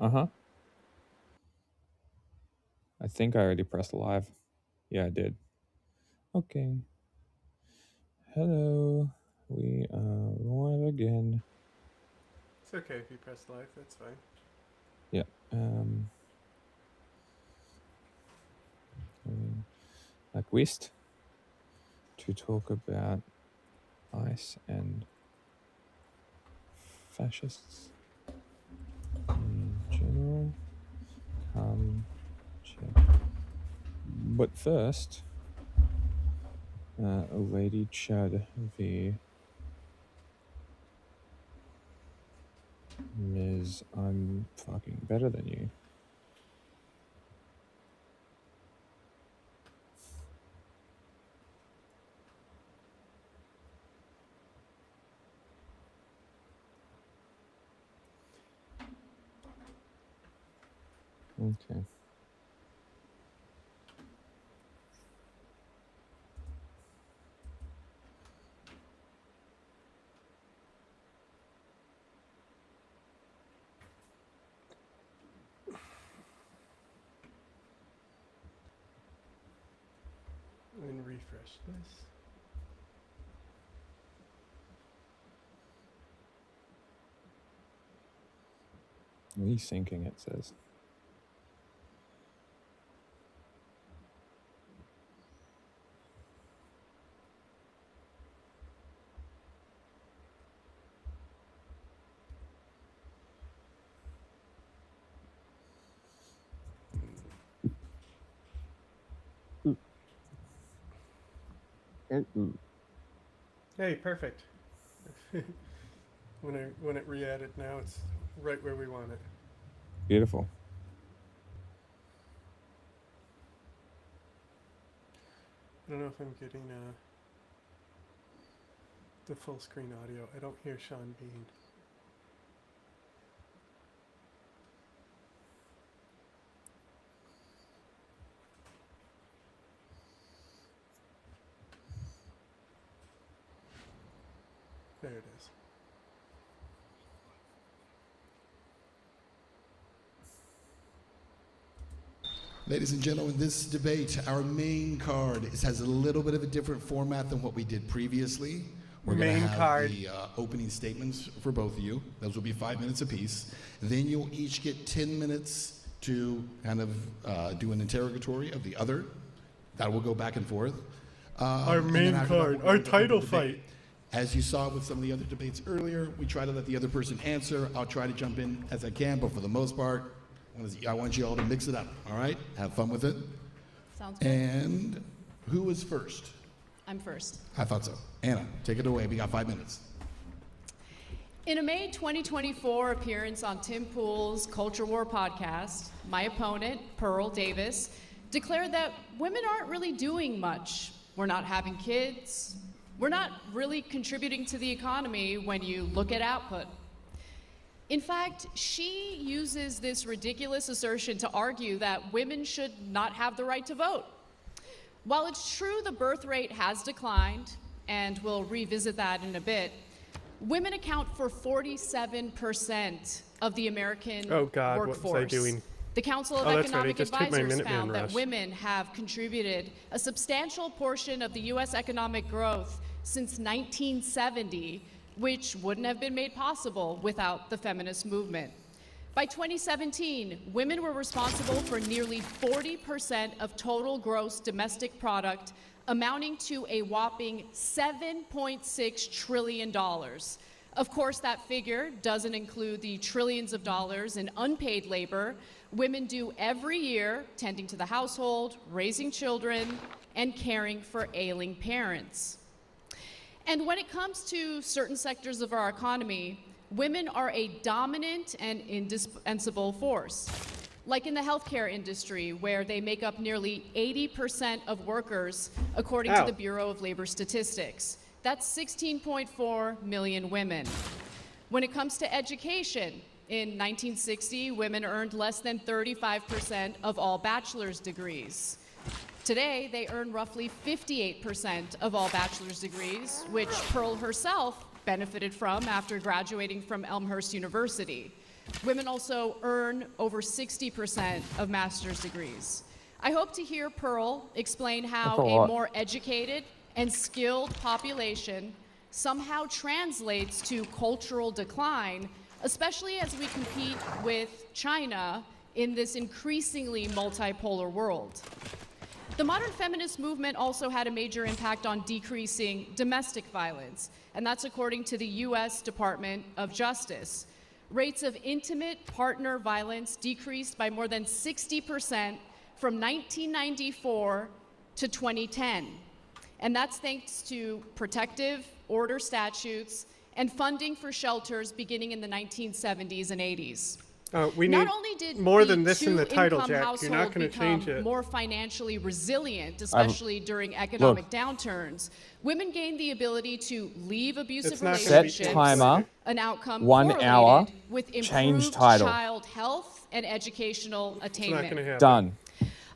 Uh-huh. I think I already pressed live. Yeah, I did. Okay. Hello. We are live again. It's okay if you press live, that's fine. Yeah. Like West to talk about ICE and fascists in general. Come check. But first, Lady Chud v. Ms. I'm fucking better than you. Okay. And refresh this. Resyncing, it says. Hey, perfect. when it re-added now, it's right where we want it. Beautiful. I don't know if I'm getting the full screen audio. I don't hear Sean Bean. There it is. Ladies and gentlemen, this debate, our main card, has a little bit of a different format than what we did previously. We're going to Main have card. the opening statements for both of you. Those will be 5 minutes apiece. Then you'll each get 10 minutes to kind of do an interrogatory of the other. That will go back and forth. Our And then main after that, card. we're Our gonna open title the debate. fight. As you saw with some of the other debates earlier, we try to let the other person answer. I'll try to jump in as I can, but for the most part, I want you all to mix it up, all right? Have fun with it. Sounds good. And who is first? I'm first. I thought so. Anna, take it away. We got 5 minutes. In a May 2024 appearance on Tim Pool's Culture War podcast, my opponent, Pearl Davis, declared that women aren't really doing much. We're not having kids. We're not really contributing to the economy when you look at output. In fact, she uses this ridiculous assertion to argue that women should not have the right to vote. While it's true the birth rate has declined, and we'll revisit that in a bit, women account for 47% of the American Oh God, workforce. what was I doing? The Council of Oh, that's right, I Economic just took my Advisors Minuteman found that rush. women have contributed a substantial portion of the U.S. economic growth since 1970, which wouldn't have been made possible without the feminist movement. By 2017, women were responsible for nearly 40% of total gross domestic product, amounting to a whopping $7.6 trillion. Of course, that figure doesn't include the trillions of dollars in unpaid labor women do every year tending to the household, raising children, and caring for ailing parents. And when it comes to certain sectors of our economy, women are a dominant and indispensable force. Like in the healthcare industry, where they make up nearly 80% of workers, according to the Bureau of Labor Statistics. That's 16.4 million women. When it comes to education, in 1960, women earned less than 35% of all bachelor's degrees. Today, they earn roughly 58% of all bachelor's degrees, which Pearl herself benefited from after graduating from Elmhurst University. Women also earn over 60% of master's degrees. I hope to hear Pearl explain how That's a lot. a more educated and skilled population somehow translates to cultural decline, especially as we compete with China in this increasingly multipolar world. The modern feminist movement also had a major impact on decreasing domestic violence, and that's according to the US Department of Justice. Rates of intimate partner violence decreased by more than 60% from 1994 to 2010. And that's thanks to protective order statutes and funding for shelters beginning in the 1970s and 80s. We Not need only did more the than this in the title, two-income Jack. You're not household going to change become it. more financially resilient, especially during economic Look. downturns. Women gained the ability to leave abusive It's not gonna Set relationships, timer. an outcome 1 correlated hour, with change improved title. child health and educational It's not going to attainment. happen. Done.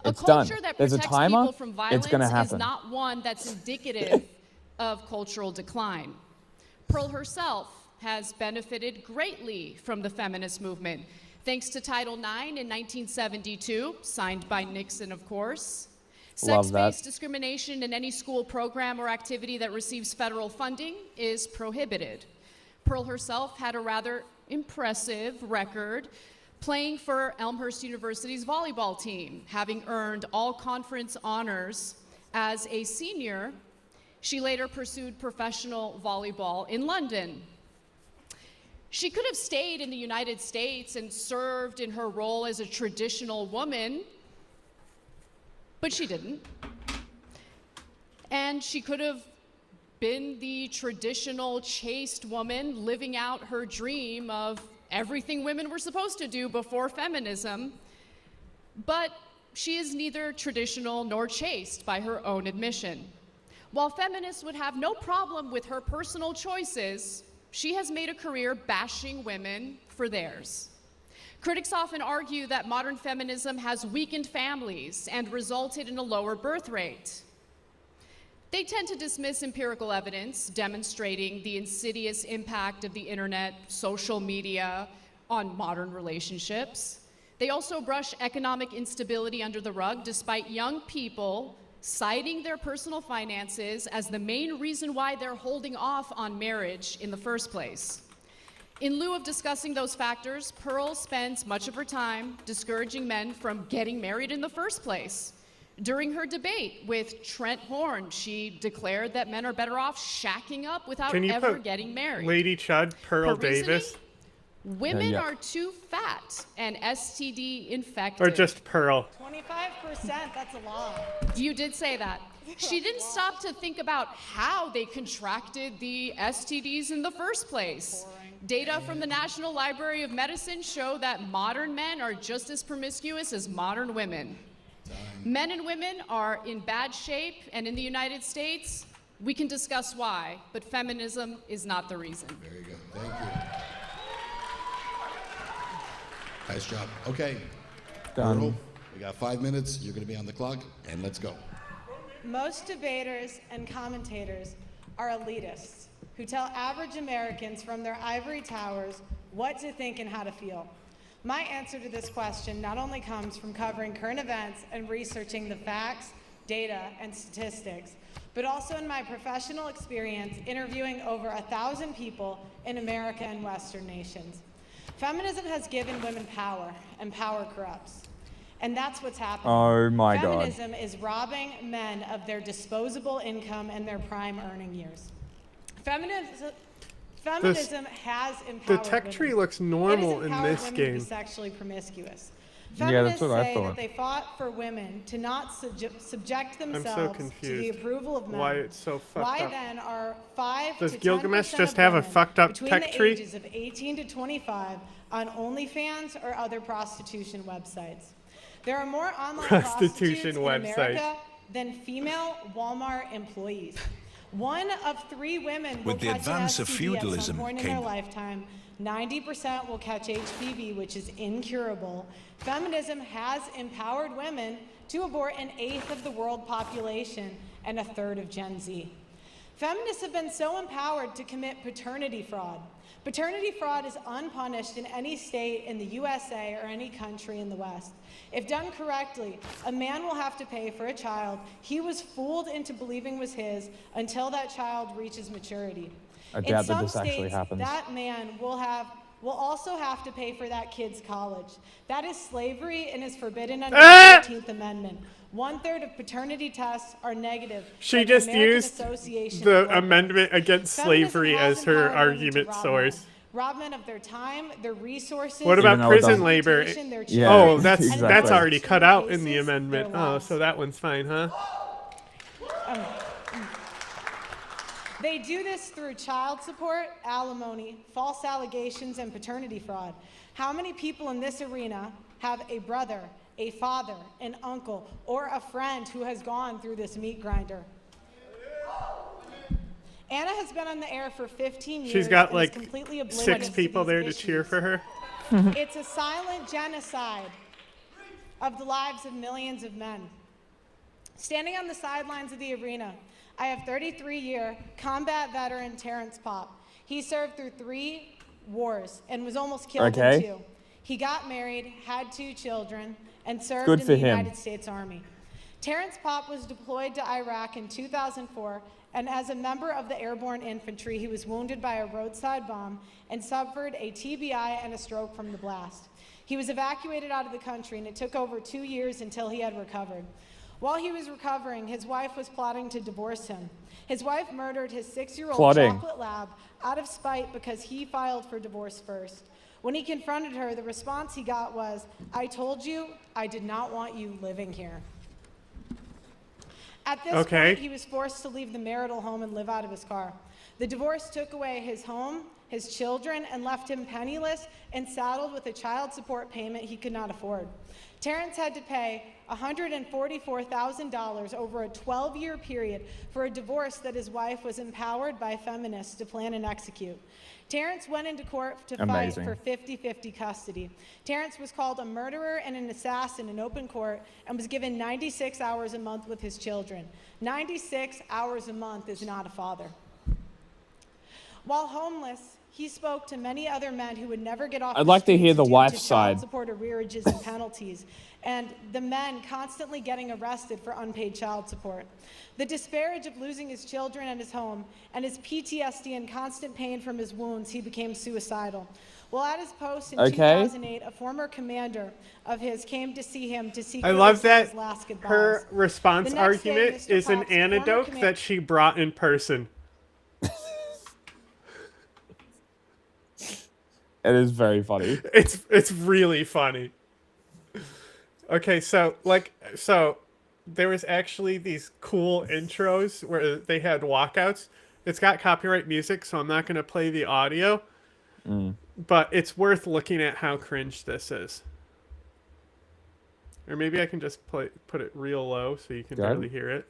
A It's done. culture that There's a protects timer. people from violence It's gonna is happen. not one that's indicative of cultural decline. Pearl herself has benefited greatly from the feminist movement, thanks to Title IX in 1972, signed by Nixon, of course. Love that. Sex-based discrimination in any school program or activity that receives federal funding is prohibited. Pearl herself had a rather impressive record playing for Elmhurst University's volleyball team, having earned all conference honors as a senior. She later pursued professional volleyball in London. She could have stayed in the United States and served in her role as a traditional woman, but she didn't. And she could have been the traditional chaste woman living out her dream of everything women were supposed to do before feminism, but she is neither traditional nor chaste by her own admission. While feminists would have no problem with her personal choices, she has made a career bashing women for theirs. Critics often argue that modern feminism has weakened families and resulted in a lower birth rate. They tend to dismiss empirical evidence demonstrating the insidious impact of the internet, social media on modern relationships. They also brush economic instability under the rug, despite young people citing their personal finances as the main reason why they're holding off on marriage in the first place. In lieu of discussing those factors, Pearl spends much of her time discouraging men from getting married in the first place. During her debate with Trent Horn, she declared that men are better off shacking up without Can you ever put getting married. Lady Chud, Pearl Her reasoning? Davis, Women Yeah. are too fat and STD infected. or just Pearl? 25%, that's a lot. You did say that. She didn't stop to think about how they contracted the STDs in the first place. Data from the National Library of Medicine show that modern men are just as promiscuous as modern women. Men and women are in bad shape, and in the United States, we can discuss why, but feminism is not the reason. Very good. Thank you. Nice job. Okay. Done. Pearl, we got 5 minutes. You're going to be on the clock, and let's go. Most debaters and commentators are elitists who tell average Americans from their ivory towers what to think and how to feel. My answer to this question not only comes from covering current events and researching the facts, data, and statistics, but also in my professional experience interviewing over 1,000 people in America and Western nations. Feminism has given women power, and power corrupts. And that's what's happening. Oh my God. Feminism is robbing men of their disposable income and their prime earning years. Feminism has empowered The tech women. tree looks It has normal in empowered this women to be game. sexually promiscuous. Yeah, Feminists that's what I say thought. that they fought for women to not subject I'm themselves so to the confused approval of men. why it's so fucked Why up. then are 5 Does to 10% Gilgamesh just of have a women fucked up between tech the tree? ages of 18 to 25 on OnlyFans or other prostitution websites? There are more online Prostitution prostitutes in websites. America than female Walmart employees. 1 of 3 women will With the catch advance an of STD at feudalism some point in came- their lifetime. 90% will catch HPV, which is incurable. Feminism has empowered women to abort 1/8 of the world population and 1/3 of Gen Z. Feminists have been so empowered to commit paternity fraud. Paternity fraud is unpunished in any state in the USA or any country in the West. If done correctly, a man will have to pay for a child he was fooled into believing was his until that child reaches maturity. I In doubt that some this actually states, happens. that man will also have to pay for that kid's college. That is slavery and is forbidden under the 13th Amendment. 1/3 of paternity tests are negative. She by the just American used Association of the Blood amendment against Feminism slavery has as her empowered women to argument rob source. men. Rob men of their time, their resources. What Even about though it prison doesn't- labor? reputation, their Yeah, Oh, children, that's and in exactly. that's already certain cut out in the cases, amendment. their Oh, lives. so that one's fine, huh? They do this through child support, alimony, false allegations, and paternity fraud. How many people in this arena have a brother, a father, an uncle, or a friend who has gone through this meat grinder? Anna has been on the air for 15 years. She's got and is like completely oblivious 6 to people these there to cheer issues. for her. It's a silent genocide of the lives of millions of men. Standing on the sidelines of the arena, I have 33-year combat veteran Terrence Popp. He served through 3 wars and was almost killed in 2. He got married, had 2 children, and served Good in for the him. United States Army. Terrence Popp was deployed to Iraq in 2004, and as a member of the airborne infantry, he was wounded by a roadside bomb and suffered a TBI and a stroke from the blast. He was evacuated out of the country, and it took over 2 years until he had recovered. While he was recovering, his wife was plotting to divorce him. His wife murdered his 6-year-old Plotting. chocolate lab out of spite because he filed for divorce first. When he confronted her, the response he got was, "I told you I did not want you living here." At this Okay. point, he was forced to leave the marital home and live out of his car. The divorce took away his home, his children, and left him penniless and saddled with a child support payment he could not afford. Terrence had to pay $144,000 over a 12-year period for a divorce that his wife was empowered by feminists to plan and execute. Terrence went into court to Amazing. fight for 50-50 custody. Terrence was called a murderer and an assassin in open court and was given 96 hours a month with his children. 96 hours a month is not a father. While homeless, he spoke to many other men who would never get off I'd the like to streets hear the due wife's to side. child support arrearages and penalties, and the men constantly getting arrested for unpaid child support. The disparage of losing his children and his home, and his PTSD and constant pain from his wounds, he became suicidal. While at his post in Okay. 2008, a former commander of his came to see him to I secretly love say that his last goodbyes. her response The next day, argument Mr. is an Popp's former anecdote commander- that she brought in person. It is very funny. It's really funny. Okay, so there was actually these cool intros where they had walkouts. It's got copyright music, so I'm not going to play the audio. But it's worth looking at how cringe this is. Or maybe I can just put it real low so you can Go ahead. barely hear it.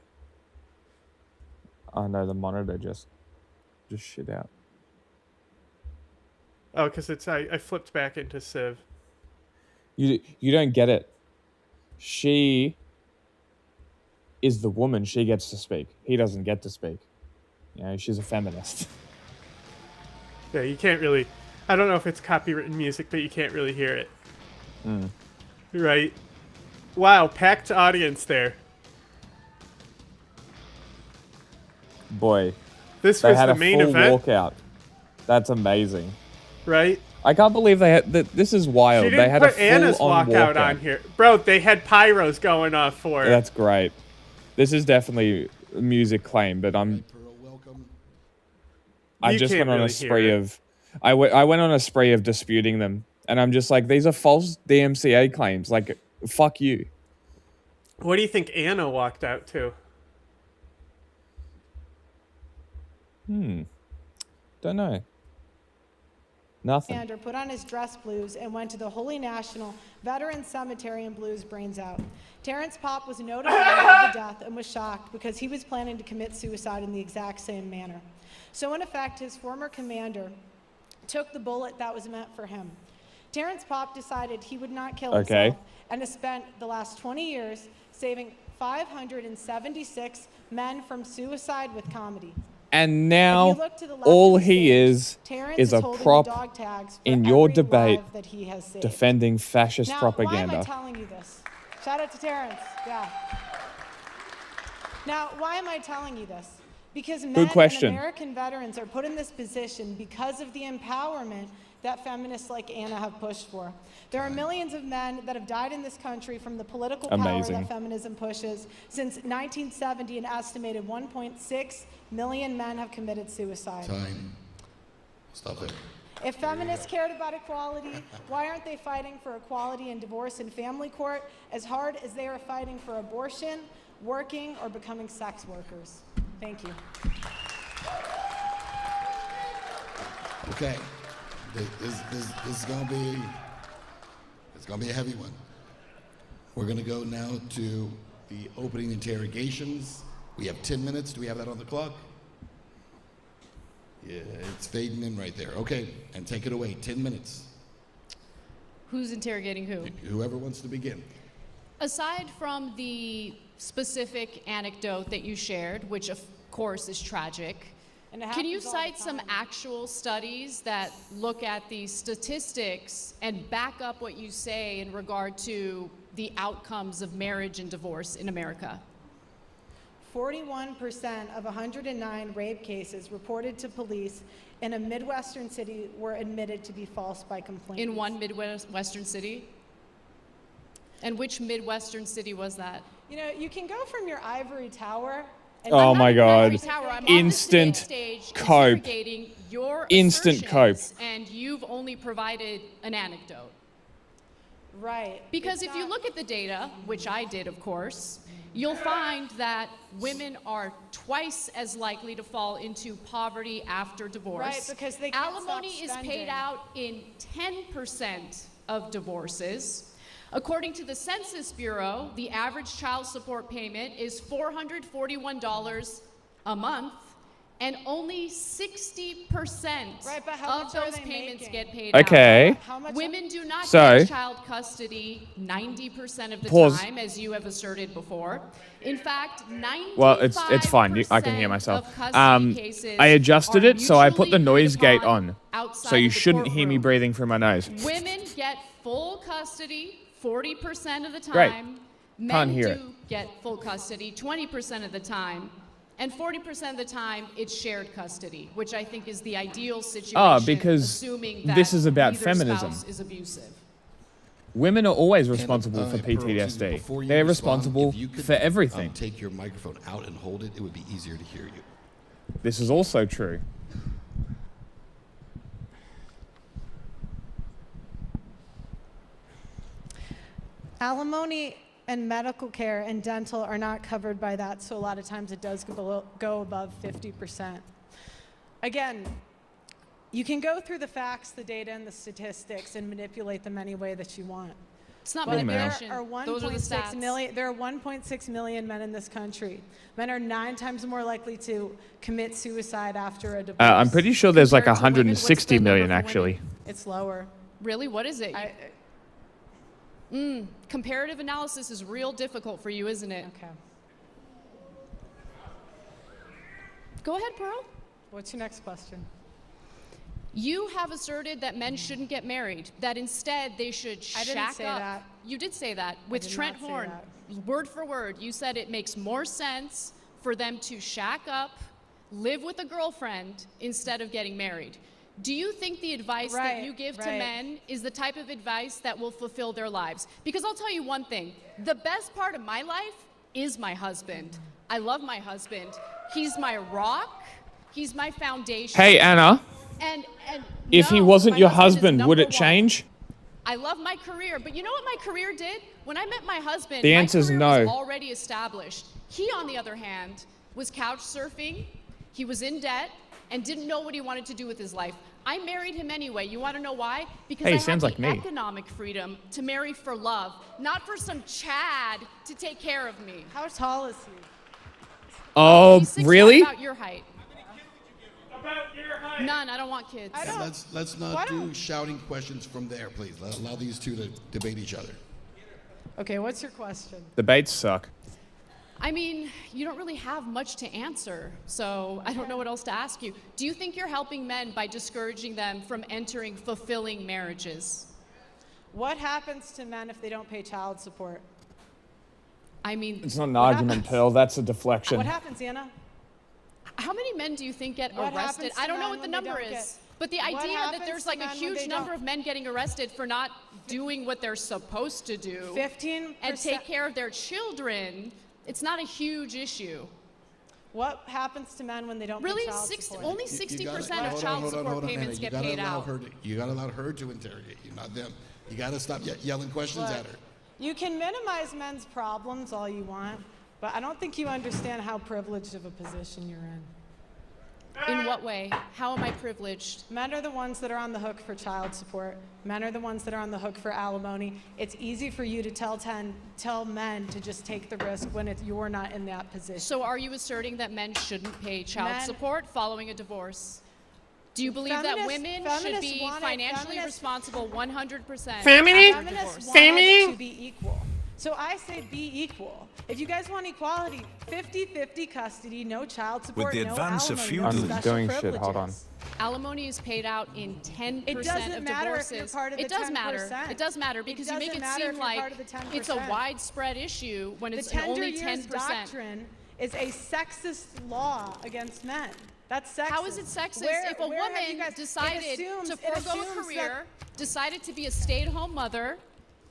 Oh no, the monitor just shit out. Oh, because I flipped back into Civ. You don't get it. She is the woman. She gets to speak. He doesn't get to speak. You know, she's a feminist. Yeah, you can't really... I don't know if it's copywritten music, but you can't really hear it. Right? Wow, packed audience there. Boy, This they was had the a main full event, walkout. That's amazing. right? I can't believe they had. This is wild. She They didn't had a put Anna's full-on walkout on here. Bro, they had pyros going off for her. That's great. This is definitely a music claim, but Pearl, welcome. I You just can't went on really a hear spree it. of. I went on a spree of disputing them, and I'm just like, these are false DMCA claims. Like, fuck you. What do you think Anna walked out to? Don't know. Nothing. Commander put on his dress blues and went to the Holy National Veteran Cemetery and blew his brains out. Terrence Popp was notified of the death and was shocked because he was planning to commit suicide in the exact same manner. So in effect, his former commander took the bullet that was meant for him. Terrence Popp decided he would not kill Okay. himself and has spent the last 20 years saving 576 men from suicide with comedy. And If you now look to the left all of the he stage, is Terrence a holding the prop dog tags for in your every debate life that he has saved. defending fascist Now, why am I propaganda. telling you this? Shout out to Terrence. Yeah. Now, why am I telling you this? Because men and question. American veterans are put in this position because of the empowerment that feminists like Anna have pushed for. There are millions of men that have died in this country from the political power Amazing. that feminism pushes. Since 1970, an estimated 1.6 million men have committed suicide. Time. Stop it. If feminists cared about equality, why aren't they fighting for equality in divorce and family court as hard as they are fighting for abortion, working, or becoming sex workers? Thank you. Okay. This is gonna be, it's gonna be a heavy one. We're gonna go now to the opening interrogations. We have 10 minutes. Do we have that on the clock? Yeah, it's fading in right there. Okay, and take it away. 10 minutes. Who's interrogating who? Whoever wants to begin. Aside from the specific anecdote that you shared, which of course is tragic, And it can you happens all the cite some time. actual studies that look at the statistics and back up what you say in regard to the outcomes of marriage and divorce in America? 41% of 109 rape cases reported to police in a Midwestern city were admitted to be false by complainants. In one Midwestern city? And which Midwestern city was that? You know, you can go from your ivory tower and Oh I'm my not in an ivory God. tower. I'm Instant on the stage cope. interrogating your Instant assertions, and you've only provided an anecdote. right. Because It's if you not- look at the data, which I did, of course, you'll find that women are twice as likely to fall into poverty after divorce. Right, because they can't stop Alimony is spending. paid out in 10% of divorces. According to the Census Bureau, the average child support payment is $441 a month, and only 60% Right, but how of much are those they payments making? get paid out. Okay. How much? Women do not So- get child custody 90% of the Pause. time, as you have asserted before. In fact, 95% Well, it's fine. I can hear myself. of custody cases I adjusted are it, so I put the mutually noise agreed gate upon on. outside So you of the shouldn't hear me courtroom. breathing through my nose. Women get full custody 40% of the Great. time. Can't Men hear do it. get full custody 20% of the time. And 40% of the time, it's shared custody, which I think is the ideal situation, because assuming that this is about neither feminism. spouse is abusive. Women are always responsible for Pearl, excuse me, PTSD. before you They're respond, responsible if you could, for everything. Take your microphone out and hold it. It would be easier to hear you. This is also true. Alimony and medical care and dental are not covered by that, so a lot of times it does go above 50%. Again, you can go through the facts, the data, and the statistics and manipulate them any way that you want. It's not But there manipulation. are Those are the 1.6 stats. million. There are 1.6 million men in this country. Men are 9 times more likely to commit suicide after a divorce. I'm pretty sure there's like compared to women. What's the 160 million number for women? actually. It's lower. Really? What is it? I, Comparative analysis is real difficult for you, isn't it? okay. Go ahead, Pearl. What's your next question? You have asserted that men shouldn't get married, that instead they should I shack didn't say up. that. You did say that with did Trent not say Horn. that. Word for word, you said it makes more sense for them to shack up, live with a girlfriend instead of getting married. Do you think the advice that Right, you give to right. men is the type of advice that will fulfill their lives? Because I'll tell you one thing, the best part of my life is my husband. I love my husband. He's my rock. He's my foundation. Hey Anna, And if he no, wasn't my your is husband, would number it change? one. I love my career, but you know what my career did? When I met my husband, The my answer's career no. was already established. He, on the other hand, was couch surfing. He was in debt and didn't know what he wanted to do with his life. I married him anyway. You want to know why? Because Hey, I sounds had like the me. economic freedom to marry for love, not for some Chad to take care of me. How tall is he? Oh, He's 6'1", really? about your height. None. I don't want kids. I don't- Let's Why not do don't- shouting questions from there, please. Allow these two to debate each other. Okay, what's your question? Debates suck. I mean, you don't really have much to answer, so I don't know what else to ask you. Do you think you're helping men by discouraging them from entering fulfilling marriages? What happens to men if they don't pay child support? I mean, It's not an What argument, happens? Pearl. That's a deflection. What happens, Anna? how many men do you think get What arrested? happens to I don't know men what the when they number don't is. get- But the What idea that happens there's to like a men when huge they number don't- of men getting arrested for not doing what they're supposed to do 15%. and take care of their children, it's not a huge issue. What happens to men when they don't Really, pay child support? only You 60% gotta- of hold on, child hold on, support hold on, payments Anna. get You gotta paid allow out. her to- you gotta allow her to interrogate you, not them. You gotta stop yelling questions Look, at her. you can minimize men's problems all you want, but I don't think you understand how privileged of a position you're in. In what way? How am I privileged? Men are the ones that are on the hook for child support. Men are the ones that are on the hook for alimony. It's easy for you to tell men to just take the risk when you're not in that position. So are you asserting that men shouldn't pay child Men- support following a divorce? Do you believe that Feminists- women should feminists be want it- financially feminists- responsible 100% Feminine? after Feminists divorce? want Family? it to be equal. So I say be equal. If you guys want equality, 50-50 custody, no child support, the no advance of alimony, no feudalism. I'm special doing shit, hold on. privileges. Alimony is paid out in 10% It doesn't of matter if divorces. you're part of the it does matter. 10%. It does matter because you make doesn't it matter if seem you're like part of the 10%. it's a widespread issue when The it's tender only years 10%. doctrine is a sexist law against men. That's sexist. How is it sexist if a have you woman guys- decided it assumes- to it forego a assumes career, decided to be a stay-at-home mother,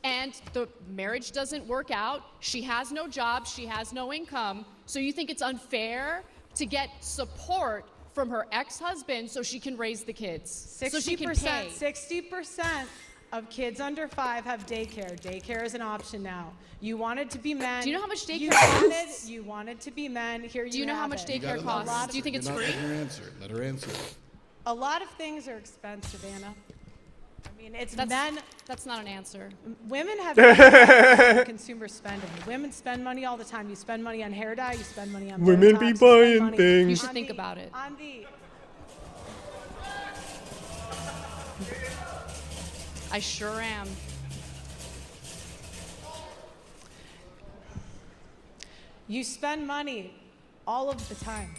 and the marriage doesn't work out, she has no job, she has no income, so you think it's unfair to get support from her ex-husband so she can raise the kids, so she can pay? 60% of kids under 5 have daycare. Daycare is an option now. You wanted to be men. Do you know how much you daycare wanted, costs? You wanted to be men. Here Do you know how have much it. You gotta daycare let her costs? answer. Do you think it's You're not free? letting her answer. Let her answer. A lot of things are expensive, Anna. I mean, it's That's, men. that's not an answer. Women have consumer spending. Women spend money all the time. You spend money on hair dye. You spend money on Women Botox, be you spend buying money things. You should on think the- about it. On the I sure am. You spend money all of the time.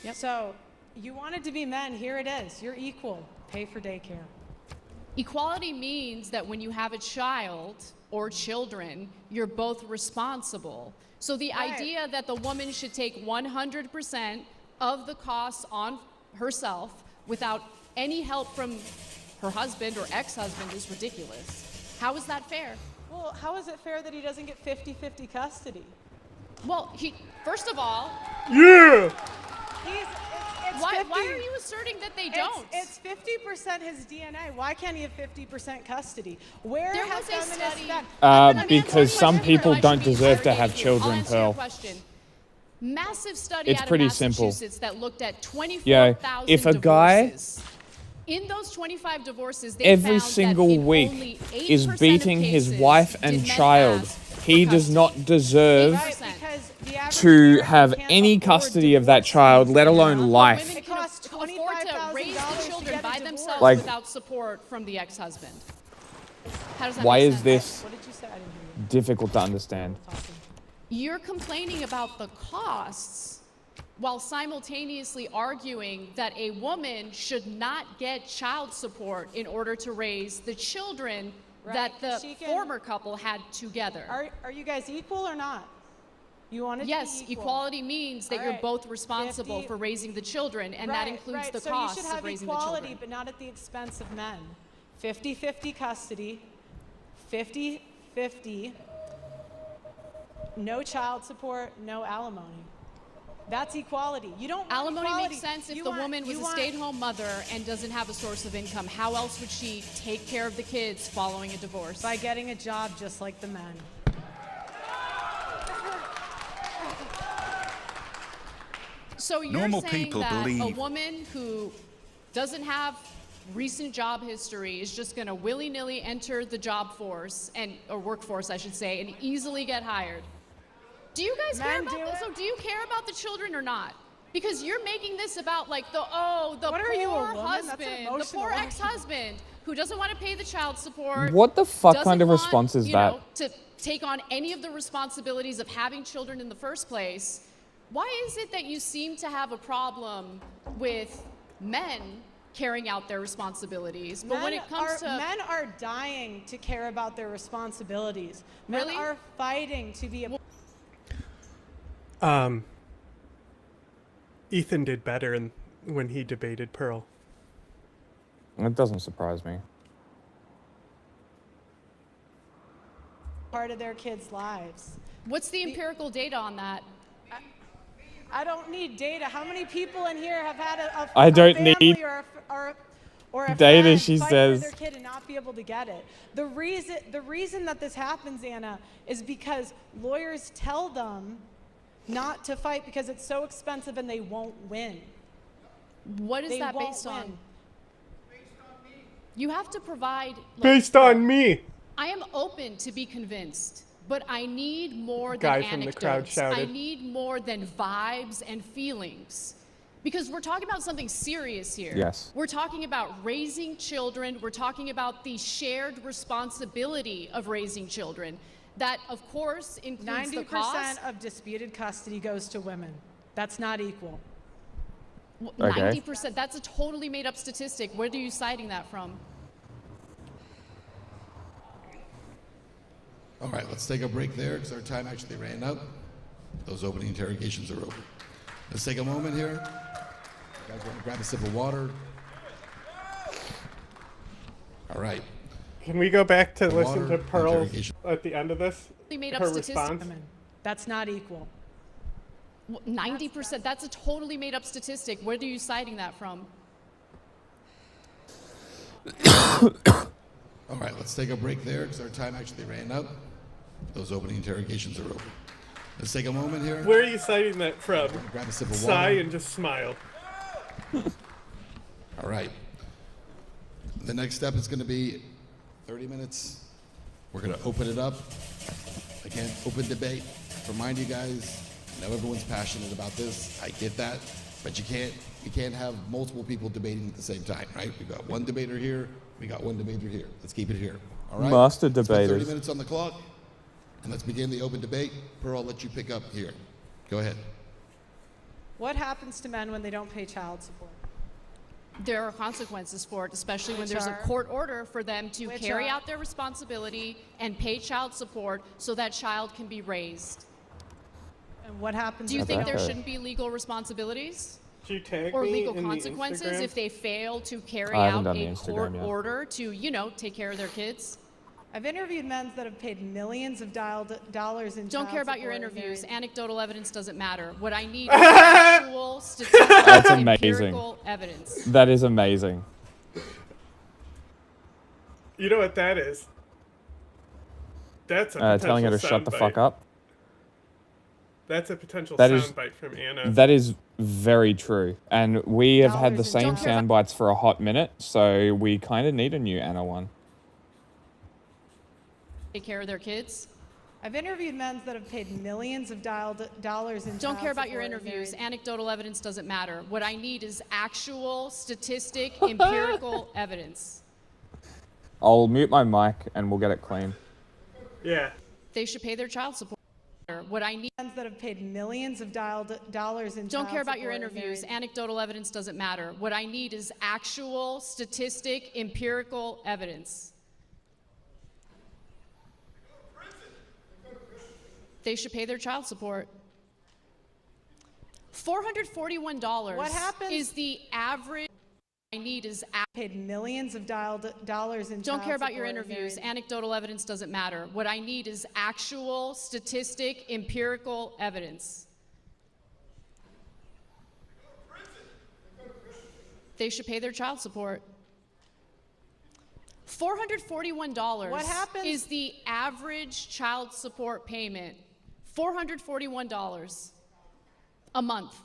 Yep. So you wanted to be men. Here it is. You're equal. Pay for daycare. Equality means that when you have a child or children, you're both responsible. So the Right. idea that the woman should take 100% of the costs on herself without any help from her husband or ex-husband is ridiculous. How is that fair? Well, how is it fair that he doesn't get 50-50 custody? Well, first of all, Yeah. It's why 50 are you asserting that they don't? It's 50% his DNA. Why can't he have 50% custody? Where There have was a feminists study- been? Let me answer Because your some question, people or I don't should be deserve to have interrogating you. I'll children, answer your Pearl. question. Massive study It's out pretty of simple. Massachusetts that looked at 24,000 if a guy- divorces. In those 25 divorces, they Every found that single in week only 8% is of beating his cases wife did and men child. ask He for does custody. not deserve Right, because the average to American have can't any afford custody of that divorce. child, let You alone know? life. Women It can costs afford to $25,000 raise the to children get a by divorce. themselves Like- without support from the ex-husband. How does that Why make is sense? this What did you say? I didn't hear you difficult to understand? talking. You're complaining about the costs while simultaneously arguing that a woman should not get child support in order to raise the children that Right. the She can- former couple had together. Are you guys equal or not? You wanted Yes, to be equal. equality means that All you're right. both responsible 50 for raising the children, and that includes right. the So costs you should have of raising equality, the children. but not at the expense of men. 50-50 custody, 50-50, no child support, no alimony. That's equality. You don't want Alimony equality. makes sense if You the want- woman was you a want- stay-at-home mother and doesn't have a source of income. How else would she take care of the kids following a divorce? By getting a job just like the men. So you're Normal saying people that a believe- woman who doesn't have recent job history is just going to willy-nilly enter the job force or workforce, I should say, and easily get hired. Do you guys care Men about do this? it. So do you care about the children or not? Because you're making this about like the What are poor you, a woman? That's an husband, the emotional poor ex-husband who doesn't want to pay the child support. What the fuck doesn't kind of want, response is you that? know, to take on any of the responsibilities of having children in the first place, why is it that you seem to have a problem with men carrying out their responsibilities? But when it comes to men are dying to care about their responsibilities. Men Really? are fighting to be a Ethan did better when he debated Pearl. It doesn't surprise me. part of their kids' lives. what's the empirical data on that? I don't need data. How many people in here have had a I don't family need or a data, friend she fight says. for their kid and not be able to get it? The reason that this happens, Anna, is because lawyers tell them not to fight because it's so expensive and they won't win. What is They that won't based on? win. You have to provide. Look, Based on me. I am open to be convinced, but I need more Guy than from the anecdotes. crowd shouted. I need more than vibes and feelings. Because we're talking about something serious here. Yes. We're talking about raising children. We're talking about the shared responsibility of raising children. That, of course, includes the 90% cost. of disputed custody goes to women. That's not equal. Okay. 90%. That's a totally made up statistic. Where are you citing that from? All right, let's take a break there because our time actually ran out. Those opening interrogations are over. Let's take a moment here. You guys want to grab a sip of water? All right. Can we go back to listen Water to Pearl's interrogation. at the end of this? They made up Her statistics. response? Women. That's not equal. 90%. That's a totally made up statistic. Where are you citing that from? All right, let's take a break there because our time actually ran out. Those opening interrogations are over. Let's take a moment here. Where are you citing that from? Grab a sip of Sigh water. and just smile. All right. The next step is going to be 30 minutes. We're going to open it up. Again, open debate. Remind you guys, I know everyone's passionate about this. I get that. But you can't have multiple people debating at the same time, right? We've got one debater here. We got one debater here. Let's keep it here. All right? Master Let's put 30 debaters. minutes on the clock. And let's begin the open debate. Pearl, I'll let you pick up here. Go ahead. What happens to men when they don't pay child support? There are consequences for it, especially when Which there's a are? court order for them to Which carry are? out their responsibility and pay child support so that child can be raised. And what happens Do you if think they there don't? Okay. shouldn't be legal responsibilities Did you tag or me legal in the consequences Instagram? if they fail to carry I haven't out done the a Instagram court yet. order to, take care of their kids? I've interviewed men that have paid millions of dollars in Don't child care about your support and interviews. they're- Anecdotal evidence doesn't matter. What I need is actual statistical, That's amazing. empirical evidence. That is amazing. You know what that is? That's a potential Telling her to shut the fuck soundbite. up. That's a potential That is- soundbite from Anna. That is very true. And we have had the Dollars same and don't care sound bites for a hot minute, so we kind of need a new Anna one. Take care of their kids. I've interviewed men that have paid millions of dollars in Don't child care about your support and interviews. they're- Anecdotal evidence doesn't matter. What I need is actual statistic, empirical evidence. I'll mute my mic and we'll get it clean. Yeah. They should pay their child support. What I need. Men that have paid millions of dollars in Don't child care about your support and interviews. they're- Anecdotal evidence doesn't matter. What I need is actual statistic, empirical evidence. They should pay their child support. $441 What happens- is the average. I need is. paid millions of dollars in Don't child care about your support and interviews. they're- Anecdotal evidence doesn't matter. What I need is actual statistic, empirical evidence. They should pay their child support. $441 What happens- is the average child support payment. $441 a month.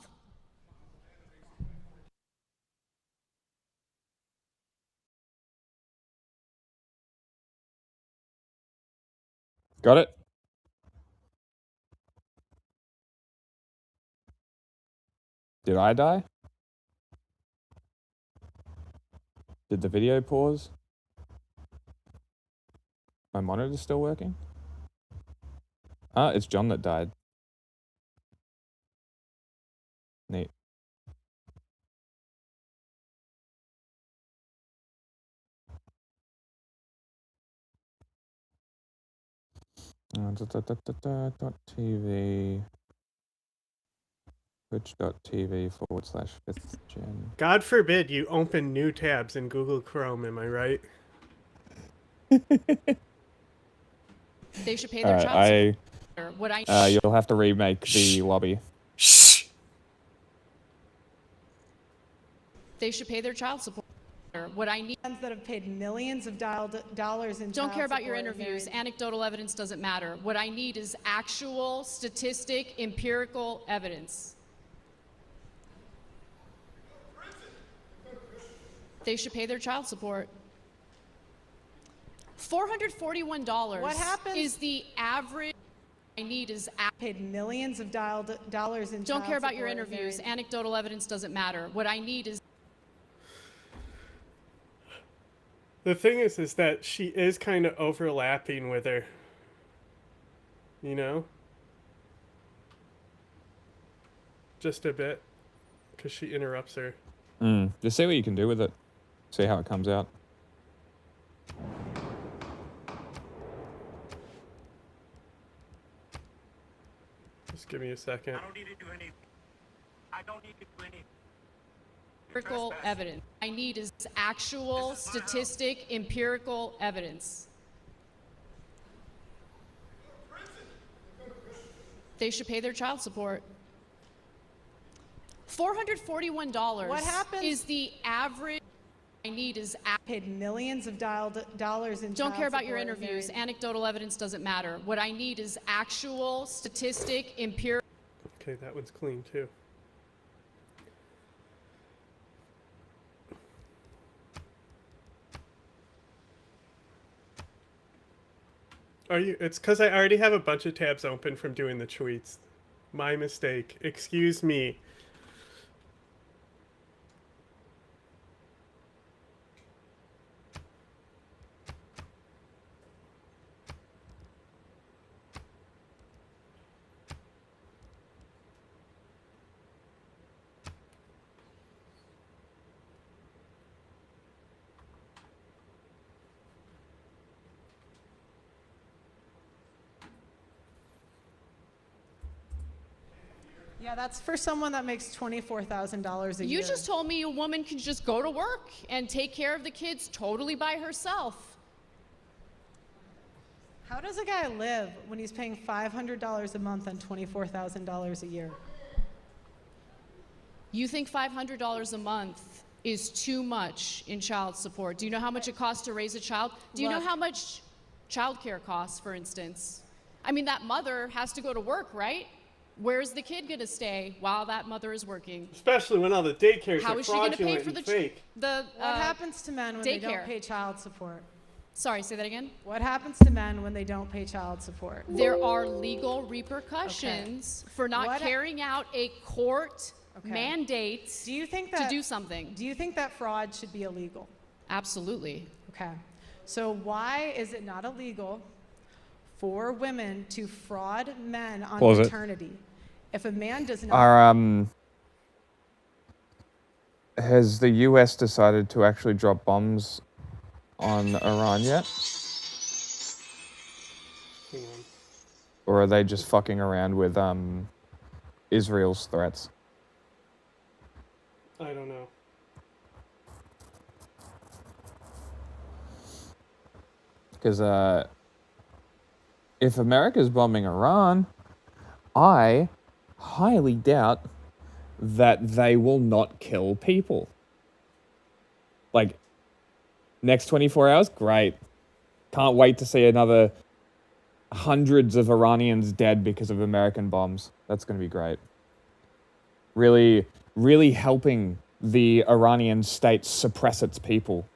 Got it? Did I die? Did the video pause? My monitor's still working? It's John that died. Neat. TV. Twitch.tv/5th-gen. God forbid you open new tabs in Google Chrome, am I right? They should pay their child support. What you'll have to remake the lobby. Shh. They should pay their child support. What I need. Ones that have paid millions of dollars in Don't child care about your support are interviews. married. Anecdotal evidence doesn't matter. What I need is actual, statistic, empirical evidence. They should pay their child support. $441 What happens- is the average. I need is Paid millions of dollars in don't child care about your support are interviews. married. Anecdotal evidence doesn't matter. What I need is The thing is that she is kind of overlapping with her. You know? Just a bit. Because she interrupts her. Just see what you can do with it. See how it comes out. Just give me a second. I don't need to do anything. I don't need to do anything. empirical evidence. I need is actual, statistic, empirical evidence. They should pay their child support. $441 What happens- is the average. I need is Paid millions of dollars in don't child care about your support are interviews. married. Anecdotal evidence doesn't matter. What I need is actual, statistic, empirical. Okay, that one's clean too. Are you? It's because I already have a bunch of tabs open from doing the tweets. My mistake. Excuse me. Yeah, that's for someone that makes $24,000 a year. You just told me a woman can just go to work and take care of the kids totally by herself. How does a guy live when he's paying $500 a month on $24,000 a year? You think $500 a month is too much in child support? Do you know how much it costs to raise a child? Do you know Look. how much childcare costs, for instance? I mean, that mother has to go to work, right? Where's the kid going to stay while that mother is working? Especially when all the daycares How are is she going to pay fraudulent for the and fake. What happens to men when they don't daycare. pay child support? Sorry, say that again. What happens to men when they don't pay child support? There are legal repercussions for not What- carrying out a court Okay. mandate Do you think to that do something. Do you think that fraud should be illegal? Absolutely. Okay. So why is it not illegal for women to fraud men on Pause it. maternity? If a man does not Has the US decided to actually drop bombs on Iran yet? Hang on. Or are they just fucking around with Israel's threats? I don't know. Because if America's bombing Iran, I highly doubt that they will not kill people. Like, next 24 hours? Great. Can't wait to see another hundreds of Iranians dead because of American bombs. That's going to be great. Really, really helping the Iranian state suppress its people.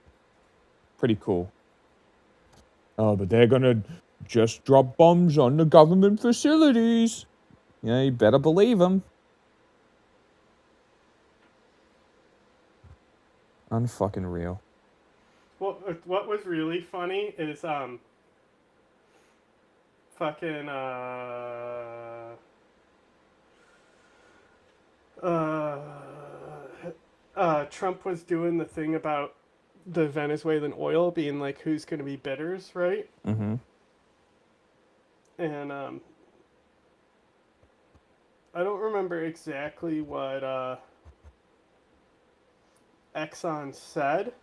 Pretty cool. Oh, but they're going to just drop bombs on the government facilities. Yeah, you better believe them. Unfucking real. What was really funny is fucking Trump was doing the thing about the Venezuelan oil being like who's going to be bidders, right? Mm-hmm. And I don't remember exactly what Exxon said,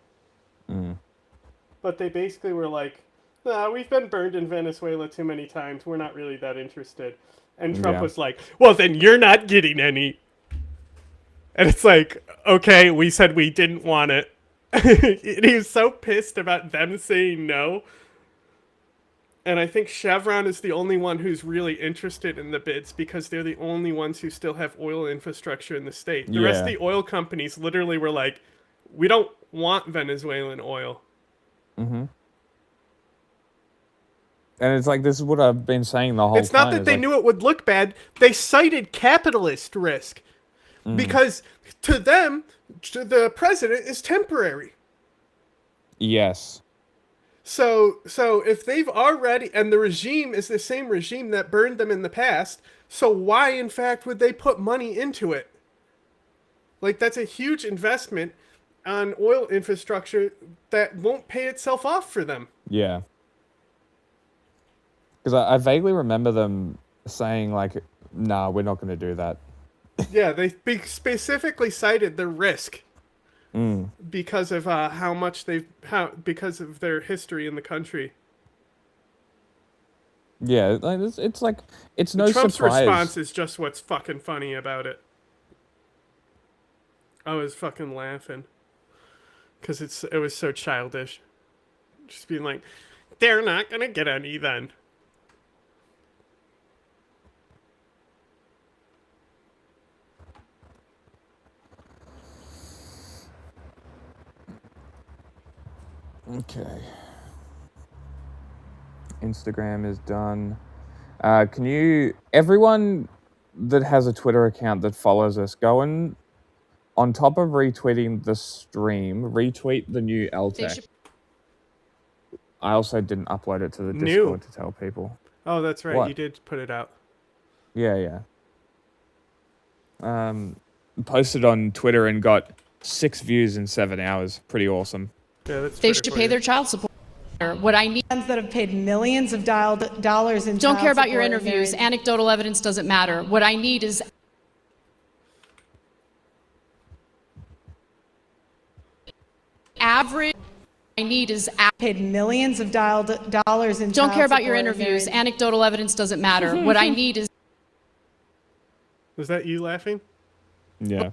but they basically were like, nah, we've been burned in Venezuela too many times. We're not really that interested. And Trump Yeah. was like, well, then you're not getting any. And it's like, okay, we said we didn't want it. And he was so pissed about them saying no. And I think Chevron is the only one who's really interested in the bids because they're the only ones who still have oil infrastructure in the state. The rest of Yeah. the oil companies literally were like, we don't want Venezuelan oil. Mm-hmm. And it's like, this is what I've been saying the whole It's time. not that is they like, knew it would look bad. They cited capitalist risk because to them, the president is temporary. Yes. So if they've already, and the regime is the same regime that burned them in the past, so why in fact would they put money into it? Like, that's a huge investment on oil infrastructure that won't pay itself off for them. Yeah. Because I vaguely remember them saying, like, nah, we're not going to do that. Yeah, they specifically cited the risk because of how much because of their history in the country. Yeah, like, it's like, it's no Trump's surprise. response is just what's fucking funny about it. I was fucking laughing because it was so childish, just being like, they're not gonna get any then. Okay. Instagram is done. Can you, everyone that has a Twitter account that follows us, go and, on top of retweeting the stream, retweet the new They LTEC. should I also didn't upload it to the New. Discord to tell people. Oh, that's right, What? you did put it out. Yeah. Posted on Twitter and got 6 views in 7 hours. Pretty awesome. Yeah, that's. they Twitter should for pay you. their child support. What I need. That have paid millions of dollars in Don't child care about your support and interviews. married- Anecdotal evidence doesn't matter. What I need is average. I need is paid millions of dollars in don't child care about your support and interviews. married- Anecdotal evidence doesn't matter. What I need is Was that you laughing Yeah.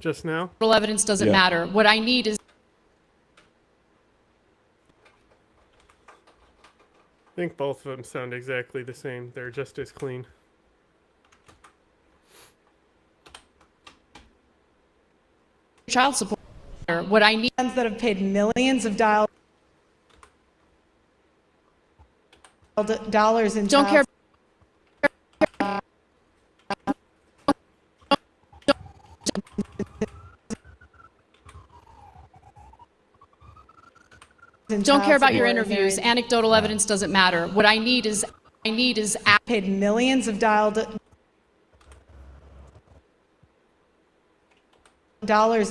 just now? anecdotal evidence doesn't Yeah. matter. What I need is I think both of them sound exactly the same. They're just as clean. child support. What I need. that have paid millions of dollars in Don't child care. in Don't child care about your support and interviews. married- Anecdotal evidence doesn't matter. What I need is paid millions of dollars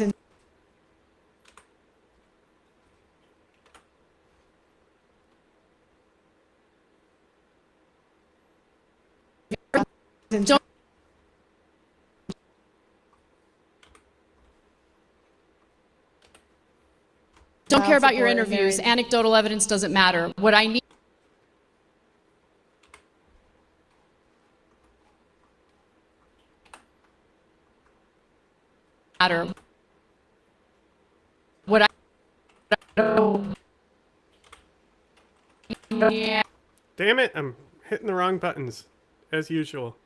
in Don't- Don't care about your support and interviews. married- Anecdotal evidence doesn't matter. What I need. Matter. What I. Yeah. Damn it! I'm hitting the wrong buttons, as usual.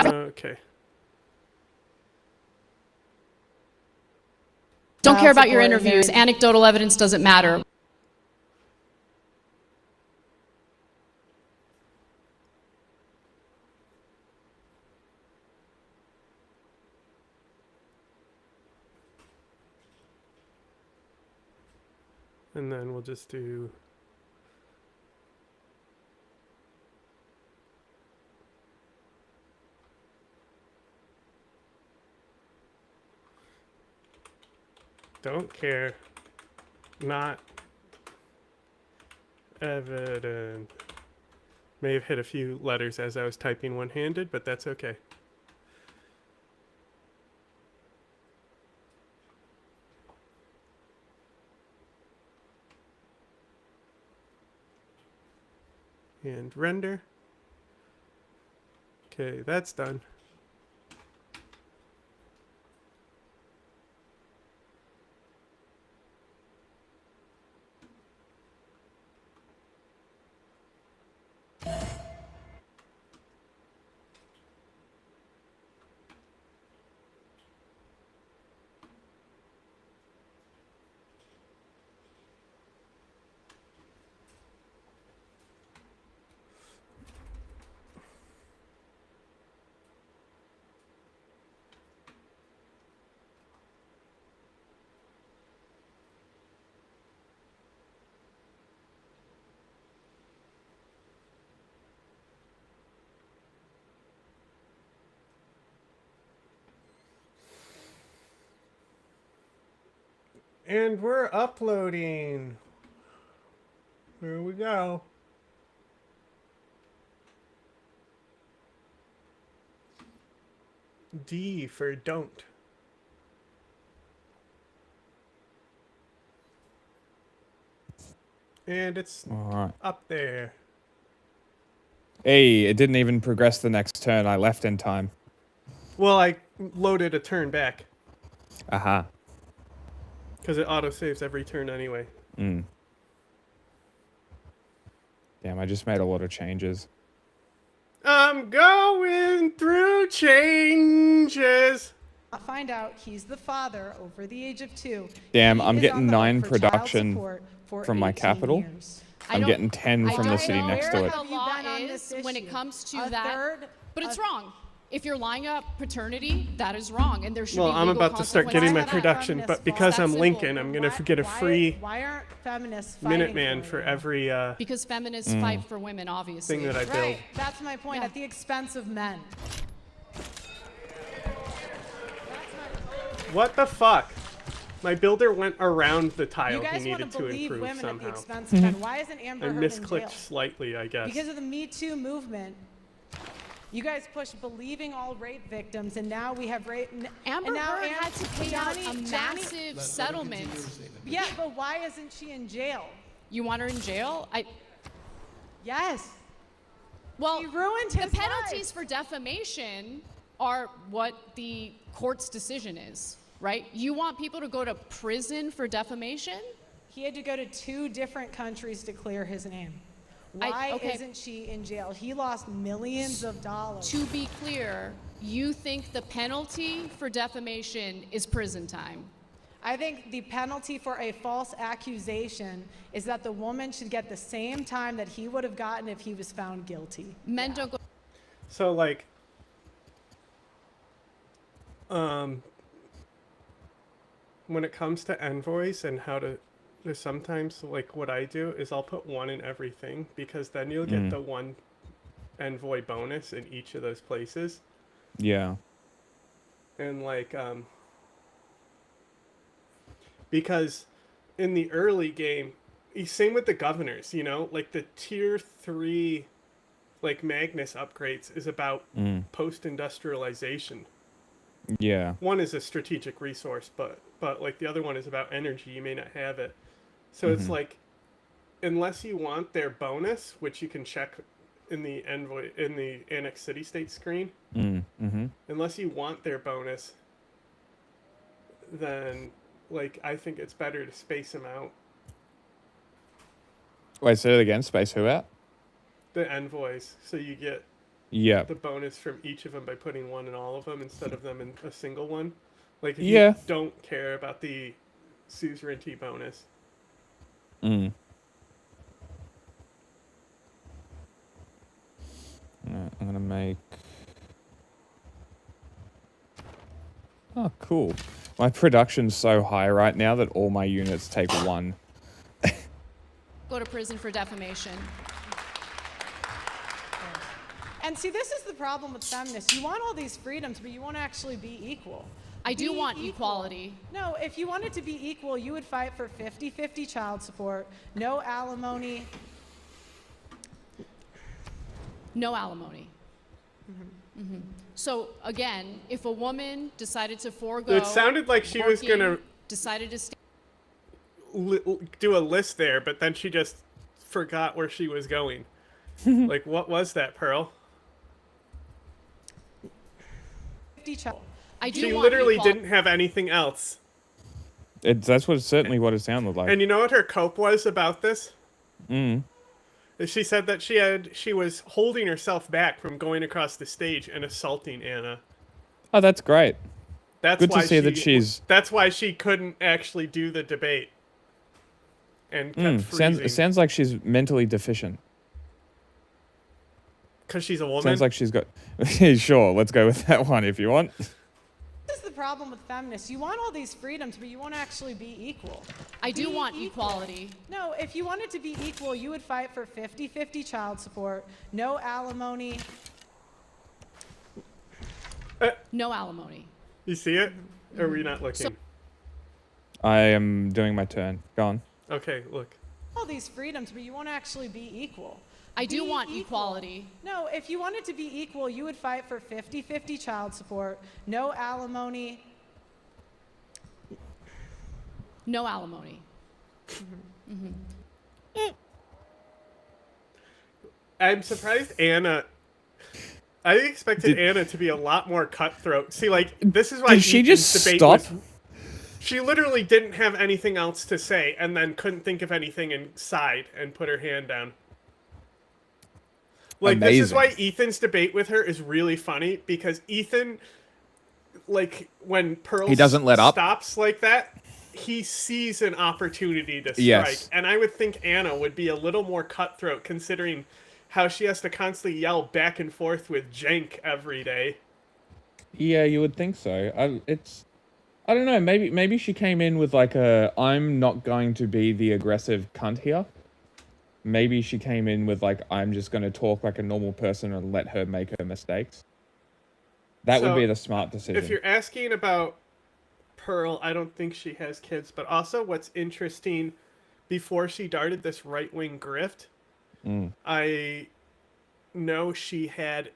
Okay. Don't care about your support and interviews. married- Anecdotal evidence doesn't matter. And then we'll just do... Don't care. Not evident. May have hit a few letters as I was typing one-handed, but that's okay. And render. Okay, that's done. And we're uploading. Here we go. D for don't. And it's All right. up there. Hey, it didn't even progress the next turn. I left in time. Well, I loaded a turn back Aha. because it autosaves every turn anyway. Mm. Damn, I just made a lot of changes. I'm going through changes. Find out he's the father over the age of 2. Damn, He I'm is getting on the hook 9 for child production support for from my 18 capital. years. I'm getting 10 I from the don't city know next to where it. the Have you law been on is this when it issue? comes to A that. third But it's of- wrong. If you're lying up paternity, that is wrong, and there should Well, be I'm legal about to start getting my consequences for that. production, feminists but because fought? I'm That's Lincoln, simple. I'm gonna get a free Why aren't feminists fighting Minuteman for it? every Because feminists fight for women, obviously. thing that I build. Right, that's my point. Yeah. At the expense of men. What the fuck? My builder went around the tile You he guys want needed to to believe improve women at the somehow. expense of men. Why isn't Amber I Heard in jail? misclicked slightly, I guess. Because of the Me Too movement. You guys push believing all rape victims, and now we have rape. Amber and now Heard Am- had to pay out a Johnny- massive settlement. Yeah, but why isn't she in jail? You want her in jail? Yes. Well, He ruined the his penalties life. for defamation are what the court's decision is, right? You want people to go to prison for defamation? He had to go to 2 different countries to clear his name. Why okay. isn't she in jail? He lost millions of dollars. To be clear, you think the penalty for defamation is prison time? I think the penalty for a false accusation is that the woman should get the same time that he would have gotten if he was found guilty. Men don't go. So like, when it comes to envoys and how to, there's sometimes like what I do is I'll put 1 in everything because then you'll get the 1 envoy bonus in each of those places. Yeah. And like, because in the early game, same with the governors, you know, like the tier 3, like Magnus upgrades is about post-industrialization. Yeah. One is a strategic resource, but like the other one is about energy. You may not have it. So it's like, unless you want their bonus, which you can check in the envoy, in the Annex City State screen, unless you want their bonus, then like I think it's better to space them out. Wait, say it again. Space who out? The envoys, so you get Yeah. the bonus from each of them by putting 1 in all of them instead of them in a single one. Like if Yeah. you don't care about the suzerainty bonus. I'm gonna make... Oh, cool. My production's so high right now that all my units take 1 Go to prison for defamation. And see, this is the problem with feminists. You want all these freedoms, but you won't actually be equal. I do Be want equal. equality. No, if you wanted to be equal, you would fight for 50-50 child support, no alimony. No alimony. So again, if a woman decided to forego, It sounded like she was working, gonna decided to stay. do a list there, but then she just forgot where she was going. Like, what was that, Pearl? 50 child. I do She want literally equality. didn't have anything else. That's certainly what it sounded like. And you know what her cope was about this? She said that she was holding herself back from going across the stage and assaulting Anna. Oh, that's great. That's Good to why see that she's- That's why she couldn't actually do the debate. And kept freezing. Sounds like she's mentally deficient. Because she's a woman. Sounds like she's got. Sure, let's go with that one if you want. This is the problem with feminists. You want all these freedoms, but you won't actually be equal. I do Be want equal. equality. No, if you wanted to be equal, you would fight for 50-50 child support, no alimony. No alimony. You see it? Or are we not looking? I am doing my turn. Go on. Okay, look. All these freedoms, but you won't actually be equal. I do Be want equal. equality. No, if you wanted to be equal, you would fight for 50-50 child support, no alimony. No alimony. I'm surprised Anna. I expected Anna to be a lot more cutthroat. See, like, this is why Did she Ethan's just debate stop? was- she literally didn't have anything else to say, and then couldn't think of anything and sighed and put her hand down. Like, this is Amazing. why Ethan's debate with her is really funny, because Ethan, like, when Pearl He doesn't let up? stops like that, he sees an opportunity to strike. Yes. And I would think Anna would be a little more cutthroat, considering how she has to constantly yell back and forth with Jenk every day. Yeah, you would think so. I don't know. Maybe she came in with like a I'm not going to be the aggressive cunt here. Maybe she came in with like I'm just going to talk like a normal person and let her make her mistakes. That would So, be the smart decision. If you're asking about Pearl, I don't think she has kids. But also, what's interesting, before she darted this right-wing grift, I know she had,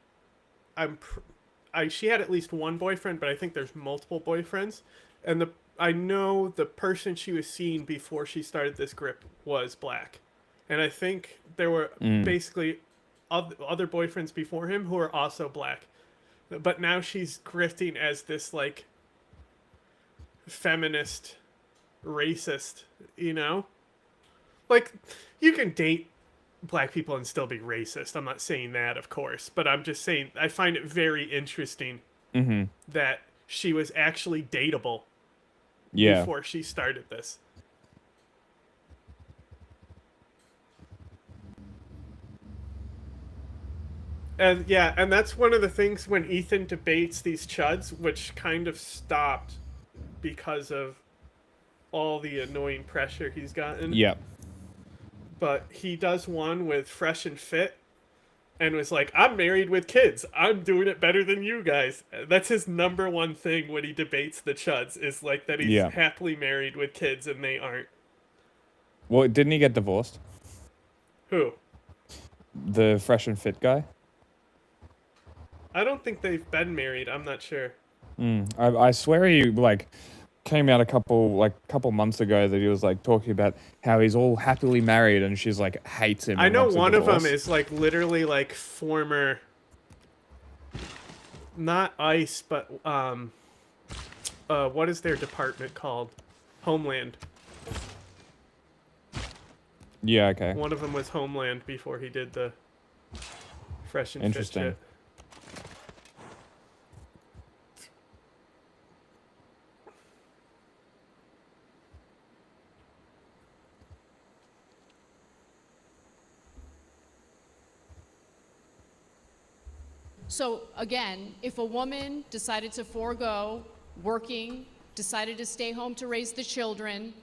she had at least one boyfriend, but I think there's multiple boyfriends. And I know the person she was seeing before she started this grip was black. And I think there were basically other boyfriends before him who are also black. But now she's grifting as this, like, feminist, racist, you know? Like, you can date black people and still be racist. I'm not saying that, of course. But I'm just saying, I find it very interesting that she was actually dateable before she started this. And yeah, and that's one of the things when Ethan debates these chuds, which kind of stopped because of all the annoying pressure he's gotten. Yeah. But he does one with Fresh and Fit and was like, I'm married with kids. I'm doing it better than you guys. That's his number one thing when he debates the chuds, is like that he's happily married with kids and they aren't. Well, didn't he get divorced? Who? The Fresh and Fit guy? I don't think they've been married. I'm not sure. I swear he like came out a couple months ago that he was like talking about how he's all happily married and she's like hates him. I and know wants a one of them divorce. is like literally like former, not ICE, but what is their department called? Homeland. Yeah, okay. One of them was Homeland before he did the Fresh and Fit Interesting. shit. So again, if a woman decided to forego working, decided to stay home to raise the children,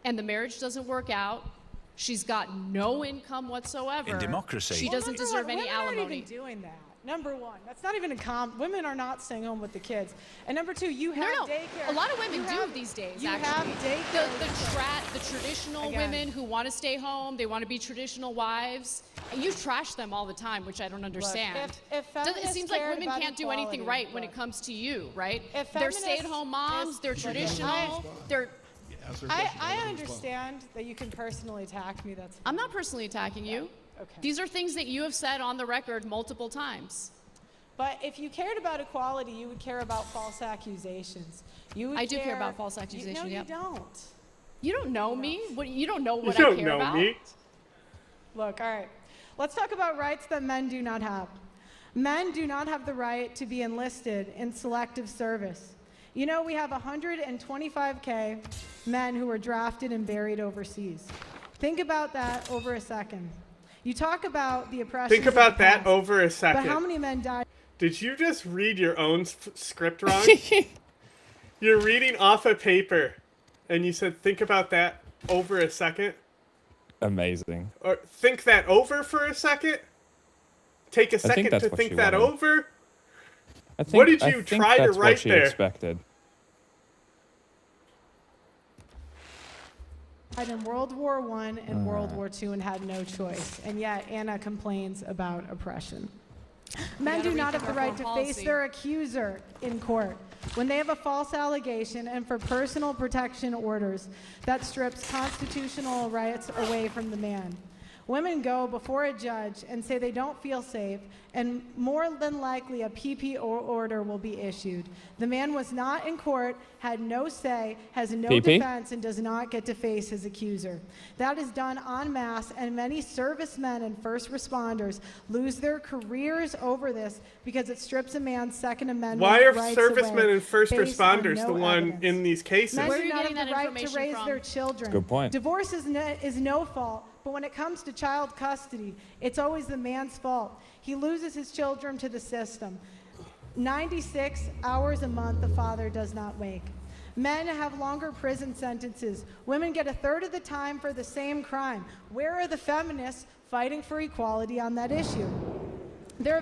and the marriage doesn't work out, She's got no income whatsoever. In democracy. She doesn't deserve any women alimony. aren't even doing that. Number one, that's not even women are not staying home with the kids. And number two, you have No, daycare. a lot of women You do have- these days, you actually. have daycare. The traditional Again. women who want to stay home, they want to be traditional wives. And you trash them all the time, which I don't understand. if It feminists seems like cared women about can't do anything equality, right when it look. comes to you, right? If They're feminists- stay-at-home moms, they're traditional, they're... Ask her a question, I let her respond. understand that you can personally attack me. That's I'm not personally attacking you. okay. These are things that you have said on the record multiple times. But if you cared about equality, you would care about false accusations. You would I do care about false accusations, No, yep. you don't. You don't know me. What, you don't know what you I don't care know about. me. Look, all right. Let's talk about rights that men do not have. Men do not have the right to be enlisted in selective service. You know, we have 125K men who were drafted and buried overseas. Think about that over a second. You talk about the oppression. Think about that over a But how second. many men died? Did you just read your own script wrong? You're reading off a paper, and you said, think about that over a second? Amazing. Or think that over for a second? Take a second that's to what think she that wanted. over? I think, What did I you think try to that's write what she there? expected. In World War I and World War II and had no choice. And yet Anna complains about oppression. Men gotta do not rethink have the our right to foreign face policy. their accuser in court when they have a false allegation and for personal protection orders that strips constitutional rights away from the man. Women go before a judge and say they don't feel safe, and more than likely a PP order will be issued. The man was not in court, had no say, has no PP? defense, and does not get to face his accuser. That is done en masse, and many servicemen and first responders lose their careers over this because it strips a man's Second Amendment Why are rights servicemen away and first based on responders no the one evidence. in these cases? Men Where are do you not getting have the that right to information raise from? their children. Good point. Divorce is no fault, but when it comes to child custody, it's always the man's fault. He loses his children to the system. 96 hours a month the father does not wake. Men have longer prison sentences. Women get a third of the time for the same crime. Where are the feminists fighting for equality on that issue? There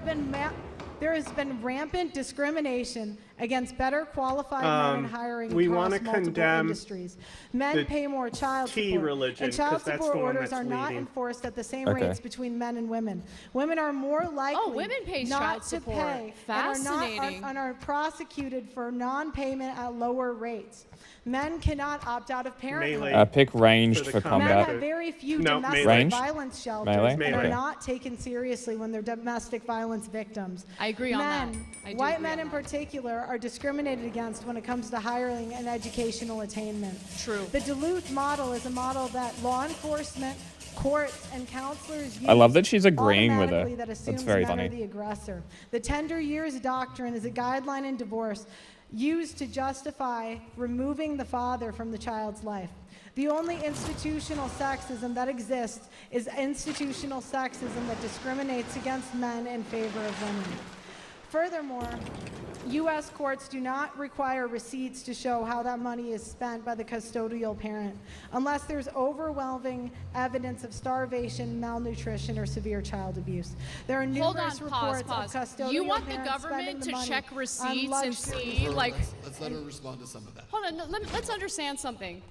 has been rampant discrimination against better qualified men in hiring we across wanna multiple condemn industries. Men the pay more child T support, religion, and child 'cause that's support the one orders that's are not leading. enforced at the same Okay. rates between men and women. Women are more likely women pay not child to support. pay and Fascinating. are prosecuted for non-payment at lower rates. Men cannot opt out of parenthood. Melee. Pick ranged For the for combat. Men combat. have very few No, domestic melee. Range? violence shelters Melee? and Melee. are not taken seriously when they're domestic violence victims. I agree on that. Men, I do white agree men on in that. particular, are discriminated against when it comes to hiring and educational attainment. True. The Duluth model is a model that law enforcement, courts, and counselors use I love that she's agreeing with her. automatically that assumes That's very men funny. are the aggressor. The tender years doctrine is a guideline in divorce used to justify removing the father from the child's life. The only institutional sexism that exists is institutional sexism that discriminates against men in favor of women. Furthermore, U.S. courts do not require receipts to show how that money is spent by the custodial parent, unless there's overwhelming evidence of starvation, malnutrition, or severe child abuse. There are Hold numerous on, reports pause. of custodial You want the parents spending government the to money check on receipts and luxury- see, like, Let's let her respond to some of that. hold on, let's understand something.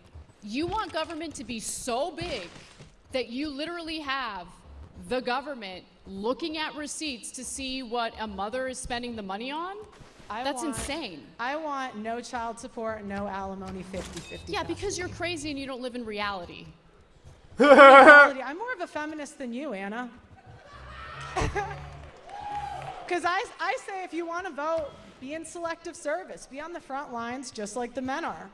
You want government to be so big that you literally have the government looking at receipts to see what a mother is spending the money on? That's insane. I want no child support, no alimony, 50-50. Yeah, because you're crazy and you don't live in reality. I'm more of a feminist than you, Anna. Because I say if you want to vote, be in selective service. Be on the front lines just like the men are.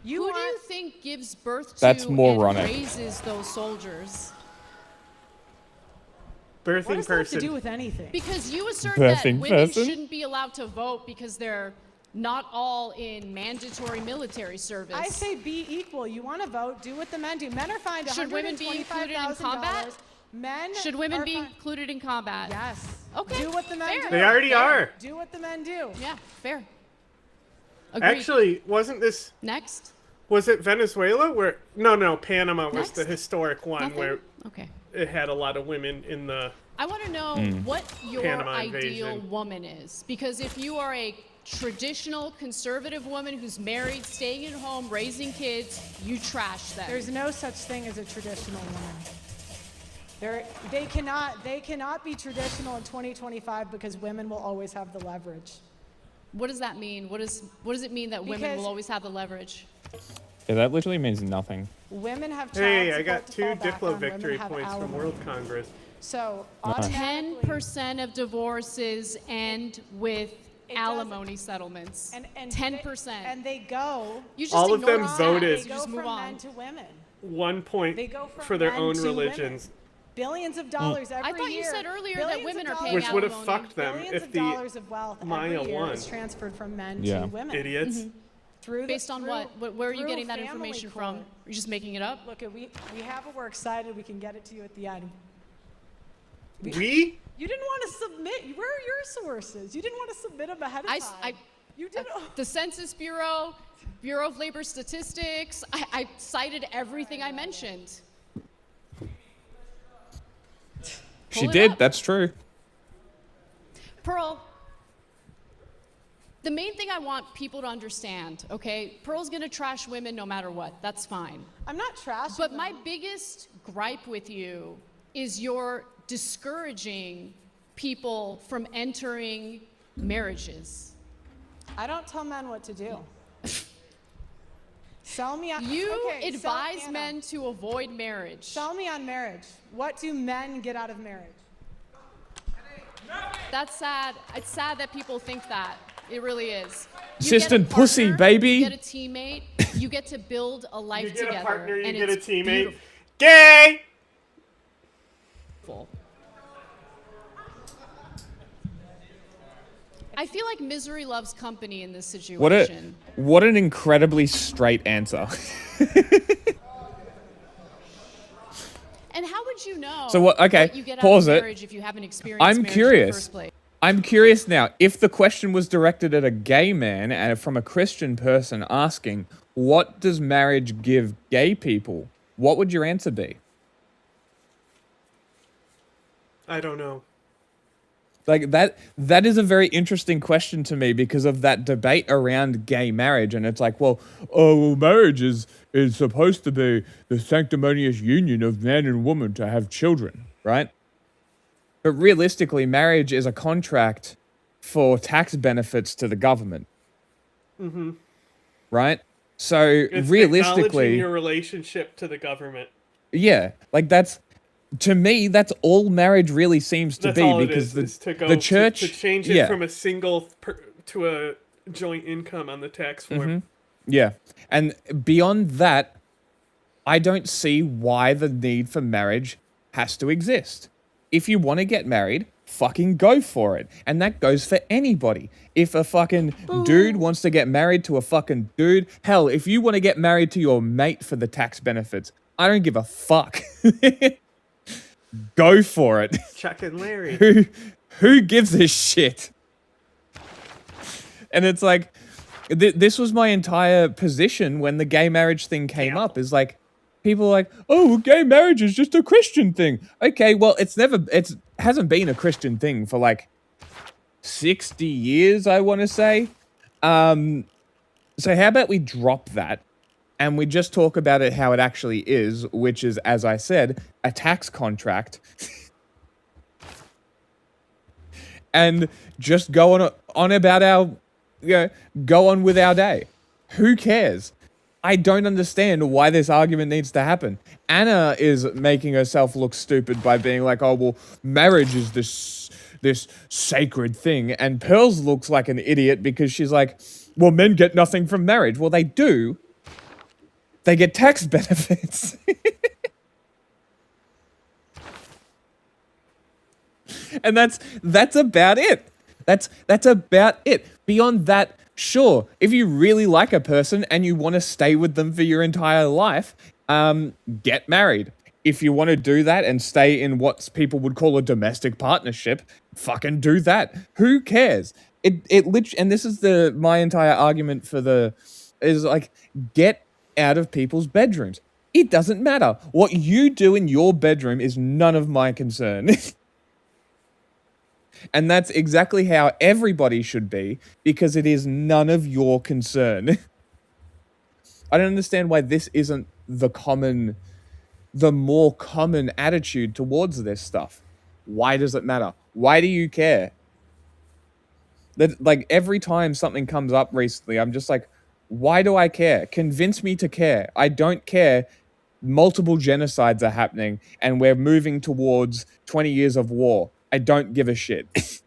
Who do you want- think gives birth to That's and moronic. raises those soldiers? Birthing What does that have to person. do with anything? Because you assert that Birthing women person? shouldn't be allowed to vote because they're not all in mandatory military service. I say be equal. You want to vote, do what the men do. Men are fined Should women be included in combat? $125,000. Men Should women are be fin- included in combat? Yes. Okay, Do what the men fair. do. They already are. Do what the men do. Yeah, fair. Agreed. Actually, wasn't this Was it Venezuela where? No, Panama was the Next. historic one Nothing? where Okay. it had a lot of women in the. I want to know what your Panama ideal invasion. woman is. Because if you are a traditional conservative woman who's married, staying at home, raising kids, you trash them. There's no such thing as a traditional woman. They cannot be traditional in 2025 because women will always have the leverage. What does that mean? What does it mean that women Because- will always have the leverage? Yeah, that literally means nothing. Women have child Hey, I support got to 2 fall back Diplo on, victory women have points from alimony. World Congress. So Nice. automatically, 10% of divorces end with It doesn't. alimony settlements. and 10%. and they go. You just All of ignore them stats. voted. They You go just move from on. men to women. 1 point They go from for their men own to religions, Billions of dollars every I thought you year. said earlier Billions that women of are paying which would have alimony. fucked them Billions if of the dollars of wealth Maya every year won. is transferred from men Yeah. to women. idiots. Through the- Based on through- what? Where are you through getting that family information from? court. Are you just making it up? Look, we have it. We're excited. We can get it to you at the end. We? You didn't want to submit. Where are your sources? You didn't want to submit them ahead of time. You did. The Census Bureau, Bureau of Labor Statistics. I cited everything I mentioned. She Pull it did. up. That's true. Pearl, the main thing I want people to understand, okay? Pearl's gonna trash women no matter what. That's fine. I'm not trashing. But them. my biggest gripe with you is you're discouraging people from entering marriages. I don't tell men what to do. Sell me on. You okay, advise Anna, men to avoid marriage. Sell me on marriage. What do men get out of marriage? That's sad. It's sad that people think that. It really is. You Assistant get a pussy, partner, baby. You get a teammate. You get to build a life You get together. a partner, you and get a it's teammate. Gay! beautiful. I feel like misery loves company in this situation. What an incredibly straight answer. And how would you know So what- okay, what you get pause out it. of marriage if you haven't experienced I'm marriage in the curious. first place? I'm curious now, if the question was directed at a gay man and from a Christian person asking, what does marriage give gay people? What would your answer be? I don't know. Like that is a very interesting question to me because of that debate around gay marriage. And it's like, well, marriage is supposed to be the sanctimonious union of man and woman to have children, right? But realistically, marriage is a contract for tax benefits to the government. Mm-hmm. Right? So It's acknowledging realistically, your relationship to the government. yeah, like that's, to me, that's all marriage really seems to That's be all it because is to go the church to change it yeah. from a single to a joint income on the tax form. Mm-hmm. Yeah. And beyond that, I don't see why the need for marriage has to exist. If you want to get married, fucking go for it. And that goes for anybody. If a fucking dude wants to get married to a fucking dude, hell, if you want to get married to your mate for the tax benefits, I don't give a fuck. Go for it. Chuck and Larry. Who gives a shit? And it's like, this was my entire position when the gay marriage thing came up. Is like, people are like, oh, well, gay marriage is just a Christian thing. Okay, well, it hasn't been a Christian thing for like 60 years, I want to say. So how about we drop that and we just talk about it how it actually is, which is, as I said, a tax contract. And just go on about our, go on with our day. Who cares? I don't understand why this argument needs to happen. Anna is making herself look stupid by being like, oh, well, marriage is this sacred thing. And Pearls looks like an idiot because she's like, well, men get nothing from marriage. Well, they do. They get tax benefits. And that's about it. That's about it. Beyond that, sure, if you really like a person and you want to stay with them for your entire life, get married. If you want to do that and stay in what people would call a domestic partnership, fucking do that. Who cares? It literally, and this is my entire argument is like, get out of people's bedrooms. It doesn't matter. What you do in your bedroom is none of my concern. And that's exactly how everybody should be, because it is none of your concern. I don't understand why this isn't the more common attitude towards this stuff. Why does it matter? Why do you care? That, like, every time something comes up recently, I'm just like, why do I care? Convince me to care. I don't care. Multiple genocides are happening, and we're moving towards 20 years of war. I don't give a shit.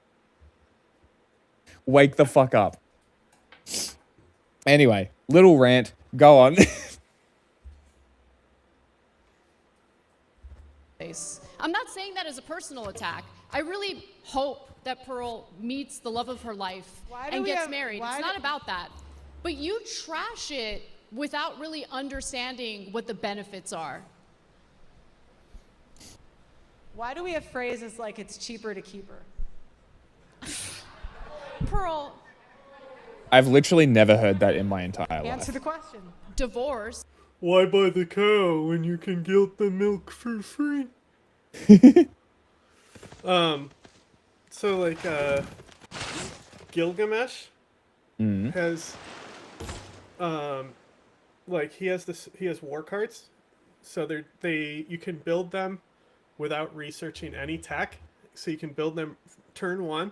Wake the fuck up. Anyway, little rant. Go on. I'm not saying that as a personal attack. I really hope that Pearl meets the love of her life and gets married. It's not about that. But you trash it without really understanding what the benefits are. Why do we have phrases like it's cheaper to keep her? Pearl, I've literally never heard that in my entire life. Answer the question. divorce. Why buy the cow when you can get the milk for free? So like Gilgamesh has like he has war cards, so you can build them without researching any tech. So you can build them turn 1,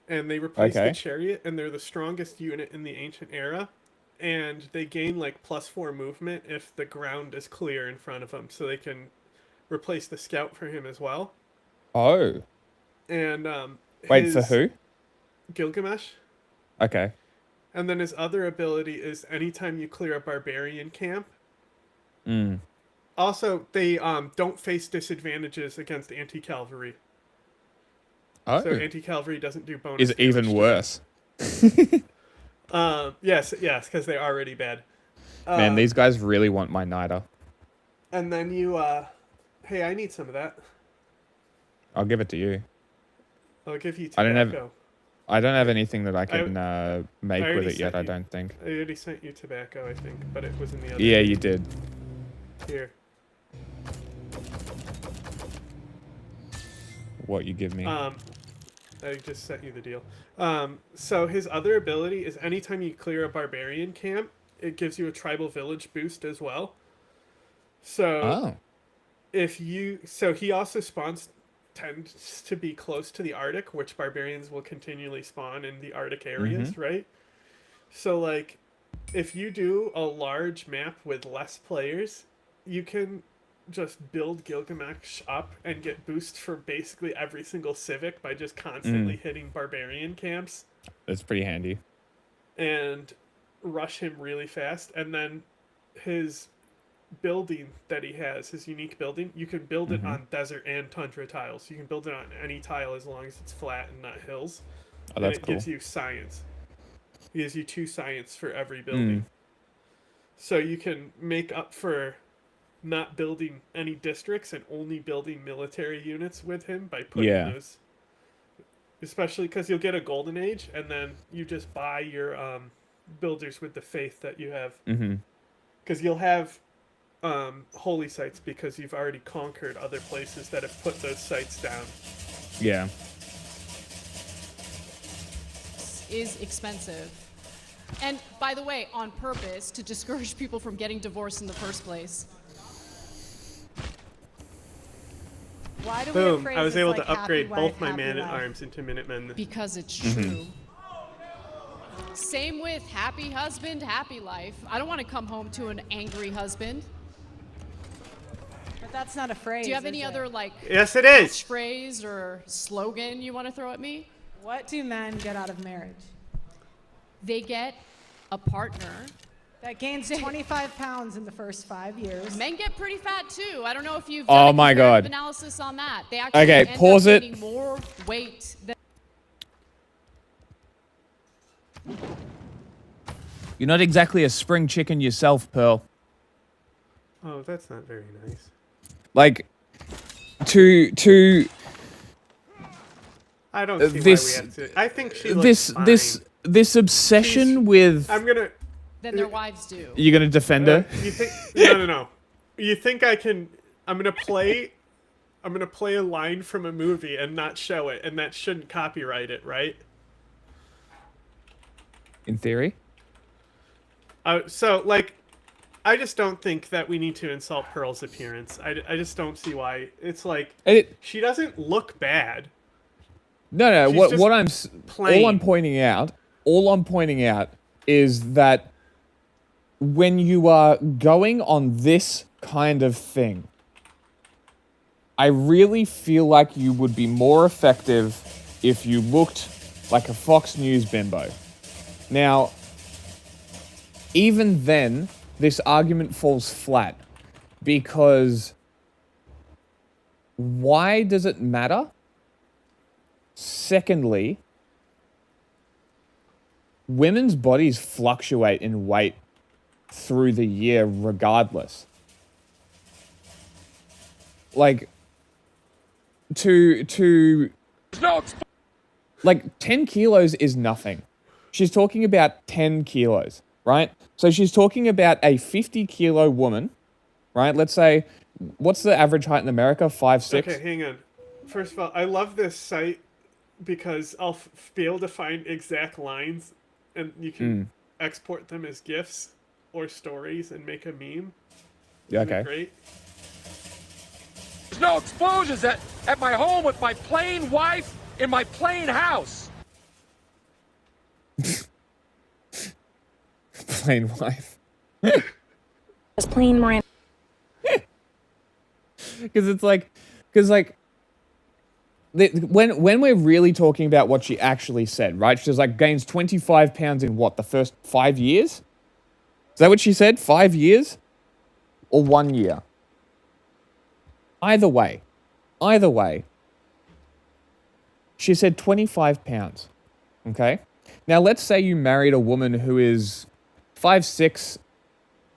and they replace the chariot, and they're the strongest unit in the ancient era, and they gain like +4 movement if the ground is clear in front of them, so they can replace the scout for him as well. Oh. And Wait, for who? Gilgamesh. Okay. And then his other ability is anytime you clear a barbarian camp. Also, they don't face disadvantages against anti-cavalry. Oh. So anti-cavalry doesn't do bonus. Is even worse. Yes, because they're already bad. Man, these guys really want my NIDA. And then you, hey, I need some of that. I'll give it to you. I'll give you I don't have- tobacco. I don't have anything that I can make I already with it yet, sent I you- don't think. I already sent you tobacco, I think, but it was in the other. Yeah, you did. Here. What you give me. I just sent you the deal. So his other ability is anytime you clear a barbarian camp, it gives you a tribal village boost as well. So so he also tends to be close to the Arctic, which barbarians will continually spawn in the Arctic areas, right? So like, if you do a large map with less players, you can just build Gilgamesh up and get boosts for basically every single civic by just constantly hitting barbarian camps. That's pretty handy. And rush him really fast. And then his building that he has, his unique building, you can build it on desert and tundra tiles. You can build it on any tile as long as it's flat and not hills. Oh, that's and it cool. gives you science. He gives you 2 science for every building. So you can make up for not building any districts and only building military units with him by putting those. Especially because you'll get a golden age, and then you just buy your builders with the faith that you have. Because you'll have holy sites because you've already conquered other places that have put those sites down. Yeah. Is expensive. And by the way, on purpose to discourage people from getting divorced in the first place. Why do we have Boom! I was phrases able like to upgrade happy both wife, my happy man-at-arms into Minutemen. Because it's true. Same with happy husband, happy life. I don't want to come home to an angry husband. But that's not a phrase. Do you have is any it? other like Yes, it is. catchphrase or slogan you want to throw at me? What do men get out of marriage? They get a partner. That gains 25 pounds in the first 5 years. Men get pretty fat too. I don't know if you've Oh done a my comparative God. analysis on that. They actually Okay, end pause up it. gaining more weight than You're not exactly a spring chicken yourself, Pearl. Oh, that's not very nice. Like, to I don't see this- why we have to. I think she looks fine. this obsession with I'm gonna. than their wives do. You gonna defend her? You think? No. You think I can? I'm gonna play a line from a movie and not show it, and that shouldn't copyright it, right? In theory. So like, I just don't think that we need to insult Pearl's appearance. I just don't see why. It's like she doesn't look bad. No. She's What just what I'm plain. all I'm pointing out is that when you are going on this kind of thing, I really feel like you would be more effective if you looked like a Fox News bimbo. Now, even then, this argument falls flat because why does it matter? Secondly, women's bodies fluctuate in weight through the year regardless. Like, like 10 kilos is nothing. She's talking about 10 kilos, right? So she's talking about a 50-kilo woman, right? Let's say, what's the average height in America? 5'6"? Okay, hang on. First of all, I love this site because I'll be able to find exact lines, and you can export them as GIFs or stories and make a meme. Yeah, Isn't it okay. Great. There's no explosions at my home with my plain wife in my plain house. Plain wife. Just plain Miranda. Because when we're really talking about what she actually said, right? She's like gains 25 pounds in what, the first 5 years? Is that what she said? 5 years? Or 1 year? Either way, she said 25 pounds. Okay? Now let's say you married a woman who is 5'6",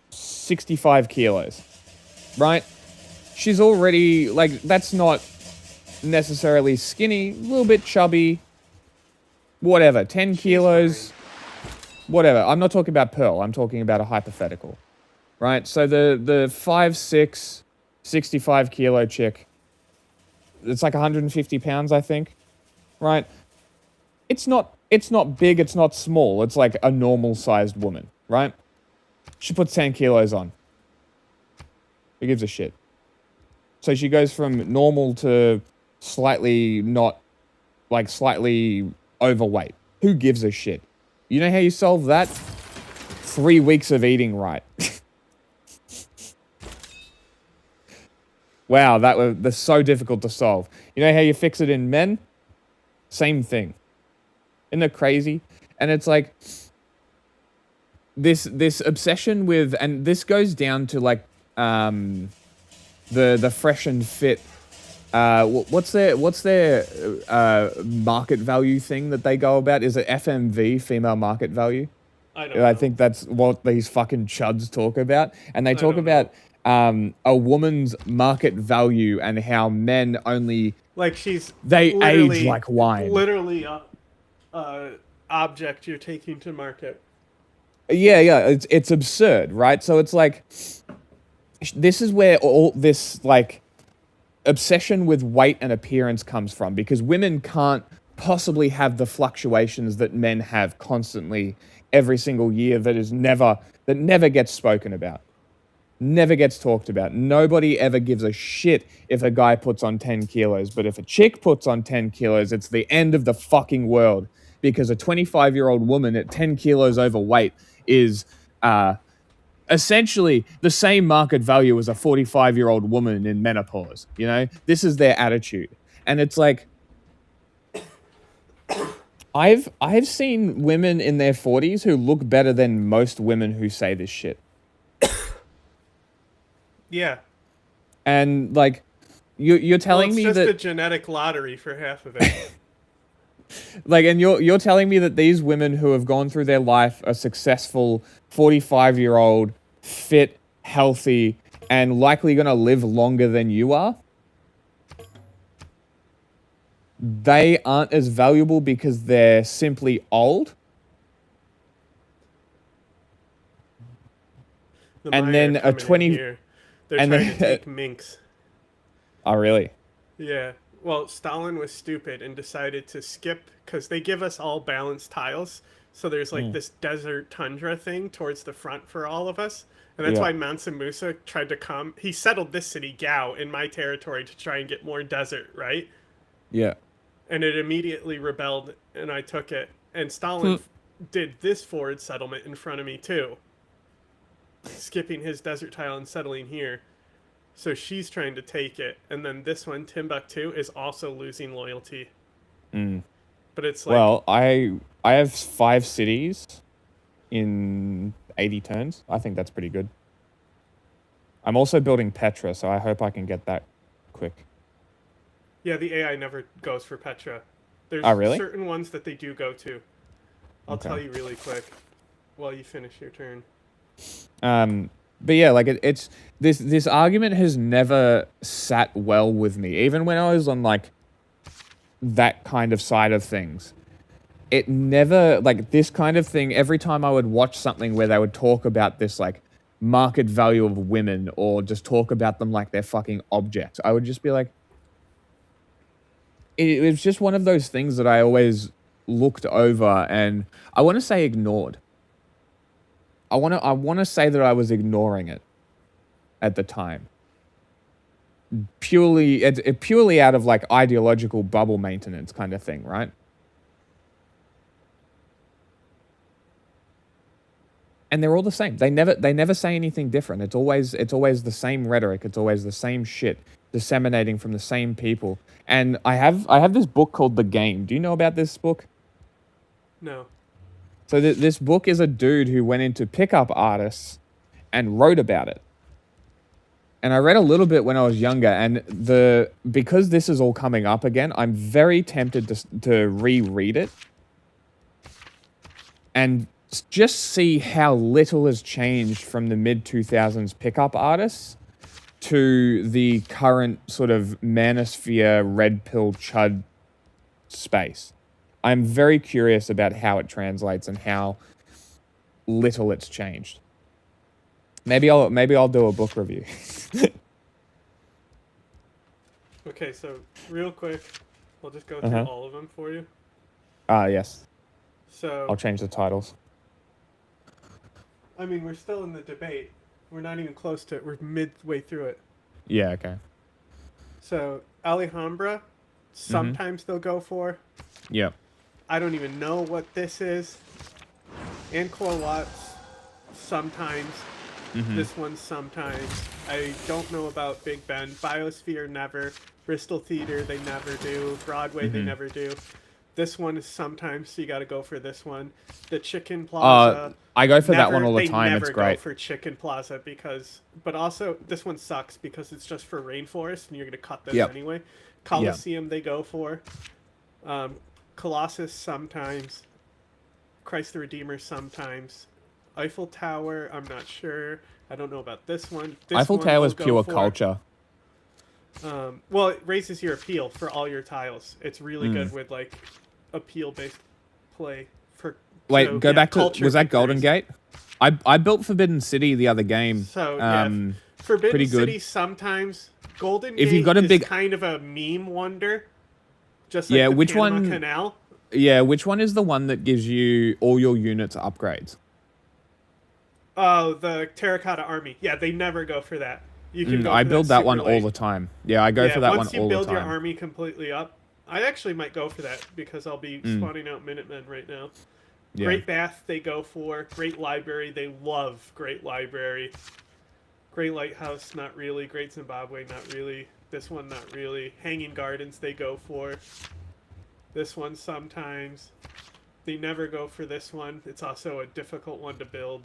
65 kilos, right? She's already, like, that's not necessarily skinny, a little bit chubby, whatever, 10 kilos, whatever. I'm not talking about Pearl, I'm talking about a hypothetical, right? So the 5'6", 65 kilo chick, it's like 150 pounds, I think, right? It's not big, it's not small, it's like a normal sized woman, right? She puts 10 kilos on. Who gives a shit? So she goes from normal to slightly overweight. Who gives a shit? You know how you solve that? 3 weeks of eating right. Wow, that's so difficult to solve. You know how you fix it in men? Same thing. Isn't it crazy? And it's like this obsession with, and this goes down to like the fresh and fit. What's their market value thing that they go about? Is it FMV, female market value? I don't know. I think that's what these fucking chuds talk about, and they talk about a woman's market value and how men only Like she's they literally- age like wine. Literally object you're taking to market. Yeah, it's absurd, right? So it's like this is where all this like obsession with weight and appearance comes from, because women can't possibly have the fluctuations that men have constantly every single year that never gets spoken about. Never gets talked about. Nobody ever gives a shit if a guy puts on 10 kilos, but if a chick puts on 10 kilos, it's the end of the fucking world, because a 25-year-old woman at 10 kilos overweight is essentially the same market value as a 45-year-old woman in menopause. You know, this is their attitude, and it's like I've seen women in their 40s who look better than most women who say this shit. Yeah. And like you're telling me it's that just a genetic lottery for half of it. like, and you're telling me that these women who have gone through their life are successful 45-year-old, fit, healthy, and likely going to live longer than you are, they aren't as valuable because they're simply old? The And Maya then are a coming in 20 here. They're and trying then- to take Minsk. Oh, really? Yeah. Well, Stalin was stupid and decided to skip because they give us all balanced tiles. So there's like this desert tundra thing towards the front for all of us. And that's Yeah. why Mansa Musa tried to come. He settled this city, Gao, in my territory to try and get more desert, right? Yeah. And it immediately rebelled, and I took it. And Stalin did this forward settlement in front of me, too. Skipping his desert tile and settling here. So she's trying to take it. And then this one, Timbuktu, is also losing loyalty. But it's like... Well, I have 5 cities in 80 turns. I think that's pretty good. I'm also building Petra, so I hope I can get that quick. Yeah, the AI never goes for Petra. There's Oh, really? certain ones that they do go to. I'll Okay. tell you really quick while you finish your turn. But yeah, like it's this argument has never sat well with me, even when I was on like that kind of side of things. It never, like this kind of thing, every time I would watch something where they would talk about this like market value of women or just talk about them like they're fucking objects, I would just be like, it was just one of those things that I always looked over and I want to say ignored. I want to say that I was ignoring it at the time. Purely out of like ideological bubble maintenance kind of thing, right? And they're all the same. They never say anything different. It's always the same rhetoric. It's always the same shit disseminating from the same people. And I have this book called The Game. Do you know about this book? No. So this book is a dude who went into pickup artists and wrote about it. And I read a little bit when I was younger, and because this is all coming up again, I'm very tempted to reread it and just see how little has changed from the mid-2000s pickup artists to the current sort of manosphere red pill chud space. I'm very curious about how it translates and how little it's changed. Maybe I'll do a book review. Okay, so real quick, I'll just go through all of them for you. Yes. So, I'll change the titles. I mean, we're still in the debate. We're not even close to it. We're midway through it. Yeah, okay. So, Alhambra, sometimes they'll go for. Yep. I don't even know what this is. Angkor Wat, sometimes. This one, sometimes. I don't know about Big Ben. Biosphere, never. Bristol Theater, they never do. Broadway, they never do. This one is sometimes, so you got to go for this one. The Chicken Plaza. I go for that one never- all the they time. never It's great. go for Chicken Plaza but also this one sucks because it's just for rainforest and you're gonna cut those Yep. anyway. Colosseum they go for. Colossus sometimes. Christ the Redeemer sometimes. Eiffel Tower, I'm not sure. I don't know about this one. This Eiffel one Tower is we'll go pure for. culture. Well, it raises your appeal for all your tiles. It's really good with like appeal-based play for. Wait, so, go yeah, back to, culture was that Golden victories. Gate? I built Forbidden City the other game. So yeah, Forbidden pretty good. City sometimes. Golden If Gate you've got a is big- kind of a meme wonder. Just like Yeah, the which Panama one- Canal. Yeah, which one is the one that gives you all your units upgrades? Oh, the Terracotta Army. Yeah, they never go for that. You can go I for build that one super all late. the time. Yeah, I go for that one once you all the build your time. army completely up, I actually might go for that because I'll be spawning out Minutemen right now. Yeah. Great Bath they go for. Great Library, they love Great Library. Great Lighthouse, not really. Great Zimbabwe, not really. This one, not really. Hanging Gardens they go for. This one sometimes. They never go for this one. It's also a difficult one to build.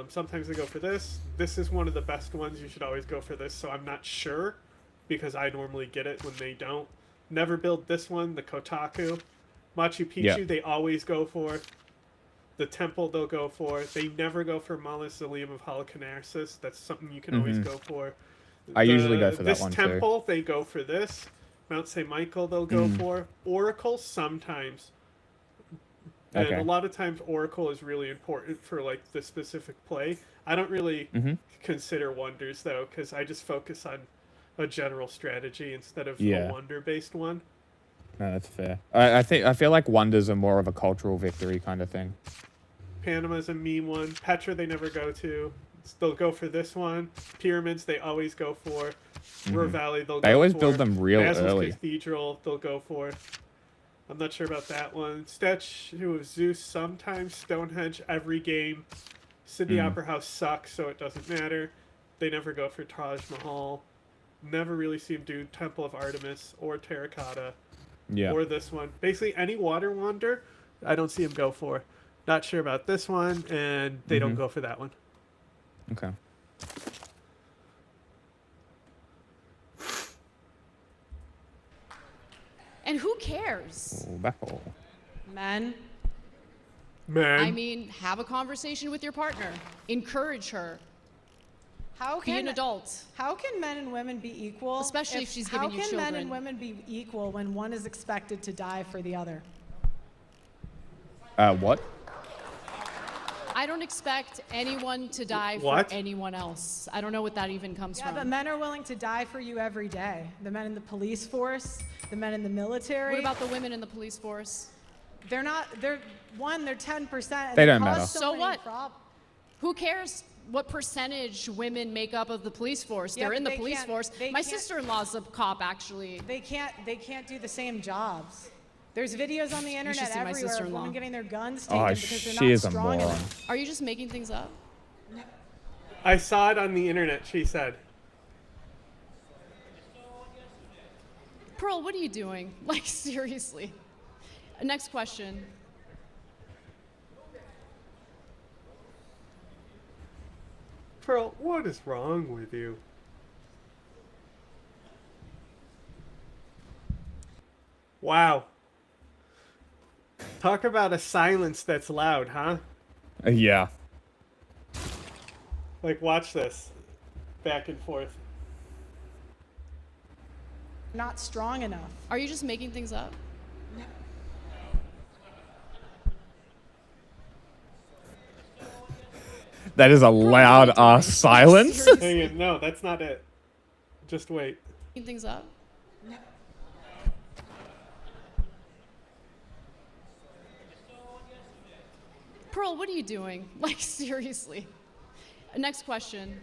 Sometimes they go for this. This is one of the best ones. You should always go for this. So I'm not sure because I normally get it when they don't. Never build this one, the Kotaku. Machu Picchu, Yeah. they always go for. The temple they'll go for. They never go for Mausoleum of Halicarnassus. That's something you can always go for. I usually go for that this one too. temple, they go for this. Mount St. Michael they'll go for. Oracle sometimes. And Okay. a lot of times Oracle is really important for like the specific play. I don't really consider wonders though, because I just focus on a general strategy instead of Yeah. a wonder-based one. No, that's fair. I feel like wonders are more of a cultural victory kind of thing. Panama's a meme one. Petra they never go to. They'll go for this one. Pyramids they always go for. Ruhr Valley they'll They go always for. build them real Basil's early. Cathedral they'll go for. I'm not sure about that one. Statue of Zeus sometimes. Stonehenge every game. Sydney Opera House sucks, so it doesn't matter. They never go for Taj Mahal. Never really see them do Temple of Artemis or Terracotta. Yeah. Or this one. Basically, any water wonder, I don't see them go for. Not sure about this one, and they don't go for that one. Okay. And who cares? Oh, Bethel. Men, Man. I mean, have a conversation with your partner. Encourage her. how Be an can adult. how can men and women be equal? Especially if she's giving you How can men children. and women be equal when one is expected to die for the other? What? I don't expect anyone to die What? for anyone else. I don't know what that even comes Yeah, but from. men are willing to die for you every day. The men in the police force, the men in the military. What about the women in the police force? They're not. They're 10%. They don't matter. So what? Who cares what percentage women make up of the police force? Yeah, They're in but the they police can't- force. they My can't- sister-in-law's a cop, actually. They can't do the same jobs. There's videos on the should internet see my everywhere of sister-in-law. women getting their guns taken Oh, because they're she not is a strong moron. enough. Are you just making things up? I saw it on the internet, she said. Pearl, what are you doing? Like, seriously. Next question. Pearl, what is wrong with you? Wow. Talk about a silence that's loud, huh? Yeah. Like, watch this. Back and forth. Not strong enough. Are you just making things up? That is a loud ass silence. Hang on, no, that's not it. Just wait. Making things up? Pearl, what are you doing? Like, seriously. Next question.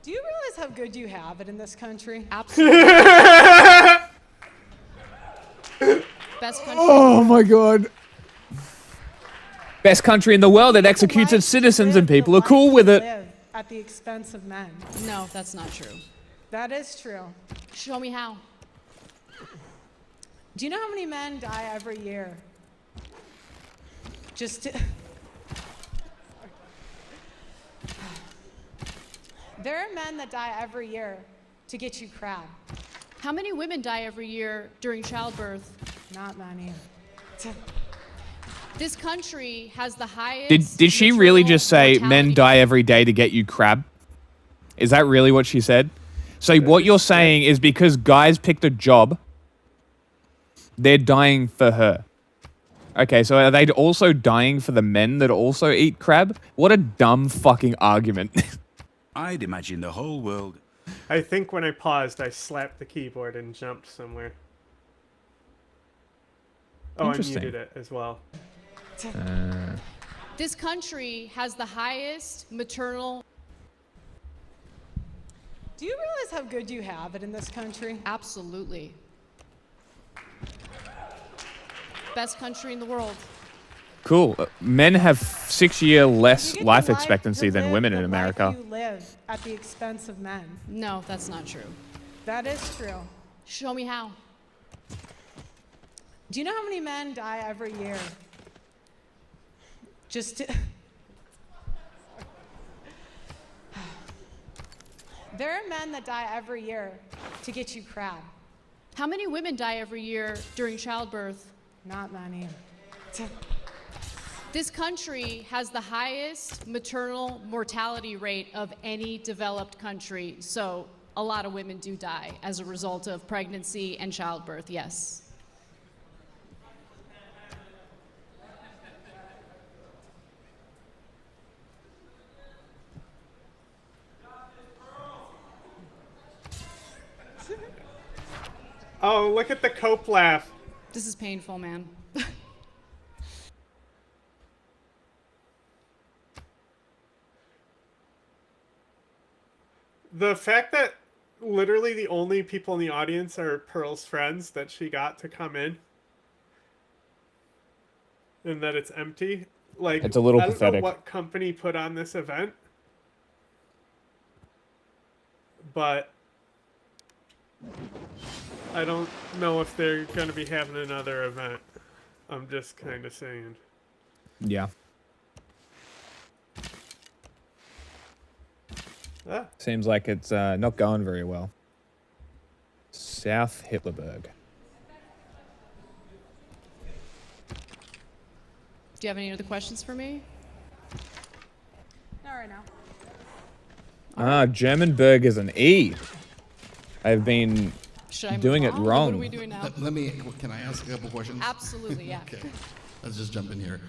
Do you realize how good you have it in this country? Absolutely. Best country. Oh my god. Best country in the world that executes Life its you citizens live, and people the are cool life with you it. live at the expense of men. No, that's not true. That is true. Show me how. Do you know how many men die every year? Just to... There are men that die every year to get you crab. How many women die every year during childbirth? Not many. This country has the highest. Did she really maternal just say men mortality. die every day to get you crab? Is that really what she said? So what you're saying is because guys picked a job, they're dying for her. Okay, so are they also dying for the men that also eat crab? What a dumb fucking argument. I'd imagine the whole world. I think when I paused, I slapped the keyboard and jumped somewhere. Oh, I Interesting. muted it as well. This country has the highest maternal. Do you realize how good you have it in this country? Absolutely. Best country in the world. Cool. Men have 6-year less You get life to expectancy to than live women the in America. life you live at the expense of men. No, that's not true. That is true. Show me how. Do you know how many men die every year? Just to... There are men that die every year to get you crab. How many women die every year during childbirth? Not many. This country has the highest maternal mortality rate of any developed country. So a lot of women do die as a result of pregnancy and childbirth, yes. Oh, look at the Cope laugh. This is painful, man. The fact that literally the only people in the audience are Pearl's friends that she got to come in, and that it's empty. Like, It's a little I don't pathetic. know what company put on this event, but I don't know if they're going to be having another event. I'm just kind of saying. Yeah. Ah, Seems like it's not going very well. South Hitlerberg. Do you have any other questions for me? Not right now. Germanberg is an E. I've been Should I move doing it on? wrong. What are we doing now? Let me, can I ask a couple questions? Absolutely, yeah. Okay, let's just jump in here.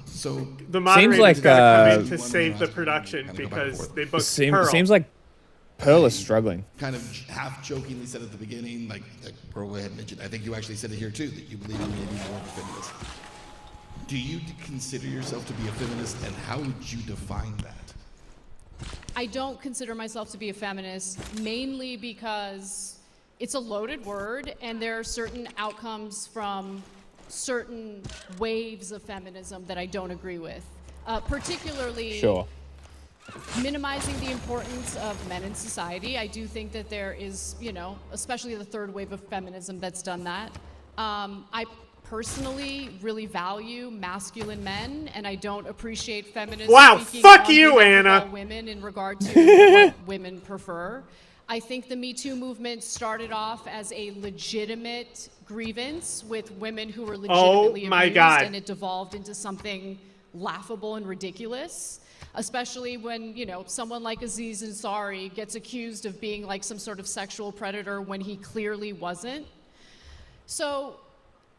So, the moderator's like, got to come in to one save the last- production kinda go back and because forth. they booked Pearl. Seems like Pearl is struggling. kind of half jokingly said at the beginning, like Pearl had mentioned, I think you actually said it here too, that you believe you may be more of a feminist. Do you consider yourself to be a feminist, and how would you define that? I don't consider myself to be a feminist, mainly because it's a loaded word and there are certain outcomes from certain waves of feminism that I don't agree with. Particularly Sure. minimizing the importance of men in society. I do think that there is, you know, especially the third wave of feminism that's done that. I personally really value masculine men, and I don't appreciate feminists Wow, speaking fuck on you, behalf of Anna. all women in regard to what women prefer. I think the Me Too movement started off as a legitimate grievance with women who were legitimately my abused, God. and it devolved into something laughable and ridiculous. Especially when, you know, someone like Aziz Ansari gets accused of being like some sort of sexual predator when he clearly wasn't. So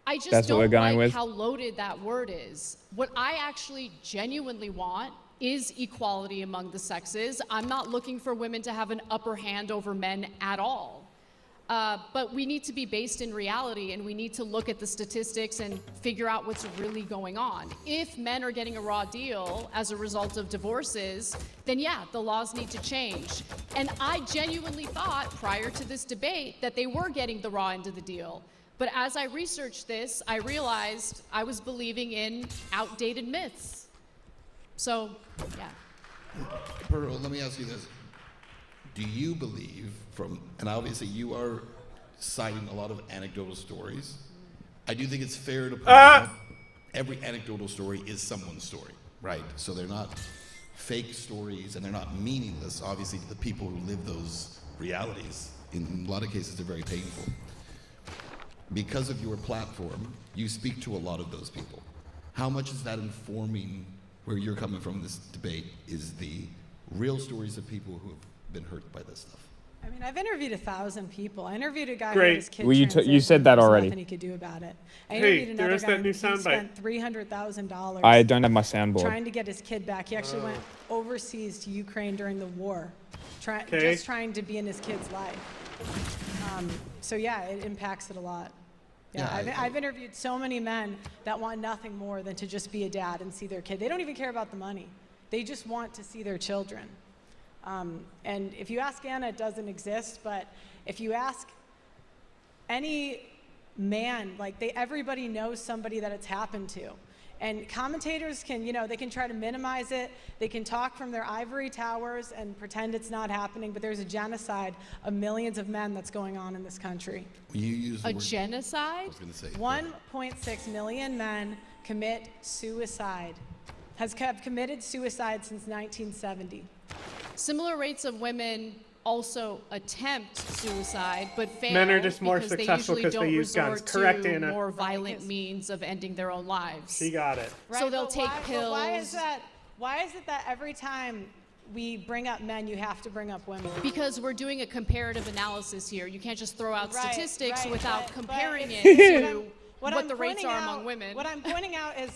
I just That's what we're don't going like with? how loaded that word is. What I actually genuinely want is equality among the sexes. I'm not looking for women to have an upper hand over men at all. But we need to be based in reality, and we need to look at the statistics and figure out what's really going on. If men are getting a raw deal as a result of divorces, then yeah, the laws need to change. And I genuinely thought prior to this debate that they were getting the raw end of the deal. But as I researched this, I realized I was believing in outdated myths. So, yeah. Pearl, let me ask you this. Do you believe and obviously you are citing a lot of anecdotal stories. I do think it's fair to point out every anecdotal story is someone's story, right? So they're not fake stories and they're not meaningless, obviously, to the people who live those realities. In a lot of cases, they're very painful. Because of your platform, you speak to a lot of those people. How much is that informing where you're coming from in this debate? Is the real stories of people who have been hurt by this stuff? I mean, I've interviewed 1,000 people. I interviewed a guy Great. who had his kid Well, you transitioned. said that There was already. Nothing he could do about it. I Hey, interviewed there another is guy that new who soundbite. spent $300,000 I don't have my soundboard. trying to get his kid back. He actually went overseas to Ukraine during the war, Okay. just trying to be in his kid's life. So yeah, it impacts it a lot. Yeah, Yeah, I've interviewed so many men that want nothing more than to just be a dad and see their kid. They don't even care about the money. They just want to see their children. And if you ask Anna, it doesn't exist, but if you ask any man, like everybody knows somebody that it's happened to. And commentators can, they can try to minimize it. They can talk from their ivory towers and pretend it's not happening, but there's a genocide of millions of men that's going on in this country. You use the A word, I genocide? was going to say. 1.6 million men commit suicide, have committed suicide since 1970. Similar rates of women also attempt suicide, but fail Men are just more because they successful usually 'cause they don't use guns. resort Correct, to Anna. more violent means of ending their own lives. She got it. So they'll but take why, pills. But why is that? Why is it that every time we bring up men, you have to bring up women? Because we're doing a comparative analysis here. You can't just throw out Right, statistics right, without but comparing it's- it to what what I'm the rates pointing are out- among women. What I'm pointing out is,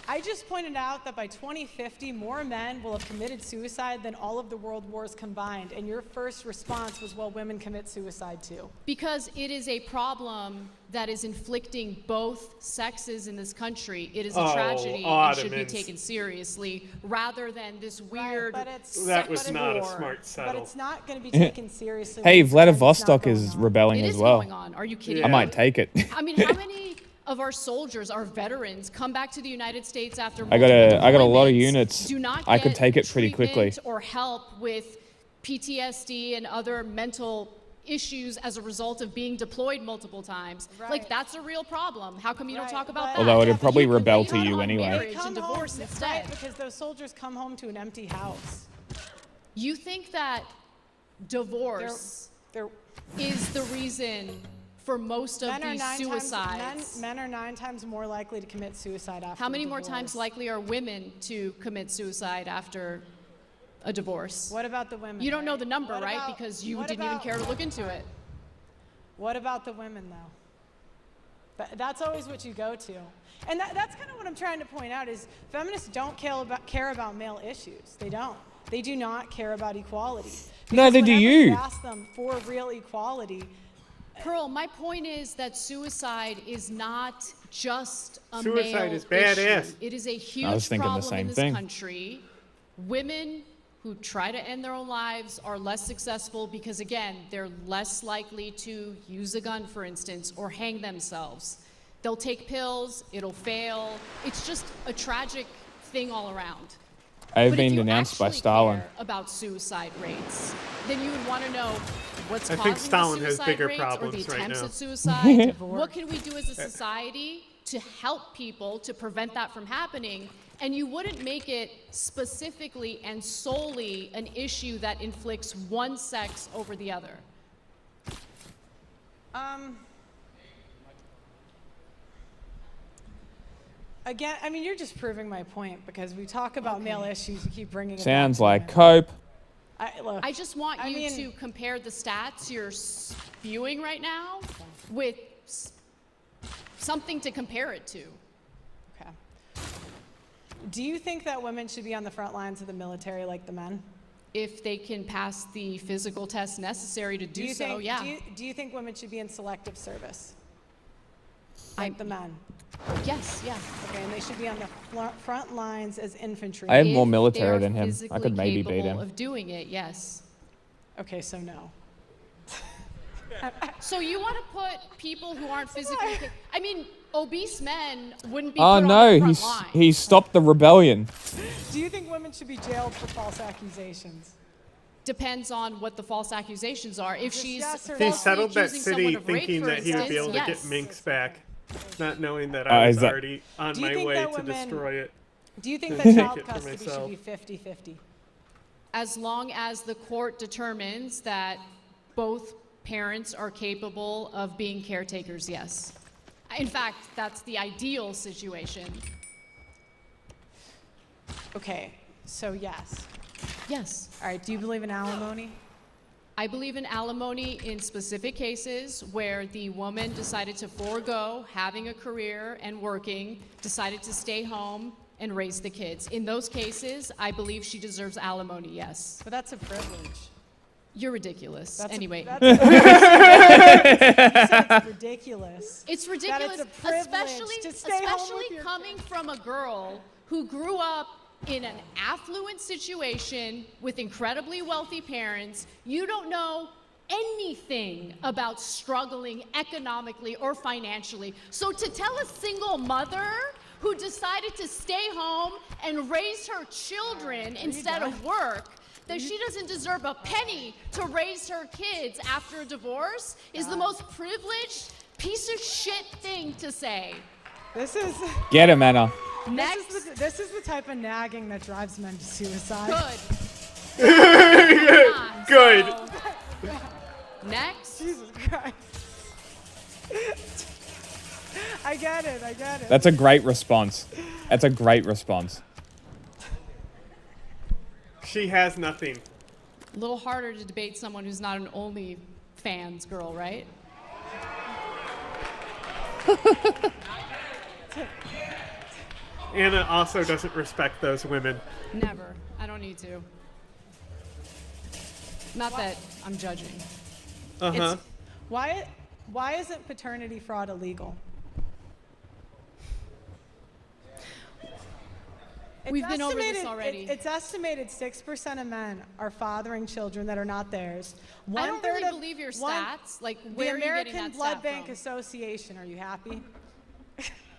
I just pointed out that by 2050, more men will have committed suicide than all of the world wars combined. And your first response was, well, women commit suicide too. Because it is a problem that is inflicting both sexes in this country. It is a Oh, tragedy and should be Ottomans. taken seriously, rather than this weird. But it's, That was but it's not a war. smart But settle. it's not going to be taken seriously. Hey, when it's not Vladivostok going is on. rebelling It as is well. going on. Are you kidding I Yeah. might take it. I mean, how many of our soldiers, our veterans, come back to the United States after I got a multiple lot of deployments, units. do not I could get take it pretty quickly. treatment or help with PTSD and other mental issues as a result of being deployed multiple times. Right. Like, that's a real problem. How come you don't Right, talk about but- that? Although it'd probably You can rebel blame to it you on anyway. marriage Come and home- divorce right, instead. because those soldiers come home to an empty house. You think that divorce They're is the reason for most of men are these 9 suicides? times men are 9 times more likely to commit suicide after How many a more divorce. times likely are women to commit suicide after a divorce? What about the women? You don't know right? the number, What right? about- Because you what didn't even about- care to look into it. What about the women, though? That's always what you go to. And that's kind of what I'm trying to point out is feminists don't care about male issues. They don't. They do not care about equality. Neither Because do whenever you. ask them for real equality, Pearl, my point is that suicide is not just a Suicide male is badass. issue. It is a huge thinking the problem same in this thing. country. Women who try to end their own lives are less successful because, again, they're less likely to use a gun, for instance, or hang themselves. They'll take pills, it'll fail. It's just a tragic thing all around. I've But if been you denounced by actually Stalin. care about suicide rates, then you would want to know what's I causing think Stalin the has suicide bigger rates or the problems right attempts now. at suicide. What can we do as a society to help people to prevent that from happening? And you wouldn't make it specifically and solely an issue that inflicts one sex over the other. again, I mean, you're just proving my point because we talk about male issues, you keep bringing it back Sounds to like women. cope. Look, I just want I you mean- to compare the stats you're spewing right now with something to compare it to. Okay. Do you think that women should be on the front lines of the military like the men? If they can pass the physical tests necessary to do, you so, think, yeah. do you think women should be in selective service? Like the men? Yes, yeah. Okay, and they should be on the front lines as infantry. I have more If military they are than him. I physically could maybe beat capable him. of doing it, yes. Okay, so no. So you want to put people who aren't physically I mean, obese men wouldn't be Oh put on no, the front he's line. he stopped the rebellion. Do you think women should be jailed for false accusations? Depends on what the false accusations are. If she's yes or He no? falsely settled that accusing city someone of rape, thinking for that he would be instance, able to yes. get Minx back, not knowing that I was is that- already on Do you my think way that to women- destroy it. Do you think that Take child it for custody should myself. be 50-50? As long as the court determines that both parents are capable of being caretakers, yes. In fact, that's the ideal situation. Okay, so yes. Yes. All right, do you believe in alimony? I believe in alimony in specific cases where the woman decided to forego having a career and working, decided to stay home and raise the kids. In those cases, I believe she deserves alimony, yes. But that's a privilege. You're ridiculous. That's anyway. That's it's ridiculous. It's That ridiculous, it's a privilege especially, to stay home with especially your coming from a girl who grew up in an affluent situation with incredibly wealthy parents. You don't know anything about struggling economically or financially. So to tell a single mother who decided to stay home and raise her children instead of work that she doesn't deserve a penny to raise her kids after a divorce is the most privileged piece of shit thing to say. This is Get him, Anna. Next. this is the type of nagging that drives men to suicide. Good. Come on, Good. so- Next. Jesus Christ. I get it. That's a great response. That's a great response. She has nothing. A little harder to debate someone who's not an OnlyFans girl, right? Anna also doesn't respect those women. Never. I don't need to. Not that I'm judging. Uh-huh. Why isn't paternity fraud illegal? We've been over this already. It's estimated 6% of men are fathering children that are not theirs. I don't really believe your stats. Like, where are the you getting American that Blood stat Bank from? Association. Are you happy?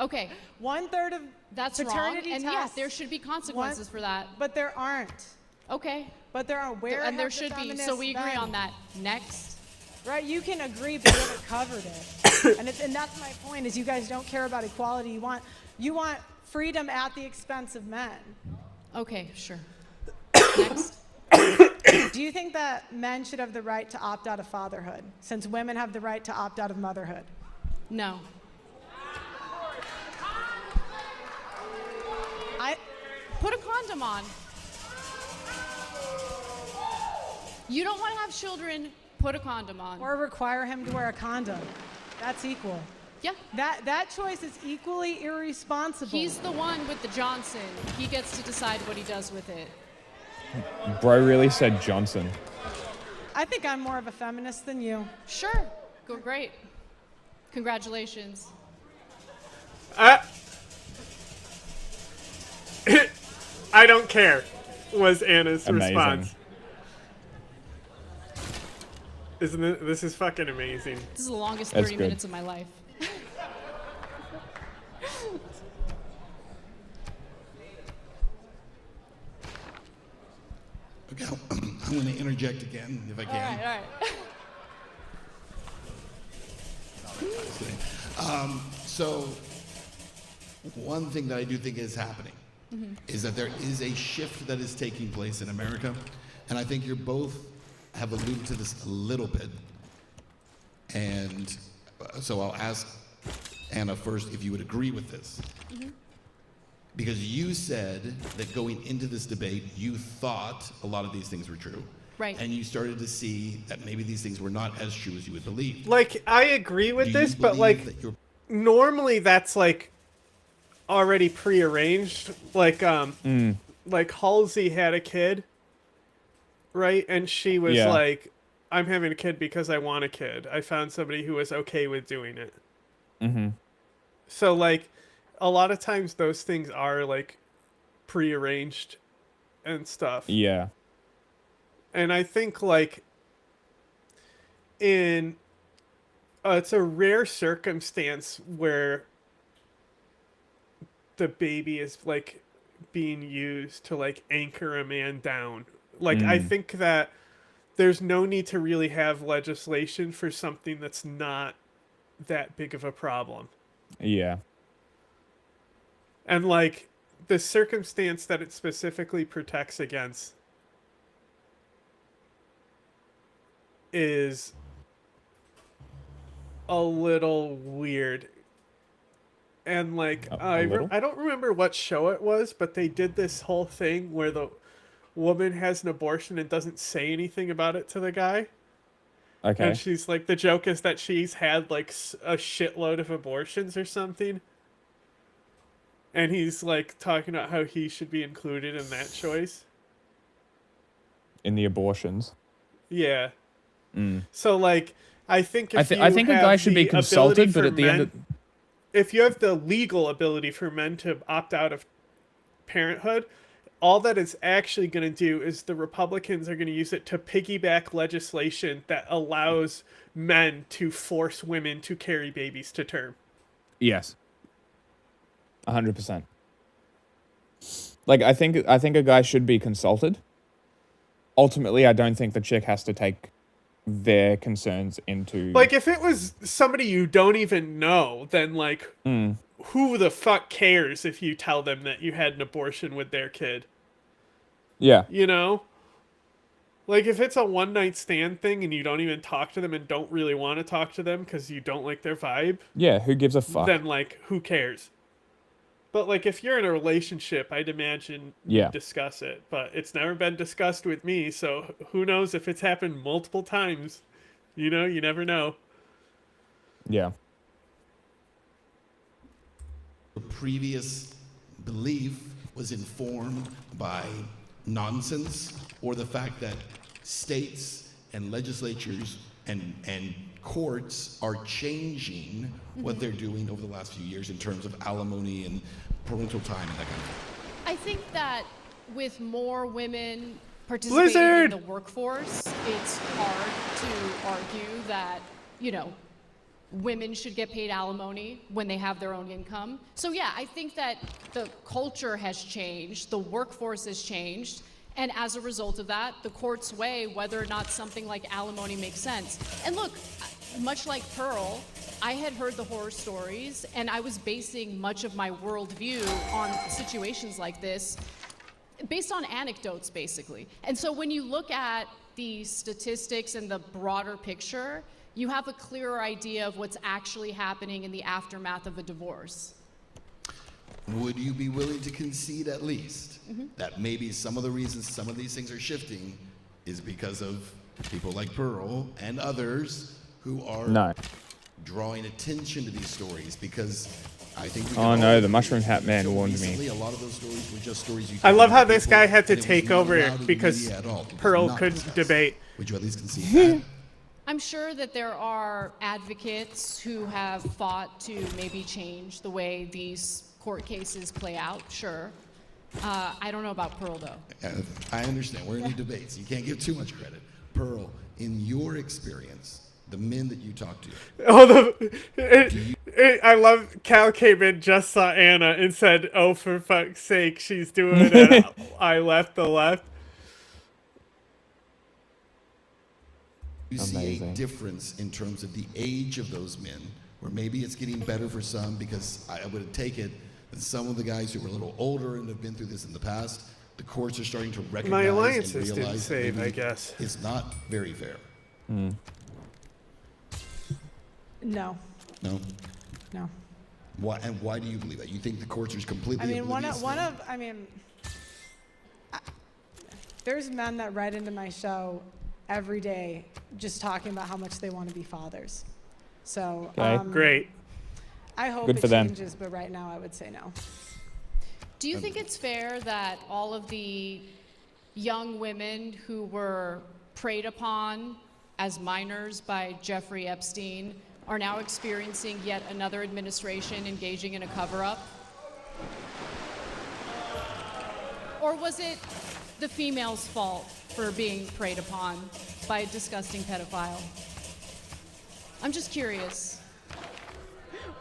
Okay, 1/3 of that's wrong. paternity And tests. yes, there should be consequences for that. But there aren't. Okay. But there are. Where And there have the should be. So feminists we agree been? on that. Next. Right, you can agree, but you haven't covered it. and that's my point: is you guys don't care about equality. You want freedom at the expense of men. Okay, sure. Next. Do you think that men should have the right to opt out of fatherhood, since women have the right to opt out of motherhood? No. Put a condom on. You don't want to have children, put a condom on. Or require him to wear a condom. That's equal. Yeah. That choice is equally irresponsible. He's the one with the Johnson. He gets to decide what he does with it. Bro really said Johnson. I think I'm more of a feminist than you. Sure. Go great. Congratulations. I don't care, was Anna's Amazing. response. Isn't it? This is fucking amazing. This is the longest That's 30 good. minutes of my life. Okay, I'm going to interject again if I can. All right. So, one thing that I do think is happening is that there is a shift that is taking place in America, and I think you both have alluded to this a little bit. And so I'll ask Anna first if you would agree with this. Because you said that going into this debate, you thought a lot of these things were true. Right. And you started to see that maybe these things were not as true as you would believe. Like, I agree with Do this, you but believe like, that you're normally that's like already prearranged. Like, like Halsey had a kid, right? And she was Yeah. like, I'm having a kid because I want a kid. I found somebody who was okay with doing it. Mm-hmm. So, like, a lot of times those things are, like, prearranged and stuff. Yeah. And I think, like, in... it's a rare circumstance where the baby is, like, being used to, like, anchor a man down. Like, I think that there's no need to really have legislation for something that's not that big of a problem. Yeah. And, like, the circumstance that it specifically protects against is a little weird. And, like, I don't remember what show it was, but they did this whole thing where the woman has an abortion and doesn't say anything about it to the guy. Okay. And she's like, the joke is that she's had, like, a shitload of abortions or something. And he's, like, talking about how he should be included in that choice. In the abortions. Yeah. So, like, I think if I think a have guy should be the consulted, ability but for at the end men- if you have the legal ability for men to opt out of parenthood, all that it's actually going to do is the Republicans are going to use it to piggyback legislation that allows men to force women to carry babies to term. Yes. 100%. Like, I think a guy should be consulted. Ultimately, I don't think the chick has to take their concerns into... Like, if it was somebody you don't even know, then, like, who the fuck cares if you tell them that you had an abortion with their kid? Yeah. You know? Like, if it's a one-night stand thing and you don't even talk to them and don't really want to talk to them because you don't like their vibe, Yeah, who gives a fuck? then, like, who cares? But, like, if you're in a relationship, I'd imagine Yeah. you discuss it. But it's never been discussed with me, so who knows if it's happened multiple times. You know, you never know. Yeah. The previous belief was informed by nonsense or the fact that states and legislatures and courts are changing what they're doing over the last few years in terms of alimony and parental time and that kind of thing. I think that with more women participating Blizzard! in the workforce, it's hard to argue that, you know, women should get paid alimony when they have their own income. So yeah, I think that the culture has changed, the workforce has changed, and as a result of that, the courts weigh whether or not something like alimony makes sense. And look, much like Pearl, I had heard the horror stories, and I was basing much of my worldview on situations like this, based on anecdotes, basically. And so when you look at the statistics and the broader picture, you have a clearer idea of what's actually happening in the aftermath of a divorce. Would you be willing to concede at least that maybe some of the reasons some of these things are shifting is because of people like Pearl and others who are No. drawing attention to these stories? Because I think we Oh, can no, all the agree Mushroom that Hat Man until warned me. recently, a lot of those stories were just stories you I could love hear how from this people, guy had to and it was take not over allowed it in the because media at all. It was Pearl not couldn't discussed. debate. Would you at least concede that? I'm sure that there are advocates who have fought to maybe change the way these court cases play out, sure. I don't know about Pearl, though. I understand. We're in new debates. You can't give too much credit. Pearl, in your experience, the men that you talk to, Oh, I love Cal came in, just saw Anna, and said, "Oh, for fuck's sake, she's doing it." I left the left. you see Amazing. a difference in terms of the age of those men, where maybe it's getting better for some, because I would take it that some of the guys who were a little older and have been through this in the past, the courts are starting to recognize and alliances didn't realize that save, maybe I guess. it's not very fair. No, No? no. Why, and why do you believe that? You think the courts are completely I mean, oblivious? there's men that write into my show every day just talking about how much they want to be fathers. So, Okay. Great. I hope Good it for them. changes, but right now I would say no. Do you think it's fair that all of the young women who were preyed upon as minors by Jeffrey Epstein are now experiencing yet another administration engaging in a cover-up? Or was it the female's fault for being preyed upon by a disgusting pedophile? I'm just curious.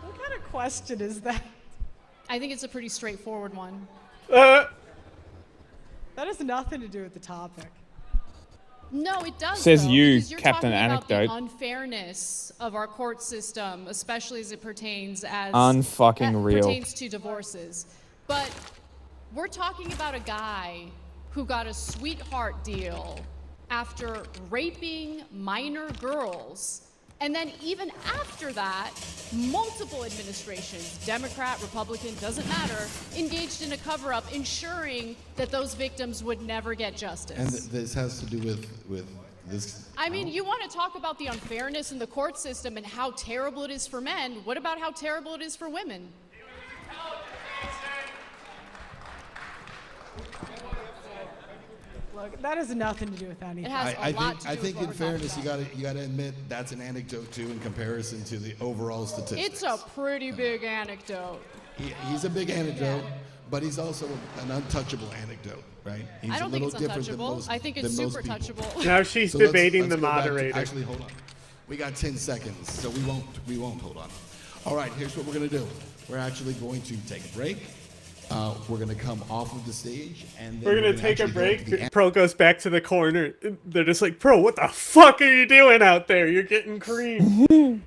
What kind of question is that? I think it's a pretty straightforward one. That has nothing to do with the topic. No, it does. Says though, you, because you're Captain talking about Anecdote. the unfairness of our court system, especially as it pertains Unfucking real. pertains to divorces. But we're talking about a guy who got a sweetheart deal after raping minor girls. And then even after that, multiple administrations, Democrat, Republican, doesn't matter, engaged in a cover-up, ensuring that those victims would never get justice. And this has to do with this. I mean, you want to talk about the unfairness in the court system and how terrible it is for men. What about how terrible it is for women? Look, that has nothing to do with It anything. has a lot to do I think with in what we're talking fairness, about. you gotta admit that's an anecdote too in comparison to the overall statistics. It's a pretty big anecdote. He's a big anecdote, but he's also an untouchable anecdote, right? He's I don't a think little it's different than untouchable. most. I think it's than most super people. touchable. Now she's So let's debating the go back to- moderator. actually, hold on. We got 10 seconds, so we won't hold on. All right, here's what we're gonna do. We're actually going to take a break. We're gonna come off of the stage, and then We're gonna take a actually go into break. the Pro goes back to the corner. They're just like, "Pro, what the fuck are you doing out there? You're getting creamed."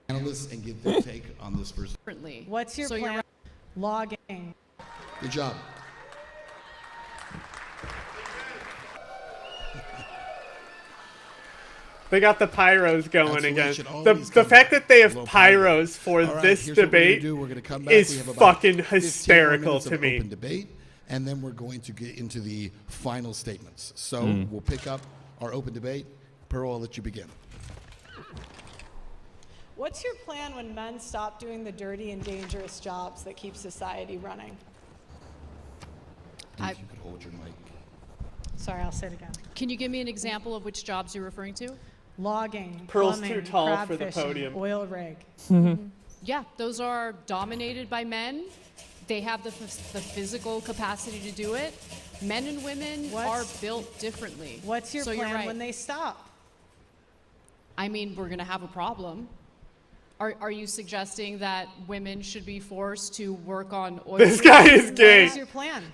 analysts and get their take on this first. Differently. What's your So you're plan? Log in. Good job. They got the pyros going That's the way it again. should The always come fact back. that they have Little pyro. pyros for All right, this here's what we're gonna debate do. We're gonna come back. is We have about fucking 15 more hysterical minutes to of me. Open debate, and then we're going to get into the final statements. So we'll pick up our open debate. Pearl, I'll let you begin. What's your plan when men stop doing the dirty and dangerous jobs that keep society running? If you could hold your mic. Sorry, I'll say it again. Can you give me an example of which jobs you're referring to? Logging, Pearl's plumbing, too tall crab for the fishing, podium. oil rig. Yeah, those are dominated by men. They have the physical capacity to do it. Men and women are built differently. What's your So you're plan right. when they stop? I mean, we're going to have a problem. Are you suggesting that women should be forced to work on oil? This guy is What gay. is your plan?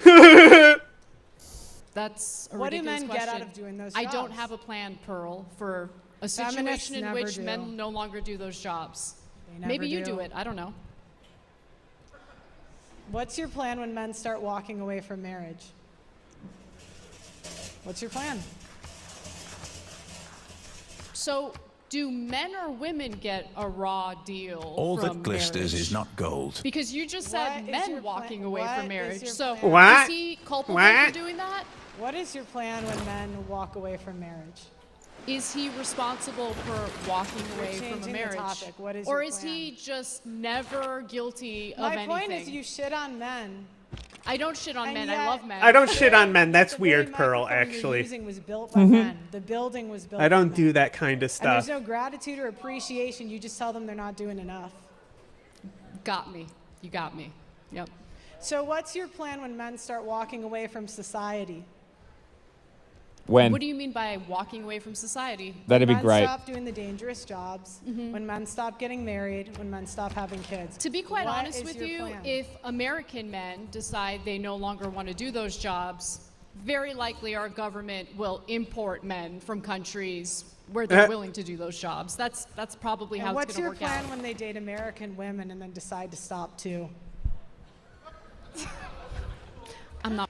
That's a What do ridiculous men question. get out of doing those I don't jobs? have a plan, Pearl, for a Feminists situation in never which do. men no longer do those jobs. They never Maybe you do it. I don't know. What's your plan when men start walking away from marriage? What's your plan? So, do men or women get a raw deal All from that glisters marriage? is not gold. Because you just What said is men your walking plan- away what from is marriage. your So, plan? What? is he culpable What? for doing that? What is your plan when men walk away from marriage? Is he responsible for walking away from a changing the marriage? topic. What is or your is plan? he just never guilty of My anything? point is you shit on men. I don't shit on and men. yet- I love men. I don't shit on men. That's The very weird, Pearl, microphone you're actually. using was built by men. The building was built I by don't men. do that kind of And stuff. there's no gratitude or appreciation. You just tell them they're not doing enough. Got me. You got me. Yep. So what's your plan when men start walking away from society? When What do you mean by walking away from society? that'd be men great. stop doing the dangerous jobs, when men stop getting married, when men stop having kids. To be quite What honest is with your you, plan? if American men decide they no longer want to do those jobs, very likely our government will import men from countries where they're willing to do those jobs. That's probably how And it's what's going to your work plan out. when they date American women and then decide to stop too? I'm not.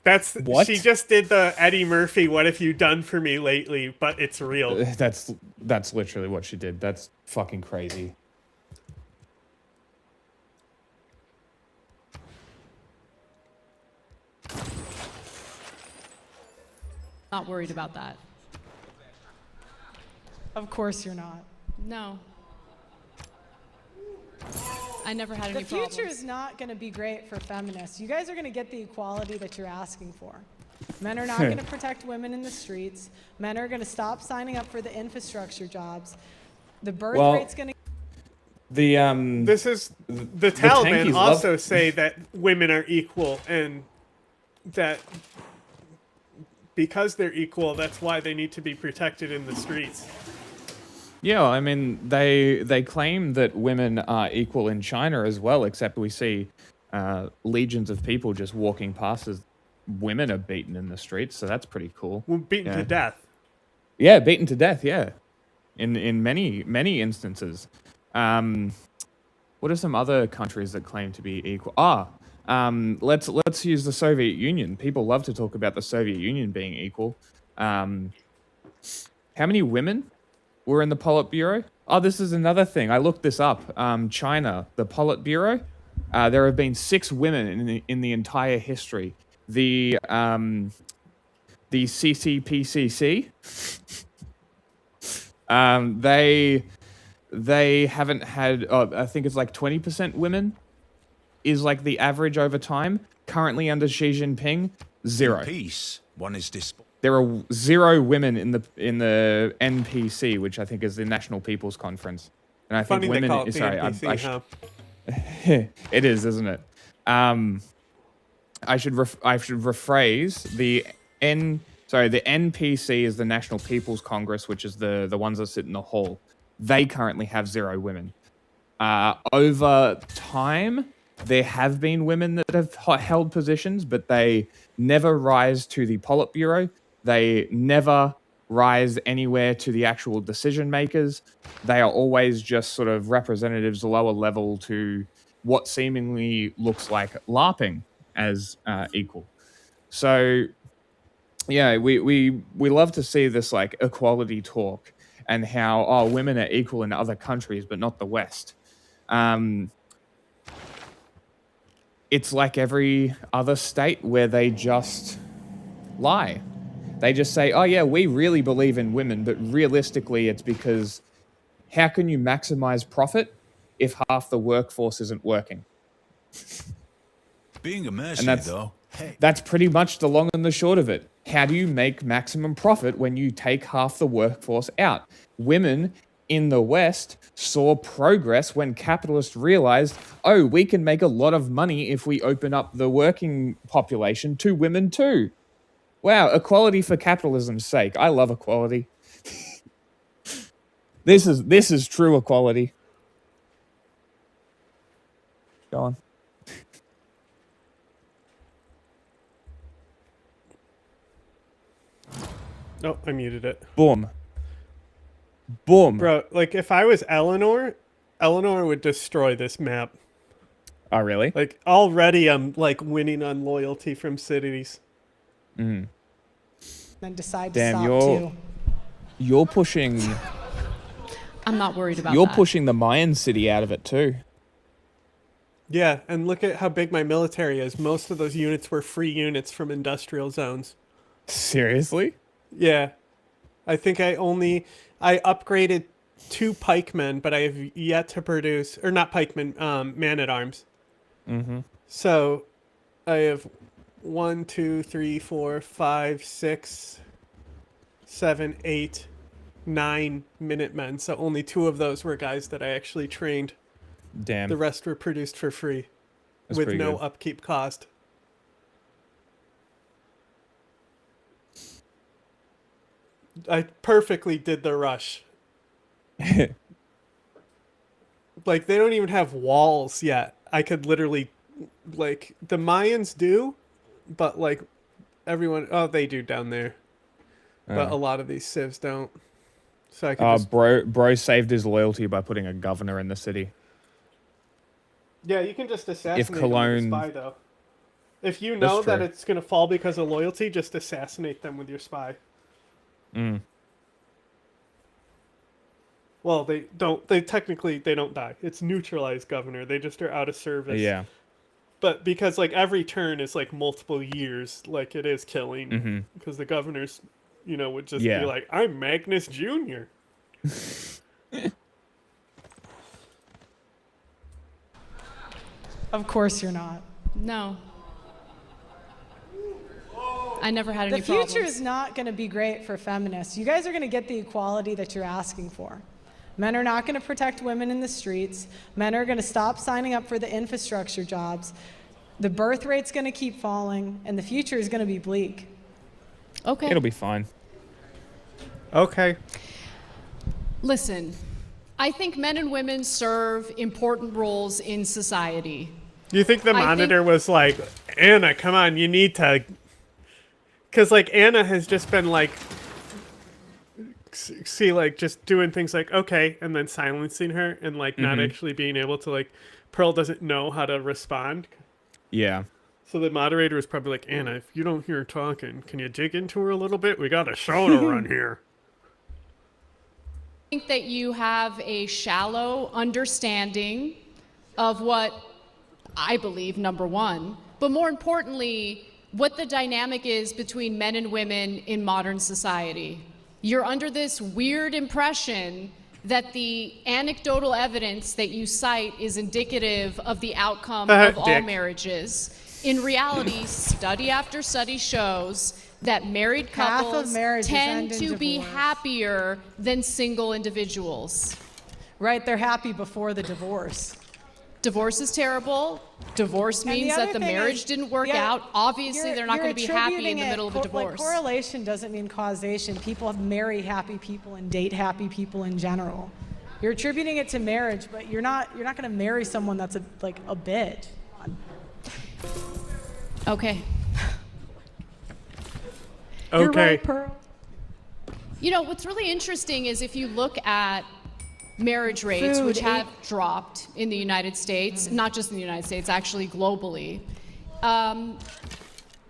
That's What? She just did the Eddie Murphy "What have you done for me lately?" But it's real. That's literally what she did. That's fucking crazy. Not worried about that. Of course you're not. No. I never had The any future problems. is not going to be great for feminists. You guys are going to get the equality that you're asking for. Men are not going to protect women in the streets. Men are going to stop signing up for the infrastructure jobs. The birth Well, rate's going to The This is the tankies Taliban love- also say that women are equal and that because they're equal, that's why they need to be protected in the streets. Yeah, I mean, they claim that women are equal in China as well, except we see legions of people just walking past as women are beaten in the streets, so that's pretty cool. Well, beaten Yeah. to death. Yeah, beaten to death, yeah. In many instances. What are some other countries that claim to be equal? Let's use the Soviet Union. People love to talk about the Soviet Union being equal. How many women were in the Politburo? Oh, this is another thing. I looked this up. China, the Politburo. There have been 6 women in the entire history. The CCPCC. They haven't had. I think it's like 20% women is like the average over time. Currently under Xi Jinping, 0. Peace, one is There are 0 women in the NPC, which I think is the National People's Conference. And I Funny think they women. call it the Sorry, NPC, huh? it is, isn't it? I should rephrase the the NPC is the National People's Congress, which is the ones that sit in the hall. They currently have 0 women. Over time, there have been women that have held positions, but they never rise to the Politburo. They never rise anywhere to the actual decision makers. They are always just sort of representatives lower level to what seemingly looks like LARPing as equal. So, yeah, we love to see this like equality talk. and how women are equal in other countries but not the West. It's like every other state where they just lie. They just say, oh yeah, we really believe in women, but realistically it's because how can you maximize profit if half the workforce isn't working? Being a mercy, though, hey. That's pretty much the long and the short of it. How do you make maximum profit when you take half the workforce out? Women in the West saw progress when capitalists realized, oh, we can make a lot of money if we open up the working population to women too. Wow, equality for capitalism's sake. I love equality. This is true equality. Go on. Oh, I muted it. Boom. Boom. Bro, like if I was Eleanor would destroy this map. Oh, really? Like already I'm like winning on loyalty from cities. Mm. Then decide to Damn, stop too. you're pushing I'm not worried about you're that. pushing the Mayan city out of it too. Yeah, and look at how big my military is. Most of those units were free units from industrial zones. Seriously? Yeah. I think I upgraded 2 pikemen, but I have yet to produce, or not pikemen, man-at-arms. Mm-hmm. So I have 1, 2, 3, 4, 5, 6, 7, 8, 9 Minutemen. So only 2 of those were guys that I actually trained. Damn. The rest were produced for free That's with pretty no good. upkeep cost. I perfectly did the rush. Like, they don't even have walls yet. I could literally, like, the Mayans do, but, like, everyone, they do down there. But a lot of these civs don't. So I could just... Bro saved his loyalty by putting a governor in the city. Yeah, you can just assassinate them Cologne... with a spy, though. If you know that it's going to fall because of loyalty, just assassinate them with your spy. Mm. Well, they don't die. It's neutralized governor. They just are out of service. Yeah. But because, like, every turn is, like, multiple years, like, it is killing. Mm-hmm. Because the governors, would just be like, I'm Magnus Jr. Of course you're not. No. I never had any The future problems. is not going to be great for feminists. You guys are going to get the equality that you're asking for. Men are not going to protect women in the streets. Men are going to stop signing up for the infrastructure jobs. The birth rate's going to keep falling, and the future is going to be bleak. Okay. It'll be fine. Okay. Listen, I think men and women serve important roles in society. Do you think the monitor was like, Anna, come on, you need to... Because, like, Anna has just been, like... just doing things like, okay, and then silencing her and, like, not actually being able to, like... Pearl doesn't know how to respond. Yeah. So the moderator was probably like, Anna, if you don't hear her talking, can you dig into her a little bit? We got a show to run here. I think that you have a shallow understanding of what I believe, number one, but more importantly, what the dynamic is between men and women in modern society. You're under this weird impression that the anecdotal evidence that you cite is indicative of the outcome of all marriages. In reality, study after study shows that married couples tend to be happier than single individuals. Right, they're happy before the divorce. Divorce is terrible. Divorce means that the marriage didn't work out. Obviously, they're not going to be happy in the middle of a divorce. Like, correlation doesn't mean causation. People marry happy people and date happy people in general. You're attributing it to marriage, but you're not going to marry someone that's a bitch. Okay. You're right, Pearl. You know, what's really interesting is if you look at marriage rates, which have dropped in the United States, not just in the United States, actually globally.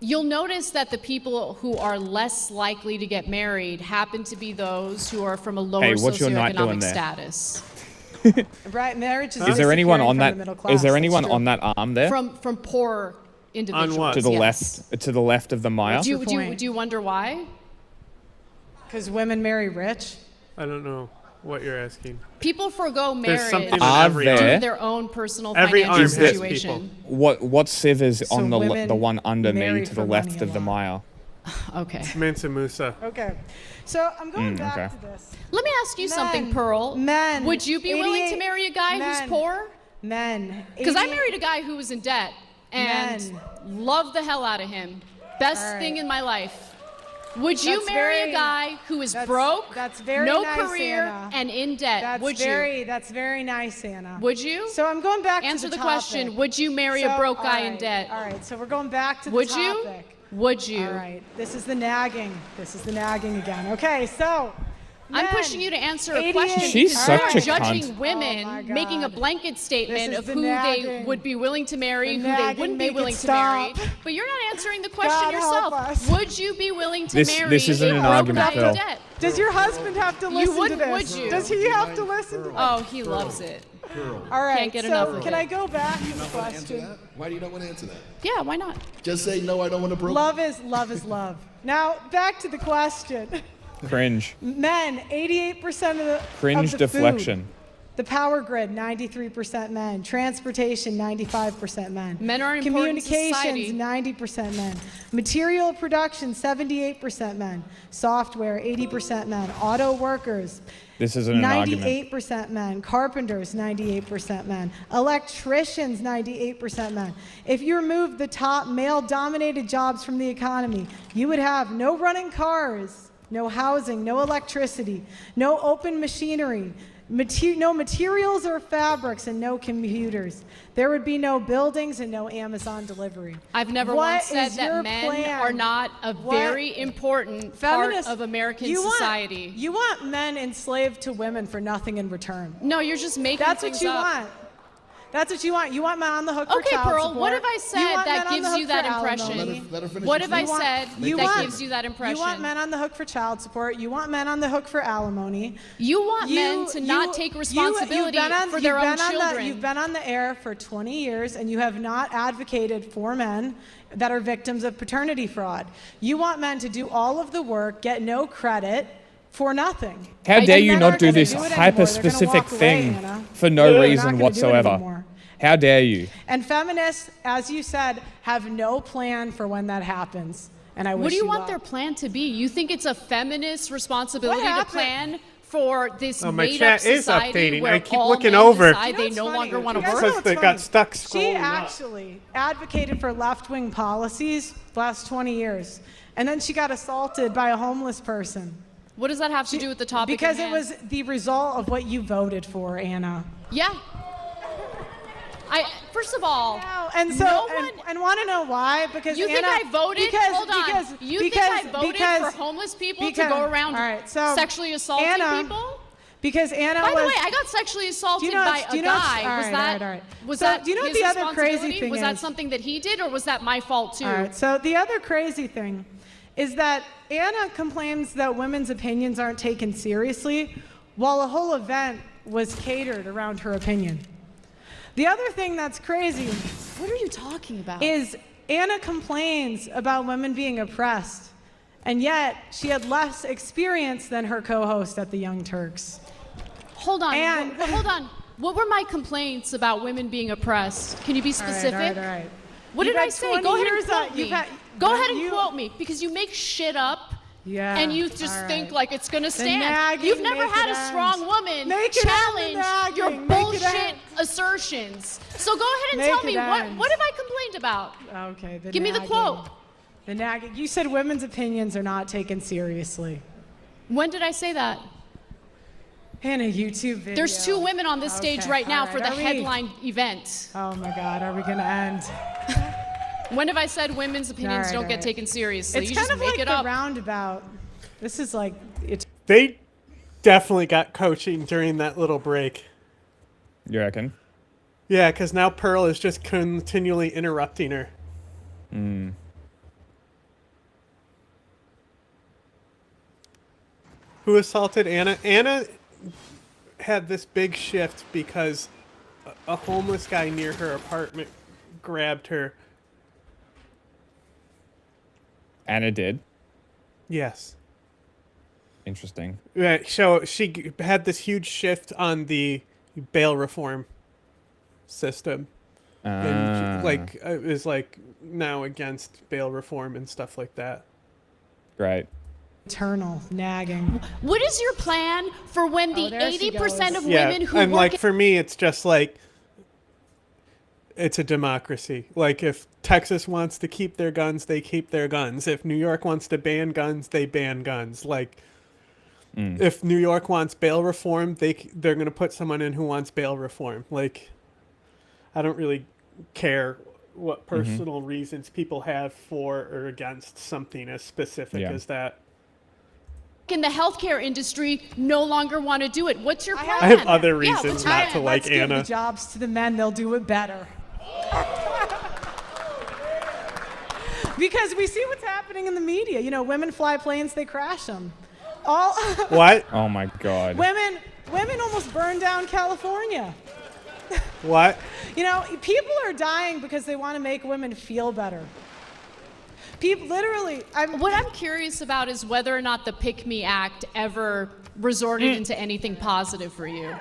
You'll notice that the people who are less likely to get married happen to be those who are from a lower Hey, what you're not doing socioeconomic there? status. Right, marriage is Is there anyone on that? Is there anyone on on that arm there? From poor individuals. what? To the yes. left, to the left of the mire. Do the you point? do you wonder why? Because women marry rich. I don't know what you're asking. People forego There's something marriage on Are every there- due arm. to their own personal Every financial arm has situation. What civ is So on the women the one under marry me to for the money left a of the lot. mire? Okay. Mansa Musa. Okay. So I'm going back okay. to this. Let me ask you something, Men. Pearl. Men. Would you be willing to 88 marry a guy who's men. poor? Men. Because I 88 married a guy who was in debt and Men. loved the hell out of him. Best All right. thing in my life. Would you That's marry very- a guy who is that's- broke, that's very no nice, career, Anna. and in debt? That's Would That's very nice, Anna. you? Would you? So I'm going back Answer to the the question. topic. Would you marry a So, broke guy all in right, debt? All right, so we're going back to the Would topic. you? Would you? All right, this is the nagging. This is the nagging again. Okay, so I'm men, pushing you to answer a 88 question She's because such you're a judging cunt. women, Oh my making a God. blanket statement This of is the who they nagging. would be willing to marry, The who they nagging, wouldn't be make it willing to marry. stop. But you're not answering the question God help yourself. us. Would you be willing to This- marry this isn't a an broke argument, guy in Phil. debt? Does your husband have to You listen to wouldn't, this? would you? Does he have to listen to this? Oh, he loves it. All right, Can't get so enough of can it. I go back to the Answer question? that? Why do you not want to answer that? Yeah, why not? Just say no. I don't want to broke. Love is love. Now back to the question. Cringe. Men, 88% of the Cringe of the deflection. Food. The power grid, 93% men. Transportation, 95% men. Men are important in society. Communications, 90% men. Material production, 78% men. Software, 80% men. Auto workers, This isn't an argument. 98% men. Carpenters, 98% men. Electricians, 98% men. If you remove the top male-dominated jobs from the economy, you would have no running cars, no housing, no electricity, no open machinery, no materials or fabrics, and no computers. There would be no buildings and no Amazon delivery. I've never What once said is that your men plan? are not a What- very important Feminists, part of American you want- society. You want men enslaved to women for nothing in return. No, you're just making That's things what you up. want. That's what you want. You want men on the hook for Okay, child Pearl, support. what have I You said want men that on gives the you hook that for impression? alimony. Let her finish. What have I You want- said you that want- gives you that impression? You want men on the hook for child support. You want men on the hook for alimony. You want men to not take responsibility for their own children. You've been on the air for 20 years, and you have not advocated for men that are victims of paternity fraud. You want men to do all of the work, get no credit for nothing. How I- dare and you men not aren't do gonna this do it anymore. hyper They're gonna specific walk away, thing Anna. for no They're not reason gonna do it whatsoever? anymore. How dare you? And feminists, as you said, have no plan for when that happens. And I wish What do you want luck. their plan to be? You think it's a feminist responsibility to happened? plan for this Oh, my made-up chat is society updating. where I keep all looking men over. decide You know they what's no funny? longer want to You guys work? know Because what's they funny? got stuck She scrolling up. actually advocated for left-wing policies the last 20 years. And then she got assaulted by a homeless person. What does that have to do with the topic? Because at it hand? was the result of what you voted for, Anna. Yeah. First of all, And so, no and, one. and want to know why? Because You think Anna, I voted? Because, Hold on. Because, You because, think I voted because, for homeless people because- to go around all right, so, sexually assaulting Anna, people? Because Anna By was. the way, I got sexually assaulted by a do you know what's- guy. all Was right, that all right. was So, that do you know what his the other crazy responsibility? thing Was that is? something that he did, or was that my fault too? All right, so the other crazy thing is that Anna complains that women's opinions aren't taken seriously, while a whole event was catered around her opinion. The other thing that's crazy What are you talking about? is Anna complains about women being oppressed, and yet she had less experience than her co-host at the Young Turks. Hold on. And- Hold on. What were my complaints about women being oppressed? Can you be specific? All right. What You've did I had say? 20 Go ahead and years quote of- me. you've had- Go ahead and you- quote me because you make shit up. Yeah. And you just all think right. like it's gonna stand. nagging, You've never make had it a end. strong woman Make it end, the challenge your nagging, make it bullshit end. assertions. So go ahead and Make tell it me end. what have I complained about? Okay. Give me the quote. The nagging. You said women's opinions are not taken seriously. When did I say that? In a YouTube video. There's two women on this stage Okay, right now all for the Are we- headline event. Oh my God, are we gonna end? When have I said women's opinions All right, don't all get right. taken seriously? It's You kind just of make like it the up. roundabout. This is like it's. They definitely got coaching during that little break. You reckon? Yeah, because now Pearl is just continually interrupting her. Who assaulted Anna? Anna had this big shift because a homeless guy near her apartment grabbed her. Anna did. Yes. Interesting. Right. So she had this huge shift on the bail reform system. And is like now against bail reform and stuff like that. Great. Eternal nagging. What is your plan for when the there she 80% of goes. women who and work like for me, it's just like it's a democracy. Like if Texas wants to keep their guns, they keep their guns. If New York wants to ban guns, they ban guns. Like if New York wants bail reform, they're going to put someone in who wants bail reform. Like I don't really care what personal reasons people have for or against something as specific as that. in the healthcare industry no longer want to do it. What's your plan? I have other Yeah, reasons what's your not plan? to like Let's give Anna. the jobs to the men. They'll do it better. Because we see what's happening in the media. You know, women fly planes, they crash them. All What? Oh my God. women almost burned down California. What? You know, people are dying because they want to make women feel better. People literally. What I'm curious about is whether or not the Pick Me Act ever resorted into anything positive for you.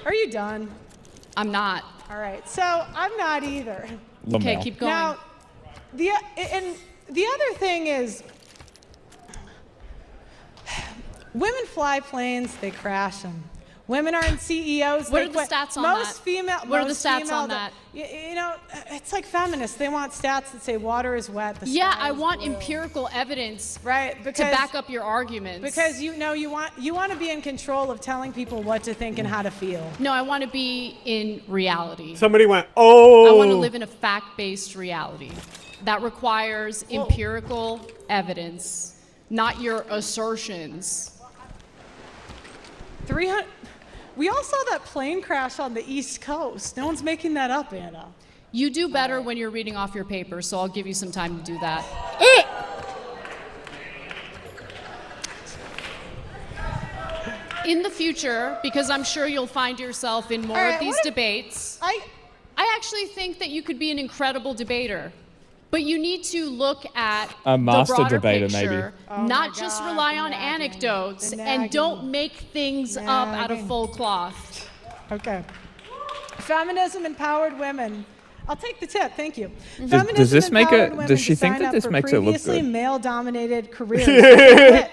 Are you done? I'm not. All right. So I'm not either. Okay, Lamel. keep going. Now, the other thing is, women fly planes, they crash them. Women are in CEOs. What they are the quit. stats on most that? Female. What are the most stats female on that- that? You know, it's like feminists. They want stats that say water is wet. The Yeah, sky I is want blue. empirical evidence Right, to because back up your arguments. because you know you want to be in control of telling people what to think and how to feel. No, I want to be in reality. Somebody went, oh. I want to live in a fact-based reality that requires empirical evidence, not your assertions. 300. We all saw that plane crash on the East Coast. No one's making that up, Anna. You do better when you're reading off your paper, so I'll give you some time to do that. In the future, because I'm sure you'll find yourself in more All of right, these what if- debates, I I actually think that you could be an incredible debater. But you need to look at A master the broader debater, picture, maybe. not Oh my just God, rely the on nagging, anecdotes, the and don't nagging. make things up out of Nagging. full cloth. Okay. Feminism empowered women. I'll take the tip, thank you. does this make empowered it- women does she to think sign that up this for makes it look previously good? male-dominated careers.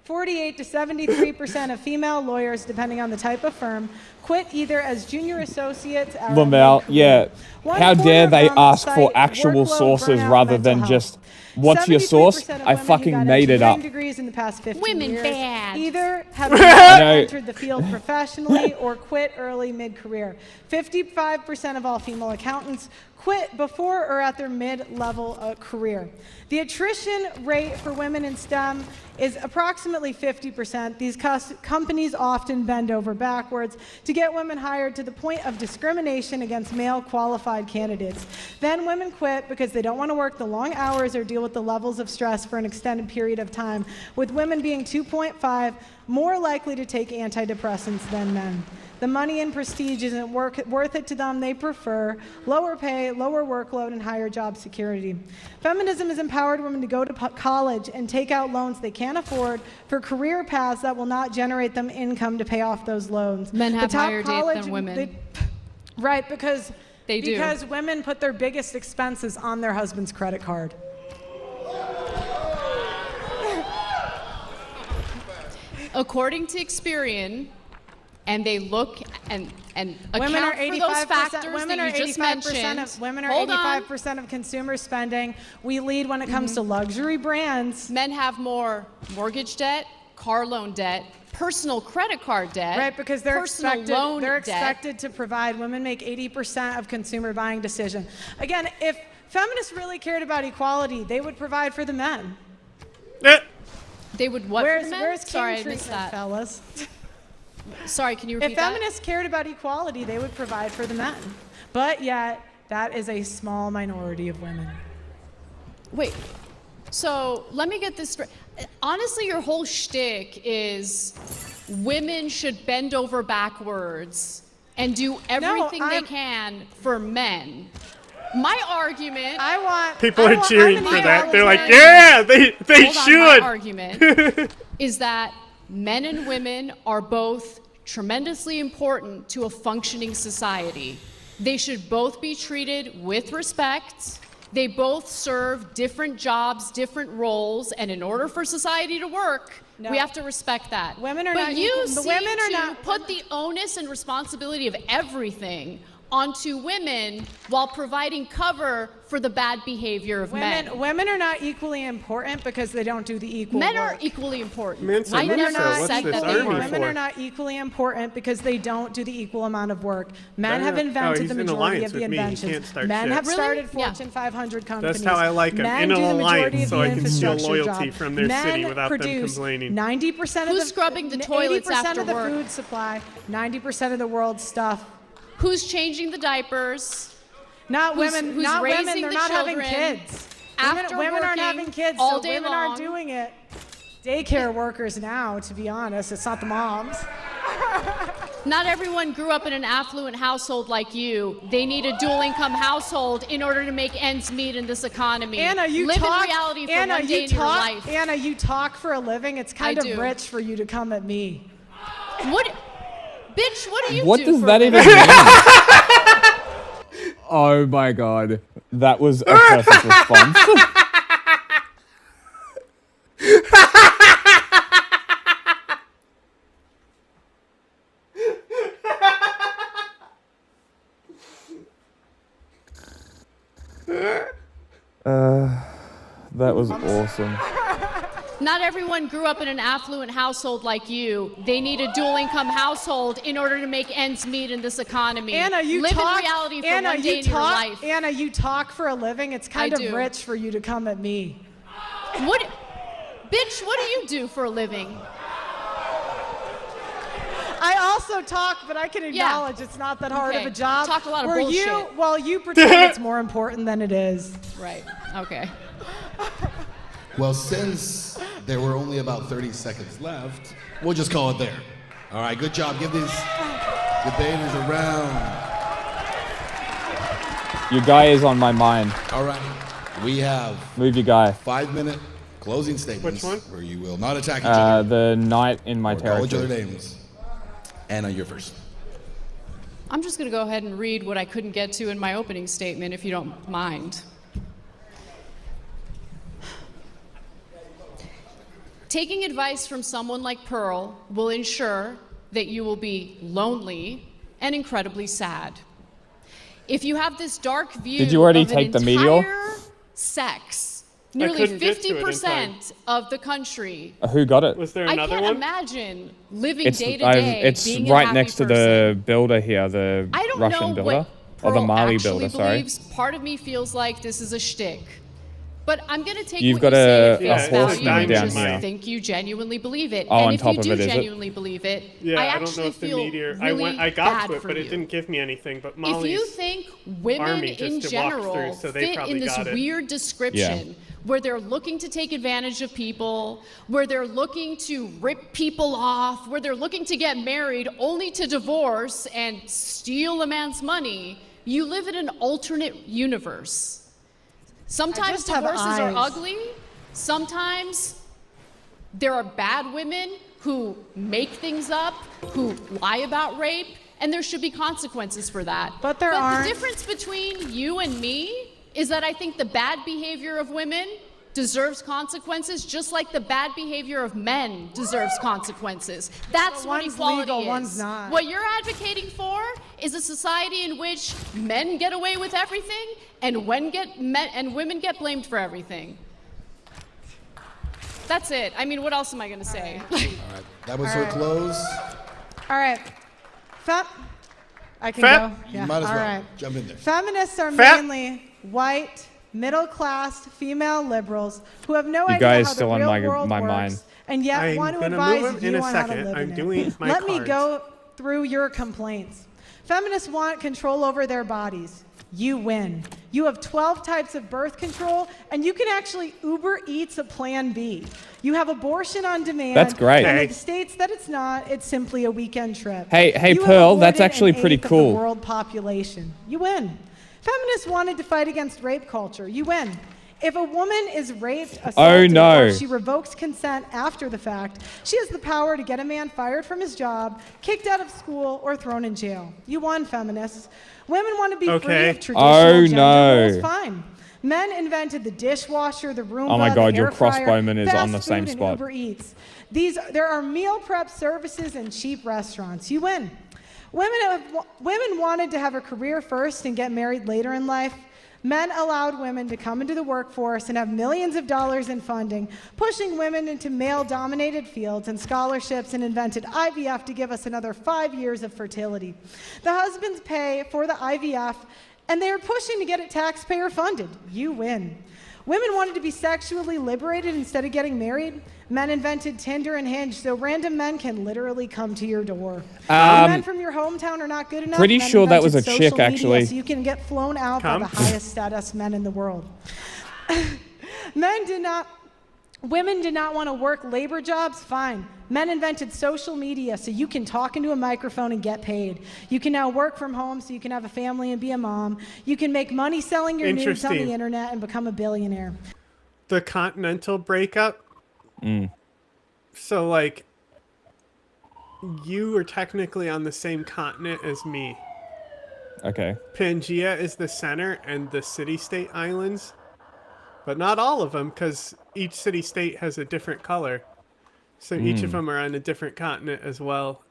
48 to 73% of female lawyers, depending on the type of firm, quit either as junior associates or Lamel, mid-career. yeah. One How quarter dare of they them ask for cite actual workload, sources burnout, rather mental than health. just, what's your source? 73% of I women who fucking got made it engineering up. degrees in the past 15 Women years bad. either have No. entered the field professionally or quit early mid-career. 55% of all female accountants quit before or at their mid-level career. The attrition rate for women in STEM is approximately 50%. These companies often bend over backwards to get women hired to the point of discrimination against male qualified candidates. Then women quit because they don't want to work the long hours or deal with the levels of stress for an extended period of time, with women being 2.5 more likely to take antidepressants than men. The money and prestige isn't worth it to them. They prefer lower pay, lower workload, and higher job security. Feminism has empowered women to go to college and take out loans they can't afford for career paths that will not generate them income to pay off those loans. Men The have top higher debt college- than women. Right, because They do. Because women put their biggest expenses on their husband's credit card. According to Experian, and they look and Women are account for those 85%. factors Women that are you just 85% mentioned. of women are Hold on. 85% of consumer spending. We lead when it comes to luxury brands. Men have more mortgage debt, car loan debt, personal credit card debt, Right, because they're personal expected, loan they're debt. expected to provide. Women make 80% of consumer buying decisions. Again, if feminists really cared about equality, they would provide for the men. They would what Where's for the men? where's king Sorry, I treatment, missed that. fellas? Sorry, can you repeat If that? feminists cared about equality, they would provide for the men. But yet, that is a small minority of women. Wait, So let me get this straight. Honestly, your whole shtick is women should bend over backwards and do everything they can for men. My argument. People are cheering for that. They're like, yeah, they Hold on, should. my argument is that men and women are both tremendously important to a functioning society. They should both be treated with respect. They both serve different jobs, different roles, and in order for society to work, we have to respect that. Women are but not you equal. seem Women are to not- put the onus and responsibility of everything onto women while providing cover for the bad behavior of men. Women are not equally important because they don't do the equal Men work. are equally important. Men said I men never are not said equal- that what's they this weren't. army Women for? are not equally important because they don't do the equal amount of work. Men Yeah. have invented he's the in majority alliance of the with me. He inventions. can't start Men shit. have Really? started Yeah. Fortune 500 companies. That's how I like 'em. Men In do an the majority alliance, of so the I can steal infrastructure loyalty job. from their Men city without them produce complaining. 90% of Who's the scrubbing the toilets 80% after of the work? food supply, 90% of the world's stuff. Who's changing the diapers? Not Who's- women. who's Not women. raising They're the not having children kids. after Women aren't working having kids, all so day women long? aren't doing it. Daycare workers now, to be honest. It's not the moms. Not everyone grew up in an affluent household like you. They need a dual income household in order to make ends meet in this economy. Anna, you live talk. in reality for Anna, one day you in your talk. life. Anna, you talk for a living. It's kind I of do. rich for you to come at me. What, bitch? What do you What do does for that a even living? mean? Oh my god. That was a perfect response. That was awesome. Not everyone grew up in an affluent household like you. They need a dual income household in order to make ends meet in this economy. Anna, you live talk. in reality for Anna, one day you in your talk. life. Anna, you talk for a living. It's kind I of do. rich for you to come at me. What, bitch? What do you do for a living? I also talk, but I can Yeah. acknowledge it's not that hard Okay. of a job. Talk a lot of where bullshit. you, well, you pretend it's more important than it is. Right. Okay. Well, since there were only about 30 seconds left, we'll just call it there. All right, good job. Give these debaters a round. Your guy is on my mind. All right, we have Move your guy. 5-minute closing statements Which one? where you will not attack each other The knight in my or call each other territory. names. Anna, you're first. I'm just going to go ahead and read what I couldn't get to in my opening statement, if you don't mind. Taking advice from someone like Pearl will ensure that you will be lonely and incredibly sad. If you have this dark view Did you already of an take the medial? entire sex, nearly couldn't get to it in 50% of the country, Who got it? Was there I another can't one? imagine living It's day to day. it's being a right happy next to person. the builder here, the I don't Russian know builder. what Or the Pearl Mali actually builder, sorry. believes. Part of me feels like this is a shtick. But I'm going to take You've what got you say a at face horseman value and down just here. think you genuinely believe it. Oh, and on if top you of do it, is it? genuinely believe it, Yeah, I I don't actually know if the feel meteor. really I got bad to it, for but you. it didn't give me anything. But If Molly's. you think women army in just to walk general through, so they fit probably in this got it. weird description where they're looking to take advantage of people, where they're looking to rip people off, where they're looking to get married only to divorce and steal a man's money, you live in an alternate universe. Sometimes just have divorces are eyes. ugly. Sometimes there are bad women who make things up, who lie about rape, and there should be consequences for that. But there But aren't. the difference between you and me is that I think the bad behavior of women deserves consequences, just like the bad behavior of men deserves consequences. That's But what one's equality legal, is. one's not. What you're advocating for is a society in which men get away with everything and women get blamed for everything. That's it. I mean, what else am I going to say? All right, that was her close. All right. I can Fem- go. You might as All well right. jump in there. Feminists are Fem- mainly white, middle-class, female liberals who have no You idea guys how still the on real my world works, mind. and yet I'm want to gonna advise move 'em you in a on how to second. live I'm in doing it. my Let me cards. go through your complaints. Feminists want control over their bodies. You win. You have 12 types of birth control, and you can actually Uber Eats a Plan B. You have abortion on demand. That's great. And in the states that it's not, it's simply a weekend trip. Hey, You have Pearl, that's aborted actually an pretty eighth of cool. the world population. You win. Feminists wanted to fight against rape culture. You win. If a woman is raped, assaulted, no. or she revokes consent after the fact, she has the power to get a man fired from his job, kicked out of school, or thrown in jail. You won, feminists. Women want to be free of traditional gender roles. Fine. Men invented the dishwasher, the Roomba, Oh my God, the your air fryer, crossbowman is fast on the same food, and spot. Uber Eats. There are meal prep services and cheap restaurants. You win. Women wanted to have a career first and get married later in life. Men allowed women to come into the workforce and have millions of dollars in funding, pushing women into male-dominated fields and scholarships, and invented IVF to give us another 5 years of fertility. The husbands pay for the IVF, and they are pushing to get it taxpayer funded. You win. Women wanted to be sexually liberated instead of getting married. Men invented Tinder and Hinge, so random men can literally come to your door. If men from your hometown are not good enough, Pretty men sure that was a invented chick, social media, actually. so you can get flown out by the highest status men in the world. Women did not want to work labor jobs, fine. Men invented social media so you can talk into a microphone and get paid. You can now work from home so you can have a family and be a mom. You can make money selling your nudes on the internet and become a billionaire. The continental breakup. So, like, you are technically on the same continent as me. Okay. Pangaea is the center and the city-state islands. But not all of them, because each city-state has a different color. So each of them are on a different continent as well.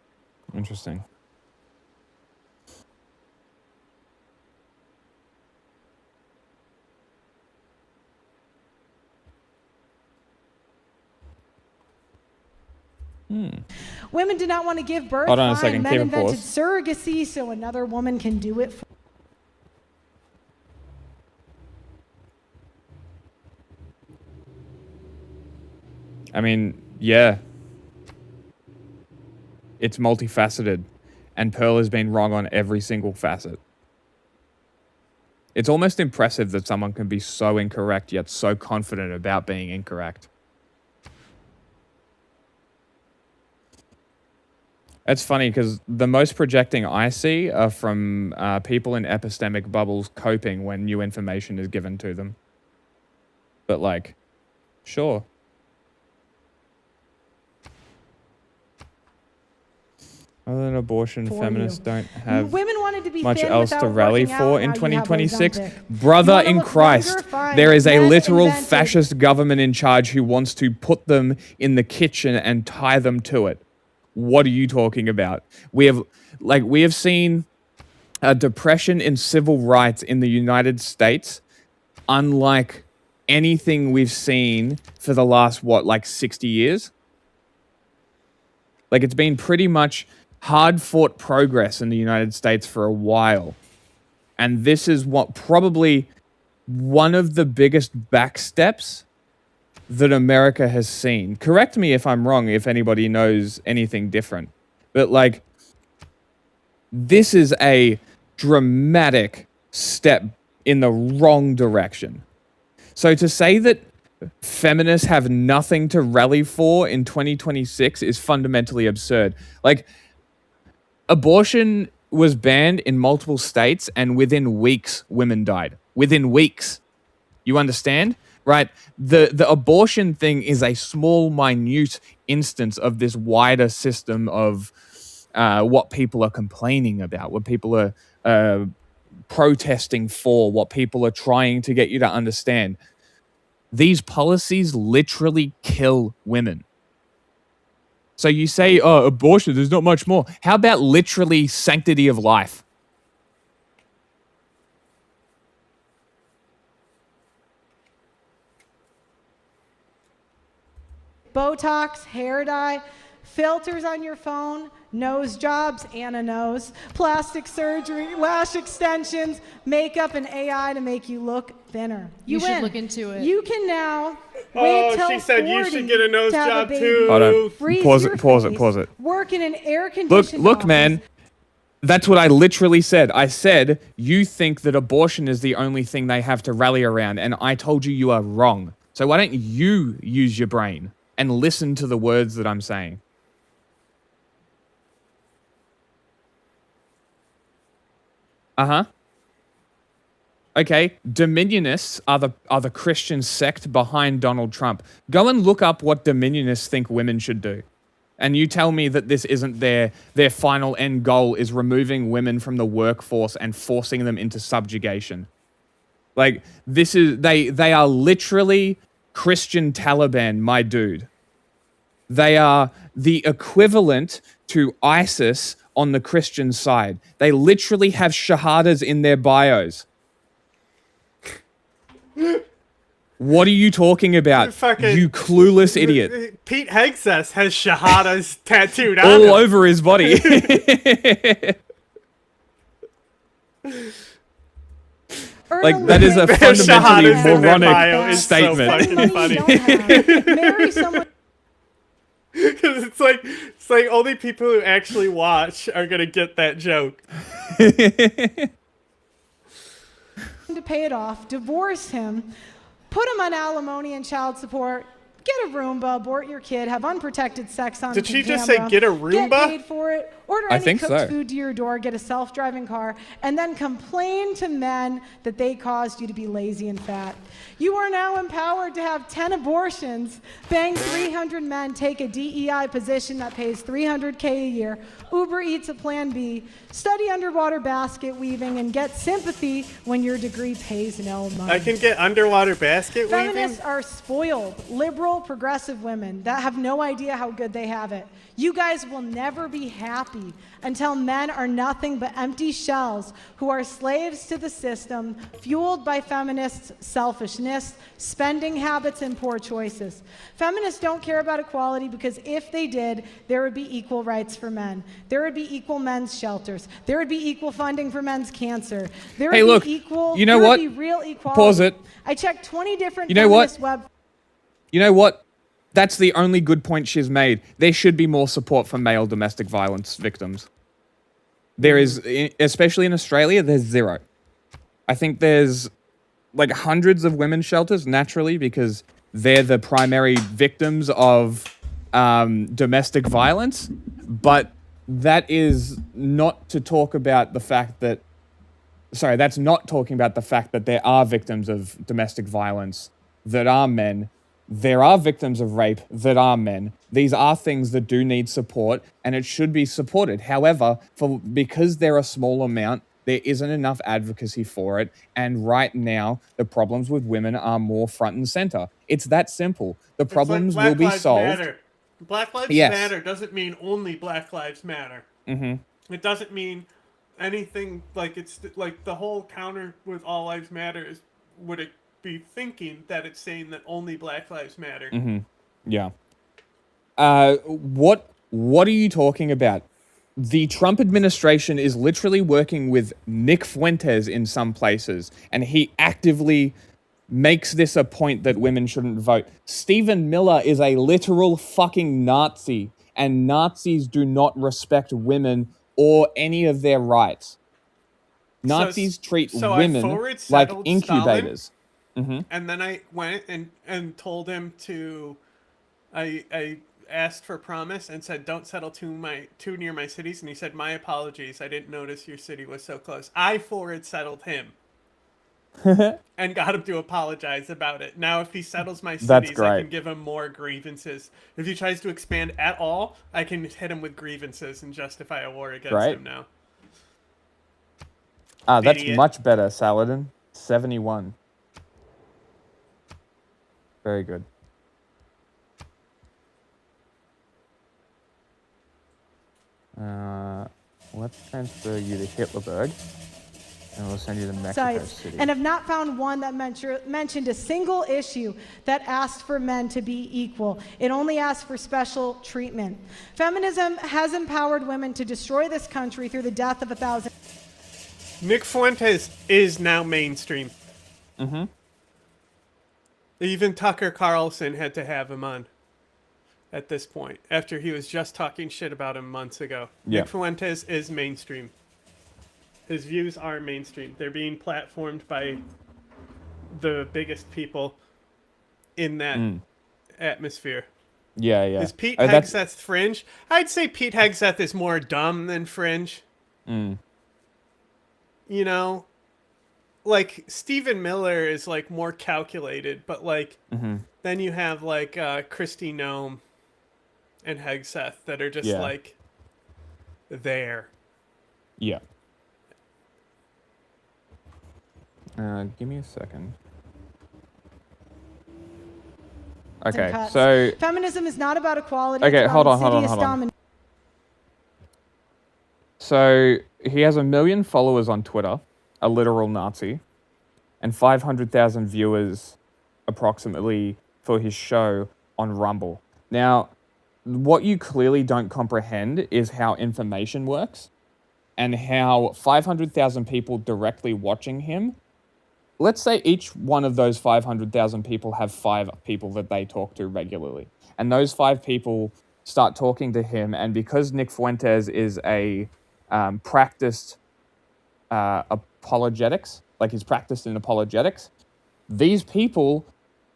Interesting. Women did not want to give birth. Hold on a fine. second, Men keep it invented paused. surrogacy so another woman can do it for. I mean, yeah. It's multifaceted, and Pearl has been wrong on every single facet. It's almost impressive that someone can be so incorrect yet so confident about being incorrect. It's funny because the most projecting I see are from people in epistemic bubbles coping when new information is given to them. But like, sure. Other than abortion, feminists don't have Women wanted to be much thin else to without rally working for out, in now you have 2026. Ozempic. Brother You wanna in look Christ, younger? Fine. there is a Men literal invented- fascist government in charge who wants to put them in the kitchen and tie them to it. What are you talking about? We have seen a depression in civil rights in the United States, unlike anything we've seen for the last, 60 years? Like, it's been pretty much hard-fought progress in the United States for a while. And this is probably one of the biggest backsteps that America has seen. Correct me if I'm wrong, if anybody knows anything different. But, like, this is a dramatic step in the wrong direction. So to say that feminists have nothing to rally for in 2026 is fundamentally absurd. Like, abortion was banned in multiple states, and within weeks, women died. Within weeks. You understand? Right? The abortion thing is a small, minute instance of this wider system of what people are complaining about, what people are protesting for, what people are trying to get you to understand. These policies literally kill women. So you say, oh, abortion, there's not much more. How about literally sanctity of life? Botox, hair dye, filters on your phone, nose jobs, Anna knows, plastic surgery, lash extensions, makeup, and AI to make you look thinner. You should win. look into it. You can now wait till she said you 40 should get a nose to have job baby. too. Hold on. Freeze Pause your it, pause it, face, pause it. Work in an air-conditioned Look, office. man. That's what I literally said. I said, you think that abortion is the only thing they have to rally around, and I told you are wrong. So why don't you use your brain and listen to the words that I'm saying? Uh-huh. Okay, Dominionists are the Christian sect behind Donald Trump. Go and look up what Dominionists think women should do. And you tell me that this isn't their final end goal is removing women from the workforce and forcing them into subjugation. Like, this is, they are literally Christian Taliban, my dude. They are the equivalent to ISIS on the Christian side. They literally have shahadas in their bios. What are you talking about, you clueless idiot? Pete Hegseth has shahadas tattooed on All him. over his body. Like, that is a fundamentally Shahadas in their bio moronic is so statement. fucking funny. Marry someone Because it's like only people who actually watch are gonna get that joke. to pay it off, divorce him, put him on alimony and child support, get a Roomba, abort your kid, have unprotected sex on Did she camera, just say get a Roomba? Get paid for it, order I any think cooked so. food to your door, get a self-driving car, and then complain to men that they caused you to be lazy and fat. You are now empowered to have 10 abortions, bang 300 men, take a DEI position that pays $300K a year, Uber Eats a Plan B, study underwater basket weaving, and get sympathy when your degree pays no money. I can get underwater basket weaving. Feminists are spoiled, liberal, progressive women that have no idea how good they have it. You guys will never be happy until men are nothing but empty shells who are slaves to the system, fueled by feminists' selfishness, spending habits, and poor choices. Feminists don't care about equality because if they did, there would be equal rights for men. There would be equal men's shelters. There would be equal funding for men's cancer. There would Hey, be look, equal. you know there what? Would be real equality. Pause it. I checked 20 different You know what? feminist web. You know what? That's the only good point she's made. There should be more support for male domestic violence victims. There is, especially in Australia, there's zero. I think there's like hundreds of women's shelters naturally because they're the primary victims of domestic violence. But that is not to talk about the fact that, sorry, that's not talking about the fact that there are victims of domestic violence that are men. There are victims of rape that are men. These are things that do need support, and it should be supported. However, because they're a small amount, there isn't enough advocacy for it. And right now, the problems with women are more front and center. It's that simple. The problems will be solved. Matter. Black Lives Yes. Matter doesn't mean only Black Lives Matter. Mm-hmm. It doesn't mean anything like it's like the whole counter with All Lives Matter is would it be thinking that it's saying that only Black Lives Matter. Mm-hmm. Yeah. What are you talking about? The Trump administration is literally working with Nick Fuentes in some places, and he actively makes this a point that women shouldn't vote. Stephen Miller is a literal fucking Nazi, and Nazis do not respect women or any of their rights. Nazis treat women like incubators. Mm-hmm. And then I went and told him to, I asked for promise and said, don't settle too near my cities. And he said, my apologies. I didn't notice your city was so close. I forward settled him and got him to apologize about it. Now, if he settles my cities, I can give him more grievances. If he tries to expand at all, I can hit him with grievances and justify a war against him now. That's Idiot. much better, Saladin. 71. Very good. Let's transfer you to Hitlerberg, and we'll send you to Mexico City. And have not found one that mentioned a single issue that asked for men to be equal. It only asked for special treatment. Feminism has empowered women to destroy this country through the death of 1,000. Nick Fuentes is now mainstream. Mm-hmm. Even Tucker Carlson had to have him on at this point, after he was just talking shit about him months ago. Yeah. Nick Fuentes is mainstream. His views are mainstream. They're being platformed by the biggest people in that atmosphere. Yeah, yeah. Is Pete That's- Hegseth fringe? I'd say Pete Hegseth is more dumb than fringe. You know? Like, Stephen Miller is, like, more calculated, but, like, then you have, like, Christy Nome and Hegseth that are just, Yeah. like, there. Yeah. Give me a second. Okay, cuts. so Feminism is not about equality. Okay, it's hold about on, hold on, insidious hold on. domination. So he has 1 million followers on Twitter, a literal Nazi, and 500,000 viewers approximately for his show on Rumble. Now, what you clearly don't comprehend is how information works and how 500,000 people directly watching him, let's say each one of those 500,000 people have 5 people that they talk to regularly. And those 5 people start talking to him, and because Nick Fuentes is a practiced apologetics, like he's practiced in apologetics, these people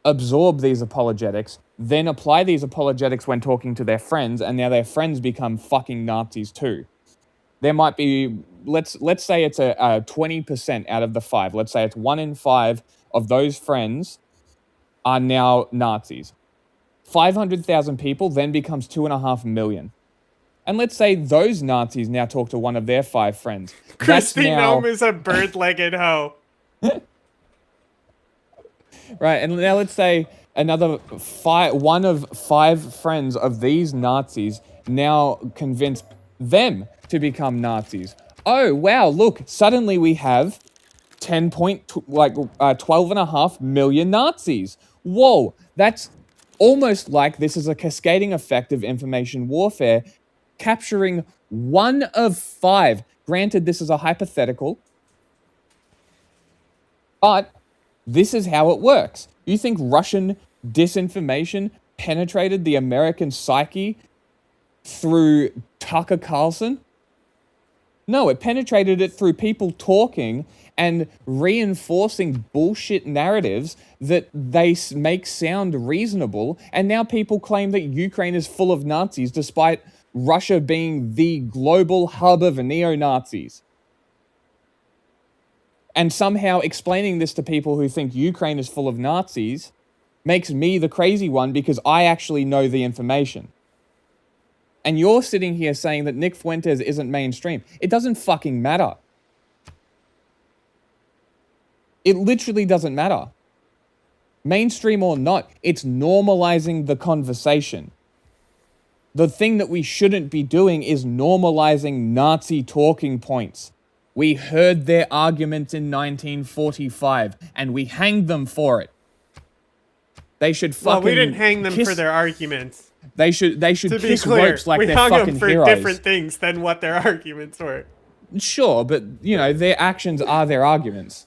absorb these apologetics, then apply these apologetics when talking to their friends, and now their friends become fucking Nazis too. There might be, let's say it's a 20% out of the 5. Let's say it's 1 in 5 of those friends are now Nazis. 500,000 people then becomes 2.5 million. And let's say those Nazis now talk to one of their 5 friends. Christy Nome is a bird-legged hoe. Right, and now let's say one of 5 friends of these Nazis now convinced them to become Nazis. Oh, wow, look, suddenly we have 12.5 million Nazis. Whoa, that's almost like this is a cascading effect of information warfare, capturing 1 of 5. Granted, this is a hypothetical, but this is how it works. You think Russian disinformation penetrated the American psyche through Tucker Carlson? No, it penetrated it through people talking and reinforcing bullshit narratives that they make sound reasonable, and now people claim that Ukraine is full of Nazis despite Russia being the global hub of neo-Nazis. And somehow explaining this to people who think Ukraine is full of Nazis makes me the crazy one because I actually know the information. And you're sitting here saying that Nick Fuentes isn't mainstream. It doesn't fucking matter. It literally doesn't matter. Mainstream or not, it's normalizing the conversation. The thing that we shouldn't be doing is normalizing Nazi talking points. We heard their arguments in 1945, and we hanged them for it. They should fucking Well, we didn't hang them for their arguments. They should To be kiss clear, ropes like we they're hung fucking them for heroes. different things than what their arguments were. Sure, but, you know, their actions are their arguments.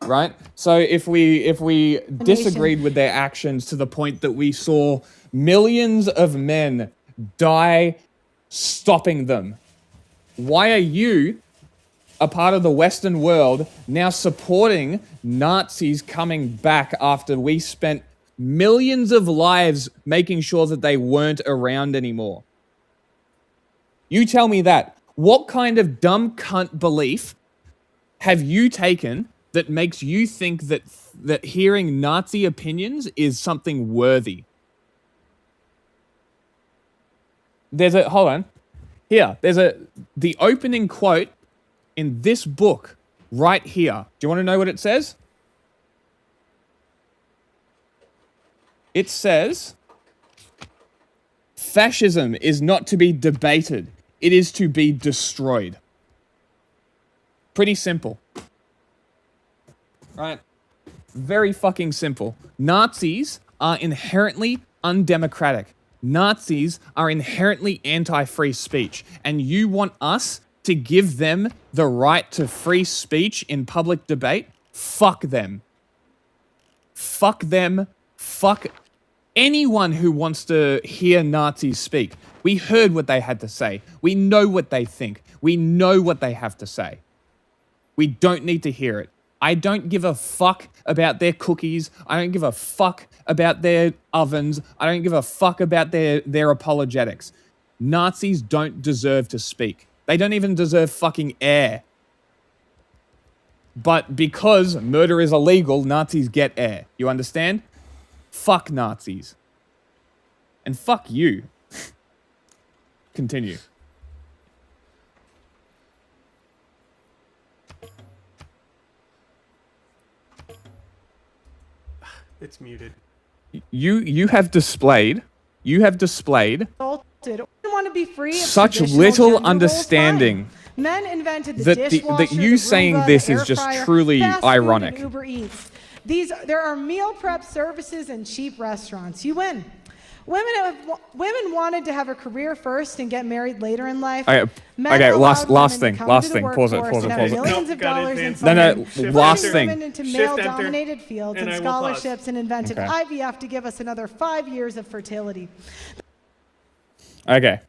Right? So if we disagreed with their actions to the point that we saw millions of men die stopping them, why are you, a part of the Western world, now supporting Nazis coming back after we spent millions of lives making sure that they weren't around anymore? You tell me that. What kind of dumb cunt belief have you taken that makes you think that hearing Nazi opinions is something worthy? Hold on. Here, the opening quote in this book right here. Do you want to know what it says? It says, fascism is not to be debated. It is to be destroyed. Pretty simple. Right? Very fucking simple. Nazis are inherently undemocratic. Nazis are inherently anti-free speech. And you want us to give them the right to free speech in public debate? Fuck them. Fuck them. Fuck anyone who wants to hear Nazis speak. We heard what they had to say. We know what they think. We know what they have to say. We don't need to hear it. I don't give a fuck about their cookies. I don't give a fuck about their ovens. I don't give a fuck about their apologetics. Nazis don't deserve to speak. They don't even deserve fucking air. But because murder is illegal, Nazis get air. You understand? Fuck Nazis. And fuck you. Continue. It's muted. You have displayed Assaulted. We want to be free of such traditional little gender roles. understanding Fine. Men invented the that dishwasher, you the saying Roomba, this the is air just fryer, truly fast food, ironic. and Uber Eats. There are meal prep services and cheap restaurants. You win. Women wanted to have a career first and get married later in life. Okay, last thing. Pause it. Millions of Gotta dollars in advance. funding, No, last pushing thing. women into Shift enter, male-dominated fields and and I will pause. scholarships, and invented Okay. IVF to give us another 5 years of fertility. Okay.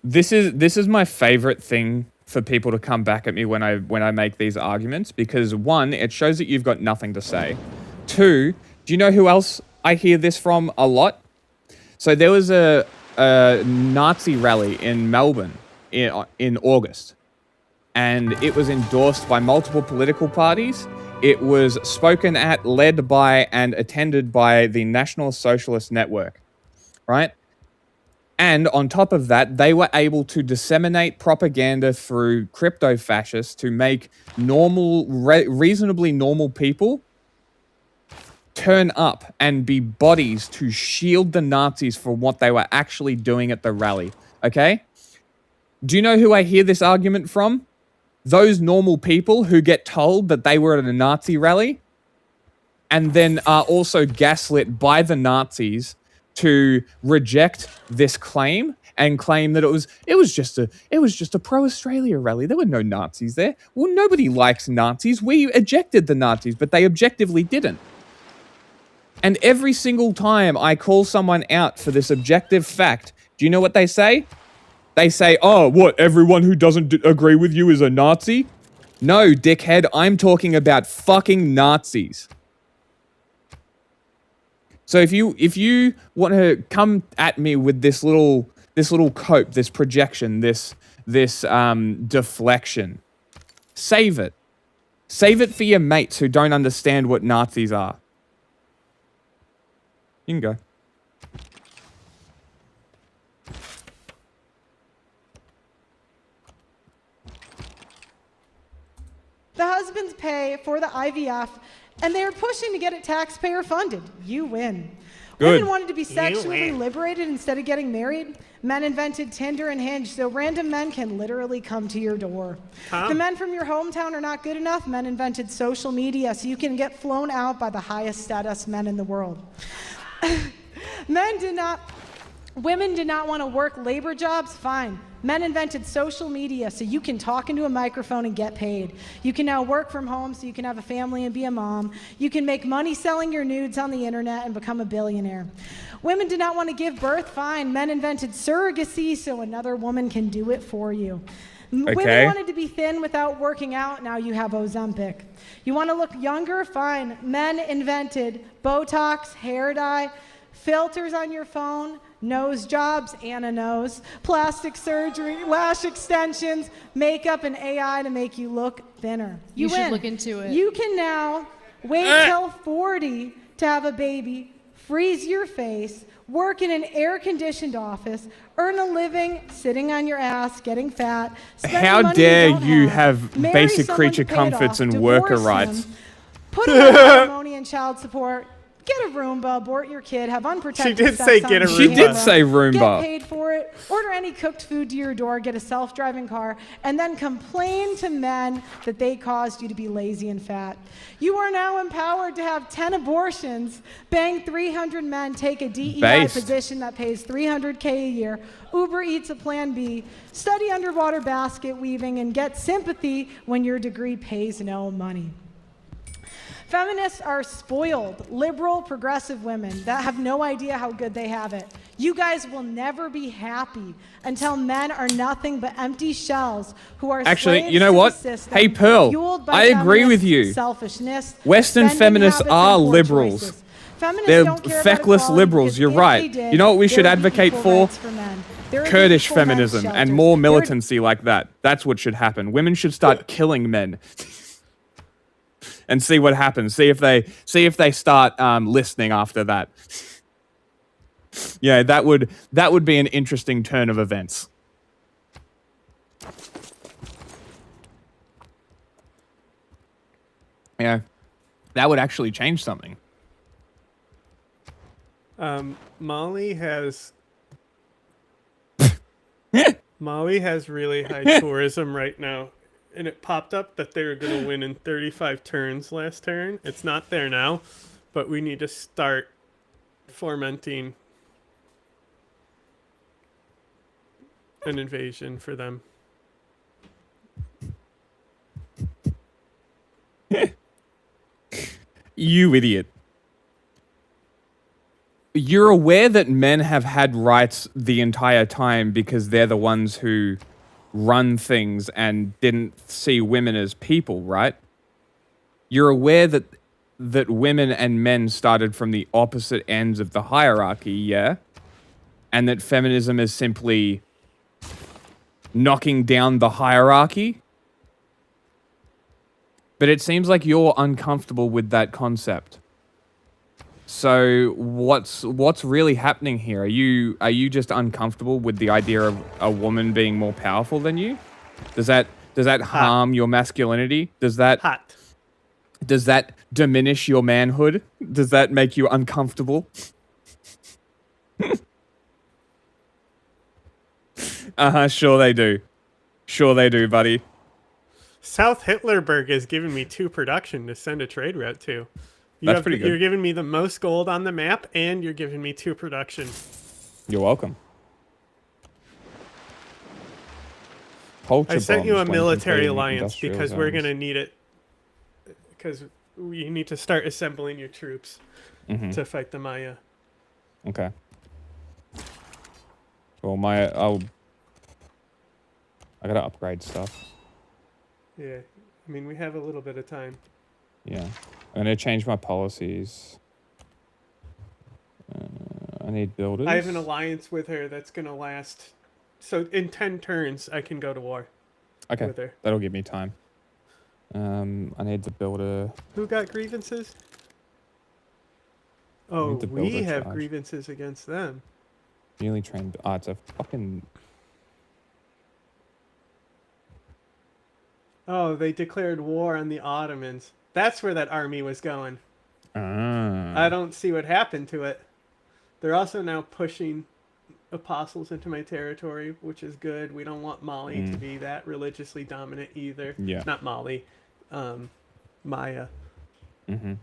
This is my favorite thing for people to come back at me when I make these arguments, because one, it shows that you've got nothing to say. Two, do you know who else I hear this from a lot? So there was a Nazi rally in Melbourne in August, and it was endorsed by multiple political parties. It was spoken at, led by, and attended by the National Socialist Network, right? And on top of that, they were able to disseminate propaganda through crypto-fascists to make reasonably normal people turn up and be bodies to shield the Nazis from what they were actually doing at the rally, okay? Do you know who I hear this argument from? Those normal people who get told that they were at a Nazi rally and then are also gaslit by the Nazis to reject this claim and claim that it was just a pro-Australia rally. There were no Nazis there. Well, nobody likes Nazis. We ejected the Nazis, but they objectively didn't. And every single time I call someone out for this objective fact, do you know what they say? They say, oh, what, everyone who doesn't agree with you is a Nazi? No, dickhead, I'm talking about fucking Nazis. So if you want to come at me with this little cope, this projection, this deflection, save it. Save it for your mates who don't understand what Nazis are. You can go. The husbands pay for the IVF, and they are pushing to get it taxpayer funded. You win. Good. Women wanted to be sexually liberated instead of getting married. Men invented Tinder and Hinge, so random men can literally come to your door. If the men from your hometown are not good enough, men invented social media so you can get flown out by the highest status men in the world. Women did not want to work labor jobs, fine. Men invented social media so you can talk into a microphone and get paid. You can now work from home so you can have a family and be a mom. You can make money selling your nudes on the internet and become a billionaire. Women did not want to give birth, fine. Men invented surrogacy so another woman can do it for you. Okay. Women wanted to be thin without working out, now you have Ozempic. You want to look younger, fine. Men invented Botox, hair dye, filters on your phone, nose jobs, Anna knows, plastic surgery, lash extensions, makeup, and AI to make you look thinner. You should win. look into it. You can now wait till 40 to have a baby, freeze your face, work in an air-conditioned office, earn a living sitting on your ass, getting fat, spend How money dare don't you have have marry basic someone creature to pay it comforts off, and divorce worker him, rights? Put away alimony and child support. Get a Roomba, abort your kid, have unprotected She did sex say on get a the Roomba. She did camera, say Roomba. Get paid for it, order any cooked food to your door, get a self-driving car, and then complain to men that they caused you to be lazy and fat. You are now empowered to have 10 abortions, bang 300 men, take a DEI Based. position that pays $300K a year, Uber Eats a Plan B, study underwater basket weaving, and get sympathy when your degree pays no money. Feminists are spoiled, liberal, progressive women that have no idea how good they have it. You guys will never be happy until men are nothing but empty shells who are Actually, slaves you know to what? the system, Hey, Pearl, fueled by I agree with feminist you. Selfishness, Western spending feminists habits, are and poor liberals. choices. Feminists They're don't care about feckless equality liberals, because you're if right. they did, You know what we should there would be advocate equal for? rights for men. There would be Kurdish equal men's feminism and shelters. more There would- militancy like that. That's what should happen. Women should start killing men. And see what happens. See if they start listening after that. Yeah, that would be an interesting turn of events. Yeah, that would actually change something. Molly has really high tourism right now, and it popped up that they were going to win in 35 turns last turn. It's not there now, but we need to start fomenting an invasion for them. You idiot. You're aware that men have had rights the entire time because they're the ones who run things and didn't see women as people, right? You're aware that women and men started from the opposite ends of the hierarchy, yeah? And that feminism is simply knocking down the hierarchy? But it seems like you're uncomfortable with that concept. So what's really happening here? Are you just uncomfortable with the idea of a woman being more powerful than you? Does that harm your masculinity? Does that diminish your manhood? Does that make you uncomfortable? Sure they do. Sure they do, buddy. South Hitlerberg is giving me 2 production to send a trade route to. That's pretty good. You're giving me the most gold on the map, and you're giving me 2 production. You're welcome. I sent you a military alliance because we're going to need it. Because you need to start assembling your troops to fight the Maya. Okay. Well, I gotta upgrade stuff. Yeah, I mean, we have a little bit of time. Yeah. I'm gonna change my policies. I need builders. I have an alliance with her that's going to last. So in 10 turns, I can go to war with her. That'll give me time. I need the builder. Who got grievances? Oh, the we builder have charge. grievances against them. Newly trained. Ah, it's a fucking. Oh, they declared war on the Ottomans. That's where that army was going. Ah. I don't see what happened to it. They're also now pushing apostles into my territory, which is good. We don't want Mali to be that religiously dominant either. Yeah. Not Mali, Maya. Mm-hmm.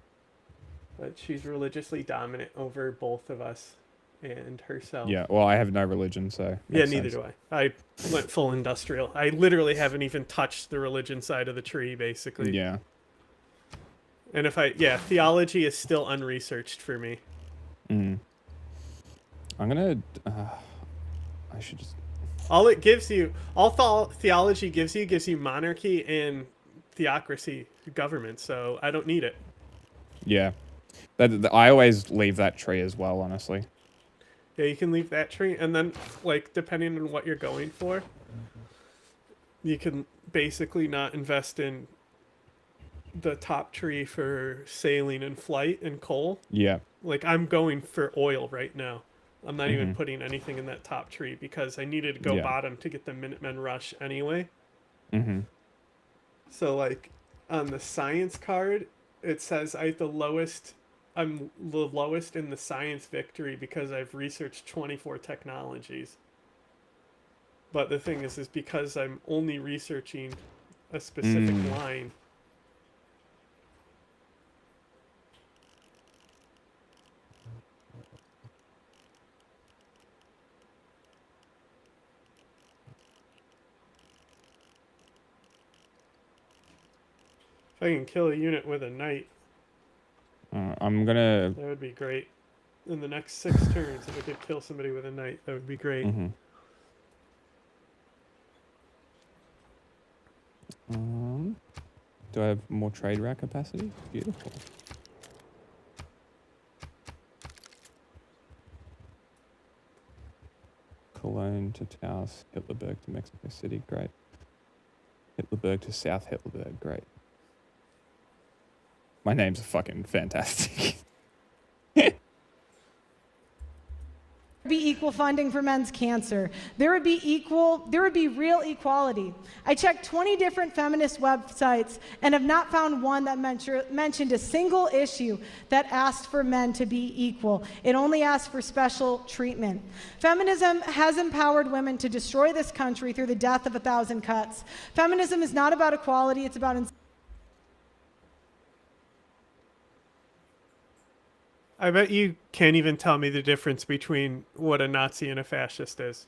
But she's religiously dominant over both of us and herself. Yeah. Well, I have no religion, so. Yeah, makes neither sense. do I. I went full industrial. I literally haven't even touched the religion side of the tree, basically. Yeah. And theology is still unresearched for me. I'm gonna. I should just. All it gives you, theology gives you monarchy and theocracy government. So I don't need it. Yeah. I always leave that tree as well, honestly. Yeah, you can leave that tree, and then like depending on what you're going for, you can basically not invest in the top tree for sailing and flight and coal. Yeah. Like I'm going for oil right now. I'm not even putting anything in that top tree because I needed to go bottom to get the Minutemen rush anyway. Mm-hmm. So like on the science card, it says I'm the lowest in the science victory because I've researched 24 technologies. But the thing is because I'm only researching a specific line. If I can kill a unit with a knight. I'm gonna. That would be great. In the next 6 turns, if I could kill somebody with a knight, that would be great. Do I have more trade rack capacity? Beautiful. Cologne to Taos, Hitlerberg to Mexico City, great. Hitlerberg to South Hitlerberg, great. My names are fucking fantastic. Be equal funding for men's cancer. There would be real equality. I checked 20 different feminist websites and have not found one that mentioned a single issue that asked for men to be equal. It only asked for special treatment. Feminism has empowered women to destroy this country through the death of 1,000 cuts. Feminism is not about equality, it's about I bet you can't even tell me the difference between what a Nazi and a fascist is.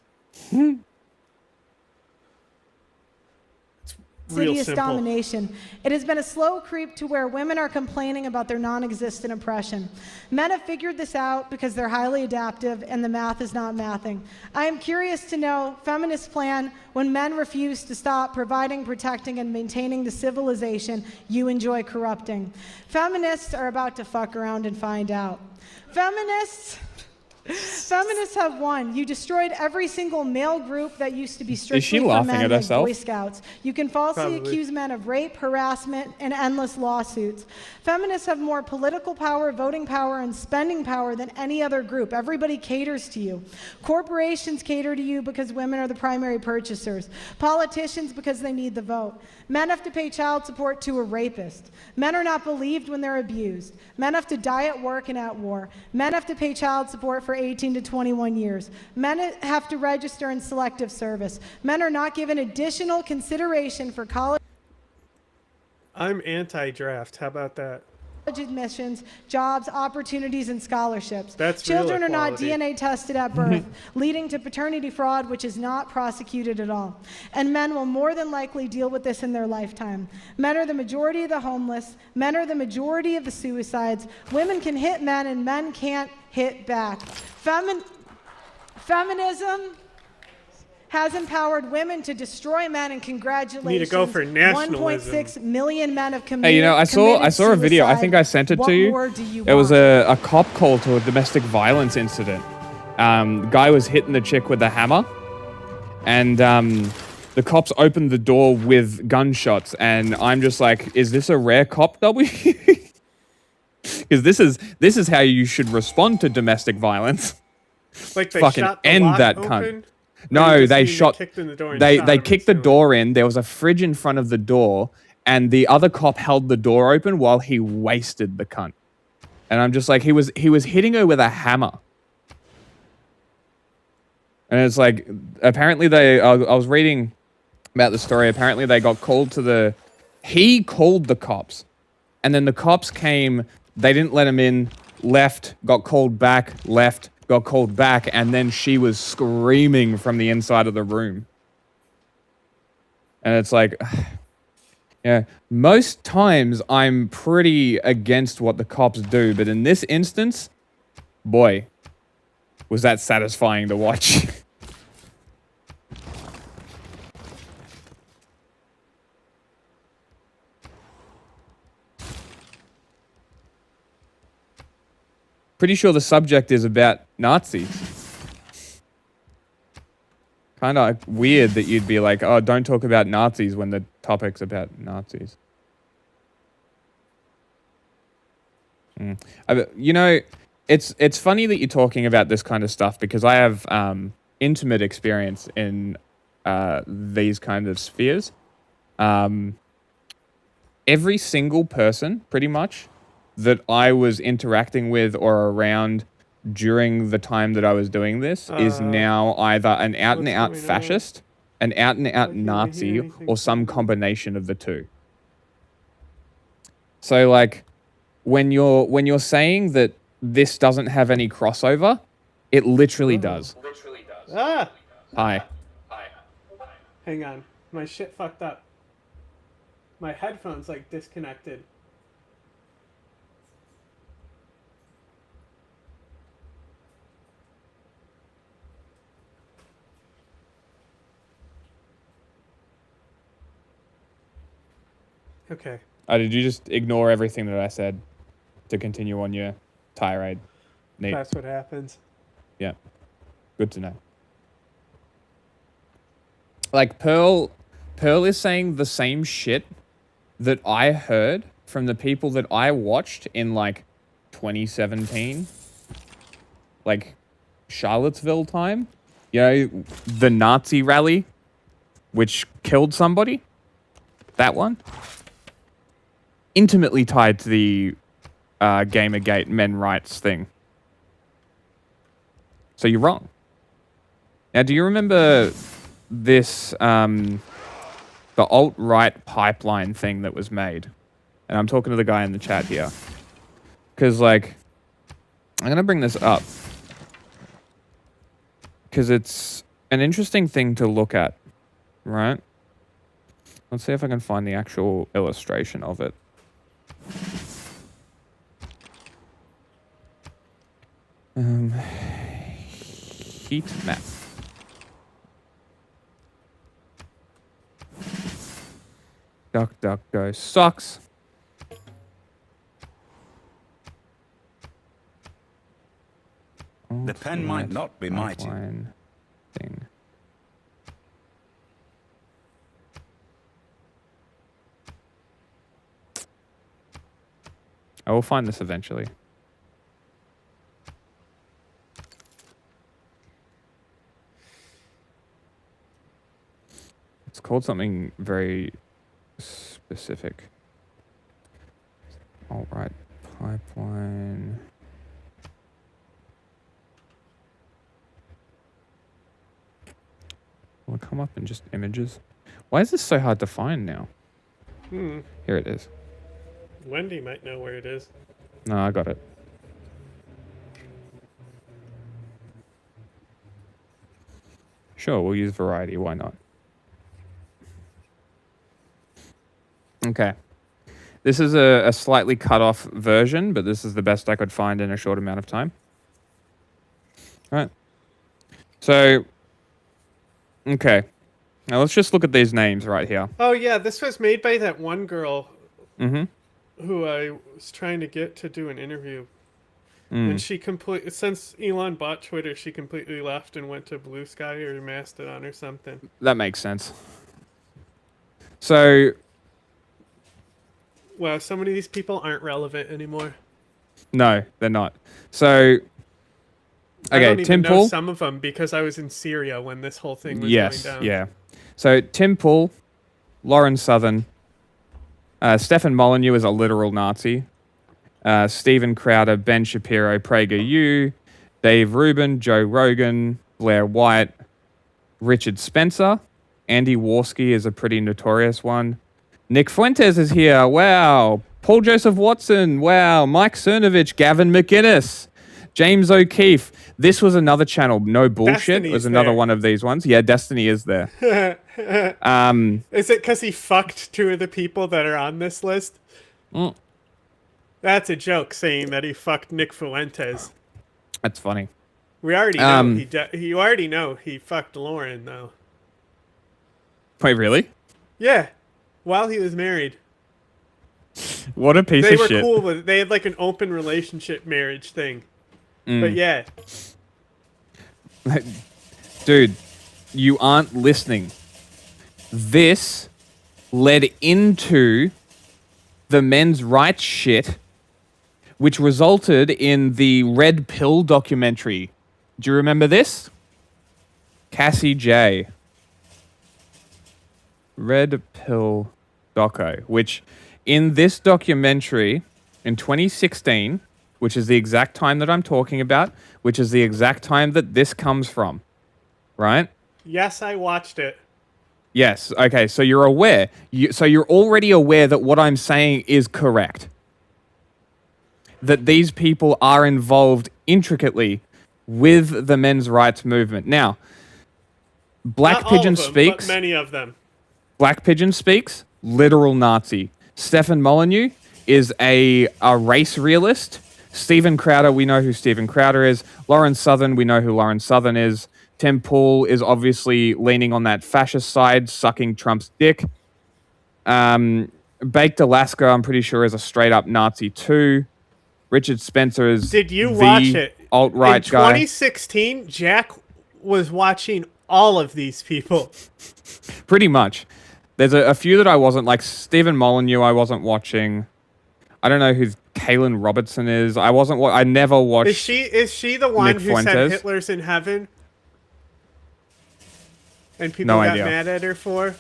It's real insidious simple. domination. It has been a slow creep to where women are complaining about their non-existent oppression. Men have figured this out because they're highly adaptive and the math is not mathing. I am curious to know feminists' plan when men refuse to stop providing, protecting, and maintaining the civilization you enjoy corrupting. Feminists are about to fuck around and find out. Feminists have won. You destroyed every single male group that used to be strictly for laughing men, at like herself? Boy Scouts. You can falsely accuse men of rape, harassment, and endless lawsuits. Feminists have more political power, voting power, and spending power than any other group. Everybody caters to you. Corporations cater to you because women are the primary purchasers. Politicians because they need the vote. Men have to pay child support to a rapist. Men are not believed when they're abused. Men have to die at work and at war. Men have to pay child support for 18 to 21 years. Men have to register in selective service. Men are not given additional consideration for college I'm anti-draft. How about that? admissions, jobs, opportunities, and scholarships. That's real Children are not equality. DNA tested at birth, leading to paternity fraud, which is not prosecuted at all. And men will more than likely deal with this in their lifetime. Men are the majority of the homeless. Men are the majority of the suicides. Women can hit men, and men can't hit back. Feminism has empowered women to destroy men, and congratulations. Need to go for nationalism. 1.6 million men have committed Hey, you know, I saw a video. I suicide. think I sent it What to you. more do you It was want? a cop call to a domestic violence incident. Guy was hitting the chick with a hammer, and the cops opened the door with gunshots. And I'm just like, is this a rare cop W? Because this is how you should respond to domestic violence. Like they Fucking shot the end lock that open? cunt. Or No, you just they mean shot. kicked in the door and They shot him kicked the instantly? door in. There was a fridge in front of the door, and the other cop held the door open while he wasted the cunt. And I'm just like, he was hitting her with a hammer. And it's like, apparently I was reading about the story. Apparently they got called to the. He called the cops, and then the cops came. They didn't let him in. Left. Got called back. Left. Got called back, and then she was screaming from the inside of the room. And it's like, yeah, most times I'm pretty against what the cops do, but in this instance, boy, was that satisfying to watch. Pretty sure the subject is about Nazis. Kind of weird that you'd be like, oh, don't talk about Nazis when the topic's about Nazis. You know, it's funny that you're talking about this kind of stuff because I have intimate experience in these kind of spheres. Every single person, pretty much, that I was interacting with or around during the time that I was doing this is now either an out-and-out fascist, an out-and-out Nazi, or some combination of the two. So, like, when you're saying that this doesn't have any crossover, it literally does. Ah! Hi. Hang on. My shit fucked up. My headphones, like, disconnected. Okay. Did you just ignore everything that I said to continue on your tirade? Neat. That's what happens. Yeah. Good to know. Like, Pearl is saying the same shit that I heard from the people that I watched in, like, 2017. Like, Charlottesville time. You know, the Nazi rally, which killed somebody. That one. Intimately tied to the Gamergate men rights thing. So you're wrong. Now, do you remember this, the alt-right pipeline thing that was made? And I'm talking to the guy in the chat here. Because, like, I'm going to bring this up. Because it's an interesting thing to look at, right? Let's see if I can find the actual illustration of it. Heat map. DuckDuckGo sucks. The pen might not be mighty. Thing. I will find this eventually. It's called something very specific. All right, pipeline. Will it come up in just images? Why is this so hard to find now? Here it is. Wendy might know where it is. No, I got it. Sure, we'll use variety. Why not? Okay. This is a slightly cut off version, but this is the best I could find in a short amount of time. All right. So, okay. Now let's just look at these names right here. Oh yeah, this was made by that one girl Mm-hmm. who I was trying to get to do an interview. And she since Elon bought Twitter, she completely left and went to Blue Sky or Mastodon or something. That makes sense. So, Wow, so many of these people aren't relevant anymore. no, they're not. So, I don't okay, even Tim know Pool. some of them because I was in Syria when this whole thing was Yes, going down. yeah. So, Tim Pool, Lauren Southern, Stefan Molyneux is a literal Nazi. Steven Crowder, Ben Shapiro, PragerU, Dave Rubin, Joe Rogan, Blair White, Richard Spencer, Andy Warski is a pretty notorious one. Nick Fuentes is here. Wow. Paul Joseph Watson. Wow. Mike Cernovich, Gavin McInnes, James O'Keefe. This was another channel. No bullshit. Destiny's It was another there. one of these ones. Yeah, Destiny is there. Is it because he fucked two of the people that are on this list? That's a joke saying that he fucked Nick Fuentes. That's funny. We already know you already know he fucked Lauren though. Wait, really? Yeah, while he was married. What a piece They of were shit. cool with it. They had like an open relationship marriage thing. But yeah, Dude, you aren't listening. This led into the men's rights shit, which resulted in the Red Pill documentary. Do you remember this? Cassie J. Red Pill doco, which in this documentary in 2016, which is the exact time that I'm talking about, which is the exact time that this comes from, right? yes, I watched it. Yes. Okay. So you're aware. So you're already aware that what I'm saying is correct. That these people are involved intricately with the men's rights movement. Now, Black Not all Pigeon of them, Speaks. but many of them. Black Pigeon Speaks, literal Nazi. Stefan Molyneux is a race realist. Steven Crowder, we know who Steven Crowder is. Lauren Southern, we know who Lauren Southern is. Tim Pool is obviously leaning on that fascist side, sucking Trump's dick. Baked Alaska, I'm pretty sure, is a straight up Nazi too. Richard Spencer is Did you the watch it? alt-right In guy. 2016, Jack was watching all of these people. Pretty much. There's a few that I wasn't, like Stephen Molyneux I wasn't watching. I don't know who Kaylin Robertson is. I never watched. Is she the one Nick who said Fuentes? Hitler's in heaven? And people No got idea. mad at her for?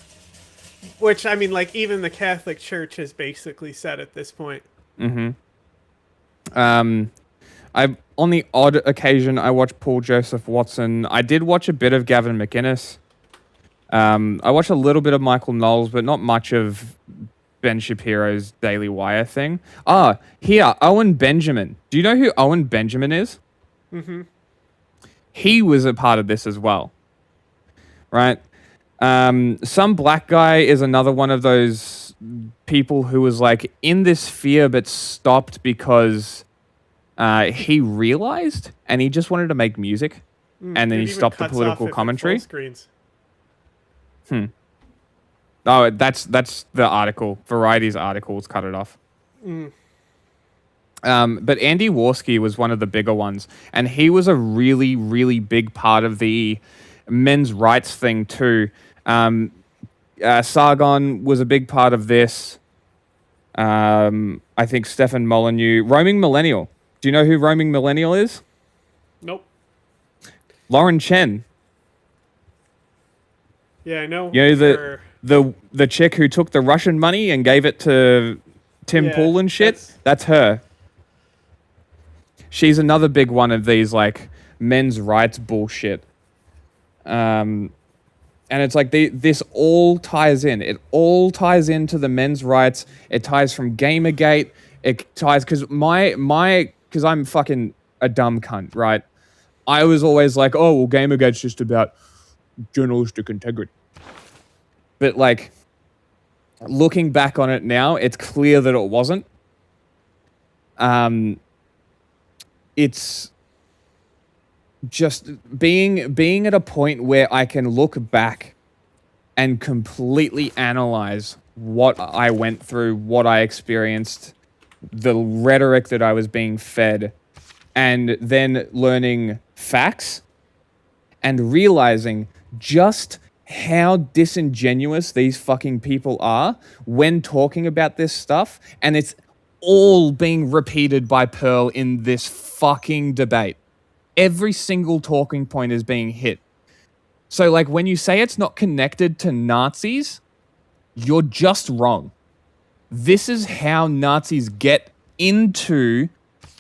Which, I mean, like, even the Catholic Church has basically said at this point. I on the odd occasion I watch Paul Joseph Watson. I did watch a bit of Gavin McInnes. I watched a little bit of Michael Knowles, but not much of Ben Shapiro's Daily Wire thing. Here, Owen Benjamin. Do you know who Owen Benjamin is? Mm-hmm. He was a part of this as well. Right? Some black guy is another one of those people who was like in this sphere but stopped because he realized and he just wanted to make music and then It he even stopped the cuts political off it for commentary. full screens. Oh, that's the article. Variety's articles cut it off. But Andy Warski was one of the bigger ones, and he was a really, really big part of the men's rights thing too. Sargon was a big part of this. I think Stefan Molyneux. Roaming Millennial. Do you know who Roaming Millennial is? Nope. Lauren Chen. Yeah, I know. You know her. the chick who took the Russian money and gave it to Tim Yeah, Pool and shit? That's her. She's another big one of these like men's rights bullshit. And it's like this all ties in. It all ties into the men's rights. It ties from Gamergate. It ties because because I'm fucking a dumb cunt, right? I was always like, oh well, Gamergate's just about journalistic integrity. But like looking back on it now, it's clear that it wasn't. It's just being at a point where I can look back and completely analyze what I went through, what I experienced, the rhetoric that I was being fed, and then learning facts and realizing just how disingenuous these fucking people are when talking about this stuff, and it's all being repeated by Pearl in this fucking debate. Every single talking point is being hit. So, like, when you say it's not connected to Nazis, you're just wrong. This is how Nazis get into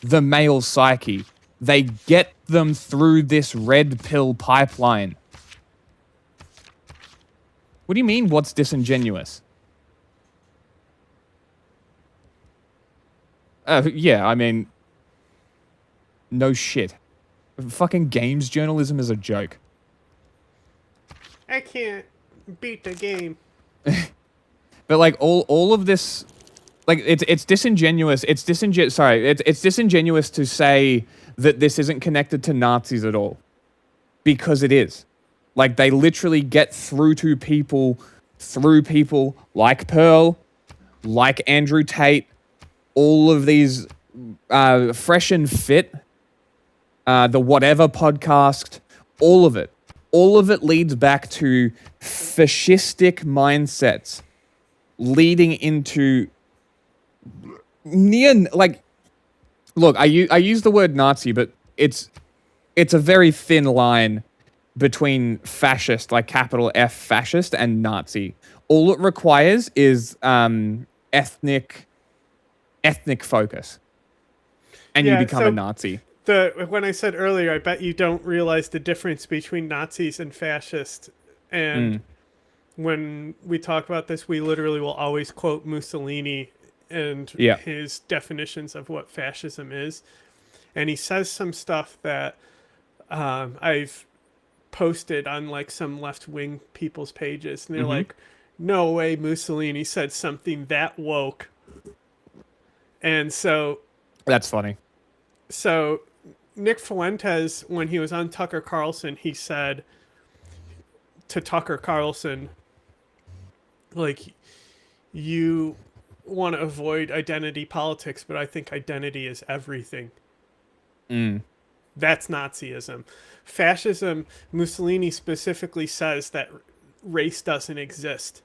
the male psyche. They get them through this red pill pipeline. What do you mean, what's disingenuous? Yeah, I mean, no shit. Fucking games journalism is a joke. I can't beat the game. But like all of this, like it's disingenuous. It's disingenuous to say that this isn't connected to Nazis at all, because it is. Like they literally get through people like Pearl, like Andrew Tate, all of these Fresh and Fit, the Whatever podcast, all of it. All of it leads back to fascistic mindsets leading into look, I use the word Nazi, but it's a very thin line between fascist, like capital F fascist, and Nazi. All it requires is ethnic focus, and you become a Nazi. When I said earlier, I bet you don't realize the difference between Nazis and fascists. And when we talk about this, we literally will always quote Mussolini and his definitions of what fascism is. And he says some stuff that I've posted on like some left-wing people's pages. And they're like, no way Mussolini said something that woke. And so... That's funny. So... Nick Fuentes, when he was on Tucker Carlson, he said to Tucker Carlson, like, you want to avoid identity politics, but I think identity is everything. That's Nazism. Fascism, Mussolini specifically says that race doesn't exist.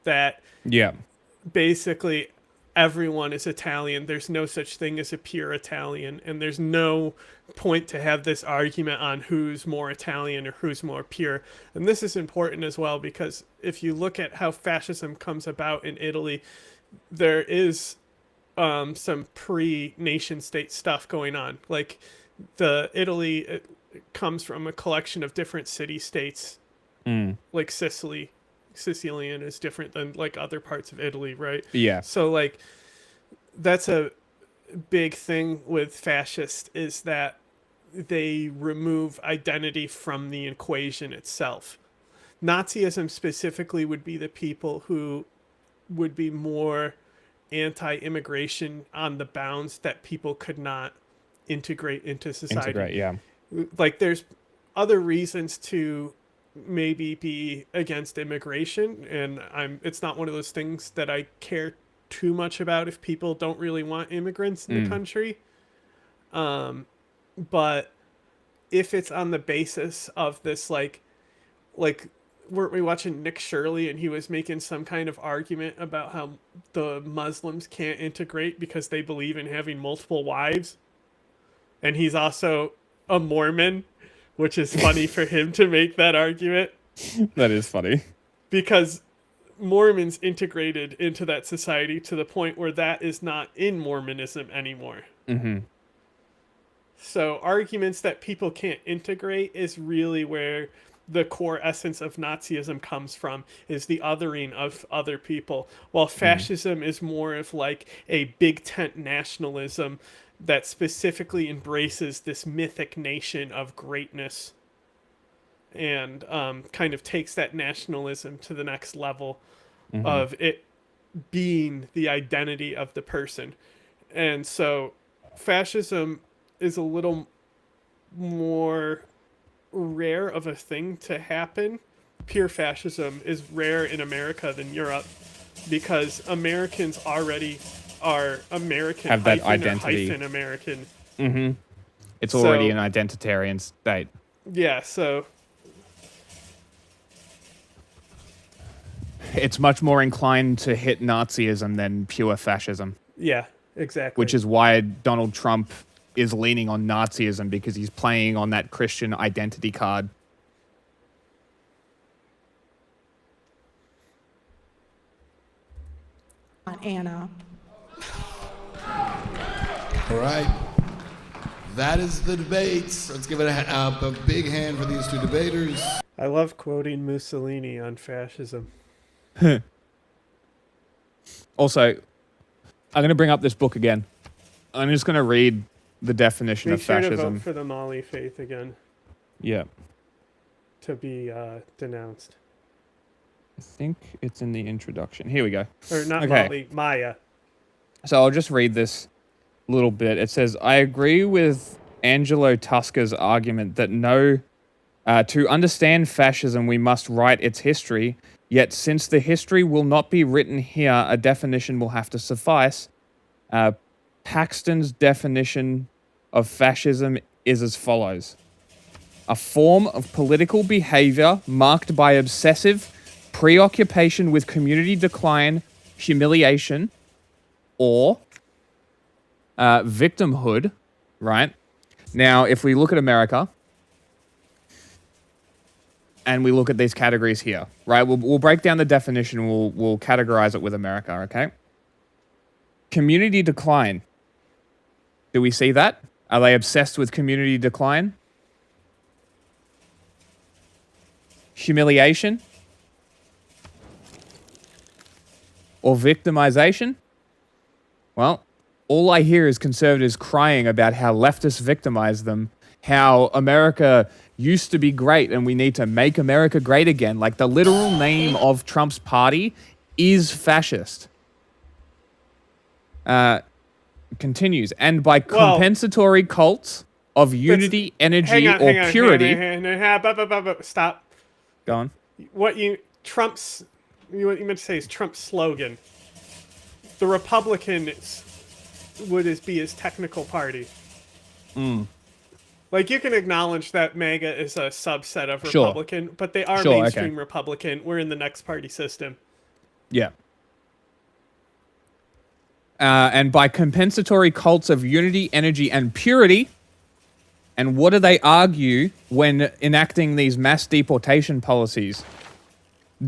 That Yeah. basically everyone is Italian. There's no such thing as a pure Italian, and there's no point to have this argument on who's more Italian or who's more pure. And this is important as well, because if you look at how fascism comes about in Italy, there is some pre-nation state stuff going on. Like Italy it comes from a collection of different city-states, like Sicilian is different than like other parts of Italy, right? Yeah. So like that's a big thing with fascists, is that they remove identity from the equation itself. Nazism specifically would be the people who would be more anti-immigration on the bounds that people could not integrate into society. Integrate, yeah. Like there's other reasons to maybe be against immigration, and it's not one of those things that I care too much about if people don't really want immigrants in the country. But if it's on the basis of this like weren't we watching Nick Shirley, and he was making some kind of argument about how the Muslims can't integrate because they believe in having multiple wives, and he's also a Mormon, which is funny for him to make that argument. That is funny. Because Mormons integrated into that society to the point where that is not in Mormonism anymore. So arguments that people can't integrate is really where the core essence of Nazism comes from, is the othering of other people, while fascism is more of like a big tent nationalism that specifically embraces this mythic nation of greatness, and kind of takes that nationalism to the next level of it being the identity of the person. And so fascism is a little more rare of a thing to happen. Pure fascism is rare in America than Europe, because Americans already are American, Have that hyphen identity. or hyphen American. It's already So- an identitarian state. Yeah, so It's much more inclined to hit Nazism than pure fascism, yeah, exactly. which is why Donald Trump is leaning on Nazism, because he's playing on that Christian identity card. Anna. All right. That is the debates. Let's give it a big hand for these two debaters. I love quoting Mussolini on fascism. Also, I'm going to bring up this book again. I'm just going to read the definition Make of sure to fascism. vote for the Mali faith again Yeah. to be denounced. I think it's in the introduction. Here we go. Or not Okay. Mali, Maya. So I'll just read this little bit. It says, I agree with Angelo Tuscar's argument that to understand fascism, we must write its history. Yet since the history will not be written here, a definition will have to suffice. Paxton's definition of fascism is as follows. A form of political behavior marked by obsessive preoccupation with community decline, humiliation, or victimhood, right? Now, if we look at America, and we look at these categories here, right? We'll break down the definition, and we'll categorize it with America, okay? Community decline. Do we see that? Are they obsessed with community decline? Humiliation? Or victimization? Well, all I hear is conservatives crying about how leftists victimize them, how America used to be great and we need to make America great again. Like, the literal name of Trump's party is fascist. Continues. And by compensatory cults of unity, energy, or purity. Stop. Go on. What you meant to say is Trump's slogan. the Republicans would be his technical party. Like, you can acknowledge that MAGA is a subset of Sure. Republican, but they are Sure, okay. mainstream Republican. We're in the next party system. Yeah. And by compensatory cults of unity, energy, and purity. And what do they argue when enacting these mass deportation policies?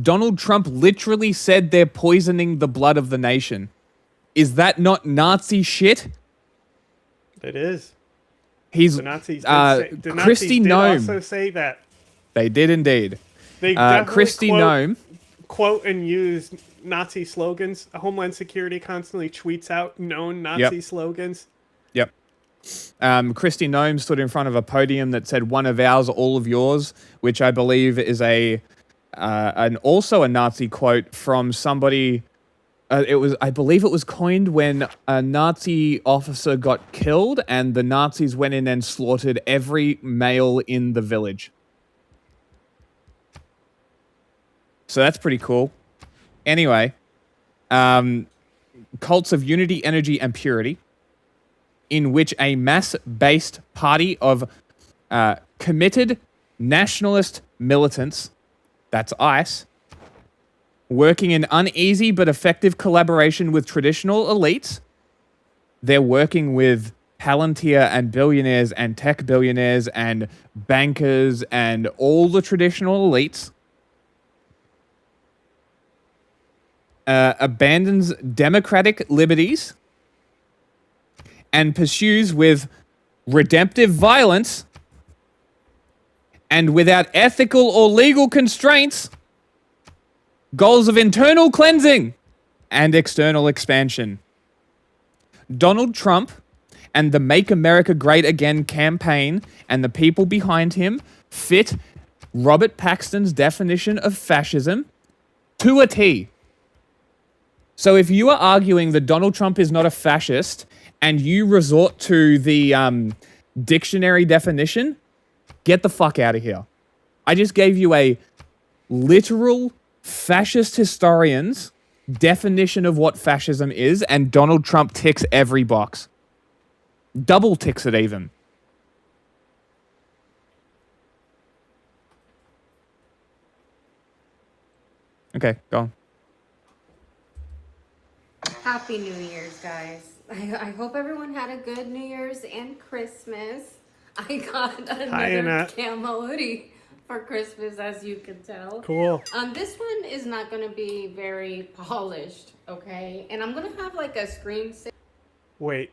Donald Trump literally said they're poisoning the blood of the nation. Is that not Nazi shit? It is. He's The Nazis Kristi did Noem. also say that. They did indeed. They definitely Kristi Noem. quote and use Nazi slogans. Homeland Security constantly tweets out known Nazi slogans. Yep. Kristi Noem stood in front of a podium that said "one of ours, all of yours," which I believe is also a Nazi quote from somebody. I believe it was coined when a Nazi officer got killed, and the Nazis went in and slaughtered every male in the village. So that's pretty cool. Anyway, cults of unity, energy, and purity, in which a mass-based party of committed nationalist militants, that's ICE, working in uneasy but effective collaboration with traditional elites. They're working with Palantir and billionaires and tech billionaires and bankers and all the traditional elites. Abandons democratic liberties and pursues with redemptive violence and without ethical or legal constraints goals of internal cleansing and external expansion. Donald Trump and the Make America Great Again campaign and the people behind him fit Robert Paxton's definition of fascism to a T. So if you are arguing that Donald Trump is not a fascist and you resort to the dictionary definition, get the fuck out of here. I just gave you a literal fascist historian's definition of what fascism is, and Donald Trump ticks every box. Double ticks it even. Okay, go on. Happy New Year's, guys. I hope everyone had a good New Year's and Christmas. I got another camo hoodie for Christmas, as you can tell. Cool. This one is not going to be very polished, okay? And I'm going to have like a screen saver. Wait.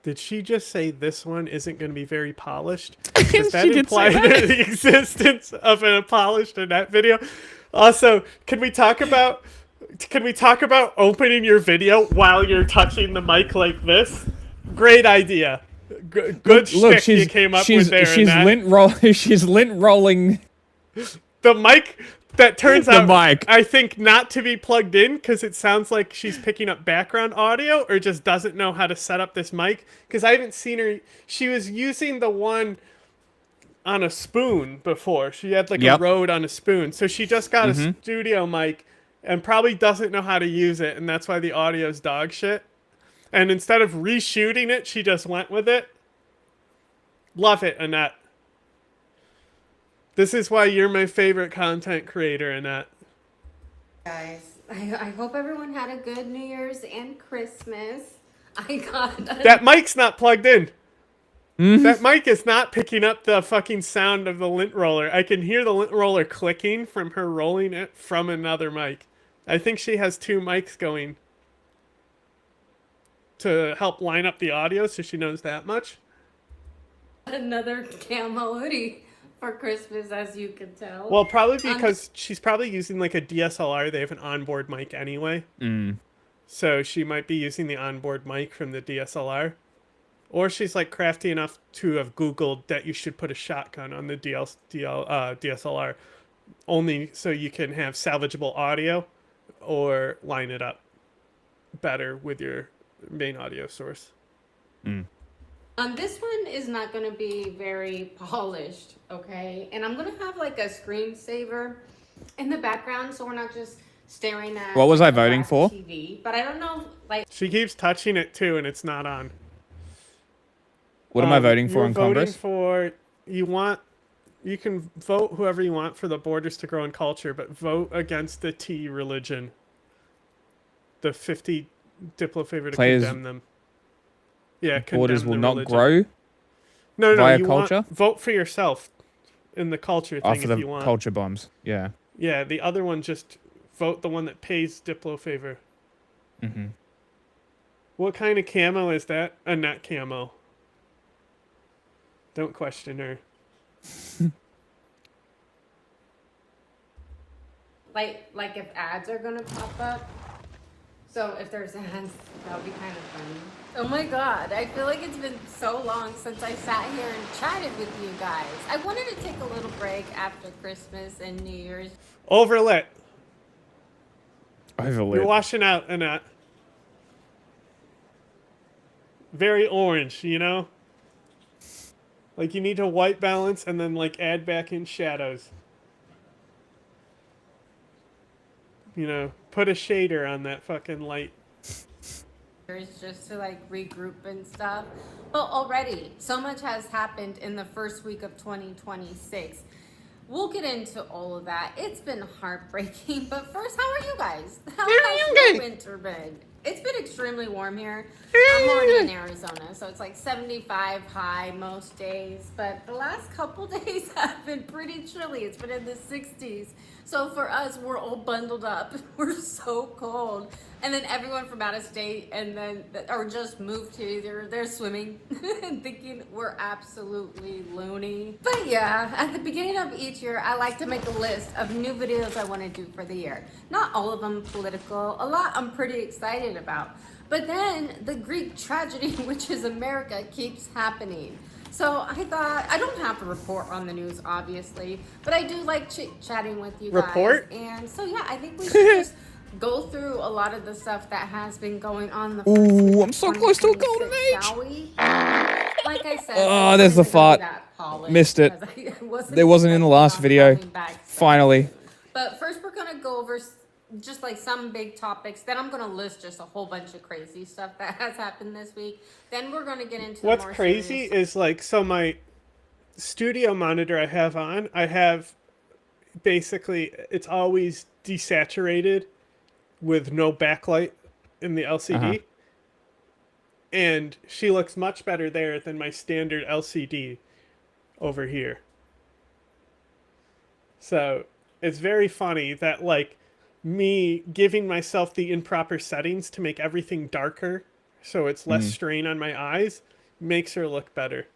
Did she just say this one isn't going to be very polished? Does that imply the existence of a polished in that video? Also, can we talk about opening your video while you're touching the mic like this? Great idea. Good shtick you came up with there. She's lint rolling the mic. That turns out, mic. I think, not to be plugged in because it sounds like she's picking up background audio or just doesn't know how to set up this mic. Because I haven't seen her. She was using the one on a spoon before. She had like a Rode on a spoon. So she just got a studio mic and probably doesn't know how to use it. And that's why the audio's dog shit. And instead of reshooting it, she just went with it. Love it, Annette. This is why you're my favorite content creator, Annette. Guys, I hope everyone had a good New Year's and Christmas. I got that mic's not plugged in. That mic is not picking up the fucking sound of the lint roller. I can hear the lint roller clicking from her rolling it from another mic. I think she has two mics going to help line up the audio, so she knows that much. Another camo hoodie for Christmas, as you can tell. Well, probably because she's probably using like a DSLR. They have an onboard mic anyway. So she might be using the onboard mic from the DSLR. Or she's like crafty enough to have Googled that you should put a shotgun on the DSLR. Only so you can have salvageable audio or line it up better with your main audio source. This one is not going to be very polished, okay? And I'm going to have like a screensaver in the background so we're not just staring at What was I the voting black for? TV. But I don't know, like, She keeps touching it too, and it's not on. What am I voting for you're in voting Congress? for you can vote whoever you want for the borders to grow in culture, but vote against the T religion. The 50 Diplo favor to Players- condemn them. Yeah, Borders condemn will the not religion. grow No, via you culture? vote for yourself in the culture thing after if the you want. culture bombs. Yeah. Yeah, the other one just vote the one that pays Diplo favor. Mm-hmm. What kind of camo is that? A not camo. Don't question her. like if ads are gonna pop up. So if there's ads, that would be kind of funny. Oh my god, I feel like it's been so long since I sat here and chatted with you guys. I wanted to take a little break after Christmas and New Year's. Overlit. You're Overlit. washing out, Annette. Very orange, you know? Like you need to white balance and then like add back in shadows. You know, put a shader on that fucking light. Just to like regroup and stuff. But already, so much has happened in the first week of 2026. We'll get into all of that. It's been heartbreaking. But first, how are you guys? How has your winter been? It's been extremely warm here. I'm already in Arizona, so it's like 75 high most days. But the last couple days have been pretty chilly. It's been in the 60s. So for us, we're all bundled up. We're so cold. And then everyone from out of state and then or just moved to either they're swimming and thinking we're absolutely loony. But yeah, at the beginning of each year, I like to make a list of new videos I want to do for the year. Not all of them political. A lot I'm pretty excited about. But then the Greek tragedy, which is America, keeps happening. So I thought, I don't have to report on the news, obviously, but I do like chit-chatting with you guys. Report? And so yeah, I think we should just go through a lot of the stuff that has been going on. The Ooh, I'm so close to a golden 2026, age. shall we? Like I said, Oh, there's the fart. Missed it. There wasn't in the last video. Finally. But first we're going to go over just like some big topics. Then I'm going to list just a whole bunch of crazy stuff that has happened this week. Then we're going to get into What's more crazy serious... is like, so my studio monitor I have basically, it's always desaturated with no backlight in the LCD. And she looks much better there than my standard LCD over here. So it's very funny that like me giving myself the improper settings to make everything darker so it's less strain on my eyes makes her look better.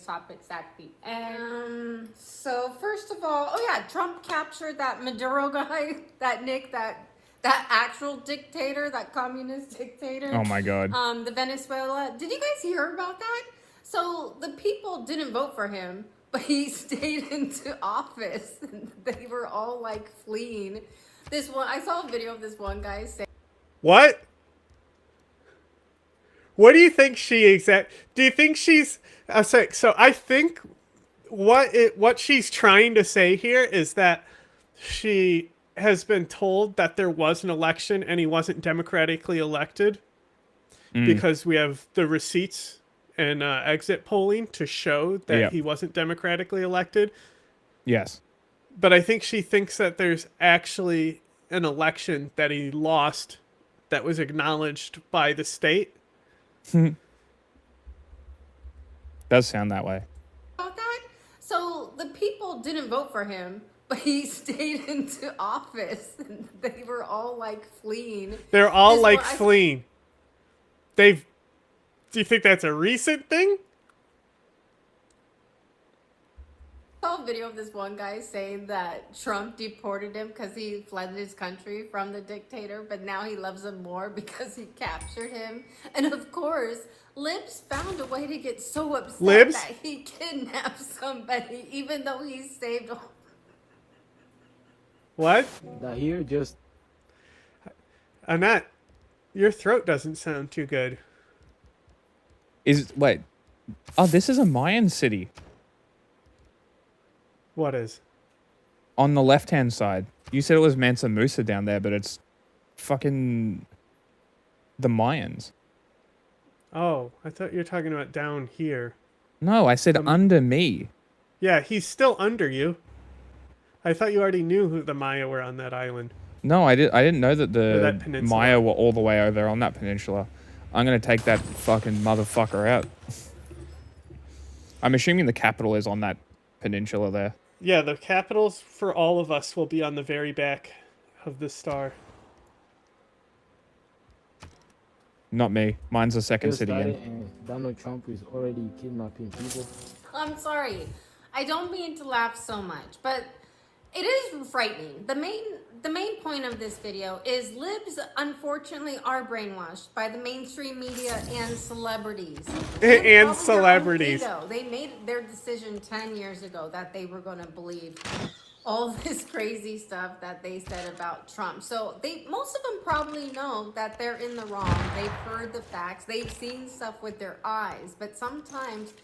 topics at the end. So first of all, oh yeah, Trump captured that Maduro guy, that Nick, that actual dictator, that communist dictator. Oh my god. The Venezuela. Did you guys hear about that? So the people didn't vote for him, but he stayed into office. They were all like fleeing. This one, I saw a video of this one guy saying, What? What do you think she do you think she's so I think what she's trying to say here is that she has been told that there was an election and he wasn't democratically elected because we have the receipts and exit polling to show that he wasn't democratically elected. Yes. But I think she thinks that there's actually an election that he lost that was acknowledged by the state. Does sound that way. about that? So the people didn't vote for him, but he stayed into office. They were all like fleeing. They're all like fleeing. Do you think that's a recent thing? I saw a video of this one guy saying that Trump deported him because he fled his country from the dictator, but now he loves him more because he captured him. And of course, Libs found a way to get so upset that he kidnapped somebody, even though he saved. What? Here, just Annette, your throat doesn't sound too good. Wait. Oh, this is a Mayan city. What is? On the left-hand side. You said it was Mansa Musa down there, but it's fucking the Mayans. Oh, I thought you were talking about down here. No, I said under me. Yeah, he's still under you. I thought you already knew who the Maya were on that island. No, I didn't know that that the peninsula. Maya were all the way over there on that peninsula. I'm gonna take that fucking motherfucker out. I'm assuming the capital is on that peninsula there. Yeah, the capitals for all of us will be on the very back of the star. Not me. Mine's the second Just city started in. and Donald Trump is already kidnapping people. I'm sorry. I don't mean to laugh so much, but it is frightening. The main point of this video is libs unfortunately are brainwashed by the mainstream media and celebrities. And probably celebrities. their own ego. They made their decision 10 years ago that they were going to believe all this crazy stuff that they said about Trump. So most of them probably know that they're in the wrong. They've heard the facts. They've seen stuff with their eyes. But sometimes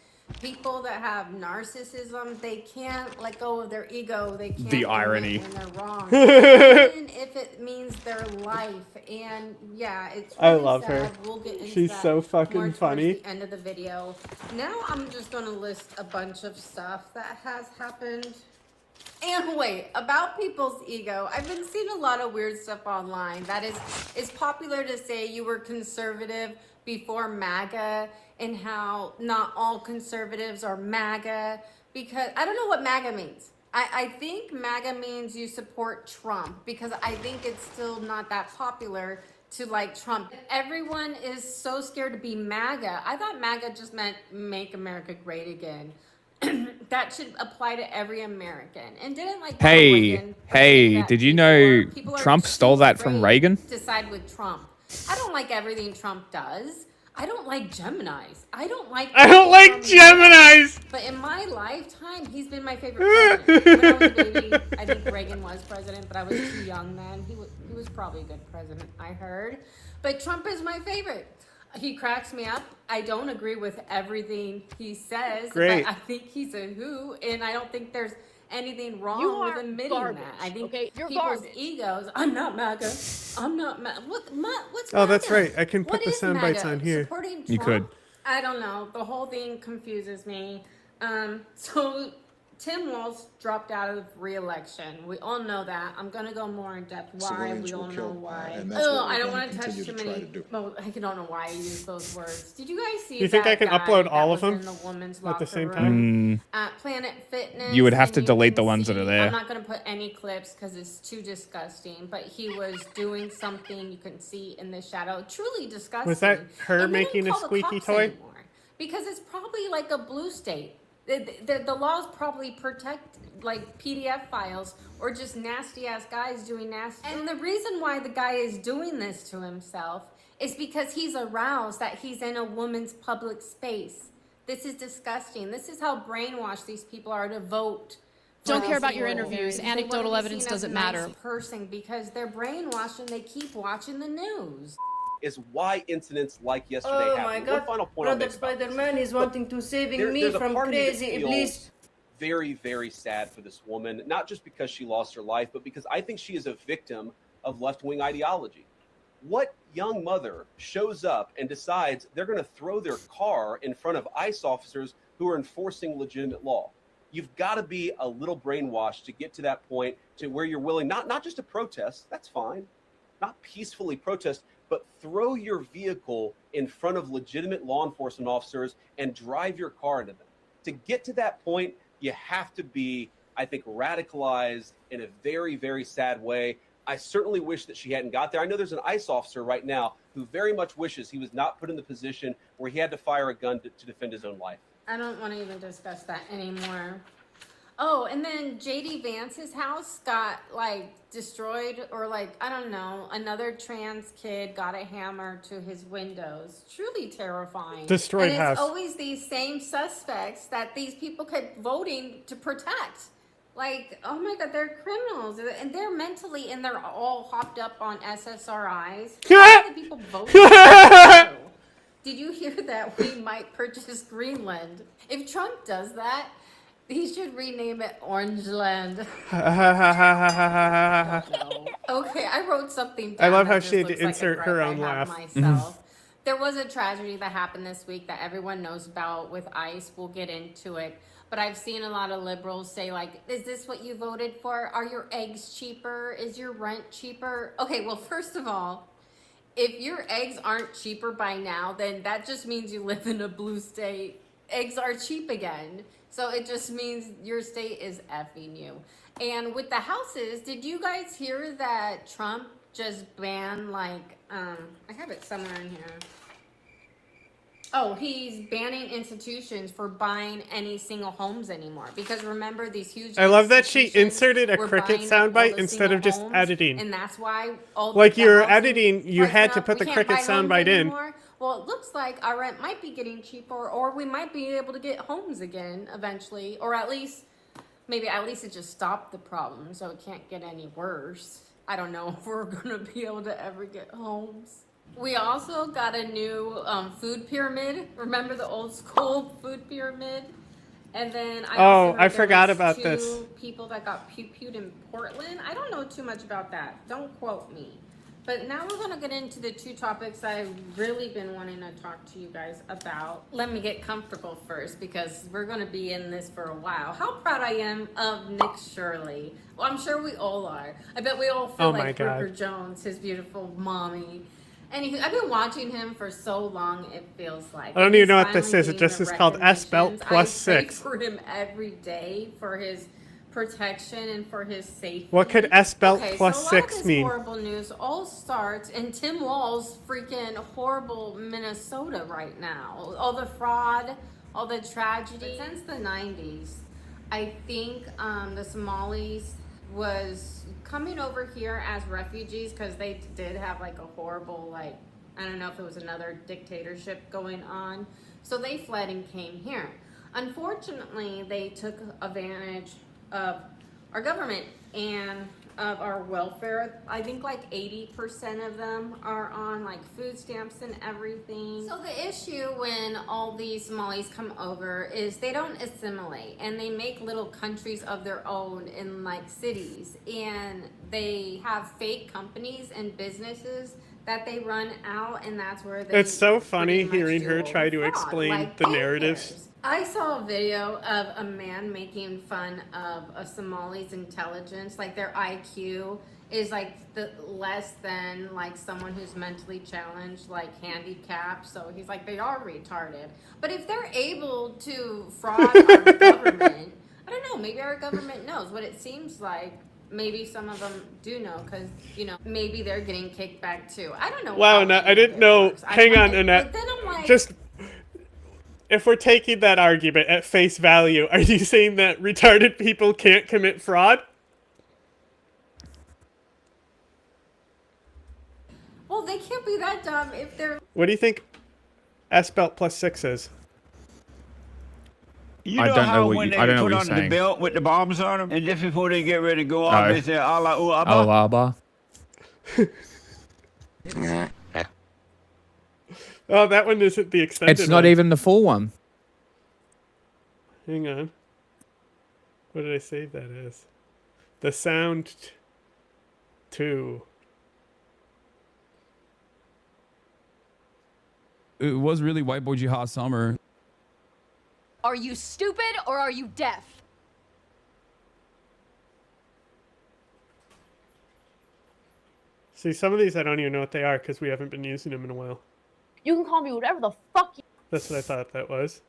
people that have narcissism, they can't let go of their ego. They can't The admit irony. when they're wrong, even if it means their life. And yeah, it's really I love sad. her. We'll get into She's that so fucking more towards funny. the end of the video. Now I'm just gonna list a bunch of stuff that has happened. And wait, about people's ego, I've been seeing a lot of weird stuff online. That is, it's popular to say you were conservative before MAGA, and how not all conservatives are MAGA, because I don't know what MAGA means. I think MAGA means you support Trump, because I think it's still not that popular to like Trump. Everyone is so scared to be MAGA. I thought MAGA just meant make America great again. That should apply to every American. And didn't like Reagan Hey, that did you before? know People are Trump too stole that from afraid Reagan? to side with Trump. I don't like everything Trump does. I don't like Geminis. I don't like Geminis! But in my lifetime, he's been my favorite president. When I was a baby, I think Reagan was president, but I was too young then. He was probably a good president, I heard. But Trump is my favorite. He cracks me up. I don't agree with everything he says, Great. but I think he's a who, and I don't think there's anything wrong with admitting that. I think people's egos. I'm not MAGA. I'm not MAGA. What's MAGA? Oh, that's right. I can put What the is sound bites MAGA? on here. Supporting You Trump? could. I don't know. The whole thing confuses me. So Tim Walz dropped out of re-election. We all know that. I'm gonna go more in depth why. We all know why. Oh, I don't want to touch too many. Well, I don't know why I use those words. Did you guys see? You think that I can guy upload that all of was them in the women's at the locker same room time? At Planet Fitness? You would have and to delete can the ones that are see- there. I'm not gonna put any clips because it's too disgusting. But he was doing something you can see in the shadow. Truly disgusting. Was that her And they making don't a call the squeaky cops toy? anymore, because it's probably like a blue state. The laws probably protect like PDF files or just nasty ass guys doing nasty. And the reason why the guy is doing this to himself is because he's aroused that he's in a woman's public space. This is disgusting. This is how brainwashed these people are to vote. Don't care about your interviews. Anecdotal evidence doesn't matter. Person because they're brainwashed and they keep watching the news. Is why incidents like yesterday Oh happened. my One God, final point I'll Brother make about this. Spider-Man is wanting to saving me There's a from part of me that crazy feels Iblis. very, very sad for this woman, not just because she lost her life, but because I think she is a victim of left-wing ideology. What young mother shows up and decides they're going to throw their car in front of ICE officers who are enforcing legitimate law? You've got to be a little brainwashed to get to that point to where you're willing not just to protest, that's fine, not peacefully protest, but throw your vehicle in front of legitimate law enforcement officers and drive your car into them. To get to that point, you have to be, I think, radicalized in a very, very sad way. I certainly wish that she hadn't got there. I know there's an ICE officer right now who very much wishes he was not put in the position where he had to fire a gun to defend his own life. I don't want to even discuss that anymore. Oh, and then JD Vance's house got like destroyed, or like, I don't know, another trans kid got a hammer to his windows. Truly terrifying. Destroyed and house. it's always these same suspects that these people kept voting to protect. Like, oh my God, they're criminals, and they're mentally, and they're all hopped up on SSRIs. How many people vote? Did you hear that we might purchase Greenland? If Trump does that, he should rename it Orangeland. Okay, I wrote something down. I love that how just she had to looks like a insert her gripe own I have laugh. myself. There was a tragedy that happened this week that everyone knows about with ICE. We'll get into it. But I've seen a lot of liberals say, like, is this what you voted for? Are your eggs cheaper? Is your rent cheaper? Okay, well, first of all, if your eggs aren't cheaper by now, then that just means you live in a blue state. Eggs are cheap again. So it just means your state is effing you. And with the houses, did you guys hear that Trump just banned, like, I have it somewhere in here. Oh, he's banning institutions for buying any single homes anymore. Because remember, these huge I love that she institutions inserted a were cricket buying all soundbite the instead of just single homes, editing. And that's why all Like the you're housing editing, you prices had went to up. put We the can't cricket buy homes soundbite in. anymore. Well, it looks like our rent might be getting cheaper, or we might be able to get homes again eventually, or at least it just stopped the problem, so it can't get any worse. I don't know if we're gonna be able to ever get homes. We also got a new food pyramid. Remember the old school food pyramid? And then I forgot was about two this. people that got pew-pewed in Portland. I don't know too much about that. Don't quote me. But now we're going to get into the two topics I've really been wanting to talk to you guys about. Let me get comfortable first because we're going to be in this for a while. How proud I am of Nick Shirley. Well, I'm sure we all are. I bet we all feel like Brooker Jones, his beautiful mommy. Anywho, I've been watching him for so long, it feels like. I don't even know what this is. It just is called S-Belt plus 6. I pray for him every day for his protection and for his safety. What could S-Belt plus so 6 mean? Horrible news all starts in Tim Walz's freaking horrible Minnesota right now. All the fraud, all the tragedy. Since the 90s, I think the Somalis was coming over here as refugees because they did have like a horrible, like, I don't know if it was another dictatorship going on. So they fled and came here. Unfortunately, they took advantage of our government and of our welfare. I think like 80% of them are on like food stamps and everything. So the issue when all these Somalis come over is they don't assimilate and they make little countries of their own in like cities, and they have fake companies and businesses that they run out, and that's where they It's so funny hearing her try to explain like the narratives. I saw a video of a man making fun of a Somali's intelligence, like their IQ is like less than like someone who's mentally challenged, like handicapped. So he's like, they are retarded. But if they're able to fraud our government, I don't know, maybe our government knows what it seems like. Maybe some of them do know because, you know, maybe they're getting kicked back too. I don't know. Wow, I didn't know. Hang on, Annette. Then I'm like, just, if we're taking that argument at face value, are you saying that retarded people can't commit fraud? well, they can't be that dumb if they're... What do you think S-Belt plus 6 is? You I know don't know how what when you- they I don't know put what on you're the saying. belt with the bombs on them, and just before they get ready to go off, Oh. they say Allah Alaba. Oh, that one isn't the extended It's not one. even the full one. Hang on. What did I save that as? The sound 2. It was really White Boy Jihad Summer. Are you stupid or are you deaf? See, some of these I don't even know what they are because we haven't been using them in a while. You can call me whatever the fuck you... That's what I thought that was.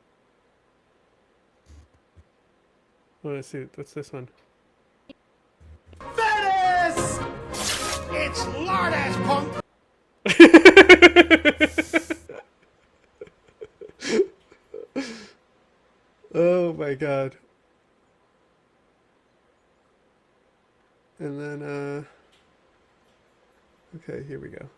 Oh, let's see. What's this one? Venice! It's lard-ass punk! Oh my god. And then, okay, here we go.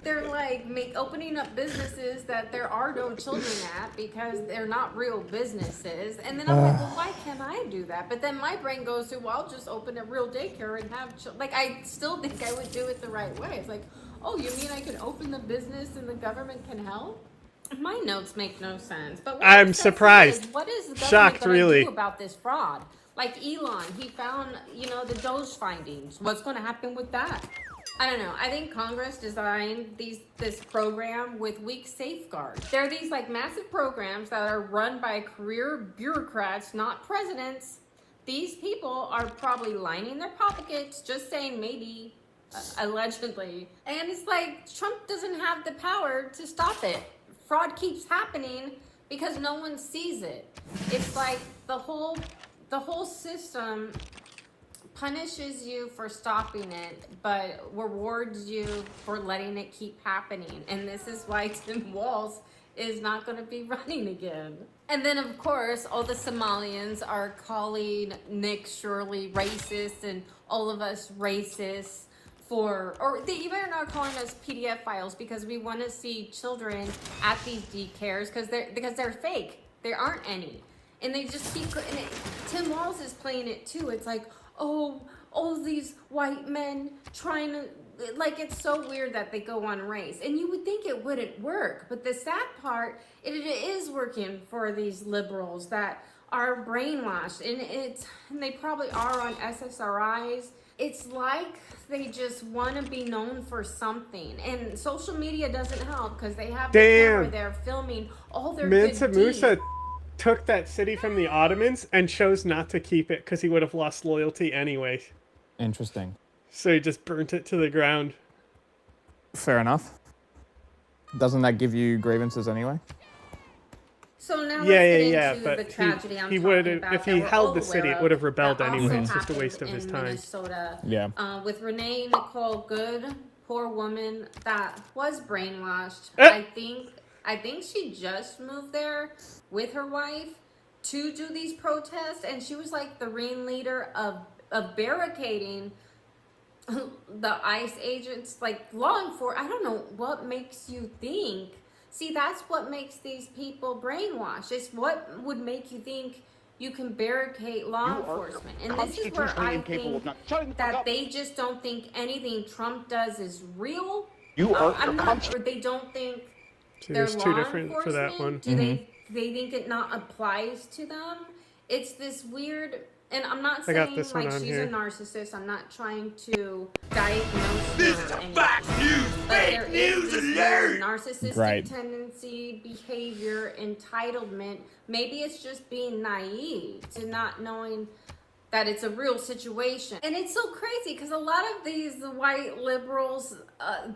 they're like opening up businesses that there are no children at because they're not real businesses. And then I'm like, well, why can't I do that? But then my brain goes to, well, I'll just open a real daycare and have like, I still think I would do it the right way. It's like, oh, you mean I can open the business and the government can help? My notes make no sense. But what I'm upsets me surprised. is, what is the government Shocked, gonna really. do about this fraud? Like Elon, he found, the Doge findings. What's going to happen with that? I don't know. I think Congress designed this program with weak safeguards. There are these like massive programs that are run by career bureaucrats, not presidents. These people are probably lining their pockets, just saying maybe, allegedly. And it's like Trump doesn't have the power to stop it. Fraud keeps happening because no one sees it. It's like the whole system punishes you for stopping it, but rewards you for letting it keep happening. And this is why Tim Walz is not going to be running again. And then, of course, all the Somalians are calling Nick Shirley racist and all of us racist or they even are calling us PDF files because we want to see children at these daycares because they're fake. There aren't any. And they just keep, Tim Walz is playing it too. It's like, oh, all these white men trying to, like, it's so weird that they go on race. And you would think it wouldn't work. But the sad part, it is working for these liberals that are brainwashed. And they probably are on SSRIs. It's like they just want to be known for something. And social media doesn't help because they have the camera there filming all their Mansa good Musa deeds. took that city from the Ottomans and chose not to keep it because he would have lost loyalty anyway. Interesting. So he just burnt it to the ground. Fair enough. Doesn't that give you grievances anyway? So now Yeah, let's yeah, get into but the tragedy I'm he talking would about if that he we're held all the city, aware it would have of, rebelled that anyway. also It's just a waste of happened his in time. Minnesota, Yeah. with Renee Nicole Good, poor woman that was brainwashed. I think she just moved there with her wife to do these protests, and she was like the ringleader of barricading the ICE agents, like law enforcement. I don't know what makes you think. See, that's what makes these people brainwashed. It's what would make you think you can barricade law enforcement. And this is where I think that they just don't think anything Trump does is real. Or they don't think See, they're there's law two different for that enforcement. one. Do they think it not applies to them? It's this weird. And I'm not I got saying this one like on she's here. a narcissist. I'm not trying to diagnose her or anything. But there is this weird narcissistic tendency, behavior, entitlement. Maybe it's just being naive to not knowing that it's a real situation. And it's so crazy because a lot of these white liberals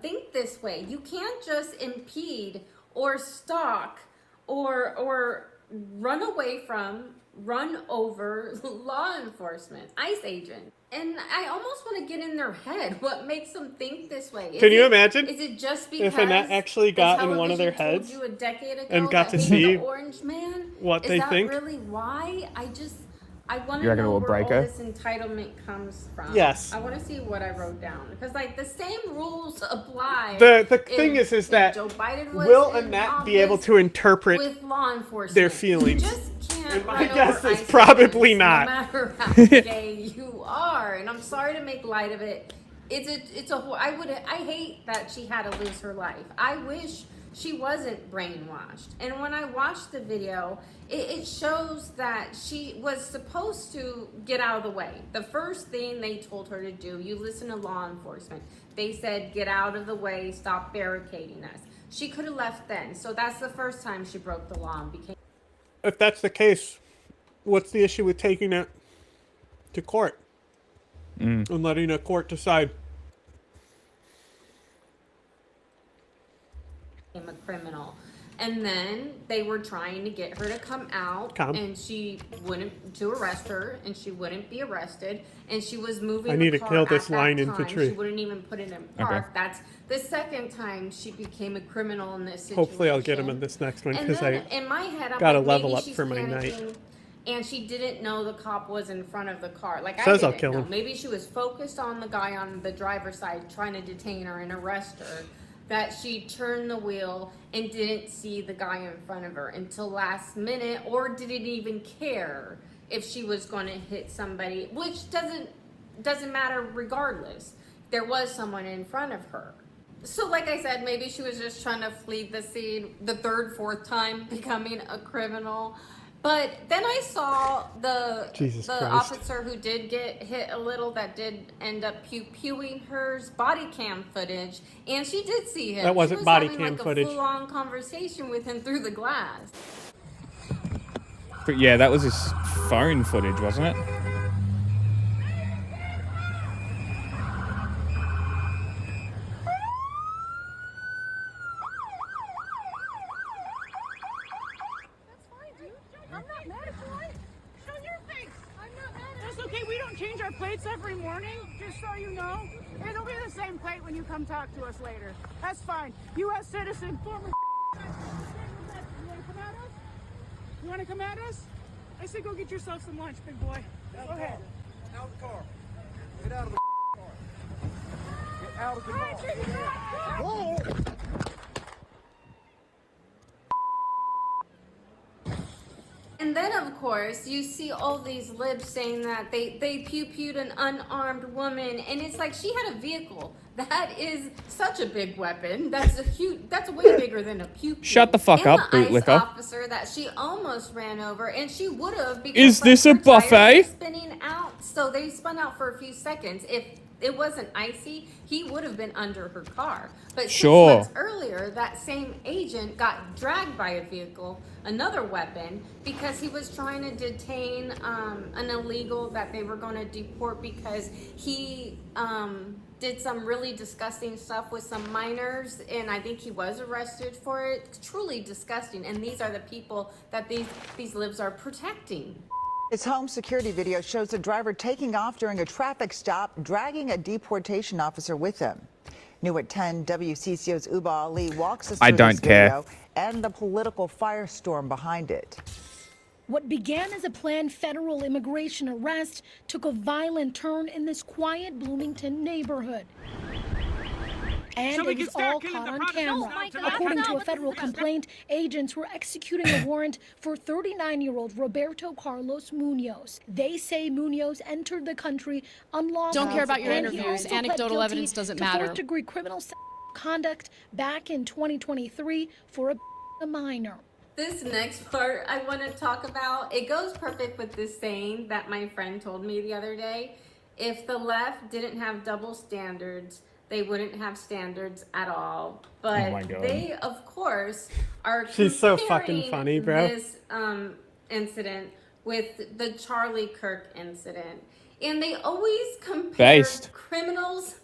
think this way. You can't just impede or stalk or run away from, run over law enforcement, ICE agent. And I almost want to get in their head. What makes them think this way? Can you imagine Is it just because if Annette actually got the in one of their television heads told you a decade ago and got that to he's see the Orange Man? what they think? Is that really why? I want You to reckon it know will where break all her? this entitlement comes from. Yes. I want to see what I wrote down because like the same rules apply. The thing is that Joe Biden was will in Annette be able office to interpret with law enforcement their feelings? You just can't And my run guess over is ICE probably agents, not. No matter how gay you are, and I'm sorry to make light of it. I hate that she had to lose her life. I wish she wasn't brainwashed. And when I watched the video, it shows that she was supposed to get out of the way. The first thing they told her to do, you listen to law enforcement. They said, get out of the way, stop barricading us. She could have left then. So that's the first time she broke the law and became. If that's the case, what's the issue with taking it to court and letting a court decide? A criminal. And then they were trying to get her to come out and she wouldn't, to arrest her, and she wouldn't be arrested, and she was moving I need the to car kill this at that line time. infantry. She wouldn't even put it in park. Okay. That's the second time she became a criminal in this situation. Hopefully I'll get him in this next one And because then I in my head, I'm gotta like, level maybe up she's for my night. panicking, and she didn't know the cop was in front of the car. Like I Says didn't I'll kill know. him. Maybe she was focused on the guy on the driver's side trying to detain her and arrest her. that she turned the wheel and didn't see the guy in front of her until last minute, or didn't even care if she was going to hit somebody, which doesn't matter regardless. There was someone in front of her. So like I said, maybe she was just trying to flee the scene the third, fourth time becoming a criminal. But then I saw the officer who did get hit a little, that did end up pew-pewing her body cam footage, and she did see him. That wasn't she was body having cam like footage. A full-on conversation with him through the glass. But yeah, that was his phone footage, wasn't it? That's okay, we don't change our plates every morning, just so you know. It'll be the same plate when you come talk to us later. That's fine. U.S. citizen, former. You want to come at us? You want to come at us? I said go get yourself some lunch, big boy. Go ahead. Out of the car. Get out of the car. Get out of the car. Whoa! And then, of course, you see all these libs saying that they pew-pewed an unarmed woman, and it's like she had a vehicle. That is such a big weapon. That's way bigger than a pew-pew. Shut the fuck up, bootlicker. Officer that she almost ran over, and she would have. Is this a buffet? Spinning out, so they spun out for a few seconds. If it wasn't icy, he would have been under her car. But 6 months earlier, that same agent got dragged by a vehicle, another weapon, because he was trying to detain an illegal that they were going to deport because he did some really disgusting stuff with some minors, and I think he was arrested for it. Truly disgusting. And these are the people that these libs are protecting. This home security video shows a driver taking off during a traffic stop, dragging a deportation officer with him. New at 10, WCCO's Uba Ali walks us through this video and the political firestorm behind it. What began as a planned federal immigration arrest took a violent turn in this quiet Bloomington neighborhood. And it was all caught on camera. According to a federal complaint, agents were executing a warrant for 39-year-old Roberto Carlos Munoz. They say Munoz entered the country unlawfully. Don't care about your interviews. Anecdotal evidence doesn't matter. Fourth-degree criminal conduct back in 2023 for a minor. This next part I want to talk about, it goes perfect with this saying that my friend told me the other day. If the left didn't have double standards, they wouldn't have standards at all. But they, of course, are She's so fucking funny, bro. This incident with the Charlie Kirk incident. And they always compare criminals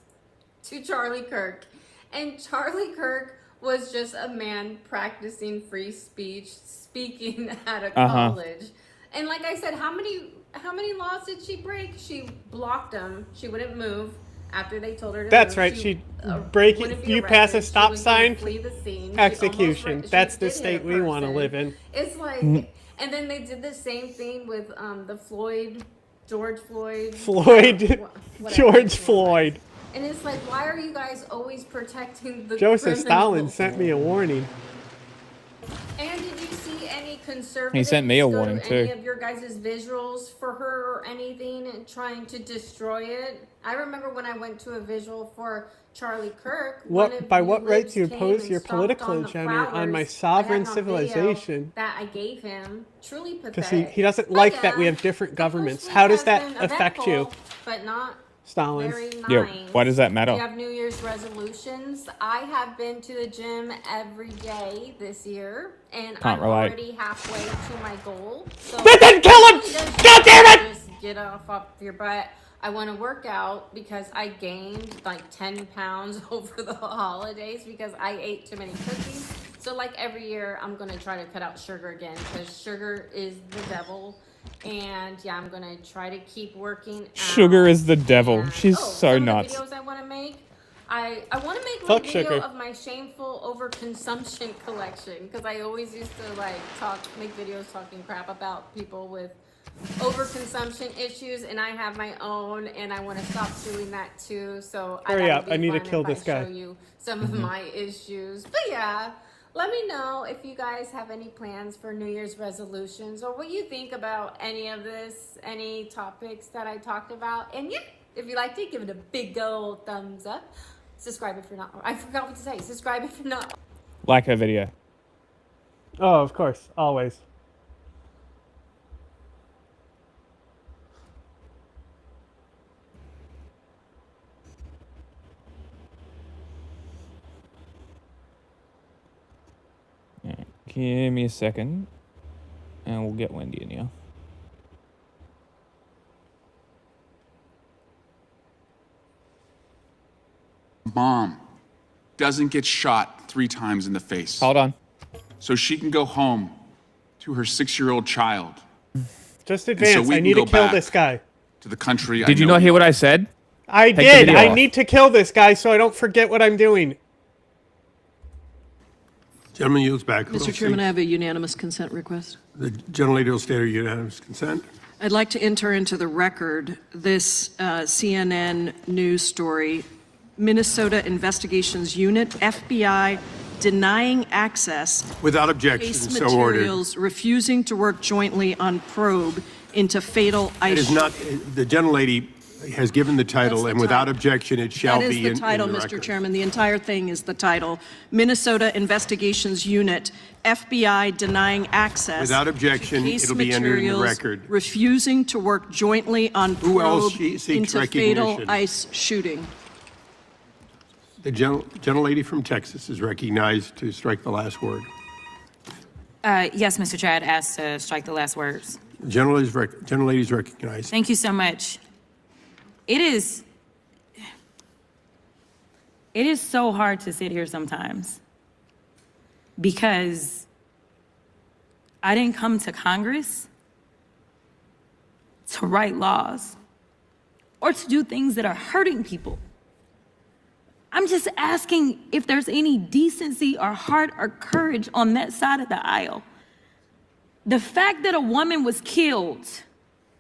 to Charlie Kirk. And Charlie Kirk was just a man practicing free speech, speaking at a college. And like I said, how many laws did she break? She blocked them. She wouldn't move. After they told her to That's move, right. She'd break it. You pass a stop sign, execution. That's the state we want to live in. It's like, and then they did the same thing with the George Floyd. George Floyd. And it's like, why are you guys always protecting the Joseph criminals? Stalin sent me a warning. And did you see any conservatives? He sent me a warning too. Any of your guys' visuals for her or anything and trying to destroy it? I remember when I went to a visual for Charlie Kirk. By what right do you oppose your political agenda on my sovereign civilization? That I gave him. Truly pathetic. Because he doesn't like that we have different governments. How does that affect you? But not Stalin. very nice. Yeah, why does that matter? We have New Year's resolutions. I have been to the gym every day this year, and I'm already halfway to my goal. So then kill him! God damn it! Just get off your butt. I want to work out because I gained like 10 pounds over the holidays because I ate too many cookies. So like every year, I'm going to try to cut out sugar again because sugar is the devil. And yeah, I'm gonna try to keep working out. Sugar is the devil. She's so nuts. Videos I want to make. I want to make a video of my shameful overconsumption collection because I always used to like make videos talking crap about people with overconsumption issues, and I have my own, and I want to stop doing that too. So Hurry I up! I need to kill this guy. Show you some of my issues, but yeah. Let me know if you guys have any plans for New Year's resolutions or what you think about any of this, any topics that I talked about. And yeah, if you liked it, give it a big old thumbs up. Subscribe if you're not. I forgot what to say. Subscribe if you're not. Like her video. Oh, of course, always. Give me a second, and we'll get Wendy in here. Mom doesn't get shot 3 times in the face. Hold on. So she can go home to her 6-year-old child. Just advance. I need to kill this guy. To the country. Did you not hear what I said? I did. I need to kill this guy so I don't forget what I'm doing. Gentleman yields back. Mr. Chairman, I have a unanimous consent request. The gentlelady will state her unanimous consent. I'd like to enter into the record this CNN news story. Minnesota Investigations Unit, FBI denying access. Without objection, case so ordered. materials, refusing to work jointly on probe into fatal It ice. is not, the gentlelady has given the title, That's the and without title. objection, it shall That is be the in title, the Mr. record. Chairman. The entire thing is the title. Minnesota Investigations Unit, FBI denying access. Without objection, to case it'll be entered in the materials, record. refusing to work jointly on Who else probe seeks into fatal recognition? ice shooting. The gentlelady from Texas is recognized to strike the last word. Yes, Mr. Chair, I'd ask to strike the last words. The gentlelady is recognized. Thank you so much. It is so hard to sit here sometimes because I didn't come to Congress to write laws or to do things that are hurting people. I'm just asking if there's any decency or heart or courage on that side of the aisle. The fact that a woman was killed,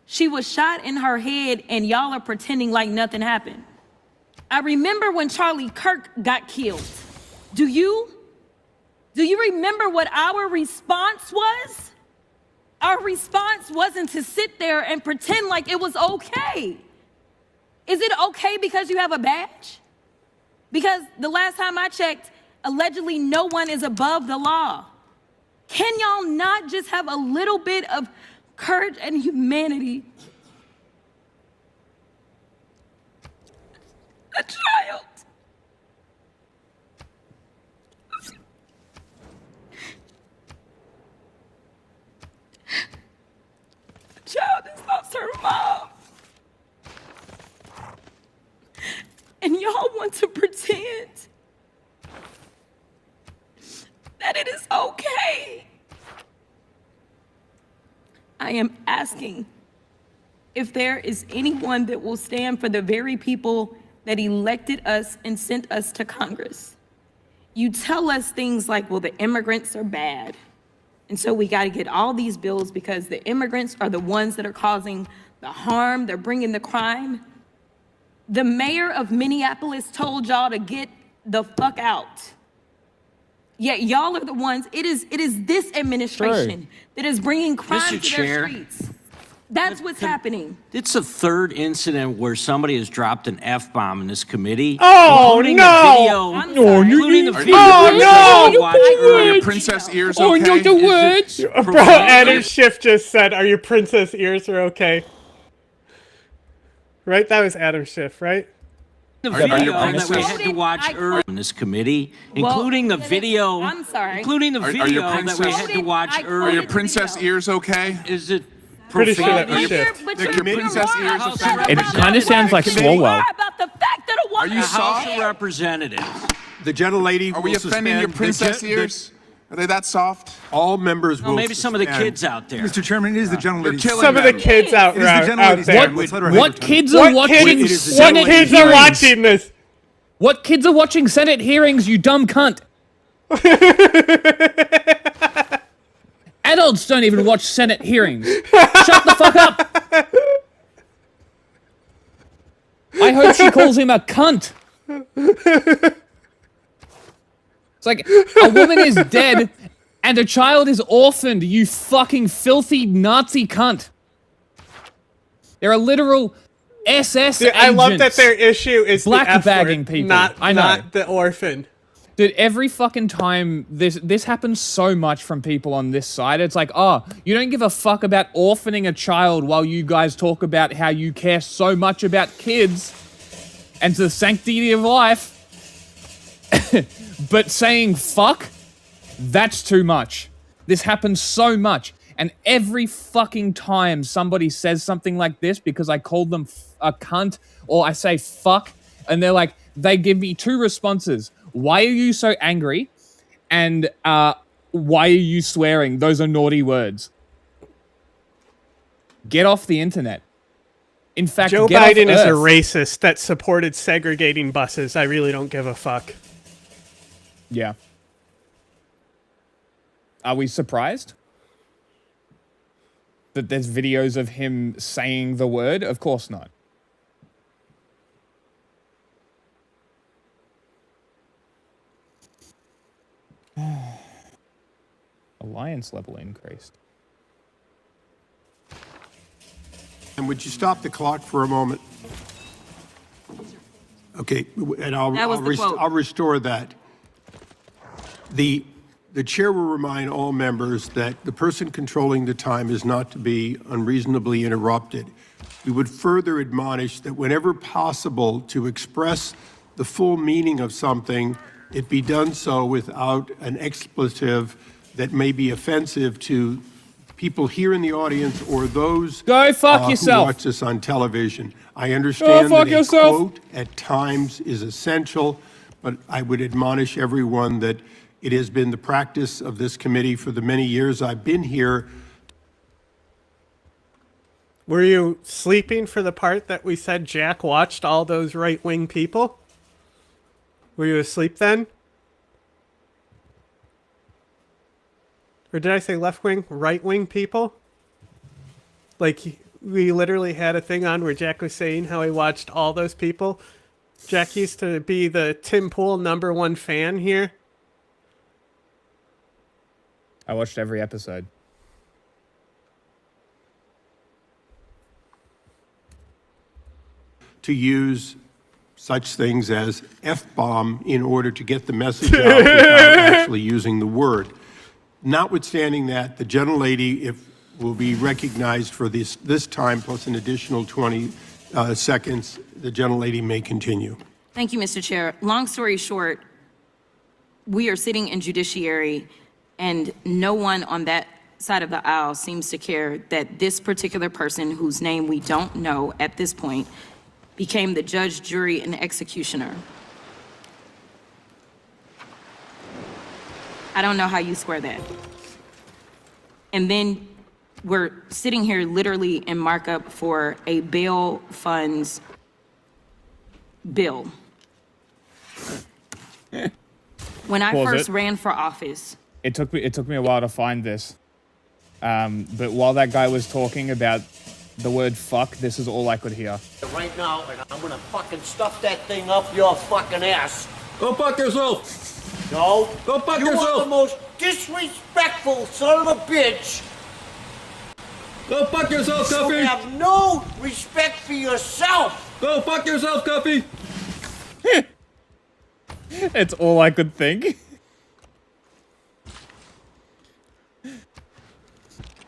she was shot in her head, and y'all are pretending like nothing happened. I remember when Charlie Kirk got killed. Do you remember what our response was? Our response wasn't to sit there and pretend like it was okay. Is it okay because you have a badge? Because the last time I checked, allegedly no one is above the law. Can y'all not just have a little bit of courage and humanity? A child. A child has lost her mom. And y'all want to pretend that it is okay. I am asking if there is anyone that will stand for the very people that elected us and sent us to Congress. You tell us things like, well, the immigrants are bad. And so we got to get all these bills because the immigrants are the ones that are causing the harm, they're bringing the crime. The mayor of Minneapolis told y'all to get the fuck out. Yet y'all are the ones, it is this administration that is bringing crime Mr. to Chair, their streets. That's what's happening. It's the third incident where somebody has dropped an F-bomb in this committee. Oh, including no! The video, I'm sorry. including the video. Oh, no! Are your princess ears okay? not the words. Bro, Adam Schiff just said, "Are your princess ears are okay?" Right? That was Adam Schiff, right? The video that we had to watch earlier in this committee, including the video. I'm sorry. Including the Are video your that we had to watch earlier. Are your princess ears okay? Is it Pretty sure that profanity? was Schiff. Your princess ears It kind of sounds like Swalwell. About the fact that a Are woman you The House soft? of Representatives. The gentlelady Are we will offending suspend your princess the ears? Are they that soft? All members Well, will maybe some of the suspend. kids out there. Mr. Chairman, it is the gentlelady. You're killing Some of the them. kids out, It is the out gentlelady's there. time. Let's let her have What her time. kids are watching Senate What kids are hearings? watching this? What kids are watching Senate hearings, you dumb cunt? Adults don't even watch Senate hearings. Shut the fuck up. I hope she calls him a cunt. It's like, a woman is dead and a child is orphaned, you fucking filthy Nazi cunt. There are literal SS agents. I love that their issue is black the F bagging word, people. not not the orphan. Dude, every fucking time this happens so much from people on this side. It's like, oh, you don't give a fuck about orphaning a child while you guys talk about how you care so much about kids and the sanctity of life. But saying fuck, that's too much. This happens so much. And every fucking time somebody says something like this because I called them a cunt or I say fuck, and they're like, they give me two responses. Why are you so angry? And why are you swearing? Those are naughty words. Get off the internet. In fact, Joe get off Biden is a Earth. racist that supported segregating buses. I really don't give a fuck. Yeah. Are we surprised that there's videos of him saying the word? Of course not. Alliance level increased. And would you stop the clock for a moment? Okay, and That was the quote. I'll restore that. The chair will remind all members that the person controlling the time is not to be unreasonably interrupted. We would further admonish that whenever possible to express the full meaning of something, it be done so without an expletive that may be offensive to people here in the audience or those Go fuck who yourself. watch this on television. I understand fuck that a yourself. quote at times is essential, but I would admonish everyone that it has been the practice of this committee for the many years I've been here. Were you sleeping for the part that we said Jack watched all those right-wing people? Were you asleep then? Or did I say left-wing? Right-wing people? Like, we literally had a thing on where Jack was saying how he watched all those people. Jack used to be the Tim Pool #1 fan here. I watched every episode. To use such things as F-bomb in order to get the message out without actually using the word. Notwithstanding that, the gentlelady will be recognized for this time plus an additional 20 seconds. The gentlelady may continue. Thank you, Mr. Chair. Long story short, we are sitting in judiciary and no one on that side of the aisle seems to care that this particular person, whose name we don't know at this point, became the judge, jury, and executioner. I don't know how you square that. And then we're sitting here literally in markup for a bail funds bill. When I Pause first it. ran for office, It took me a while to find this. But while that guy was talking about the word fuck, this is all I could hear. Right now, and I'm gonna fucking stuff that thing up your fucking ass. Go fuck yourself. No. Go fuck yourself. You are the most disrespectful son of a bitch. Go fuck yourself, Cuffy. You have no respect for yourself. Go fuck yourself, Cuffy. It's all I could think.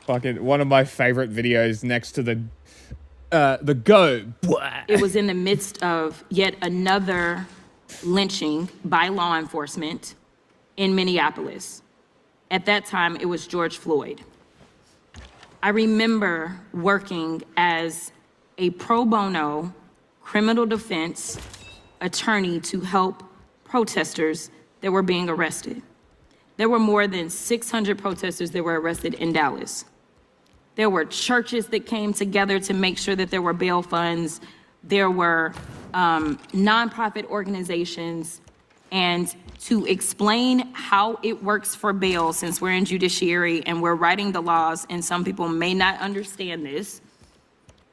Fucking one of my favorite videos next to the go. it was in the midst of yet another lynching by law enforcement in Minneapolis. At that time, it was George Floyd. I remember working as a pro bono criminal defense attorney to help protesters that were being arrested. There were more than 600 protesters that were arrested in Dallas. There were churches that came together to make sure that there were bail funds. There were nonprofit organizations. And to explain how it works for bail, since we're in judiciary and we're writing the laws, and some people may not understand this,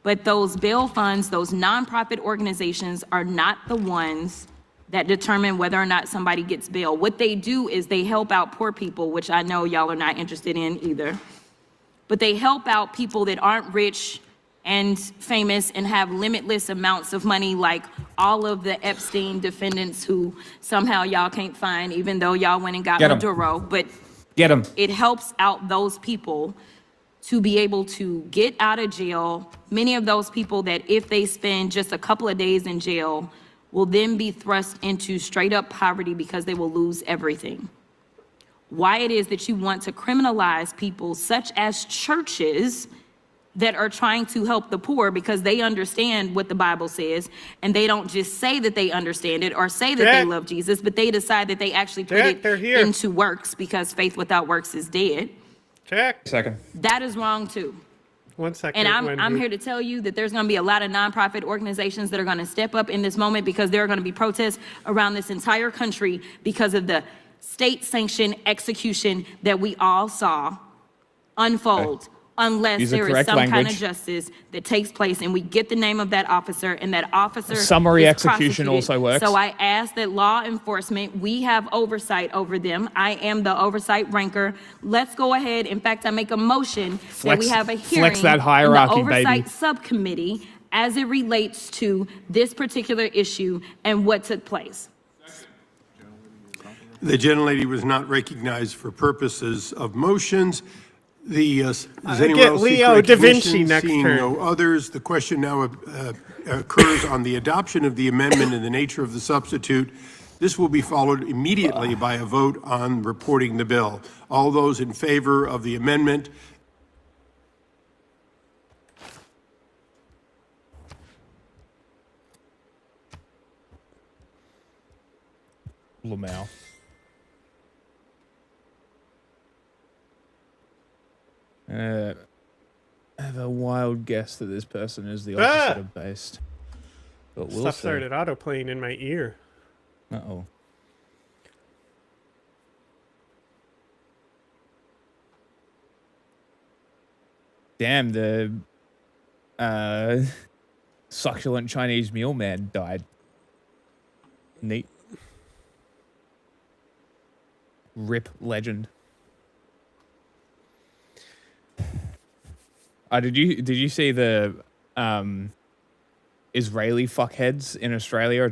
but those bail funds, those nonprofit organizations are not the ones that determine whether or not somebody gets bail. What they do is they help out poor people, which I know y'all are not interested in either. But they help out people that aren't rich and famous and have limitless amounts of money, like all of the Epstein defendants who somehow y'all can't find, even though y'all went and got Maduro. But get them. It helps out those people to be able to get out of jail. Many of those people that if they spend just a couple of days in jail will then be thrust into straight up poverty because they will lose everything. Why it is that you want to criminalize people such as churches that are trying to help the poor because they understand what the Bible says, and they don't just say that they understand it or say that they love Jesus, but they decide that they actually put it into works because faith without works is dead. Second. That is wrong too. 1 second. And I'm here to tell you that there's going to be a lot of nonprofit organizations that are going to step up in this moment because there are going to be protests around this entire country because of the state-sanctioned execution that we all saw unfold. Unless Use the there is correct some kind of language. justice that takes place and we get the name of that officer and that officer Summary is execution prosecuted. also works. So I ask that law enforcement, we have oversight over them. I am the oversight ranker. Let's go ahead. In fact, I make a motion that we have a hearing flex that in hierarchy, the oversight baby. subcommittee as it relates to this particular issue and what took place. The gentlelady was not recognized for purposes of motions. Does anyone get else seek Leo da Vinci recognition? next Seeing turn. no others, the question now occurs on the adoption of the amendment and the nature of the substitute. This will be followed immediately by a vote on reporting the bill. All those in favor of the amendment? Lamau. I have a wild guess that this person is the opposite of based. But we'll Stuff see. started autoplaying in my ear. Uh-oh. Damn, the succulent Chinese mule man died. Neat. Rip legend. Did you see the Israeli fuckheads in Australia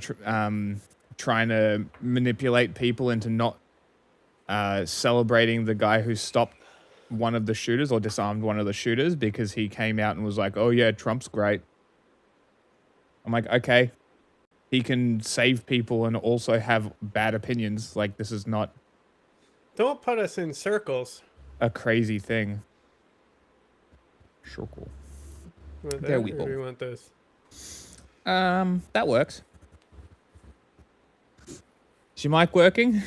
trying to manipulate people into not celebrating the guy who stopped one of the shooters or disarmed one of the shooters because he came out and was like, "Oh yeah, Trump's great." I'm like, okay, he can save people and also have bad opinions. Like, this is not Don't put us in circles. a crazy thing. Circle. Want There that, we or go. do we want this? That works. Is your mic working?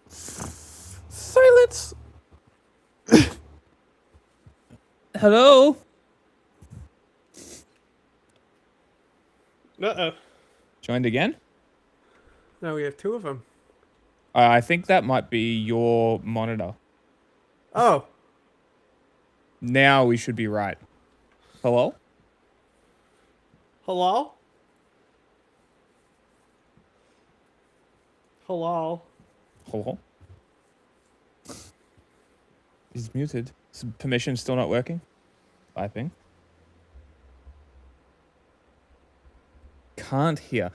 Silence. Hello? Uh-oh. Joined again? Now we have two of them. I think that might be your monitor. Oh. Now we should be right. Hello? Hello? Hello? Hello? He's muted. Is permission still not working? Typing. Can't hear.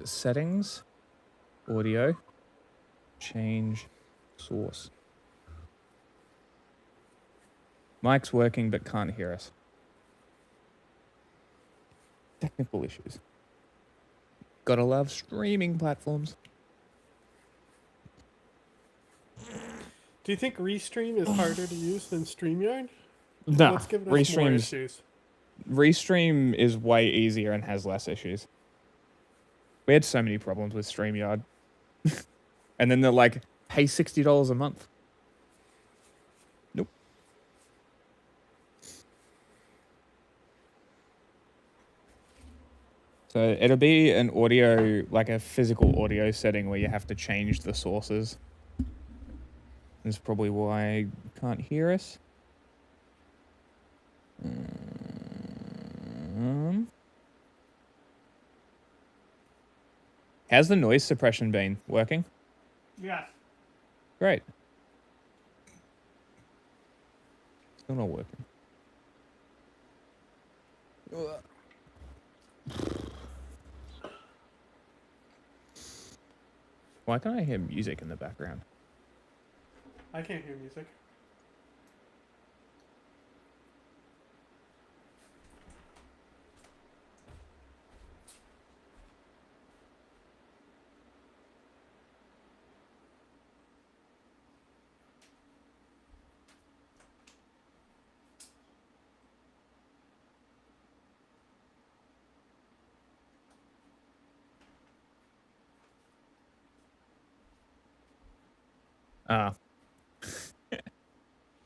Settings. Audio. Change source. Mic's working but can't hear us. Technical issues. Gotta love streaming platforms. Do you think Restream is harder to use than StreamYard? No, What's giving us more issues? Restream is way easier and has less issues. We had so many problems with StreamYard. And then they're like, pay $60 a month. Nope. So it'll be an audio, like a physical audio setting where you have to change the sources. That's probably why you can't hear us. How's the noise suppression been working? Yeah. Great. Still not working. Why can't I hear music in the background? I can't hear music.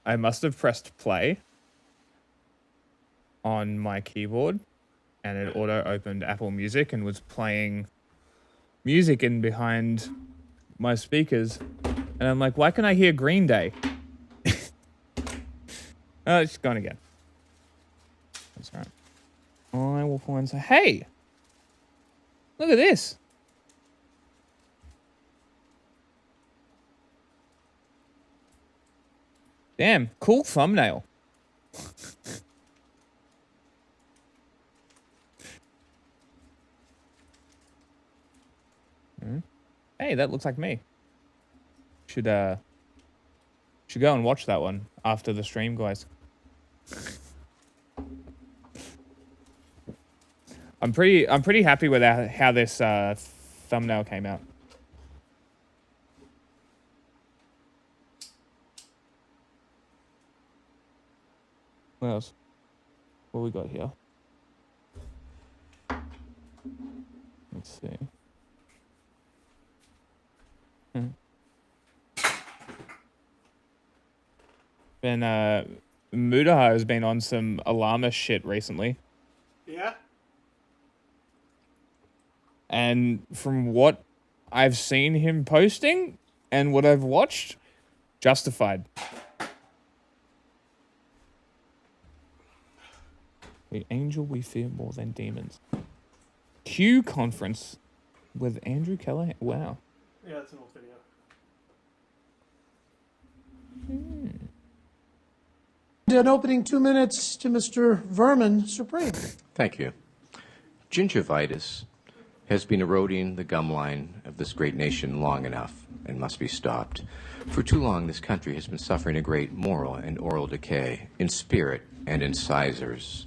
I must have pressed play on my keyboard and it auto opened Apple Music and was playing music in behind my speakers. And I'm like, why can I hear Green Day? Oh, it's gone again. That's right. I will find some. Hey! Look at this. Damn, cool thumbnail. Hey, that looks like me. Should go and watch that one after the stream, guys. I'm pretty happy with how this thumbnail came out. What else? What we got here? Let's see. Been Mudaha has been on some alarmist shit recently. Yeah. And from what I've seen him posting and what I've watched, justified. The angel we fear more than demons. Q conference with Andrew Callahan. Wow. Yeah, that's an old video. An opening 2 minutes to Mr. Vermin Supreme. Thank you. Gingivitis has been eroding the gum line of this great nation long enough and must be stopped. For too long, this country has been suffering a great moral and oral decay in spirit and in sizers.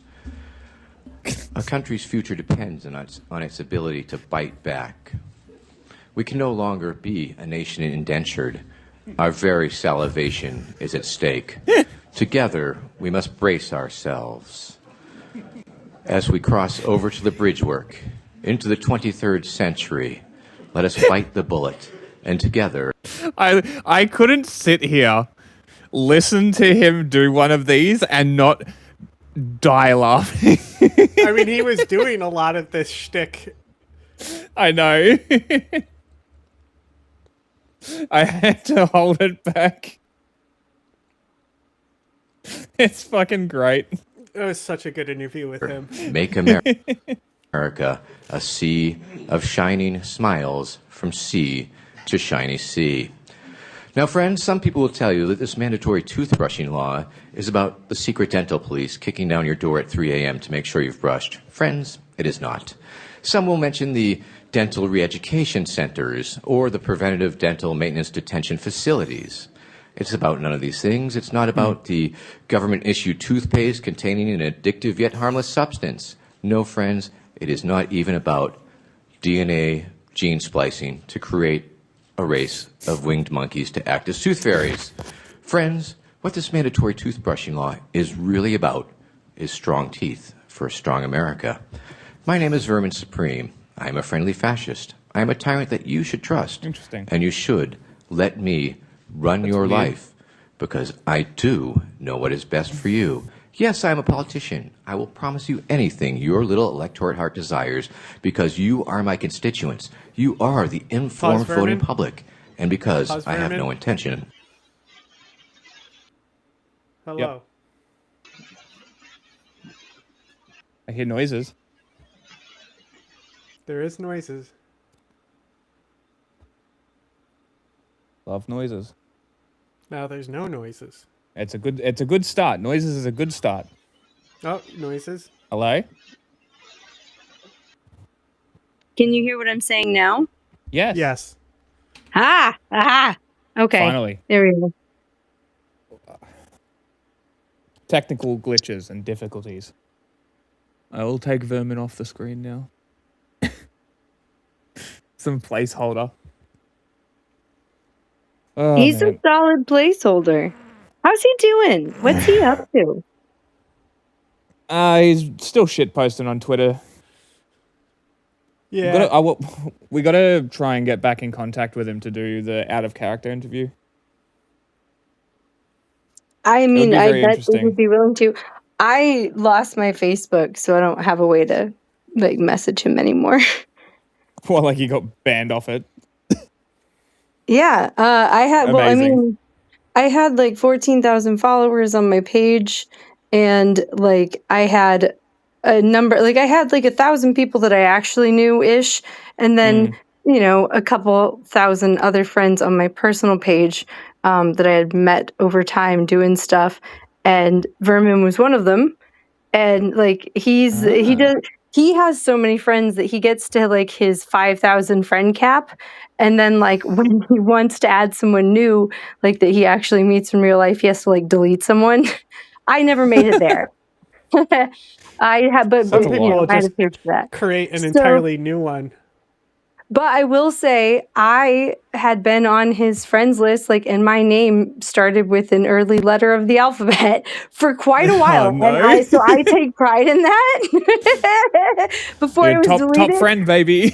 A country's future depends on its ability to bite back. We can no longer be a nation indentured. Our very salivation is at stake. Together, we must brace ourselves. As we cross over to the bridge work, into the 23rd century, let us bite the bullet, and together... I couldn't sit here, listen to him do one of these, and not die laughing. I mean, he was doing a lot of this shtick. I know. I had to hold it back. It's fucking great. It was such a good interview with him. Make America a sea of shining smiles from sea to shiny sea. Now, friends, some people will tell you that this mandatory toothbrushing law is about the secret dental police kicking down your door at 3 a.m. to make sure you've brushed. Friends, it is not. Some will mention the dental re-education centers or the preventative dental maintenance detention facilities. It's about none of these things. It's not about the government-issued toothpaste containing an addictive yet harmless substance. No, friends, it is not even about DNA gene splicing to create a race of winged monkeys to act as tooth fairies. Friends, what this mandatory toothbrushing law is really about is strong teeth for a strong America. My name is Vermin Supreme. I am a friendly fascist. I am a tyrant that you should trust. Interesting. And you should let me run your life because I do know what is best for you. Yes, I am a politician. I will promise you anything your little electorate heart desires because you are my constituents. You are the informed Pause, voting Vermin. public. And because Pause, I have Vermin. no intention. Hello. I hear noises. There is noises. Love noises. Now there's no noises. It's a good start. Noises is a good start. Oh, noises. Hello? Can you hear what I'm saying now? Yes. Yes. Ah. Okay. Finally. There we go. Technical glitches and difficulties. I will take Vermin off the screen now. Some placeholder. Oh, He's man. a solid placeholder. How's he doing? What's he up to? He's still shit posting on Twitter. Yeah. We gotta try and get back in contact with him to do the out of character interview. I mean, be I very bet he interesting. would be willing to. I lost my Facebook, so I don't have a way to like message him anymore. Well, like he got banned off it. Yeah, I had. Well, I Amazing. mean, I had like 14,000 followers on my page, and like I had a number. Like I had like 1,000 people that I actually knew ish, and then a couple thousand other friends on my personal page that I had met over time doing stuff, and Vermin was one of them. And like he has so many friends that he gets to like his 5,000 friend cap, and then like when he wants to add someone new, like that he actually meets in real life, he has to like delete someone. I never made it there. I have, but Some you people know, I had just a page for that. create an So- entirely new one. But I will say I had been on his friends list, like, and my name started with an early letter of the alphabet for quite a while. no. And so I take pride in that. Before You're it was top deleted. friend, baby.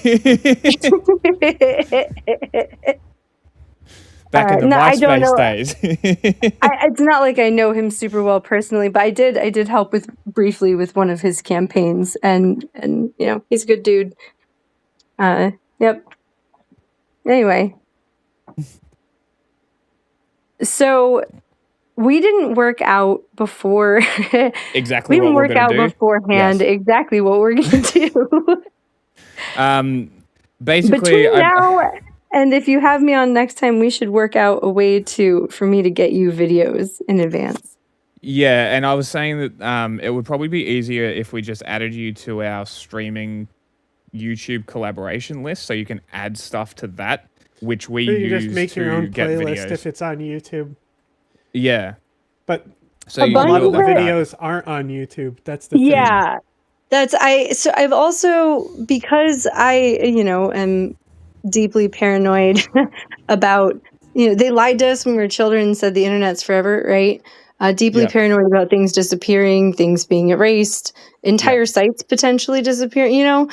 Back in the No, I don't MySpace know. days. It's not like I know him super well personally, but I did help with briefly with one of his campaigns, and he's a good dude. Yep. Anyway, so we didn't work out before. Exactly We didn't what we're work gonna out do. beforehand. Yes. Exactly what we're gonna do. Basically, Between now and if you have me on next time, we should work out a way for me to get you videos in advance. yeah, and I was saying that it would probably be easier if we just added you to our streaming YouTube collaboration list, so you can add stuff to that, which we Or you use just make to your own get playlist videos. if it's on YouTube. Yeah. But So a you lot can of do the it like that. videos aren't on YouTube. That's the thing. Yeah. So I've also, because I, am deeply paranoid about, they lied to us when we were children and said the internet's forever, right? Deeply Yeah. paranoid about things disappearing, things being erased, entire sites potentially disappearing,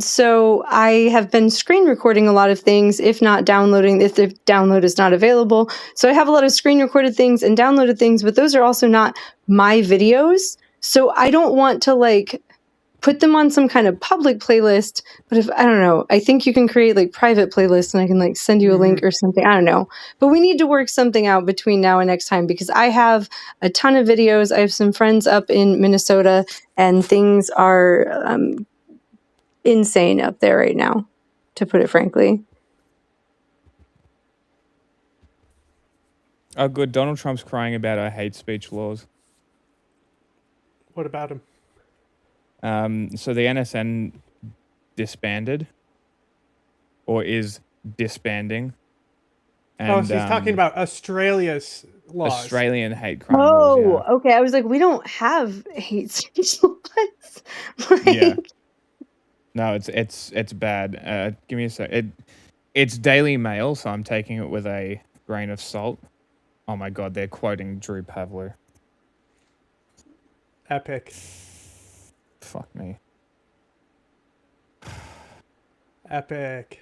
So I have been screen recording a lot of things, if not downloading, if the download is not available. So I have a lot of screen recorded things and downloaded things, but those are also not my videos. So I don't want to like put them on some kind of public playlist, but I don't know, I think you can create like private playlists and I can like send you a link or something. I don't know. But we need to work something out between now and next time, because I have a ton of videos. I have some friends up in Minnesota and things are insane up there right now, to put it frankly. Oh, good. Donald Trump's crying about our hate speech laws. What about him? So the NSN disbanded, or is disbanding. And, so he's talking about Australia's laws. Australian hate crime laws. Oh, okay. I was like, we don't have hate speech laws. Yeah. No, it's bad. Give me a sec. It's Daily Mail, so I'm taking it with a grain of salt. Oh my god, they're quoting Drew Pavler. Epic. Fuck me. Epic.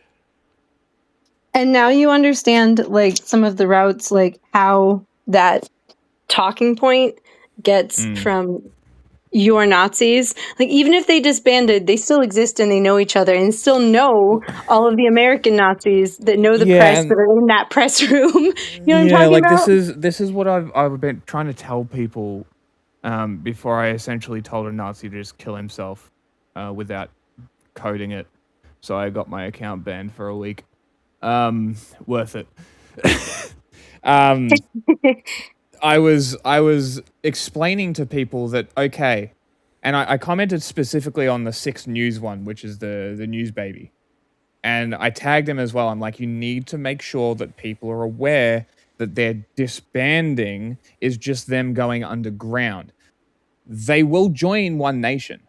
And now you understand like some of the routes, like how that talking point gets from "you're Nazis." Like, even if they disbanded, they still exist and they know each other and still know all of the American Nazis that know the press that are in that press room. You know what I'm talking like about? this is what I've been trying to tell people before I essentially told a Nazi to just kill himself without coding it. So I got my account banned for a week. Worth it. I was explaining to people that, okay, and I commented specifically on the 6 News one, which is the news baby. And I tagged him as well. I'm like, you need to make sure that people are aware that their disbanding is just them going underground. They will join One Nation.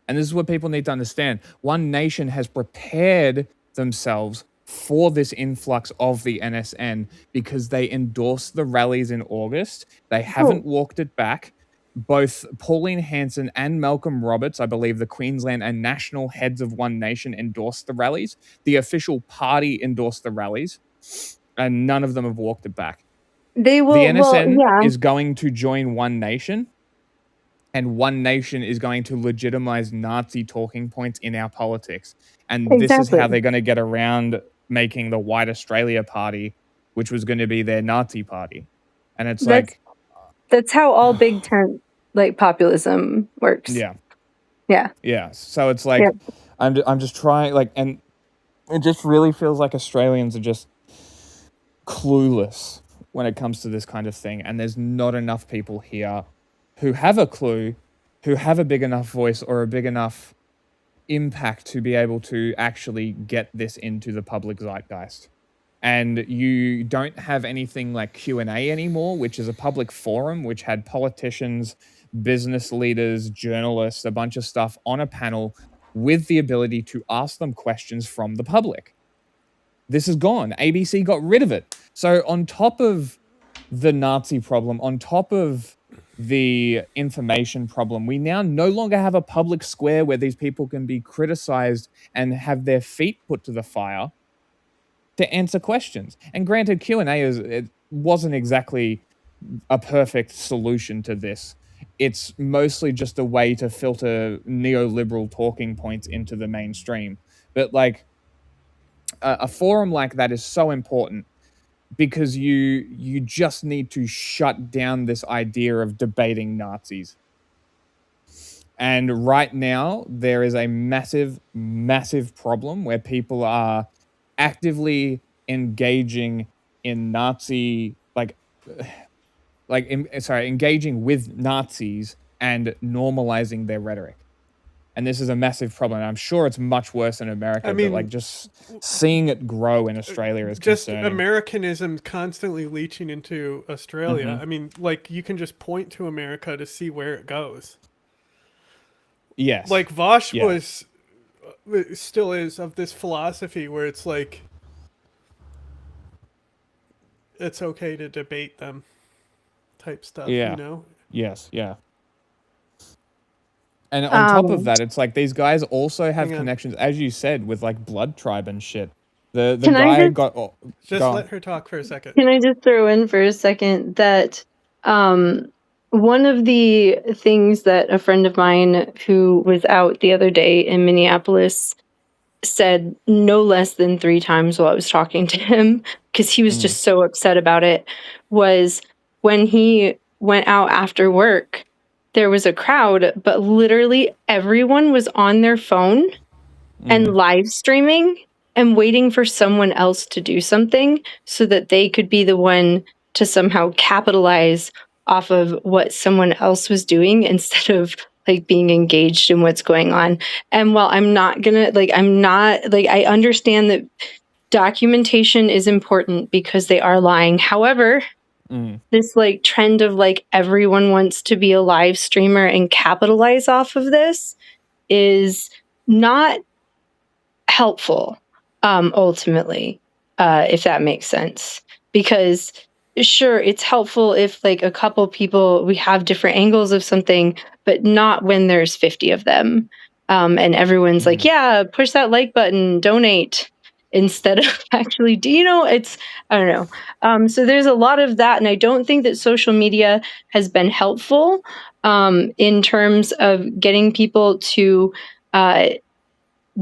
And this is what people need to understand. One Nation has prepared themselves for this influx of the NSN because they endorsed the rallies in August. They haven't walked it back. Both Pauline Hanson and Malcolm Roberts, I believe the Queensland and national heads of One Nation, endorsed the rallies. The official party endorsed the rallies, and none of them have walked it back. They will. The NSN yeah. is going to join One Nation, and One Nation is going to legitimize Nazi talking points in our politics. And this is how they're going to get around making the White Australia Party, which was going to be their Nazi party. And it's that's how all big tent populism works. Yeah. So it's like I'm just trying, and it just really feels like Australians are just clueless when it comes to this kind of thing, and there's not enough people here who have a clue, who have a big enough voice or a big enough impact to be able to actually get this into the public zeitgeist. And you don't have anything like Q&A anymore, which is a public forum which had politicians, business leaders, journalists, a bunch of stuff on a panel with the ability to ask them questions from the public. This is gone. ABC got rid of it. So on top of the Nazi problem, on top of the information problem, we now no longer have a public square where these people can be criticized and have their feet put to the fire to answer questions. And granted, Q&A wasn't exactly a perfect solution to this. It's mostly just a way to filter neoliberal talking points into the mainstream. But a forum like that is so important because you just need to shut down this idea of debating Nazis. And right now, there is a massive, massive problem where people are actively engaging in Nazi, engaging with Nazis and normalizing their rhetoric. And this is a massive problem. I'm sure it's much worse in America, but just seeing it grow in Australia is just concerning. Americanism constantly leaching into Australia. I mean, you can just point to America to see where it goes. Yes. Vosh was, still is, of this philosophy where it's it's okay to debate them type stuff, you know? Yes, yeah. And on top of that, it's these guys also have connections, as you said, with Blood Tribe and shit. The guy got... Just let her talk for a second. Can I just throw in for a second that one of the things that a friend of mine who was out the other day in Minneapolis said no less than 3 times while I was talking to him, because he was just so upset about it, was when he went out after work, there was a crowd, but literally everyone was on their phone and live streaming and waiting for someone else to do something so that they could be the one to somehow capitalize off of what someone else was doing instead of being engaged in what's going on. And while I'm not gonna I understand that documentation is important because they are lying. However, this trend of everyone wants to be a live streamer and capitalize off of this is not helpful, ultimately, if that makes sense. Because sure, it's helpful if a couple people, we have different angles of something, but not when there's 50 of them. And everyone's yeah, push that like button, donate. instead of actually, it's, I don't know. So there's a lot of that. And I don't think that social media has been helpful in terms of getting people to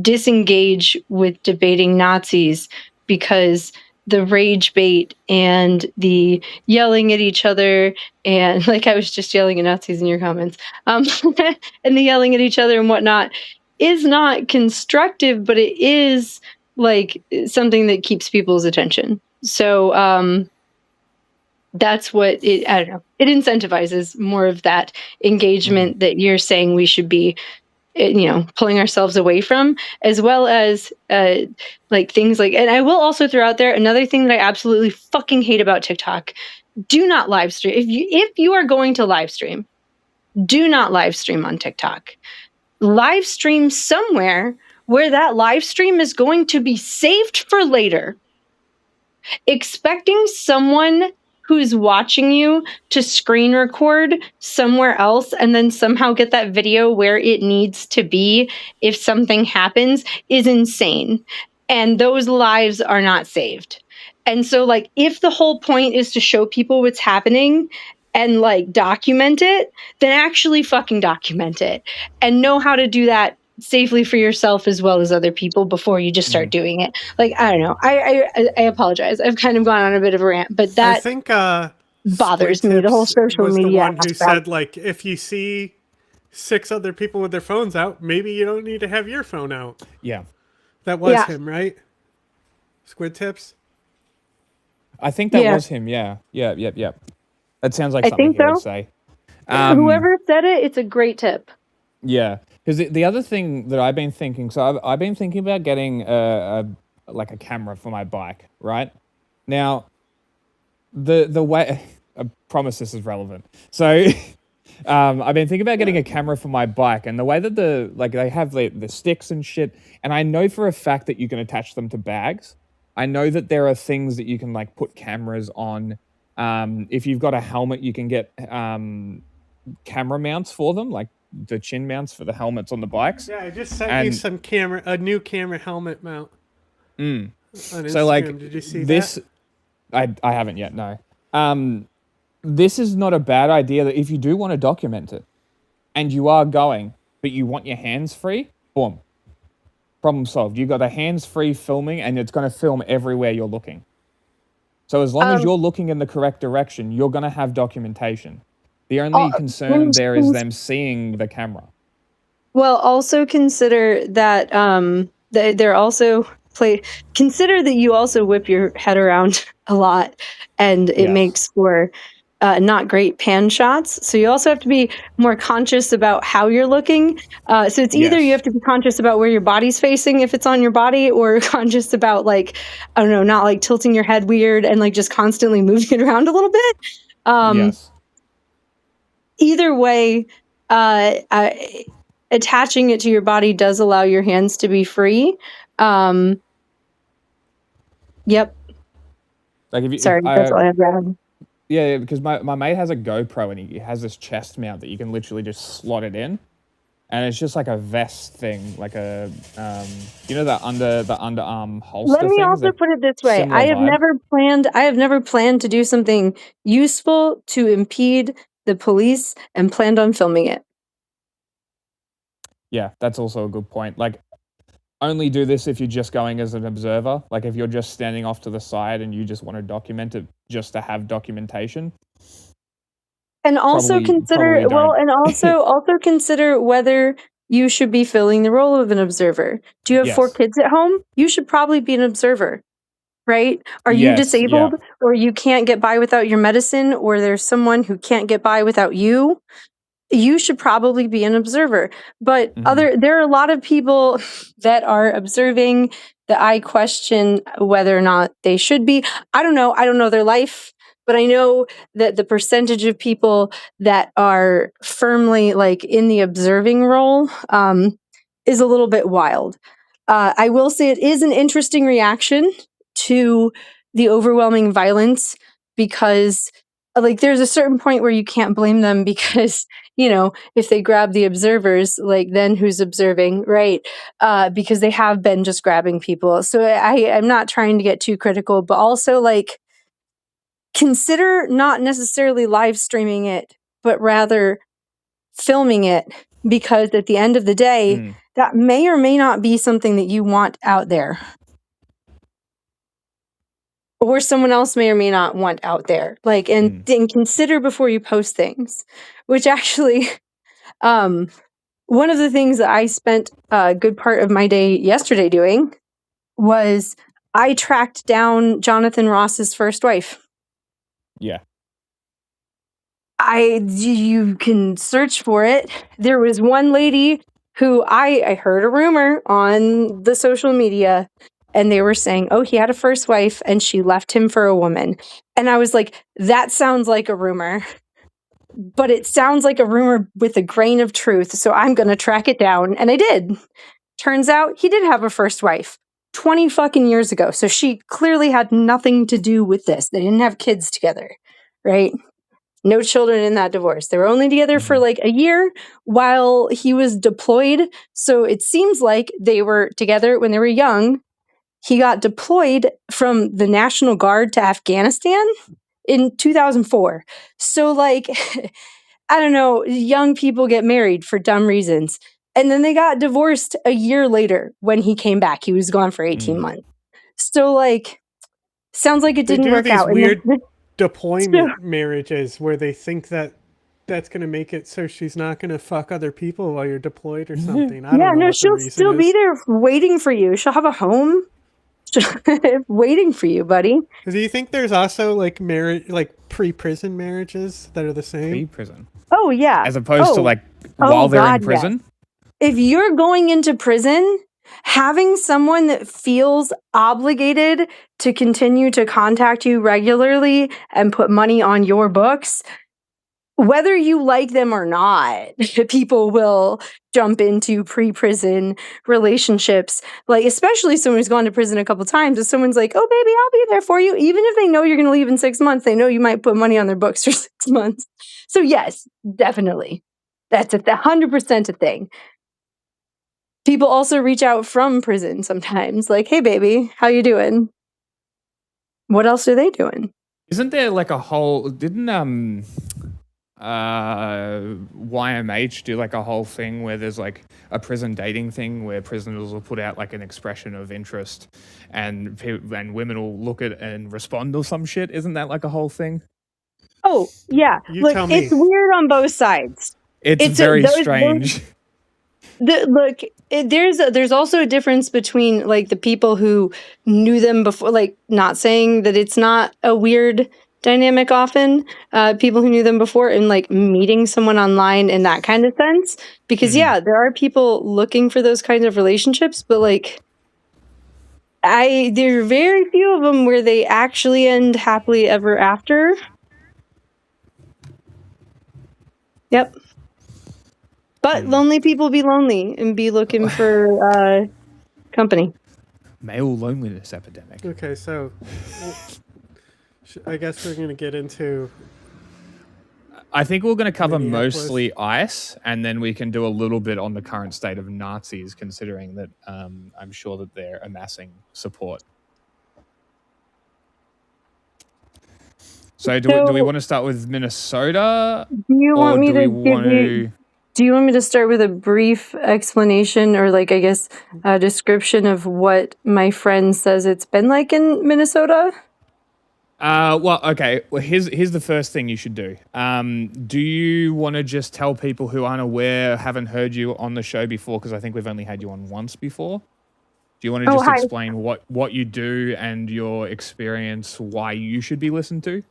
disengage with debating Nazis, because the rage bait and the yelling at each other, and like I was just yelling at Nazis in your comments, and the yelling at each other and whatnot is not constructive, but it is like something that keeps people's attention. So that's what it, I don't know, it incentivizes more of that engagement that you're saying we should be pulling ourselves away from, as well as like things like, and I will also throw out there another thing that I absolutely fucking hate about TikTok. Do not live stream. If you are going to live stream, do not live stream on TikTok. Live stream somewhere where that live stream is going to be saved for later. Expecting someone who's watching you to screen record somewhere else and then somehow get that video where it needs to be if something happens is insane. And those lives are not saved. And so, like, if the whole point is to show people what's happening and, like, document it, then actually fucking document it. And know how to do that safely for yourself as well as other people before you just start doing it. Like, I don't know. I apologize. I've kind of gone on a bit of a rant, but that I think bothers me. The whole social was media the one who aspect. said, like, if you see 6 other people with their phones out, maybe you don't need to have your phone out. Yeah. That was Yeah. him, right? Squid Tips? I think that Yeah. was him. Yeah. That sounds like I something think he would so. say. Whoever said it, it's a great tip. Yeah, because the other thing that I've been thinking, so I've been thinking about getting a camera for my bike, right? Now, the way, I promise this is relevant. So, I've been thinking about getting a camera for my bike, and the way that they have the sticks and shit, and I know for a fact that you can attach them to bags. I know that there are things that you can like put cameras on. If you've got a helmet, you can get camera mounts for them, like the chin mounts for the helmets on the bikes. Yeah, I just sent you a new camera helmet mount. On Instagram. So like, did you see this? that? I haven't yet. No. This is not a bad idea. That if you do want to document it, and you are going, but you want your hands free, boom, problem solved. You got a hands-free filming, and it's going to film everywhere you're looking. So as long as you're looking in the correct direction, you're going to have documentation. The only concern there is them seeing the camera. Well, also consider that they're also consider that you also whip your head around a lot, and it makes for not great pan shots. So you also have to be more conscious about how you're looking. So it's either you have to be conscious about where your body's facing if it's on your body, or conscious about, like, I don't know, not like tilting your head weird and like just constantly moving it around a little bit. Either way, attaching it to your body does allow your hands to be free. Yep. Like if you, Sorry, that's all I have to add. Yeah, because my mate has a GoPro and he has this chest mount that you can literally just slot it in, and it's just like a vest thing, like a the underarm holster. Let me also put it this way: I have never planned to do something useful to impede the police and planned on filming it. Yeah, that's also a good point. Like, only do this if you're just going as an observer. Like, if you're just standing off to the side and you just want to document it just to have documentation. And also consider also consider whether you should be filling the role of an observer. Do you have 4 kids at home? You should probably be an observer, right? Are you disabled, or you can't get by without your medicine, or there's someone who can't get by without you? You should probably be an observer. But there are a lot of people that are observing that I question whether or not they should be. I don't know their life, but I know that the percentage of people that are firmly like in the observing role is a little bit wild. I will say it is an interesting reaction to the overwhelming violence, because like there's a certain point where you can't blame them because, if they grab the observers, like then who's observing, right? Because they have been just grabbing people. So I'm not trying to get too critical, but also like consider not necessarily live streaming it, but rather filming it, because at the end of the day, that may or may not be something that you want out there. Or someone else may or may not want out there. Like, and consider before you post things, which actually, one of the things that I spent a good part of my day yesterday doing was I tracked down Jonathan Ross's first wife. Yeah. You can search for it. There was one lady who I heard a rumor on the social media, and they were saying, oh, he had a first wife and she left him for a woman. And I was like, that sounds like a rumor, but it sounds like a rumor with a grain of truth. So I'm going to track it down. And I did. Turns out he did have a first wife 20 fucking years ago. So she clearly had nothing to do with this. They didn't have kids together, right? No children in that divorce. They were only together for like a year while he was deployed. So it seems like they were together when they were young. He got deployed from the National Guard to Afghanistan in 2004. So like, I don't know, young people get married for dumb reasons. And then they got divorced a year later when he came back. He was gone for 18 months. So like, sounds like it didn't work out. Weird deployment marriages where they think that that's going to make it so she's not going to fuck other people while you're deployed or something. I don't know. No, she'll still be there waiting for you. She'll have a home waiting for you, buddy. Do you think there's also like marriage, like pre-prison marriages that are the same? Pre-prison. Oh yeah. As opposed to like while they're in prison? Yeah. If you're going into prison, having someone that feels obligated to continue to contact you regularly and put money on your books, whether you like them or not, people will jump into pre-prison relationships. Like, especially someone who's gone to prison a couple times, if someone's like, oh, baby, I'll be there for you. Even if they know you're going to leave in 6 months, they know you might put money on their books for 6 months. So yes, definitely. That's 100% a thing. People also reach out from prison sometimes, like, hey, baby, how you doing? What else are they doing? Isn't there like a whole... Didn't YMH do like a whole thing where there's like a prison dating thing where prisoners will put out like an expression of interest and women will look at and respond or some shit? Isn't that like a whole thing? Oh, yeah. Look, it's weird on both sides. It's very strange. There's also a difference between like the people who knew them before, like not saying that it's not a weird dynamic often, people who knew them before, and like meeting someone online in that kind of sense. Because yeah, there are people looking for those kinds of relationships, but like there are very few of them where they actually end happily ever after. Yep. But lonely people be lonely and be looking for company. Male loneliness epidemic. Okay, so I guess we're going to get into... I think we're going to cover mostly ICE, and then we can do a little bit on the current state of Nazis, considering that I'm sure that they're amassing support. So do we want to start with Minnesota? Do you want me to Do you want me to start with a brief explanation or like, I guess, a description of what my friend says it's been like in Minnesota? Well, okay. Well, here's the first thing you should do. Do you want to just tell people who aren't aware, haven't heard you on the show before, because I think we've only had you on once before? Do you want to just explain what you do and your experience, why you should be listened to?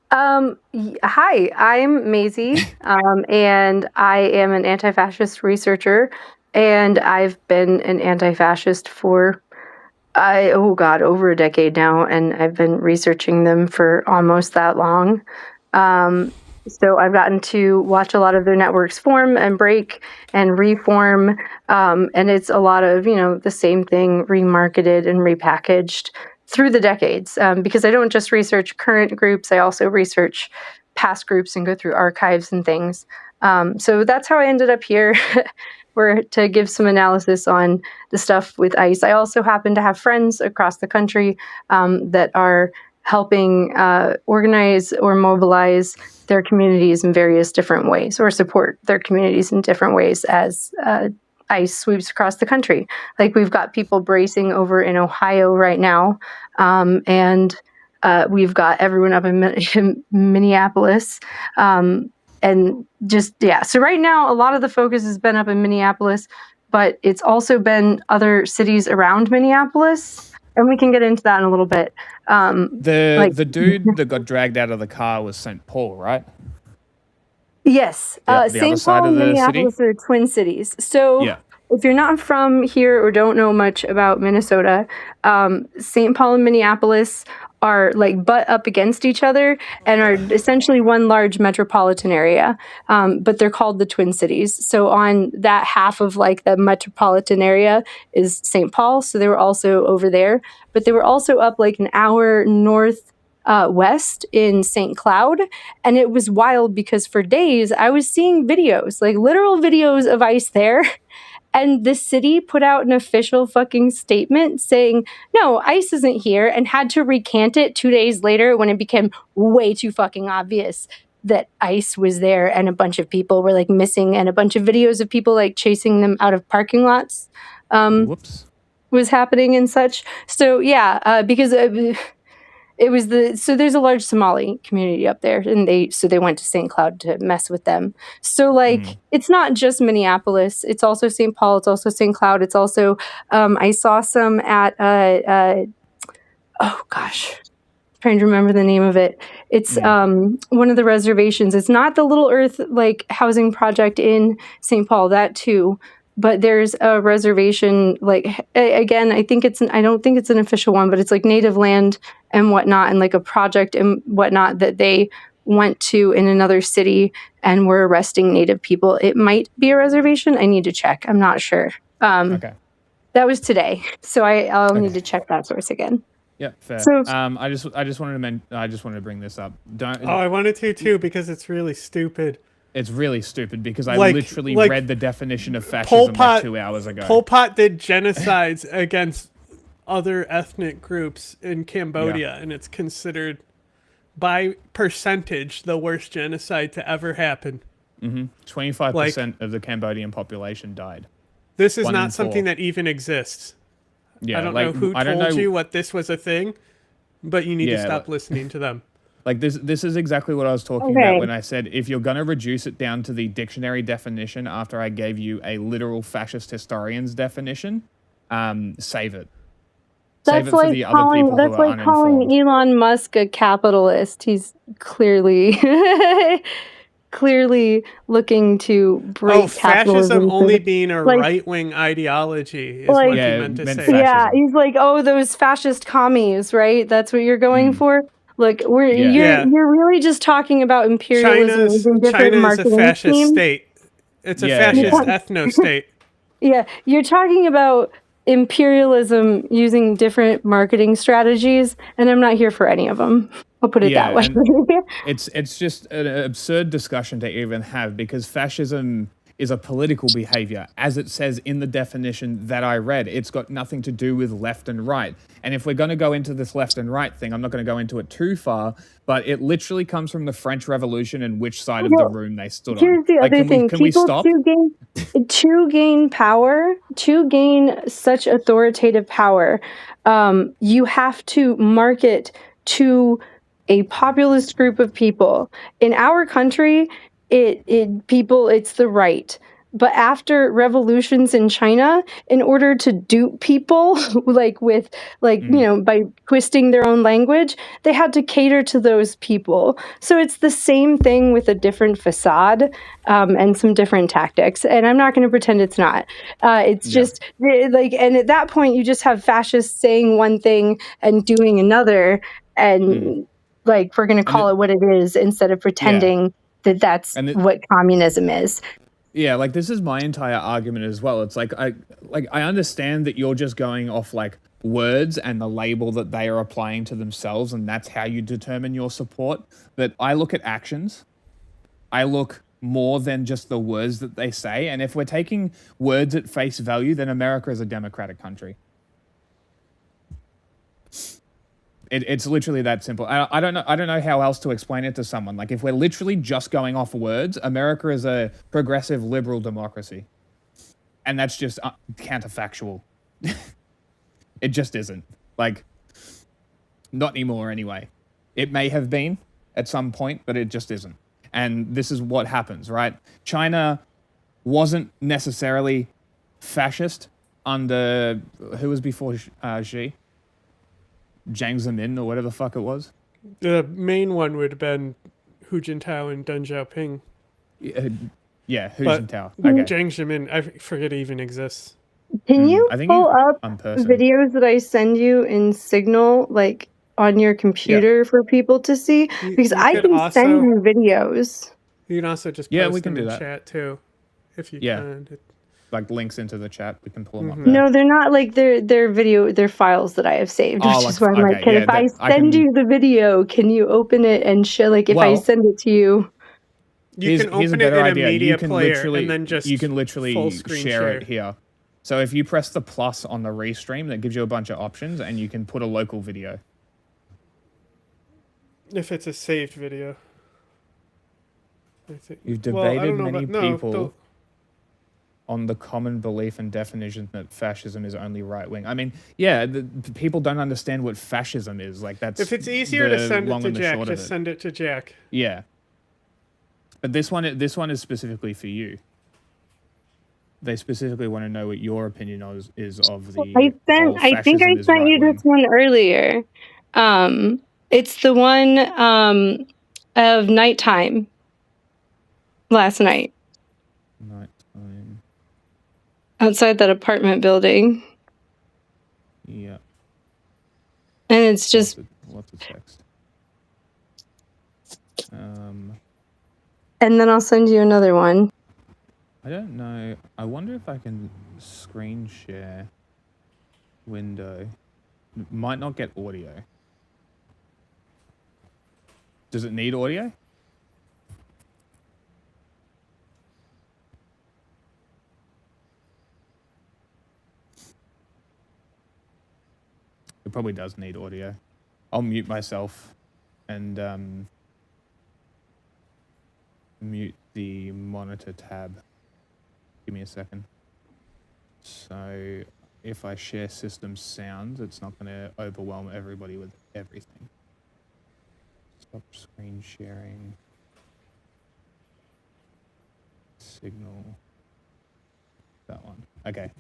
Hi, I'm Maisie, and I am an anti-fascist researcher, and I've been an anti-fascist for, over a decade now, and I've been researching them for almost that long. So I've gotten to watch a lot of their networks form and break and reform, and it's a lot of, the same thing remarketed and repackaged. through the decades, because I don't just research current groups, I also research past groups and go through archives and things. So that's how I ended up here, to give some analysis on the stuff with ICE. I also happen to have friends across the country that are helping organize or mobilize their communities in various different ways, or support their communities in different ways as ICE sweeps across the country. Like, we've got people bracing over in Ohio right now, and we've got everyone up in Minneapolis. And just, yeah. So right now, a lot of the focus has been up in Minneapolis, but it's also been other cities around Minneapolis. And we can get into that in a little bit. The dude that got dragged out of the car was St. Paul, right? Yes. The St. other side Paul of and the Minneapolis are twin cities. So Yeah. if you're not from here or don't know much about Minnesota, St. Paul and Minneapolis are like butt up against each other and are essentially one large metropolitan area, but they're called the Twin Cities. So on that half of like the metropolitan area is St. Paul, so they were also over there, but they were also up like an hour north west in St. Cloud. And it was wild because for days I was seeing videos, like literal videos of ICE there. And the city put out an official fucking statement saying, no, ICE isn't here, and had to recant it 2 days later when it became way too fucking obvious that ICE was there and a bunch of people were like missing, and a bunch of videos of people like chasing them out of parking lots was happening and such. So yeah, because it was so there's a large Somali community up there, and they went to St. Cloud to mess with them. So like it's not just Minneapolis, it's also St. Paul, it's also St. Cloud, it's also I saw some at oh gosh, trying to remember the name of it. It's one of the reservations. It's not the Little Earth like housing project in St. Paul, that too. But there's a reservation, like, again, I don't think it's an official one, but it's like native land and whatnot, and like a project and whatnot that they went to in another city and were arresting native people. It might be a reservation. I need to check. I'm not sure. Okay. That was today. So I'll need to check that source again. Yeah, fair. So- I just wanted to bring this up. I wanted to too, because it's really stupid. It's really stupid because I Like- literally like read the definition of Pol fascism Pot, like 2 hours ago. Pol Pot did genocides against other ethnic groups in Cambodia, and it's considered by percentage the worst genocide to ever happen. 25% of the Cambodian population died. This is 1 in not something 4. that even exists. Yeah, I don't like, know who I don't told know- you what this was a thing, but you need to Yeah, stop like- listening to them. Like this is exactly what I was talking Okay. about when I said if you're gonna reduce it down to the dictionary definition after I gave you a literal fascist historian's definition, save it. Save That's it for like the other people that's who are like calling uninformed. Elon Musk a capitalist. He's clearly clearly looking to break capitalism. Fascism only being a Like- right-wing ideology is like- what Yeah, you meant to meant say. Yeah, he's like, oh, those fascist commies, right? That's what you're going for. Look, Yeah. you're really just talking about imperialism using different China is a marketing fascist schemes. state. It's a Yeah, fascist yeah. ethno-state. Yeah, you're talking about imperialism using different marketing strategies, and I'm not here for any of them. I'll put it that way. and it's just an absurd discussion to even have because fascism is a political behavior, as it says in the definition that I read. It's got nothing to do with left and right. And if we're going to go into this left and right thing, I'm not going to go into it too far, but it literally comes from the French Revolution and which side of the Well, room they stood Here's on. the Like, other can thing: we, can we people stop? to gain power, to gain such authoritative power, you have to market to a populist group of people. In our country, it's the right. But after revolutions in China, in order to dupe people, by twisting their own language, they had to cater to those people. So it's the same thing with a different facade and some different tactics. And I'm not going to pretend it's not. It's just and at that point, you just have fascists saying one thing and doing another, and we're going to call it what it is instead of pretending that that's what communism is. Yeah, this is my entire argument as well. It's I understand that you're just going off words and the label that they are applying to themselves, and that's how you determine your support. But I look at actions. I look more than just the words that they say. And if we're taking words at face value, then America is a democratic country. It's literally that simple. I don't know how else to explain it to someone. Like, if we're literally just going off words, America is a progressive liberal democracy. And that's just counterfactual. It just isn't. Like, not anymore anyway. It may have been at some point, but it just isn't. And this is what happens, right? China wasn't necessarily fascist under, who was before Xi? Jiang Zemin or whatever the fuck it was. The main one would have been Hu Jintao and Deng Xiaoping. Yeah, Hu But Jintao. Okay. Jiang Zemin, I forget it even exists. Can you I think pull he's up unperson. videos that I send you in Signal, like on your computer for people to see? Because you I could can also- send you videos. You can also just Yeah, post we can them do in that. chat too, if you Yeah. can. Like links into the chat. We can pull them up Mhm. there. No, they're not like they're files that I have saved, Oh, which like, is why I'm like, okay, yeah, if I that- I send can- you the video, can you open it and show, like, if I Well- send it to you? You can Here's a open it better in a idea. media You can player literally, and then just you can literally full screen share it here. So if you press the plus on the restream, that gives you a bunch of options, and you can put a local video. If it's a saved video. I think. You've Well, I debated don't know many about- no, people don't- on the common belief and definition that fascism is only right wing. I mean, yeah, the people don't understand what fascism is. Like, that's If it's easier to the send it long to and the Jack, short of just it. send it to Jack. Yeah. But this one is specifically for you. They specifically want to know what your opinion is of the I whole think I fascism is sent you right-wing. this one earlier. It's the one of nighttime last night Nighttime. outside that apartment building. Yeah. And it's just, Lots of text. and then I'll send you another one. I don't know. I wonder if I can screen share window. Might not get audio. Does it need audio? It probably does need audio. I'll mute myself and mute the monitor tab. Give me a second. So if I share system sounds, it's not going to overwhelm everybody with everything. Stop screen sharing. Signal. That one. Okay.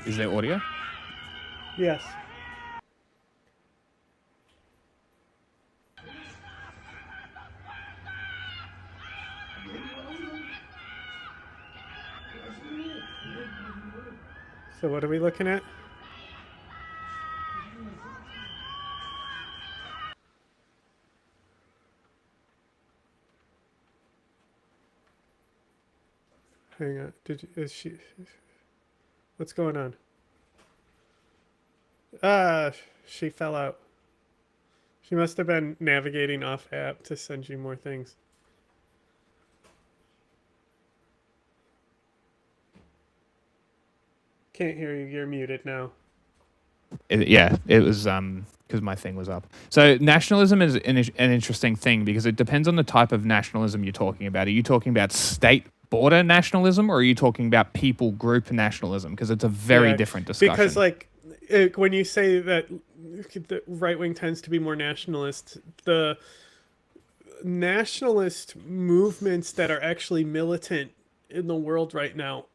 Is there audio? Yes. So what are we looking at? Hang on. Is she? What's going on? She fell out. She must have been navigating off app to send you more things. Can't hear you. You're muted now. It was because my thing was up. So nationalism is an interesting thing because it depends on the type of nationalism you're talking about. Are you talking about state border nationalism or are you talking about people group nationalism? Because it's a very different discussion. Because when you say that the right wing tends to be more nationalist, the nationalist movements that are actually militant in the world right now,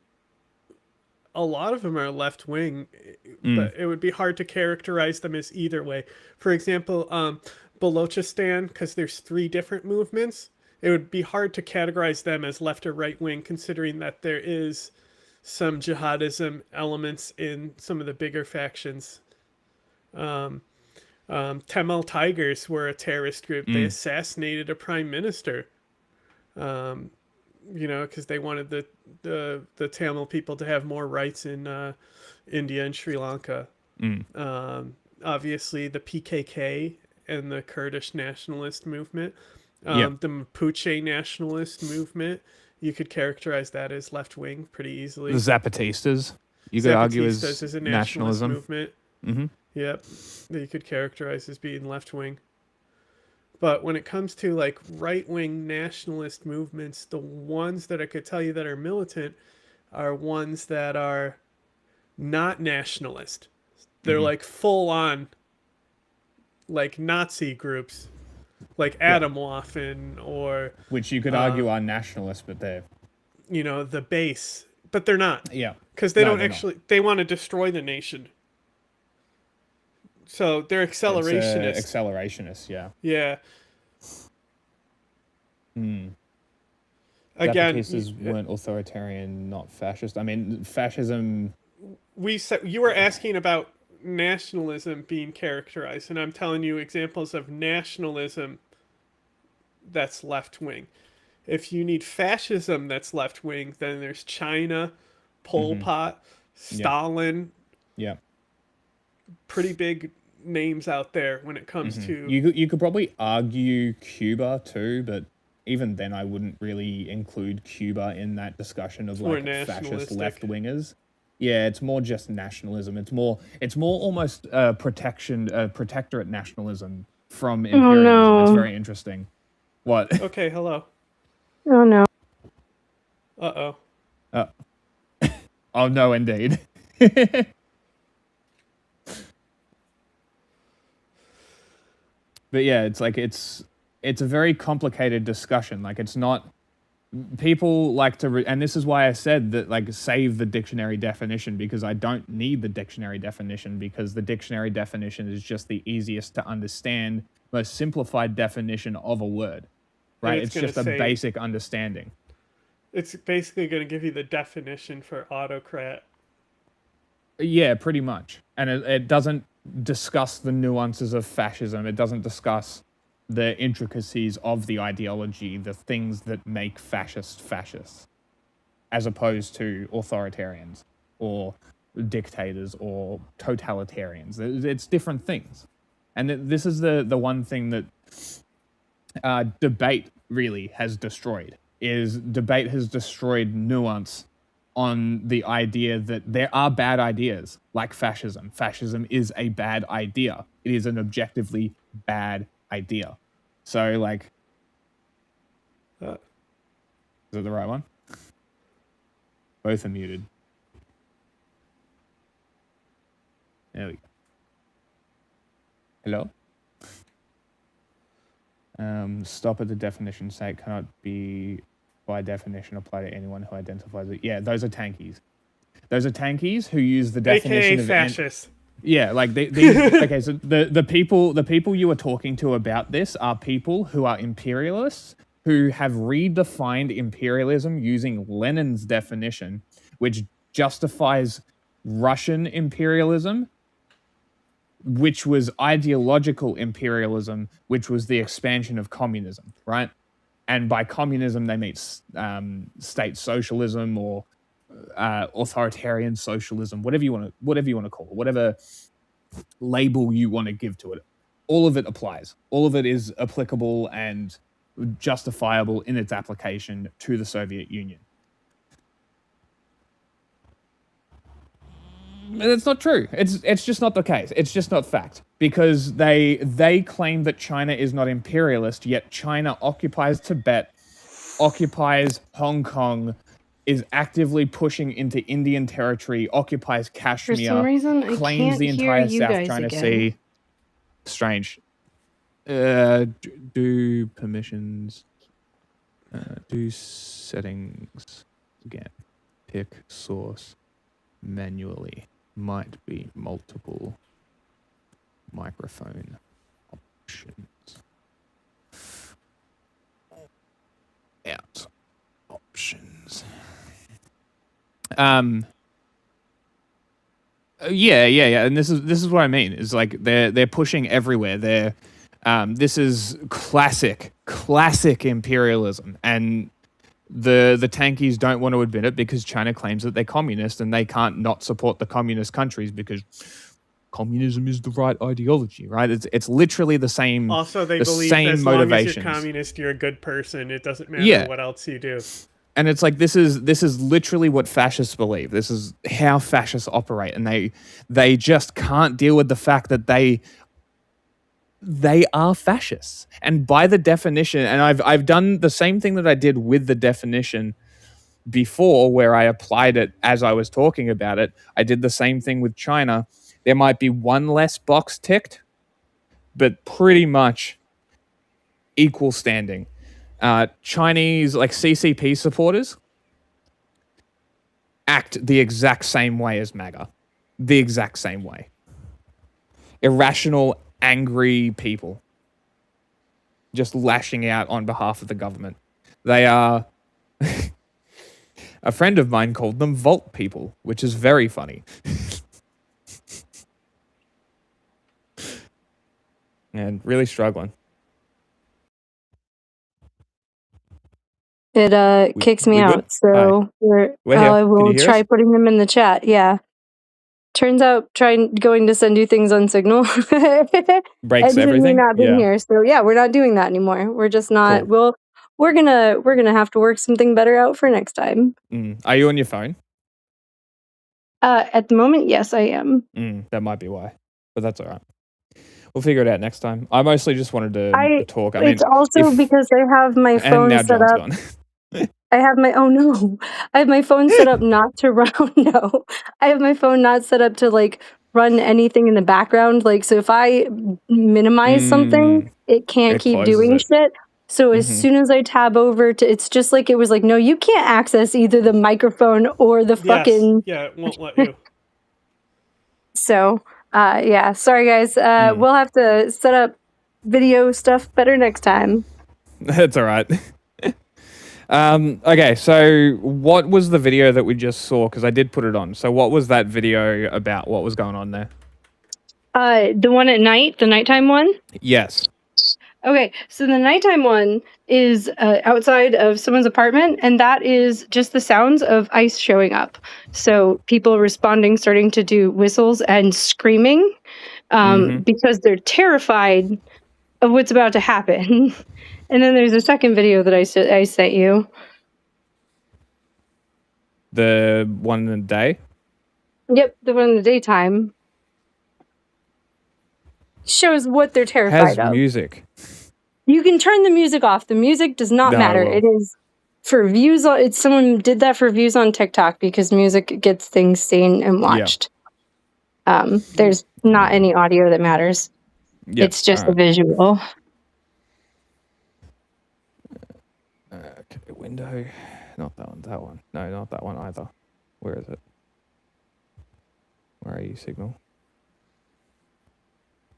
a lot of them are left wing, but it would be hard to characterize them as either way. For example, Balochistan, because there's 3 different movements, it would be hard to categorize them as left or right wing, considering that there is some jihadism elements in some of the bigger factions. Tamil Tigers were a terrorist group. They assassinated a prime minister. Because they wanted the Tamil people to have more rights in India and Sri Lanka. Obviously, the PKK and the Kurdish nationalist movement, the Mapuche nationalist movement, you could characterize that as left wing pretty easily. The Zapatistas, you could argue as Zapatistas is a nationalist nationalism. movement. Mm-hmm. Yep, that you could characterize as being left wing. But when it comes to like right wing nationalist movements, the ones that I could tell you that are militant are ones that are not nationalist. They're like full on like Nazi groups, like Atomwaffen or Which you could argue are nationalists, but they're the base, but they're not. Yeah, because they No, don't they're actually. They want to destroy the nation. So they're accelerationists. Accelerationists, yeah. Yeah. Again, Again, Zapatistas weren't authoritarian, not fascist. I mean, fascism. we said you were asking about nationalism being characterized, and I'm telling you examples of nationalism that's left wing. If you need fascism that's left wing, then there's China, Pol Pot, Stalin. Yeah. Pretty big names out there when it comes to. You could probably argue Cuba too, but even then, I wouldn't really include Cuba in that discussion of like fascist left wingers. Yeah, it's more just nationalism. It's more almost protectorate nationalism from imperialism. no. It's very interesting. What? Okay, hello. Oh no. Oh no, indeed. But yeah, it's like it's a very complicated discussion. Like it's not. People like to, and this is why I said that, like, save the dictionary definition, because I don't need the dictionary definition, because the dictionary definition is just the easiest to understand, most simplified definition of a word, right? It's just a basic understanding. It's basically going to give you the definition for autocrat. Yeah, pretty much. And it doesn't discuss the nuances of fascism. It doesn't discuss the intricacies of the ideology, the things that make fascists, as opposed to authoritarians or dictators or totalitarians. It's different things. And this is the one thing that debate really has destroyed, is debate has destroyed nuance on the idea that there are bad ideas like fascism. Fascism is a bad idea. It is an objectively bad idea. So, like, is it the right one? Both are muted. There we go. Hello? Stop at the definition sake cannot be, by definition, applied to anyone who identifies it. Yeah, those are tankies. Those are tankies who use the definition AKA of fascists. Yeah, like these. Okay, so the people you are talking to about this are people who are imperialists, who have redefined imperialism using Lenin's definition, which justifies Russian imperialism, which was ideological imperialism, which was the expansion of communism, right? And by communism, they mean state socialism or authoritarian socialism, whatever you want to call it, whatever label you want to give to it. All of it applies. All of it is applicable and justifiable in its application to the Soviet Union. That's not true. It's just not the case. It's just not fact, because they claim that China is not imperialist, yet China occupies Tibet, occupies Hong Kong, is actively pushing into Indian territory, occupies Kashmir, For some reason, I claims can't the hear entire you South guys China again. Sea. Strange. Do permissions. Do settings again. Pick source manually. Might be multiple microphone options. Out. Options. Yeah. And this is what I mean. Is like they're pushing everywhere. This is classic imperialism, and the tankies don't want to admit it because China claims that they're communist and they can't not support the communist countries because communism is the right ideology, right? It's literally the same. Also, they the believe same as long as motivations. you're communist, you're a good person. It doesn't matter what else you do. And it's like this is literally what fascists believe. This is how fascists operate, and they just can't deal with the fact that they are fascists. And by the definition, and I've done the same thing that I did with the definition before, where I applied it as I was talking about it. I did the same thing with China. There might be one less box ticked, but pretty much equal standing. Chinese, like CCP supporters, act the exact same way as MAGA. The exact same way. Irrational, angry people. Just lashing out on behalf of the government. They are... A friend of mine called them Volt people, which is very funny. And really struggling. It kicks me out, so I will try putting them in the chat. Yeah. Turns out going to send you things on Signal breaks everything. Not been here, so yeah, we're not doing that anymore. We're just not. Cool. We're gonna have to work something better out for next time. Are you on your phone? At the moment, yes, I am. That might be why, but that's all right. We'll figure it out next time. I mostly just wanted to talk. I mean, it's also because I have my phone set up. I have my phone set up not to run. No, I have my phone not set up to like run anything in the background. Like, so if I minimize something, it can't keep doing shit. So as soon as I tab over to, it's just like, it was like, no, you can't access either the microphone or the fucking. Yeah, it won't let you. So, yeah, sorry guys. We'll have to set up video stuff better next time. That's all right. Okay, so what was the video that we just saw? Because I did put it on. So what was that video about? What was going on there? The one at night, the nighttime one? Yes. Okay, so the nighttime one is outside of someone's apartment, and that is just the sounds of ICE showing up. So people responding, starting to do whistles and screaming because they're terrified of what's about to happen. And then there's a second video that I sent you. The one in the day? Yep, the one in the daytime. Shows what they're terrified of. Has music. You can turn the music off. The music does not matter. It is for views. Someone did that for views on TikTok because music gets things seen and watched. Yeah. There's not any audio that matters. Yep. It's just a visual. Okay, window. Not that one. That one. No, not that one either. Where is it? Where are you, Signal?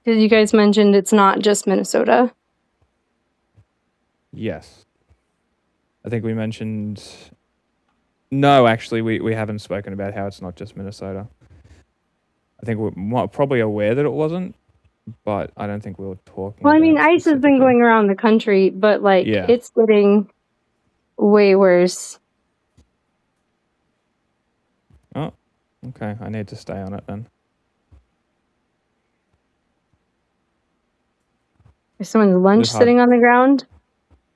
Because you guys mentioned it's not just Minnesota. Yes. I think we mentioned... No, actually, we haven't spoken about how it's not just Minnesota. I think we're probably aware that it wasn't, but I don't think we were talking Well, I mean, ICE has been going around the country, but, like, it's getting way worse. Oh, okay. I need to stay on it then. There's someone's lunch sitting on the ground.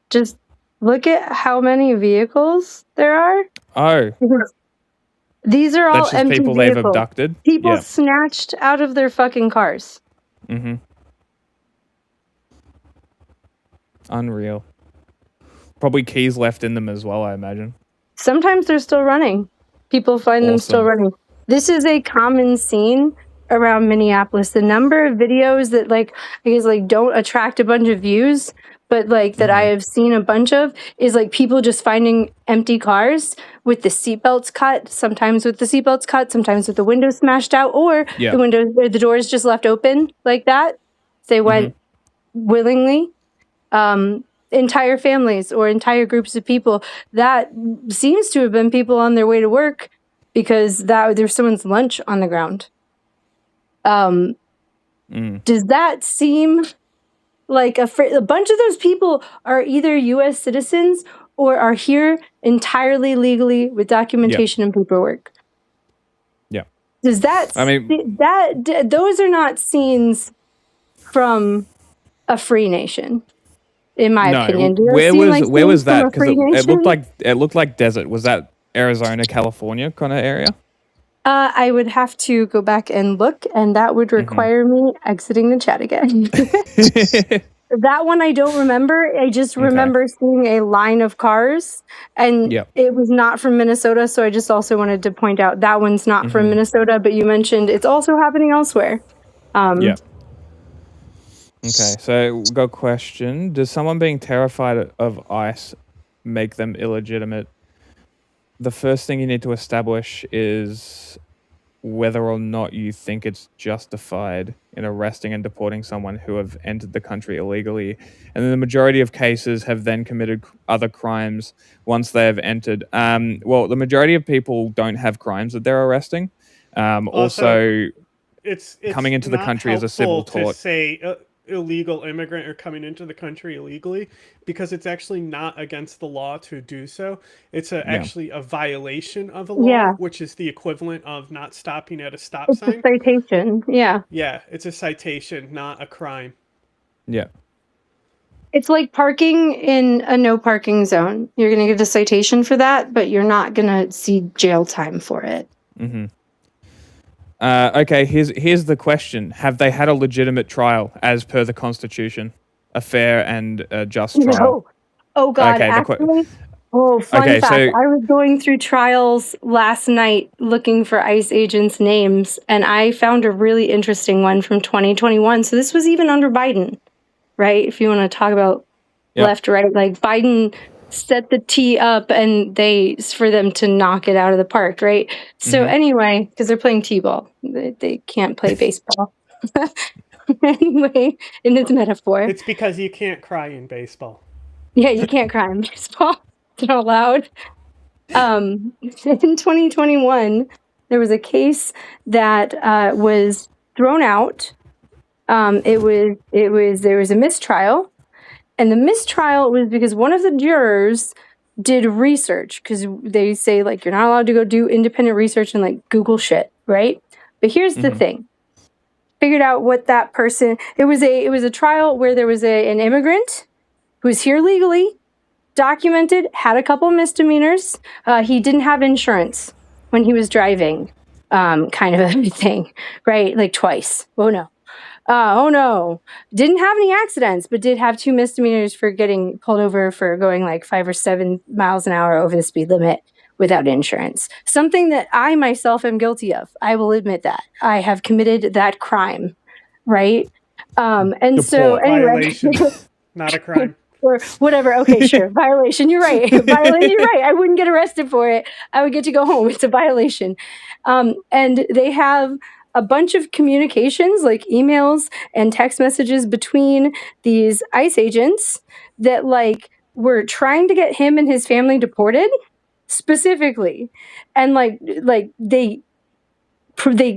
Just look at how many vehicles there are. Oh. These are all That's just empty people vehicles. they've abducted? People snatched out of their fucking cars. Mm-hmm. Unreal. Probably keys left in them as well, I imagine. Sometimes they're still running. People find them still running. This is a common scene around Minneapolis. The number of videos that I guess don't attract a bunch of views, but that I have seen a bunch of is people just finding empty cars with the seatbelts cut, sometimes with the seatbelts cut, sometimes with the windows smashed out, or the doors just left open like that. They went willingly. Entire families or entire groups of people. That seems to have been people on their way to work because there's someone's lunch on the ground. Does that seem like a bunch of those people are either U.S. citizens or are here entirely legally with documentation and paperwork? Yeah. Does that? I mean, those are not scenes from a free nation, in my opinion. Do where those seem was like where was scenes from that? a Because free nation? it looked like desert. Was that Arizona, California kind of area? I would have to go back and look, and that would require me exiting the chat again. That one I don't remember. I just remember seeing a line of cars, and it was not from Minnesota. So I just also wanted to point out that one's not from Minnesota, but you mentioned it's also happening elsewhere. Yeah. Okay, so we've got a question. Does someone being terrified of ICE make them illegitimate? The first thing you need to establish is whether or not you think it's justified in arresting and deporting someone who have entered the country illegally. And in the majority of cases have then committed other crimes once they have entered. Well, the majority of people don't have crimes that they're arresting. Also, it's coming into the not country as a civil helpful tort. to say illegal immigrant or coming into the country illegally, because it's actually not against the law to do so. It's actually a violation of the law, which is the equivalent of not stopping at a stop It's sign. a citation. Yeah. Yeah, it's a citation, not a crime. Yeah. It's like parking in a no parking zone. You're going to get a citation for that, but you're not going to see jail time for it. Okay, here's the question. Have they had a legitimate trial as per the Constitution? A fair and just trial? No. Oh, God. Okay, Actually, fun fact. I was going through trials last night looking for ICE agents' names, and I found a really interesting one from 2021. So this was even under Biden, right? If you want to talk about left, right, like Biden set the tee up and for them to knock it out of the park, right? So anyway, because they're playing t-ball, they can't play baseball. Anyway, in this metaphor, It's because you can't cry in baseball. yeah, you can't cry in baseball. It's not allowed. In 2021, there was a case that was thrown out. There was a mistrial. And the mistrial was because one of the jurors did research, because they say, like, you're not allowed to go do independent research and, like, Google shit, right? But here's the thing. Figured out what that person... It was a trial where there was an immigrant who was here legally, documented, had a couple of misdemeanors. He didn't have insurance when he was driving, kind of a thing, right? Like, twice. Oh no, didn't have any accidents, but did have 2 misdemeanors for getting pulled over for going like 5 or 7 miles an hour over the speed limit without insurance. Something that I myself am guilty of. I will admit that. I have committed that crime, right? And so anyway, Violation, not a crime. or whatever. Okay, sure. Violation. You're right. Violation. You're right. I wouldn't get arrested for it. I would get to go home. It's a violation. And they have a bunch of communications, like emails and text messages between these ICE agents that, like, were trying to get him and his family deported specifically. And like they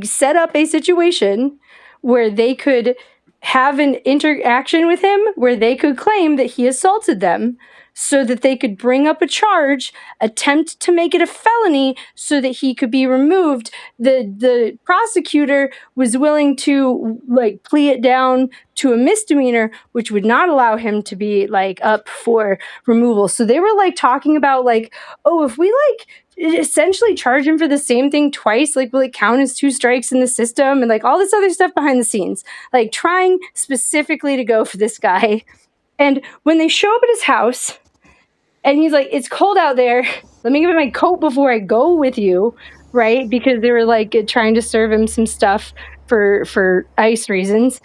set up a situation where they could have an interaction with him where they could claim that he assaulted them, so that they could bring up a charge, attempt to make it a felony so that he could be removed. The prosecutor was willing to, like, plea it down to a misdemeanor, which would not allow him to be, like, up for removal. So they were, like, talking about, like, oh, if we, like, essentially charge him for the same thing twice, like, will it count as 2 strikes in the system, and, like, all this other stuff behind the scenes, like, trying specifically to go for this guy. And when they show up at his house, and he's like, it's cold out there, let me get my coat before I go with you, right? Because they were, like, trying to serve him some stuff for ICE reasons,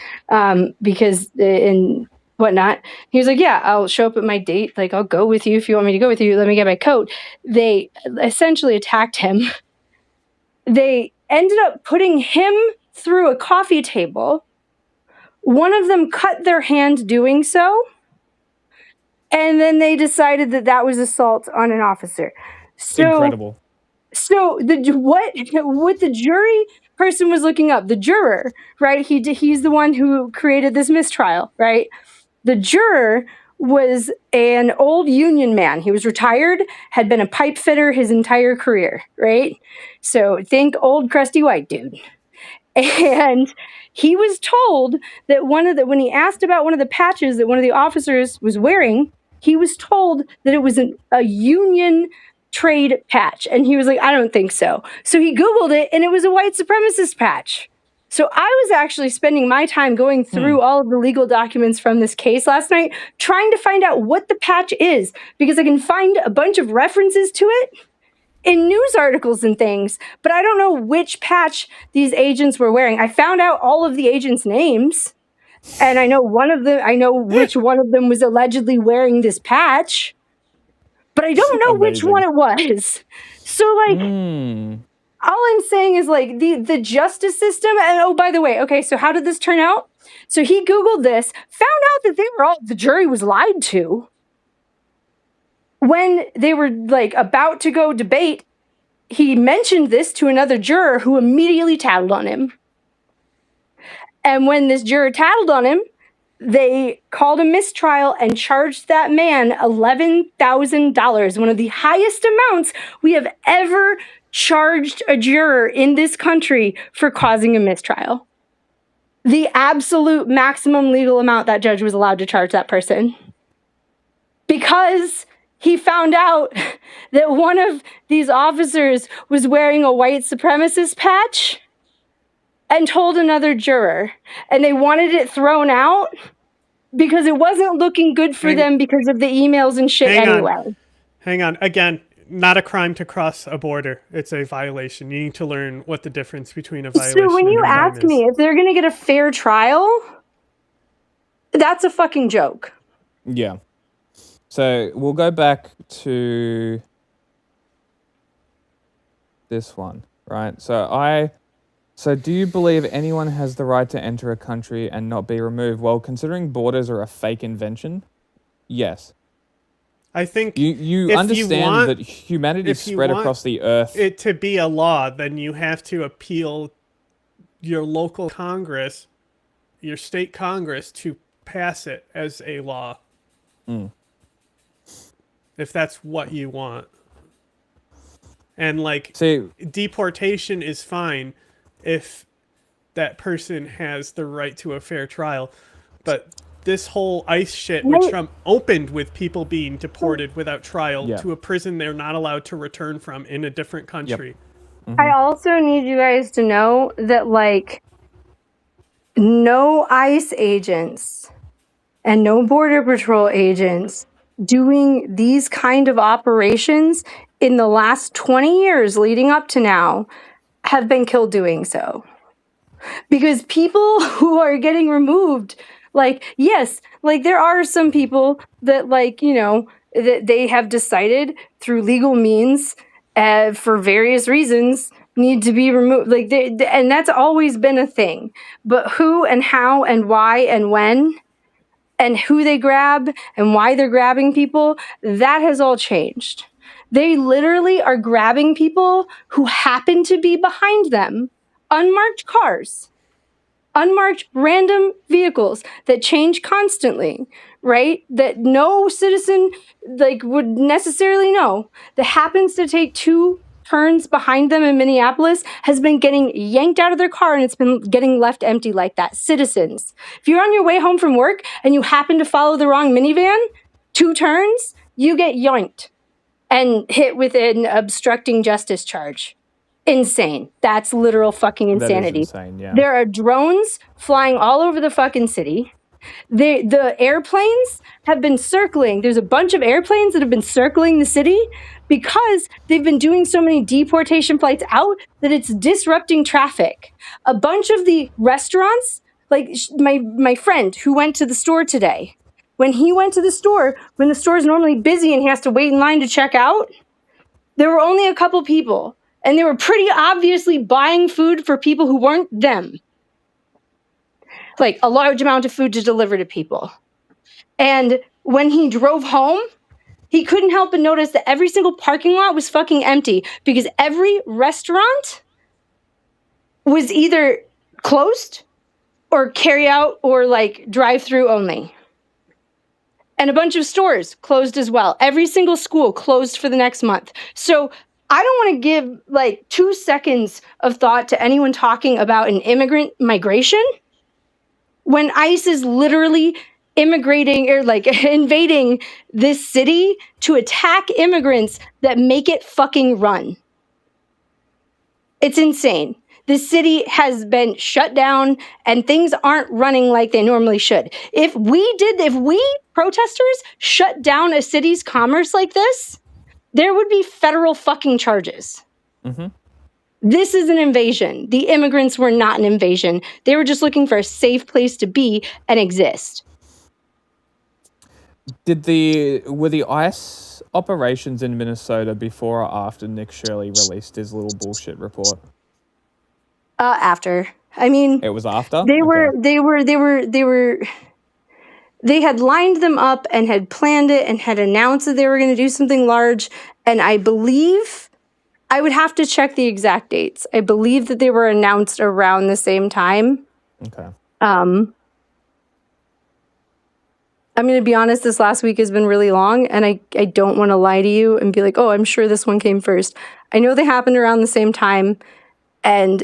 because and whatnot. He was like, yeah, I'll show up at my date, like, I'll go with you if you want me to go with you, let me get my coat. They essentially attacked him. They ended up putting him through a coffee table. One of them cut their hand doing so. And then they decided that that was assault on an officer. So, incredible. So what the jury person was looking up, the juror, right? He's the one who created this mistrial, right? The juror was an old union man. He was retired, had been a pipe fitter his entire career, right? So think old crusty white dude. And he was told that when he asked about one of the patches that one of the officers was wearing, he was told that it was a union trade patch. And he was like, I don't think so. So he Googled it and it was a white supremacist patch. So I was actually spending my time going through all of the legal documents from this case last night, trying to find out what the patch is, because I can find a bunch of references to it in news articles and things, but I don't know which patch these agents were wearing. I found out all of the agents' names, and I know which one of them was allegedly wearing this patch, but I don't know which one it was. So all I'm saying is like the justice system. And oh, by the way, okay, so how did this turn out? So he Googled this, found out that the jury was lied to. When they were like about to go debate, he mentioned this to another juror who immediately tattled on him. And when this juror tattled on him, they called a mistrial and charged that man $11,000, one of the highest amounts we have ever charged a juror in this country for causing a mistrial. The absolute maximum legal amount that judge was allowed to charge that person. Because he found out that one of these officers was wearing a white supremacist patch and told another juror, and they wanted it thrown out because it wasn't looking good for them because of the emails and shit anyway. Hang on. Again, not a crime to cross a border. It's a violation. You need to learn what the difference between a violation So when you and a crime ask is. me if they're going to get a fair trial, that's a fucking joke. Yeah. So we'll go back to this one, right? So do you believe anyone has the right to enter a country and not be removed? Well, considering borders are a fake invention, yes. I think you understand that humanity spread across the earth. It to be a law, then you have to appeal your local Congress, your state Congress, to pass it as a law. If that's what you want. And like, deportation is fine if that person has the right to a fair trial. But this whole ICE shit, which Trump opened with people being deported without trial to a prison they're not allowed to return from in a different country. I also need you guys to know that, like, no ICE agents and no Border Patrol agents doing these kind of operations in the last 20 years leading up to now have been killed doing so. Because people who are getting removed, like, yes, like there are some people that, like, you know, that they have decided through legal means for various reasons need to be removed. Like, and that's always been a thing. But who and how and why and when and who they grab and why they're grabbing people, that has all changed. They literally are grabbing people who happen to be behind them. Unmarked cars, unmarked random vehicles that change constantly, right? That no citizen like would necessarily know, that happens to take two turns behind them in Minneapolis, has been getting yanked out of their car and it's been getting left empty like that. Citizens. If you're on your way home from work and you happen to follow the wrong minivan, two turns, you get yoinked and hit with an obstructing justice charge. Insane. That's literal fucking insanity. That is insane, yeah. There are drones flying all over the fucking city. The airplanes have been circling. There's a bunch of airplanes that have been circling the city because they've been doing so many deportation flights out that it's disrupting traffic. A bunch of the restaurants, like my friend who went to the store today, when he went to the store, when the store is normally busy and he has to wait in line to check out, there were only a couple people. And they were pretty obviously buying food for people who weren't them. Like a large amount of food to deliver to people. And when he drove home, he couldn't help but notice that every single parking lot was fucking empty because every restaurant was either closed or carry out or like drive through only. And a bunch of stores closed as well. Every single school closed for the next month. So I don't want to give like 2 seconds of thought to anyone talking about an immigrant migration when ICE is literally immigrating or like invading this city to attack immigrants that make it fucking run. It's insane. This city has been shut down and things aren't running like they normally should. If we protesters shut down a city's commerce like this, there would be federal fucking charges. Mm-hmm. This is an invasion. The immigrants were not an invasion. They were just looking for a safe place to be and exist. Were the ICE operations in Minnesota before or after Nick Shirley released his little bullshit report? After. I mean, it was after? They had lined them up and had planned it and had announced that they were going to do something large. And I believe, I would have to check the exact dates. I believe that they were announced around the same time. Okay. I'm going to be honest, this last week has been really long, and I don't want to lie to you and be like, oh, I'm sure this one came first. I know they happened around the same time, and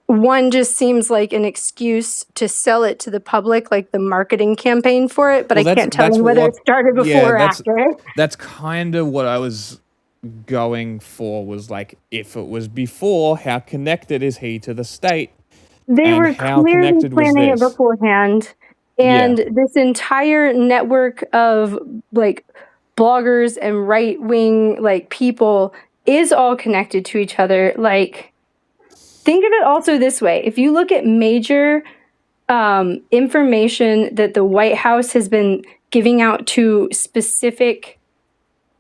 one just seems like an excuse to sell it to the public, like the marketing campaign for it, but I can't tell you whether it started before or after. That's kind of what I was going for, was like, if it was before, how connected is he to the state? They were clearly planning it beforehand. And this entire network of like bloggers and right-wing like people is all connected to each other. Like, think of it also this way. If you look at major information that the White House has been giving out to specific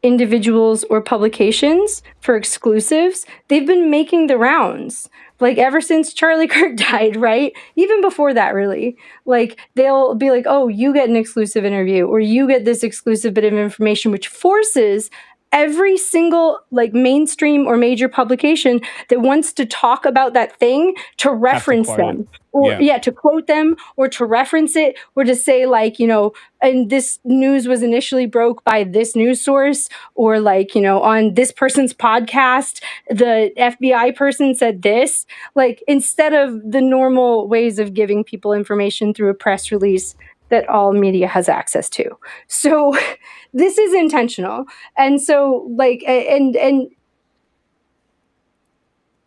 individuals or publications for exclusives, they've been making the rounds. Like ever since Charlie Kirk died, right? Even before that, really. Like they'll be like, oh, you get an exclusive interview or you get this exclusive bit of information, which forces every single like mainstream or major publication that wants to talk about that thing to reference them. Or to quote them or to reference it or to say like, you know, and this news was initially broke by this news source or like, you know, on this person's podcast, the FBI person said this, like instead of the normal ways of giving people information through a press release that all media has access to. So this is intentional. And so like, and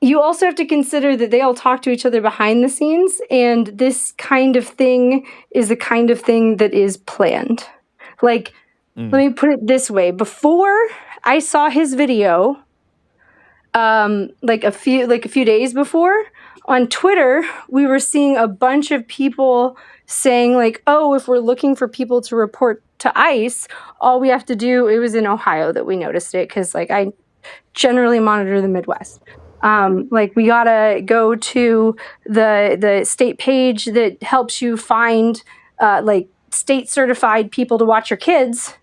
you also have to consider that they all talk to each other behind the scenes, and this kind of thing is the kind of thing that is planned. Like, let me put it this way. Before I saw his video, like a few days before, on Twitter, we were seeing a bunch of people saying like, oh, if we're looking for people to report to ICE, all we have to do, it was in Ohio that we noticed it, because like I generally monitor the Midwest. Like we gotta go to the state page that helps you find like state certified people to watch your kids,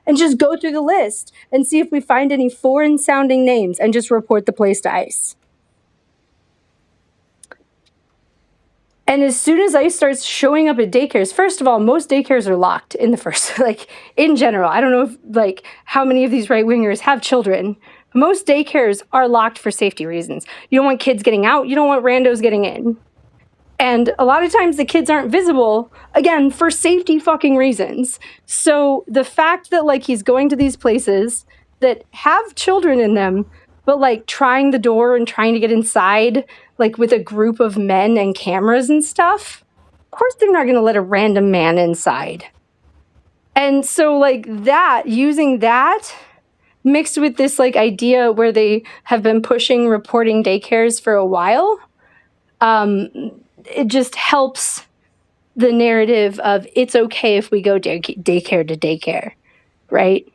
and just go through the list and see if we find any foreign sounding names and just report the place to ICE. And as soon as ICE starts showing up at daycares, first of all, most daycares are locked in the first, like in general. I don't know if like how many of these right-wingers have children. Most daycares are locked for safety reasons. You don't want kids getting out. You don't want randos getting in. And a lot of times the kids aren't visible, again, for safety fucking reasons. So the fact that like he's going to these places that have children in them, but like trying the door and trying to get inside, like with a group of men and cameras and stuff, of course they're not going to let a random man inside. And so like that, using that, mixed with this like idea where they have been pushing reporting daycares for a while, it just helps the narrative of it's okay if we go daycare to daycare, right?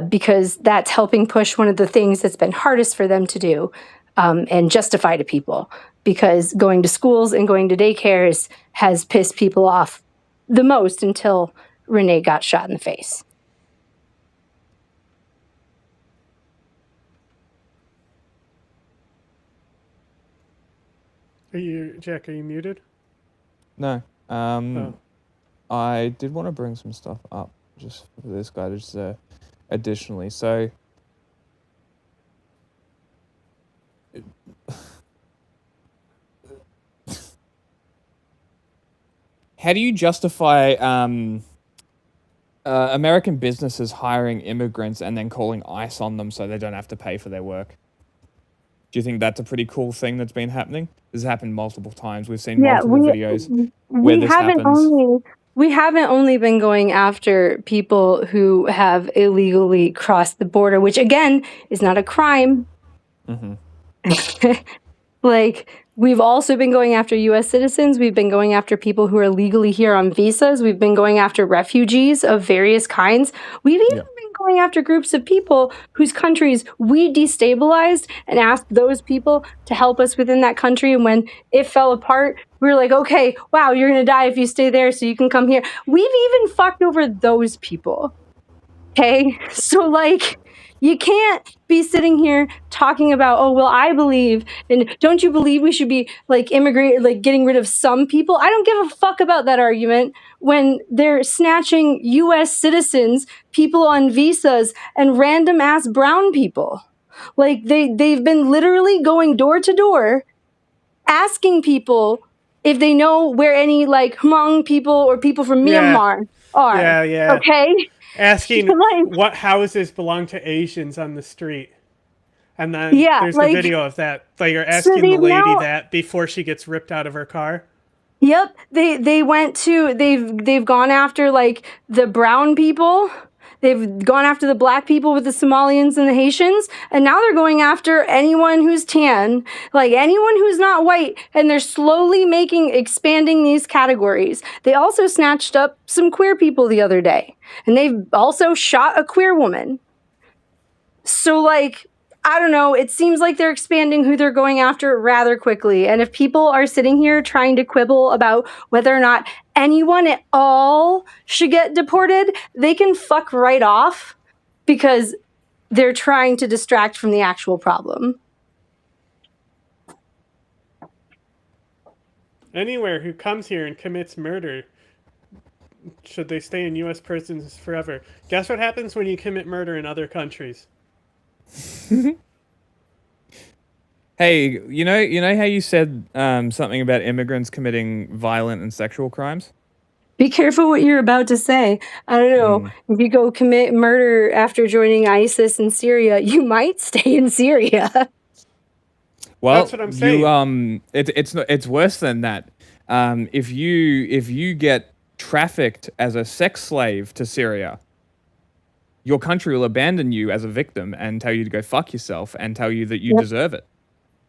Because that's helping push one of the things that's been hardest for them to do and justify to people, because going to schools and going to daycares has pissed people off the most until Renee got shot in the face. Jack, are you muted? No. Oh. I did want to bring some stuff up just for this guy, just additionally. So, how do you justify American businesses hiring immigrants and then calling ICE on them so they don't have to pay for their work? Do you think that's a pretty cool thing that's been happening? This has happened multiple times. We've seen multiple videos where this happens. We haven't only been going after people who have illegally crossed the border, which again is not a crime. Like, we've also been going after U.S. citizens. We've been going after people who are legally here on visas. We've been going after refugees of various kinds. We've even been going after groups of people whose countries we destabilized and asked those people to help us within that country. And when it fell apart, we were like, okay, wow, you're going to die if you stay there, so you can come here. We've even fucked over those people. Okay? So, like, you can't be sitting here talking about, oh, well, I believe, and don't you believe we should be like getting rid of some people? I don't give a fuck about that argument when they're snatching U.S. citizens, people on visas, and random ass brown people. Like they've been literally going door to door, asking people if they know where any like Hmong people or people from Myanmar are. Yeah. Okay. Asking what houses belong to Asians on the street. And then there's a video of that. Like you're asking the lady that before she gets ripped out of her car. Yep. They've gone after like the brown people. They've gone after the black people with the Somalians and the Haitians, and now they're going after anyone who's tan, like anyone who's not white, and they're slowly expanding these categories. They also snatched up some queer people the other day, and they've also shot a queer woman. So, like, I don't know, it seems like they're expanding who they're going after rather quickly. And if people are sitting here trying to quibble about whether or not anyone at all should get deported, they can fuck right off because they're trying to distract from the actual problem. Anywhere who comes here and commits murder, should they stay in U.S. prisons forever? Guess what happens when you commit murder in other countries? Hey, you know how you said something about immigrants committing violent and sexual crimes? Be careful what you're about to say. I don't know. If you go commit murder after joining ISIS in Syria, you might stay in Syria. Well, that's what I'm saying. It's worse than that. If you get trafficked as a sex slave to Syria, your country will abandon you as a victim and tell you to go fuck yourself and tell you that you deserve it.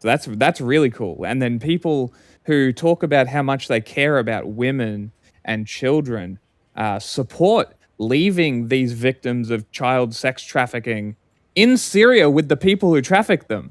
So that's really cool. And then people who talk about how much they care about women and children support leaving these victims of child sex trafficking in Syria with the people who traffic them.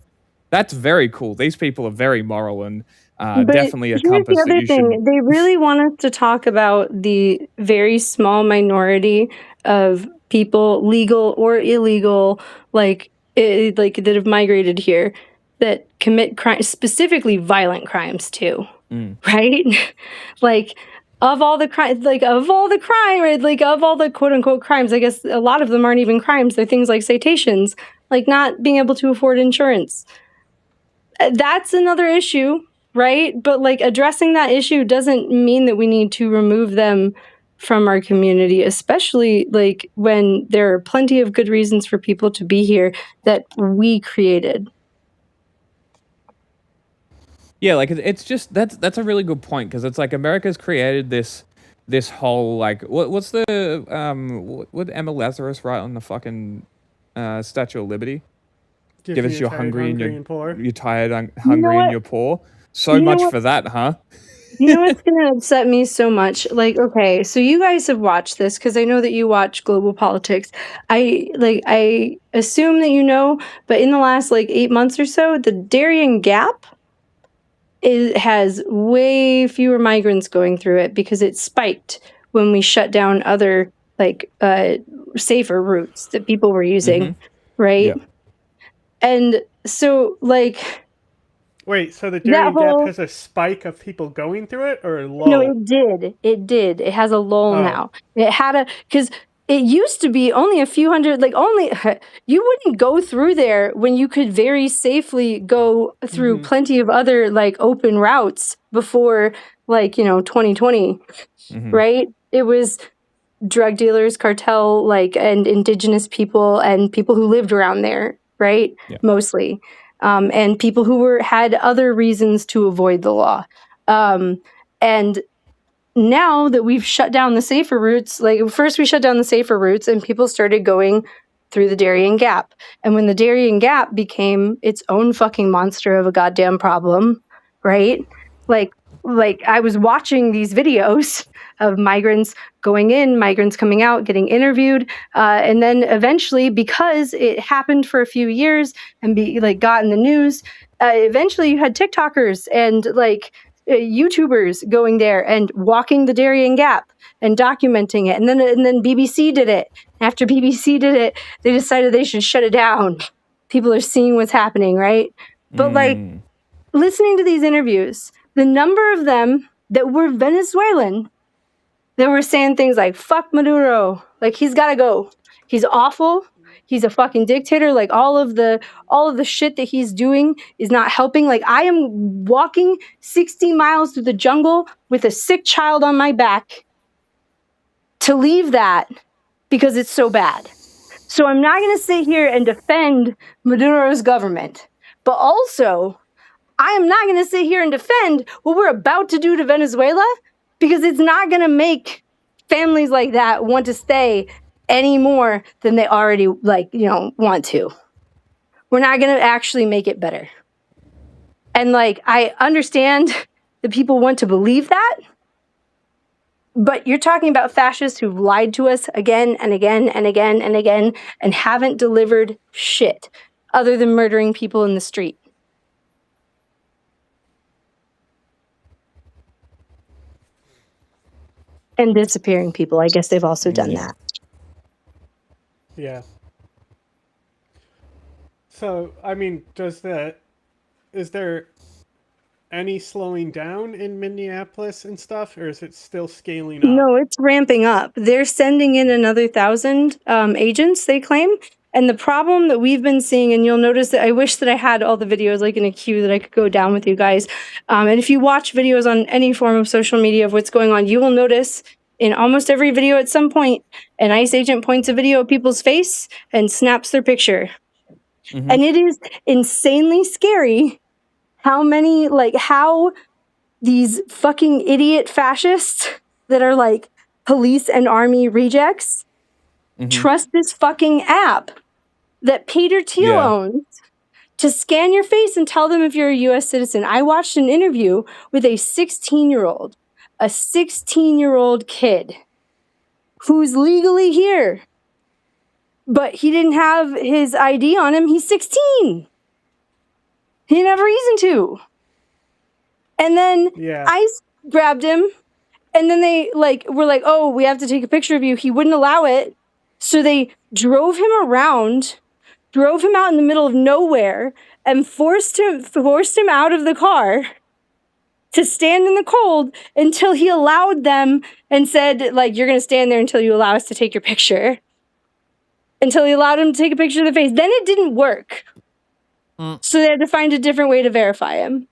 That's very cool. These people are very moral and definitely a compass that you should... They really want us to talk about the very small minority of people, legal or illegal, like that have migrated here, that commit crimes, specifically violent crimes too, right? Like of all the quote unquote crimes, I guess a lot of them aren't even crimes. They're things like citations, like not being able to afford insurance. That's another issue, right? But like addressing that issue doesn't mean that we need to remove them from our community, especially like when there are plenty of good reasons for people to be here that we created. Yeah, like it's just that's a really good point, because it's like America's created this whole like what's the what Emma Lazarus write on the fucking Statue of Liberty? Give us your hungry and poor. You're tired, hungry, and you're poor. So much for that, huh? You know what's going to upset me so much? Like, okay, so you guys have watched this because I know that you watch Global Politics. I assume that you know, but in the last 8 months or so, the Darien Gap has way fewer migrants going through it because it spiked when we shut down other safer routes that people were using, right? Yeah. And so Wait, so the That Darien Gap whole has a spike of people going through it, or a no, low? it did. It did. It has a lull Oh. now. It had a because it used to be only a few hundred, like only you wouldn't go through there when you could very safely go through plenty of other like open routes before like 2020, right? It was drug dealers, cartel, like, and indigenous people and people who lived around there, right? Yeah. Mostly. And people who had other reasons to avoid the law. And now that we've shut down the safer routes, like first we shut down the safer routes and people started going through the Darien Gap. And when the Darien Gap became its own fucking monster of a goddamn problem, right? Like I was watching these videos of migrants going in, migrants coming out, getting interviewed, and then eventually, because it happened for a few years and got in the news, eventually you had TikTokers and YouTubers going there and walking the Darien Gap and documenting it, and then BBC did it. After BBC did it, they decided they should shut it down. People are seeing what's happening, right? But listening to these interviews, the number of them that were Venezuelan that were saying things like "fuck Maduro," like he's got to go, he's awful, he's a fucking dictator, like all of the shit that he's doing is not helping. Like I am walking 60 miles through the jungle with a sick child on my back to leave that because it's so bad. So I'm not going to sit here and defend Maduro's government, but also I am not going to sit here and defend what we're about to do to Venezuela, because it's not going to make families like that want to stay any more than they already want to. We're not going to actually make it better. And I understand that people want to believe that, but you're talking about fascists who've lied to us again and again and again and again and haven't delivered shit other than murdering people in the street. And disappearing people. I guess they've also done that. Yeah. So, I mean, is there any slowing down in Minneapolis and stuff, or is it still scaling up? No, it's ramping up. They're sending in another 1,000 agents, they claim. And the problem that we've been seeing, and you'll notice that I wish that I had all the videos in a queue that I could go down with you guys. And if you watch videos on any form of social media of what's going on, you will notice in almost every video at some point, an ICE agent points a video of people's face and snaps their picture. And it is insanely scary how these fucking idiot fascists that are police and army rejects trust this fucking app that Peter Thiel owns to scan your face and tell them if you're a U.S. citizen. I watched an interview with a 16-year-old kid who's legally here, but he didn't have his ID on him. He's 16. He didn't have a reason to. And then ICE grabbed him, and then they were like, "Oh, we have to take a picture of you." He wouldn't allow it. So they drove him around, drove him out in the middle of nowhere, and forced him out of the car to stand in the cold until he allowed them and said, "You're going to stand there until you allow us to take your picture." Until he allowed him to take a picture of the face. Then it didn't work. So they had to find a different way to verify him.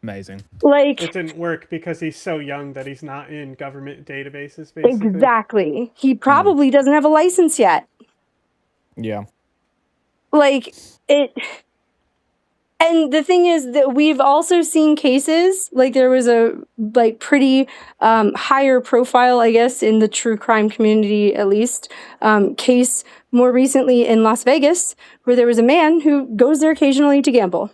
Amazing. It didn't work because he's so young that he's not in government databases, basically. Exactly. He probably doesn't have a license yet. Yeah. And the thing is that we've also seen cases, there was a pretty higher profile, I guess, in the true crime community, at least, case more recently in Las Vegas, where there was a man who goes there occasionally to gamble.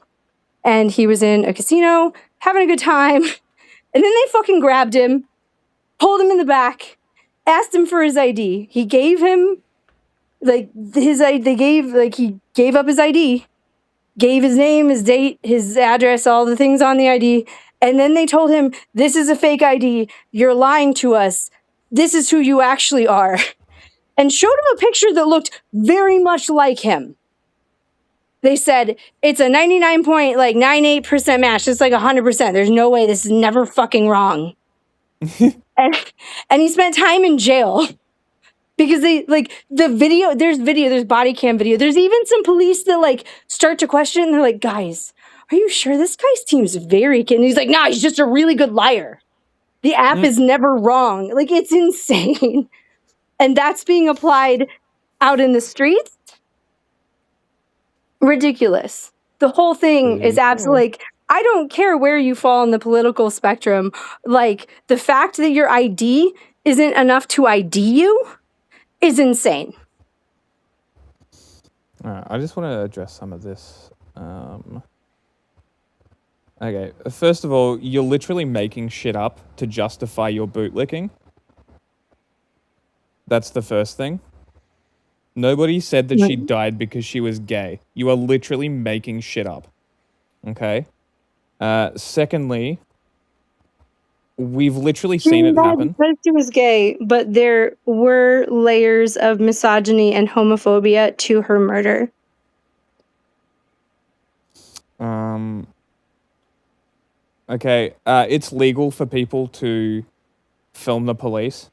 And he was in a casino, having a good time. And then they fucking grabbed him, pulled him in the back, asked him for his ID. He gave him, he gave up his ID, gave his name, his date, his address, all the things on the ID. And then they told him, "This is a fake ID. You're lying to us. This is who you actually are." And showed him a picture that looked very much like him. They said it's a 99.98% match. It's like 100%. There's no way this is never fucking wrong. and he spent time in jail because they like the video. There's body cam video. There's even some police that like start to question. And they're like, guys, are you sure this guy seems very? And he's like, nah, he's just a really good liar. The app is never wrong. Like, it's insane. And that's being applied out in the streets. Ridiculous. The whole thing is absolutely like, I don't care where you fall on the political spectrum. Like, the fact that your ID isn't enough to ID you is insane. I just want to address some of this. Okay, first of all, you're literally making shit up to justify your bootlicking. That's the first thing. Nobody said that she died because she was gay. You are literally making shit up. Okay? Secondly, we've literally seen it happen. Because she was gay, but there were layers of misogyny and homophobia to her murder. Okay, it's legal for people to film the police.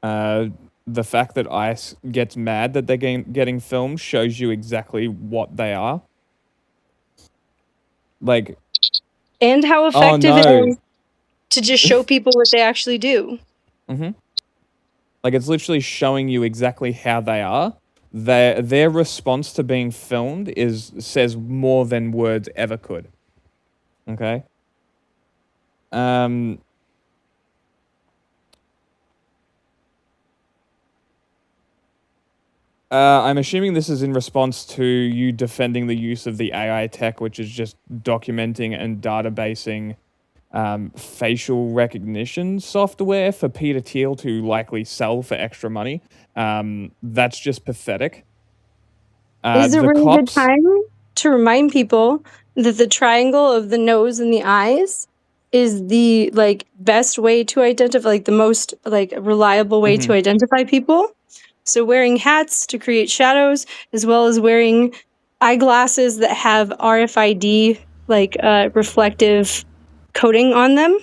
The fact that ICE gets mad that they're getting filmed shows you exactly what they are. Like, and how effective it is to just show people what they actually do. Like, it's literally showing you exactly how they are. Their response to being filmed says more than words ever could. Okay. I'm assuming this is in response to you defending the use of the AI tech, which is just documenting and databasing facial recognition software for Peter Thiel to likely sell for extra money. That's just pathetic. Is a really good time to remind people that the triangle of the nose and the eyes is the best way to identify, the most reliable way to identify people. So wearing hats to create shadows, as well as wearing eyeglasses that have RFID reflective coating on them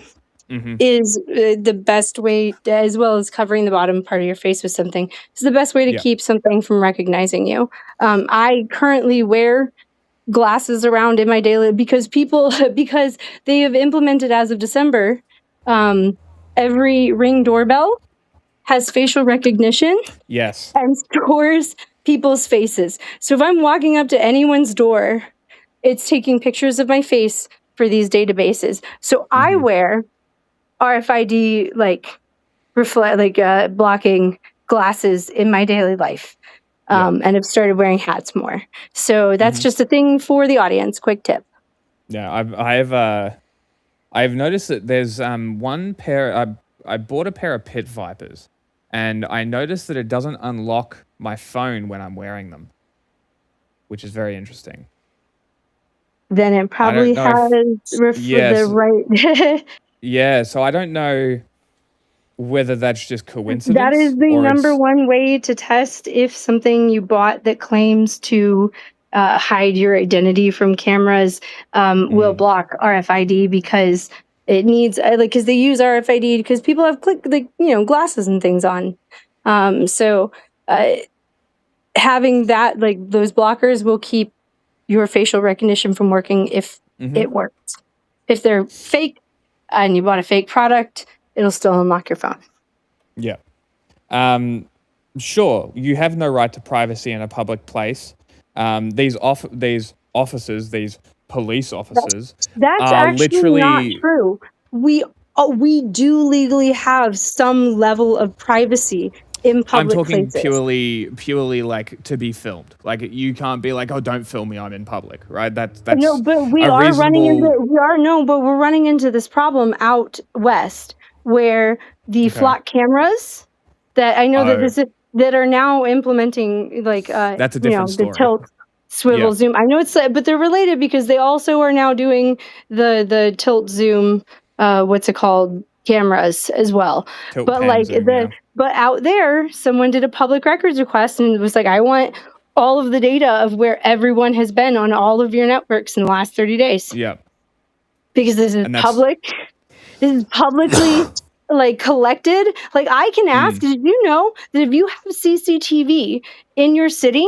is the best way, as well as covering the bottom part of your face with something. It's the best way to keep something from recognizing you. I currently wear glasses around in my daily because they have implemented as of December, every Ring doorbell has facial recognition. Yes. And stores people's faces. So if I'm walking up to anyone's door, it's taking pictures of my face for these databases. So I wear RFID blocking glasses in my daily life. And have started wearing hats more. So that's just a thing for the audience. Quick tip. Yeah, I've noticed that there's one pair. I bought a pair of Pit Vipers, and I noticed that it doesn't unlock my phone when I'm wearing them, which is very interesting. Then it probably has the right. Yeah, so I don't know whether that's just coincidence. That is the number one way to test if something you bought that claims to hide your identity from cameras will block RFID, because it needs because they use RFID because people have glasses and things on. So having that those blockers will keep your facial recognition from working if it works. If they're fake and you bought a fake product, it'll still unlock your phone. Yeah. Sure, you have no right to privacy in a public place. These officers, these police officers, that's are actually literally not true. We do legally have some level of privacy in public I'm talking places. purely to be filmed. You can't be oh, don't film me, I'm in public, right? That's no, but we're running into this problem out west where the flock cameras that I know that are now implementing that's a different story. The tilt swivel zoom. I know it's but they're related because they also are now doing the tilt zoom cameras as well. But but out there, someone did a public records request and was I want all of the data of where everyone has been on all of your networks in the last 30 days. Yeah. Because this is public. This is publicly like collected. Like I can ask, did you know that if you have CCTV in your city,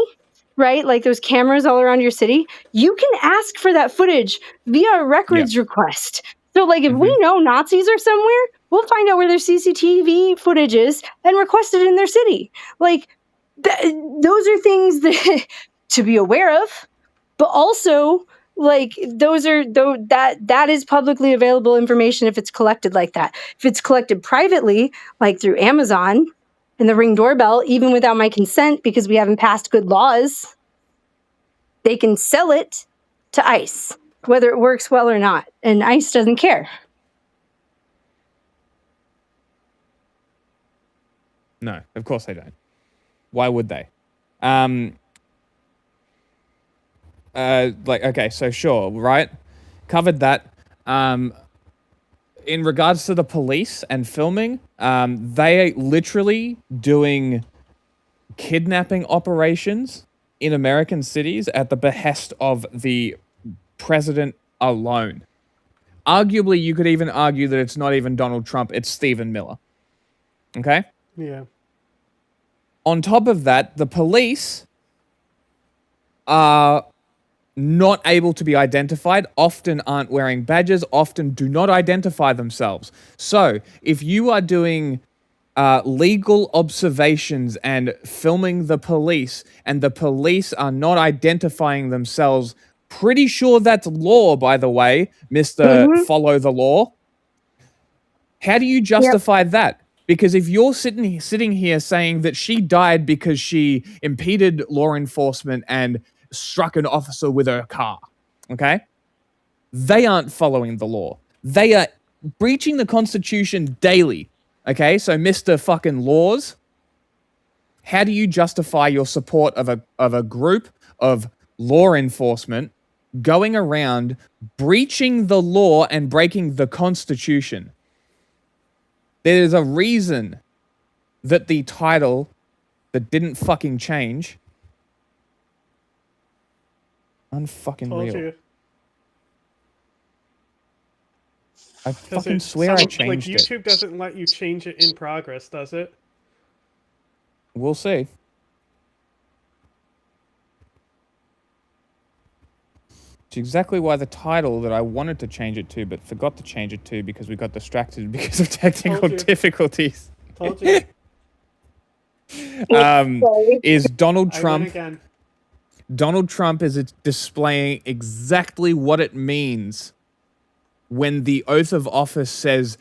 right? Like those cameras all around your city, you can ask for that footage via a records request. So like if we know Nazis are somewhere, we'll find out where their CCTV footage is and request it in their city. Like those are things that to be aware of, but also like that is publicly available information if it's collected like that. If it's collected privately, like through Amazon and the Ring doorbell, even without my consent, because we haven't passed good laws, they can sell it to ICE, whether it works well or not, and ICE doesn't care. No, of course they don't. Why would they? Okay, so sure, right? Covered that. In regards to the police and filming, they are literally doing kidnapping operations in American cities at the behest of the president alone. Arguably, you could even argue that it's not even Donald Trump, it's Stephen Miller. Okay? Yeah. On top of that, the police are not able to be identified, often aren't wearing badges, often do not identify themselves. So, if you are doing legal observations and filming the police, and the police are not identifying themselves, pretty sure that's law, by the way, Mr. Follow the Law. How do you justify that? Because if you're sitting here saying that she died because she impeded law enforcement and struck an officer with her car, okay? They aren't following the law. They are breaching the Constitution daily, okay? So, Mr. fucking Laws, how do you justify your support of a group of law enforcement going around breaching the law and breaking the Constitution? There's a reason that the title that didn't fucking change unfucking real. You. I fucking swear I changed it. YouTube doesn't let you change it in progress, does it? We'll see. It's exactly why the title that I wanted to change it to, but forgot to change it to because we got distracted because of technical difficulties. Told you. Is Donald Trump. Donald Trump is displaying exactly what it means when the oath of office says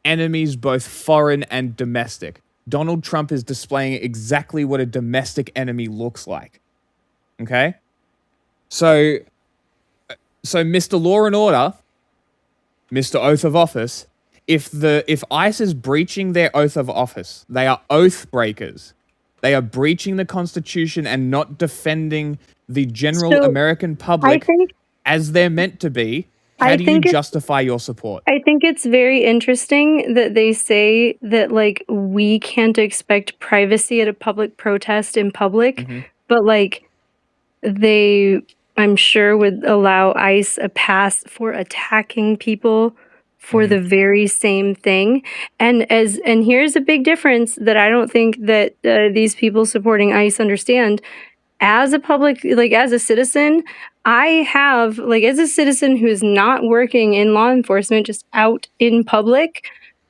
enemies both foreign and domestic. Donald Trump is displaying exactly what a domestic enemy looks like. Okay? So Mr. Law and Order, Mr. Oath of Office, if ICE is breaching their oath of office, they are oath breakers. They are breaching the Constitution and not defending the general American public as they're meant to be. How do you justify your support? I think it's very interesting that they say that, like, we can't expect privacy at a public protest in public, but, like, they, I'm sure, would allow ICE a pass for attacking people for the very same thing. And here's a big difference that I don't think that these people supporting ICE understand. As a public, like as a citizen, I have, like as a citizen who is not working in law enforcement, just out in public,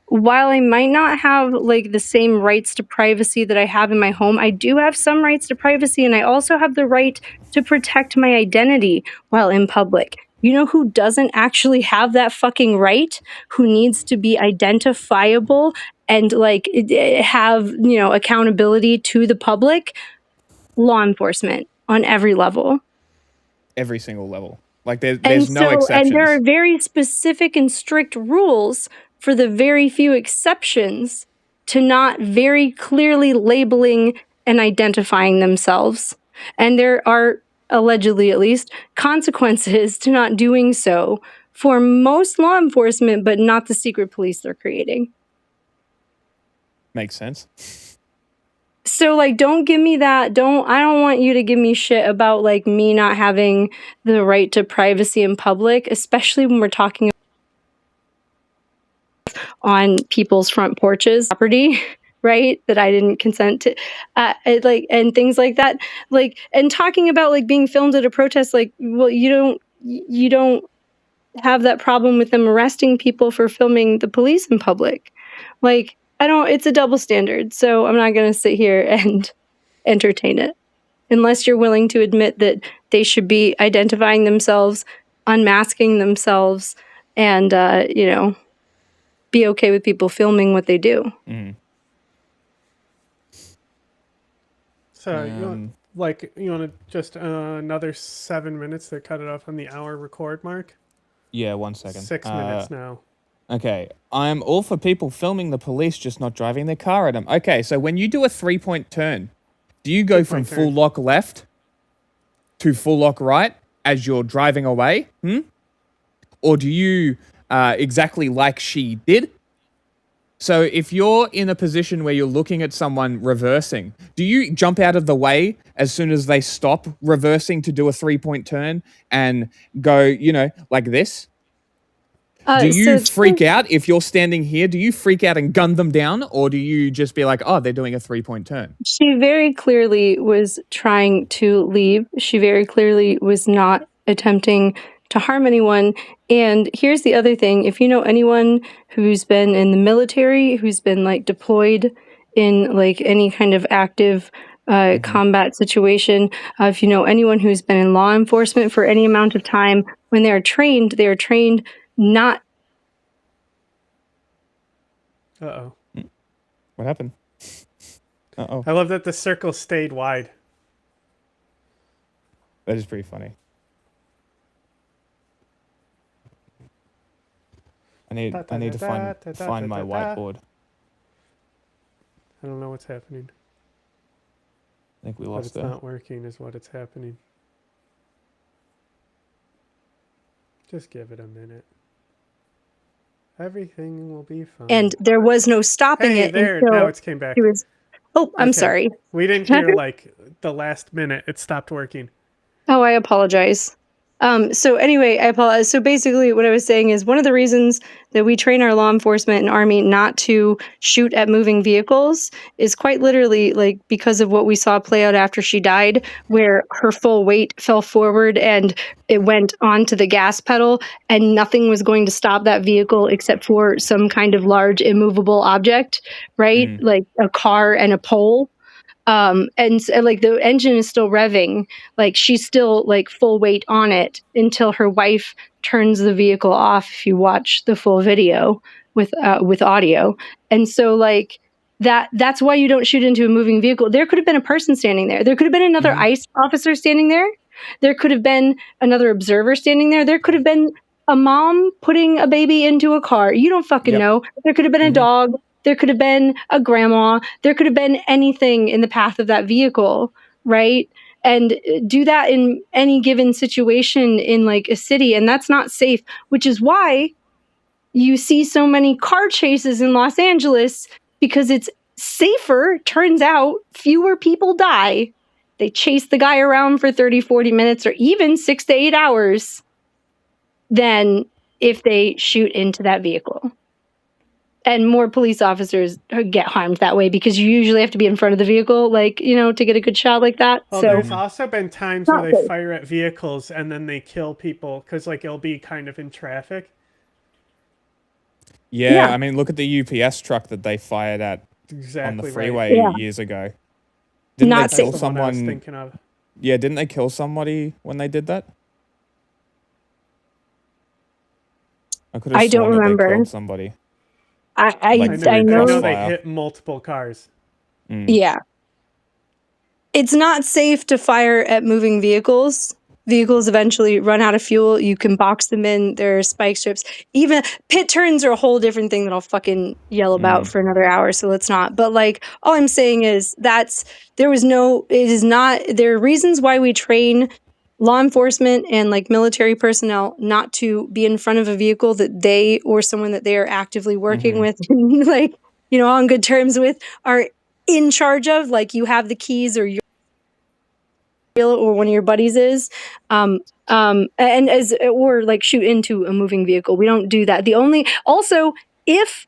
while I might not have like the same rights to privacy that I have in my home, I do have some rights to privacy, and I also have the right to protect my identity while in public. You know who doesn't actually have that fucking right? Who needs to be identifiable and like have, you know, accountability to the public? Law enforcement on every level. Every single level. Like there's no exceptions. And there are very specific and strict rules for the very few exceptions to not very clearly labeling and identifying themselves. And there are, allegedly at least, consequences to not doing so for most law enforcement, but not the secret police they're creating. Makes sense. So like, don't give me that. I don't want you to give me shit about like me not having the right to privacy in public, especially when we're talking on people's front porches, property, right? That I didn't consent to, like, and things like that. Like, and talking about like being filmed at a protest, like, well, you don't have that problem with them arresting people for filming the police in public. Like, it's a double standard. So I'm not going to sit here and entertain it unless you're willing to admit that they should be identifying themselves, unmasking themselves, and, be okay with people filming what they do. So you want to just another 7 minutes to cut it off on the hour record mark? Yeah, 1 second. 6 minutes now. Okay, I'm all for people filming the police, just not driving their car at them. Okay, so when you do a 3-point turn, do you go from full lock left to full lock right as you're driving away? Or do you, exactly like she did? So if you're in a position where you're looking at someone reversing, do you jump out of the way as soon as they stop reversing to do a 3-point turn and go, like this? Do you freak out if you're standing here? Do you freak out and gun them down? Or do you just be like, oh, they're doing a 3-point turn? She very clearly was trying to leave. She very clearly was not attempting to harm anyone. And here's the other thing. If you know anyone who's been in the military, who's been like deployed in like any kind of active combat situation, if you know anyone who's been in law enforcement for any amount of time, when they are trained not. Uh-oh. What happened? Uh-oh. I love that the circle stayed wide. That is pretty funny. I need to find my whiteboard. I don't know what's happening. I think we But lost it's it. not working is what it's happening. Just give it a minute. Everything will be fine. And there was no stopping Hey, it there, until now it's came back. he was. Oh, I'm Okay. sorry. We didn't hear like the last minute. It stopped working. Oh, I apologize. So anyway, I apologize. So basically what I was saying is one of the reasons that we train our law enforcement and army not to shoot at moving vehicles is quite literally like because of what we saw play out after she died, where her full weight fell forward and it went onto the gas pedal and nothing was going to stop that vehicle except for some kind of large immovable object, right? Like a car and a pole. Like the engine is still revving, like she's still like full weight on it until her wife turns the vehicle off. If you watch the full video with audio, and so like that's why you don't shoot into a moving vehicle. There could have been a person standing there. There could have been another ICE officer standing there. There could have been another observer standing there. There could have been a mom putting a baby into a car. You don't fucking know. There could have been a dog. There could have been a grandma. There could have been anything in the path of that vehicle, right? And do that in any given situation in like a city, and that's not safe, which is why you see so many car chases in Los Angeles, because it's safer. Turns out fewer people die. They chase the guy around for 30, 40 minutes or even 6 to 8 hours than if they shoot into that vehicle. And more police officers get harmed that way because you usually have to be in front of the vehicle, like, to get a good shot like that. Well, So there's also been times where they fire at vehicles and then they kill people because, like, it'll be kind of in traffic. Yeah, I mean, look at the UPS truck that they fired at on the Exactly freeway right. years ago. Didn't Not they kill safe. That's the one I was someone? thinking of. Yeah, didn't they kill somebody when they did that? I could have I don't sworn that they remember. killed somebody. I I know know. they Fire. hit multiple cars. Yeah. It's not safe to fire at moving vehicles. Vehicles eventually run out of fuel. You can box them in. There are spike strips. Even pit turns are a whole different thing that I'll fucking yell about for another hour. So let's not. But like, all I'm saying is there are reasons why we train law enforcement and like military personnel not to be in front of a vehicle that they or someone that they are actively working with, like, on good terms with, are in charge of, like you have the keys or one of your buddies is, and as or like shoot into a moving vehicle. We don't do that. Also, if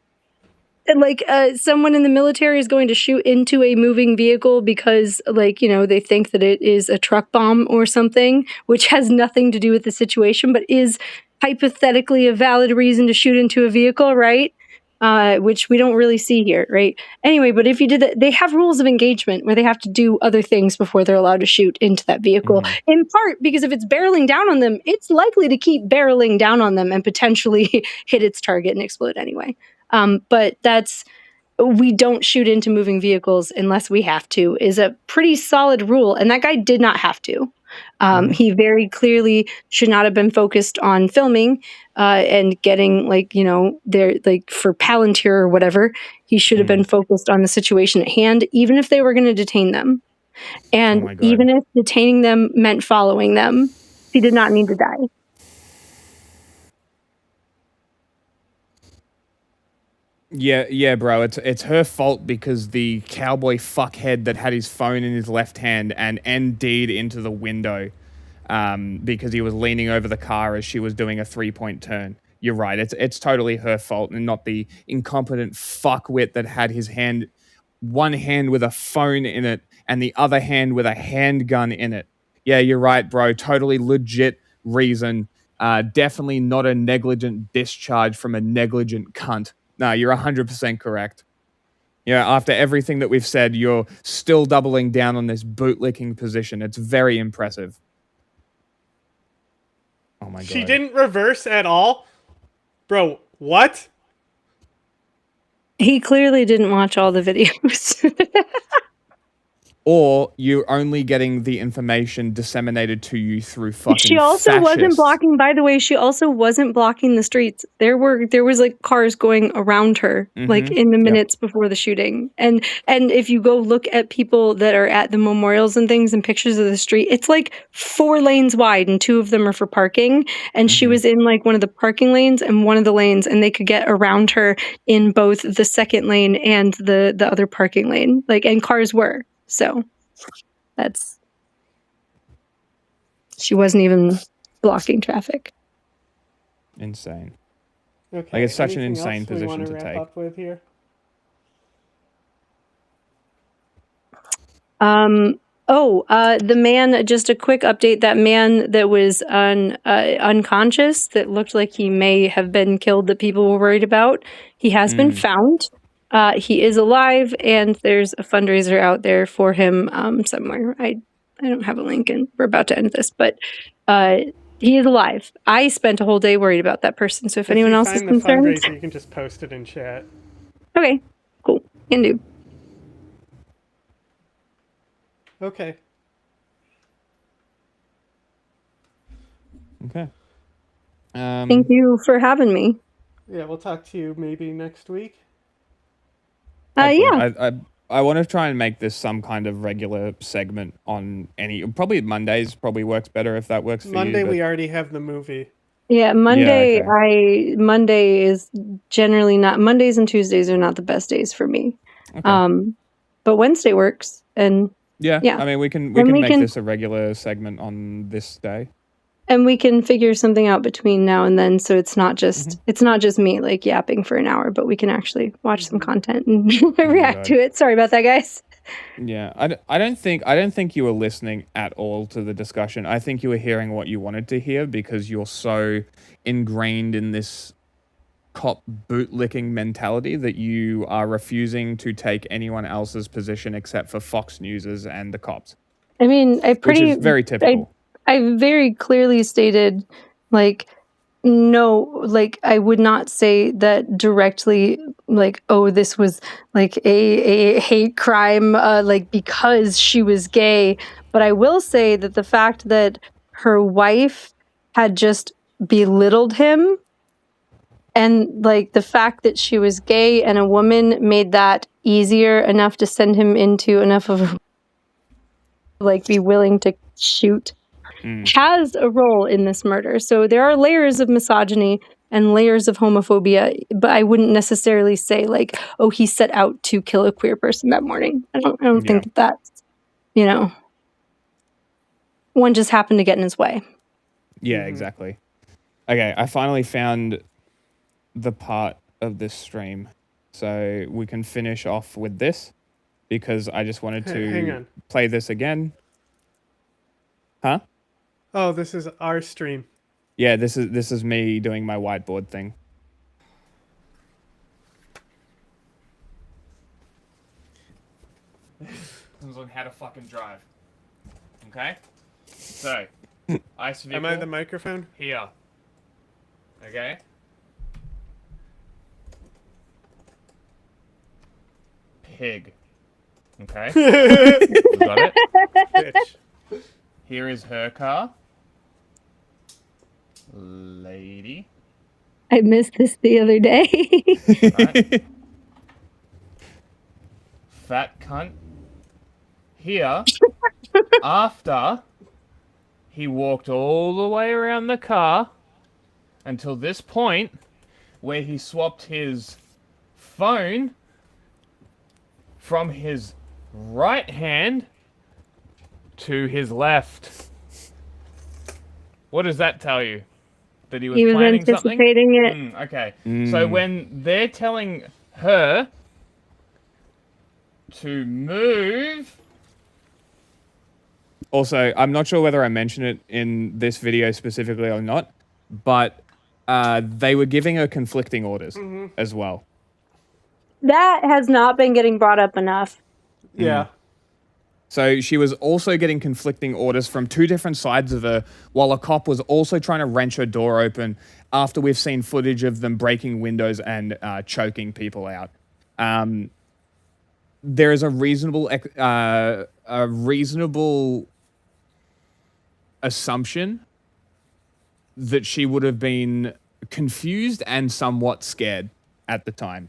like someone in the military is going to shoot into a moving vehicle because like, you know, they think that it is a truck bomb or something, which has nothing to do with the situation, but is hypothetically a valid reason to shoot into a vehicle, right? Which we don't really see here, right? Anyway, but if you did that, they have rules of engagement where they have to do other things before they're allowed to shoot into that vehicle. In part because if it's barreling down on them, it's likely to keep barreling down on them and potentially hit its target and explode anyway. But we don't shoot into moving vehicles unless we have to, is a pretty solid rule. And that guy did not have to. He very clearly should not have been focused on filming and getting like, you know, there like for Palantir or whatever. He should have been focused on the situation at hand, even if they were going to detain them. And even if detaining them meant following them, he did not need to die. Yeah, bro. It's her fault because the cowboy fuckhead that had his phone in his left hand and ND'd into the window because he was leaning over the car as she was doing a 3-point turn. You're right. It's totally her fault and not the incompetent fuckwit that had his hand, one hand with a phone in it and the other hand with a handgun in it. Yeah, you're right, bro. Totally legit reason. Definitely not a negligent discharge from a negligent cunt. No, you're 100% correct. Yeah, after everything that we've said, you're still doubling down on this bootlicking position. It's very impressive. Oh my god. She didn't reverse at all? Bro, what? He clearly didn't watch all the videos. Or you're only getting the information disseminated to you through fucking She also fascists. wasn't blocking, by the way, she also wasn't blocking the streets. There was like cars going around her, like in the minutes before the shooting. And if you go look at people that are at the memorials and things and pictures of the street, it's like 4 lanes wide and 2 of them are for parking. And she was in like one of the parking lanes and one of the lanes, and they could get around her in both the second lane and the other parking lane. Like, and cars were. So she wasn't even blocking traffic. Insane. Okay. Like, it's such an anything insane else we position wanna to wrap take. up with here? The man, just a quick update, that man that was unconscious, that looked like he may have been killed, that people were worried about, he has been found. He is alive, and there's a fundraiser out there for him somewhere. I don't have a link, and we're about to end this, but he is alive. I spent a whole day worried about that person, so if anyone else is concerned... Fundraiser, you can just post it in chat. Okay, cool. Can do. Okay. Okay. Thank you for having me. Yeah, we'll talk to you maybe next week. Yeah. I want to try and make this some kind of regular segment on probably Mondays probably works better if that works for Monday you. we already have the movie. Yeah, Monday, Yeah, okay. Monday is generally not, Mondays and Tuesdays are not the best days for me. Okay. But Wednesday works, and Yeah, I mean, we can make this a regular segment on this day. And we can figure something out between now and then, so it's not just me like yapping for an hour, but we can actually watch some content and react to it. Sorry about that, guys. Yeah, I don't think you were listening at all to the discussion. I think you were hearing what you wanted to hear because you're so ingrained in this cop bootlicking mentality that you are refusing to take anyone else's position except for Fox News's and the cops. I mean, which is very typical. I very clearly stated, like, no, like, I would not say that directly, like, oh, this was like a hate crime, like, because she was gay. But I will say that the fact that her wife had just belittled him, and like the fact that she was gay and a woman, made that easier enough to send him into enough of like be willing to shoot, has a role in this murder. So there are layers of misogyny and layers of homophobia, but I wouldn't necessarily say like, oh, he set out to kill a queer person that morning. I don't think that that's, you know, one just happened to get in his way. Yeah, exactly. Okay, I finally found the part of this stream, so we can finish off with this because I just wanted Hang to on. play this again. Huh? Oh, this is our stream. Yeah, this is me doing my whiteboard thing. This is on how to fucking drive. Okay? So, ice vehicle. Am I the microphone? Here. Okay? Pig. Okay? You got it? Bitch. Here is her car. Lady. I missed this the other day. Right. Fat cunt. Here, after he walked all the way around the car until this point where he swapped his phone from his right hand to his left. What does that tell you? That he was planning anticipating something? it. Okay. So when they're telling her to move... Also, I'm not sure whether I mentioned it in this video specifically or not, but they were giving her conflicting orders as well. That has not been getting brought up enough. Yeah. So she was also getting conflicting orders from two different sides of her, while a cop was also trying to wrench her door open after we've seen footage of them breaking windows and choking people out. There is a reasonable assumption that she would have been confused and somewhat scared at the time.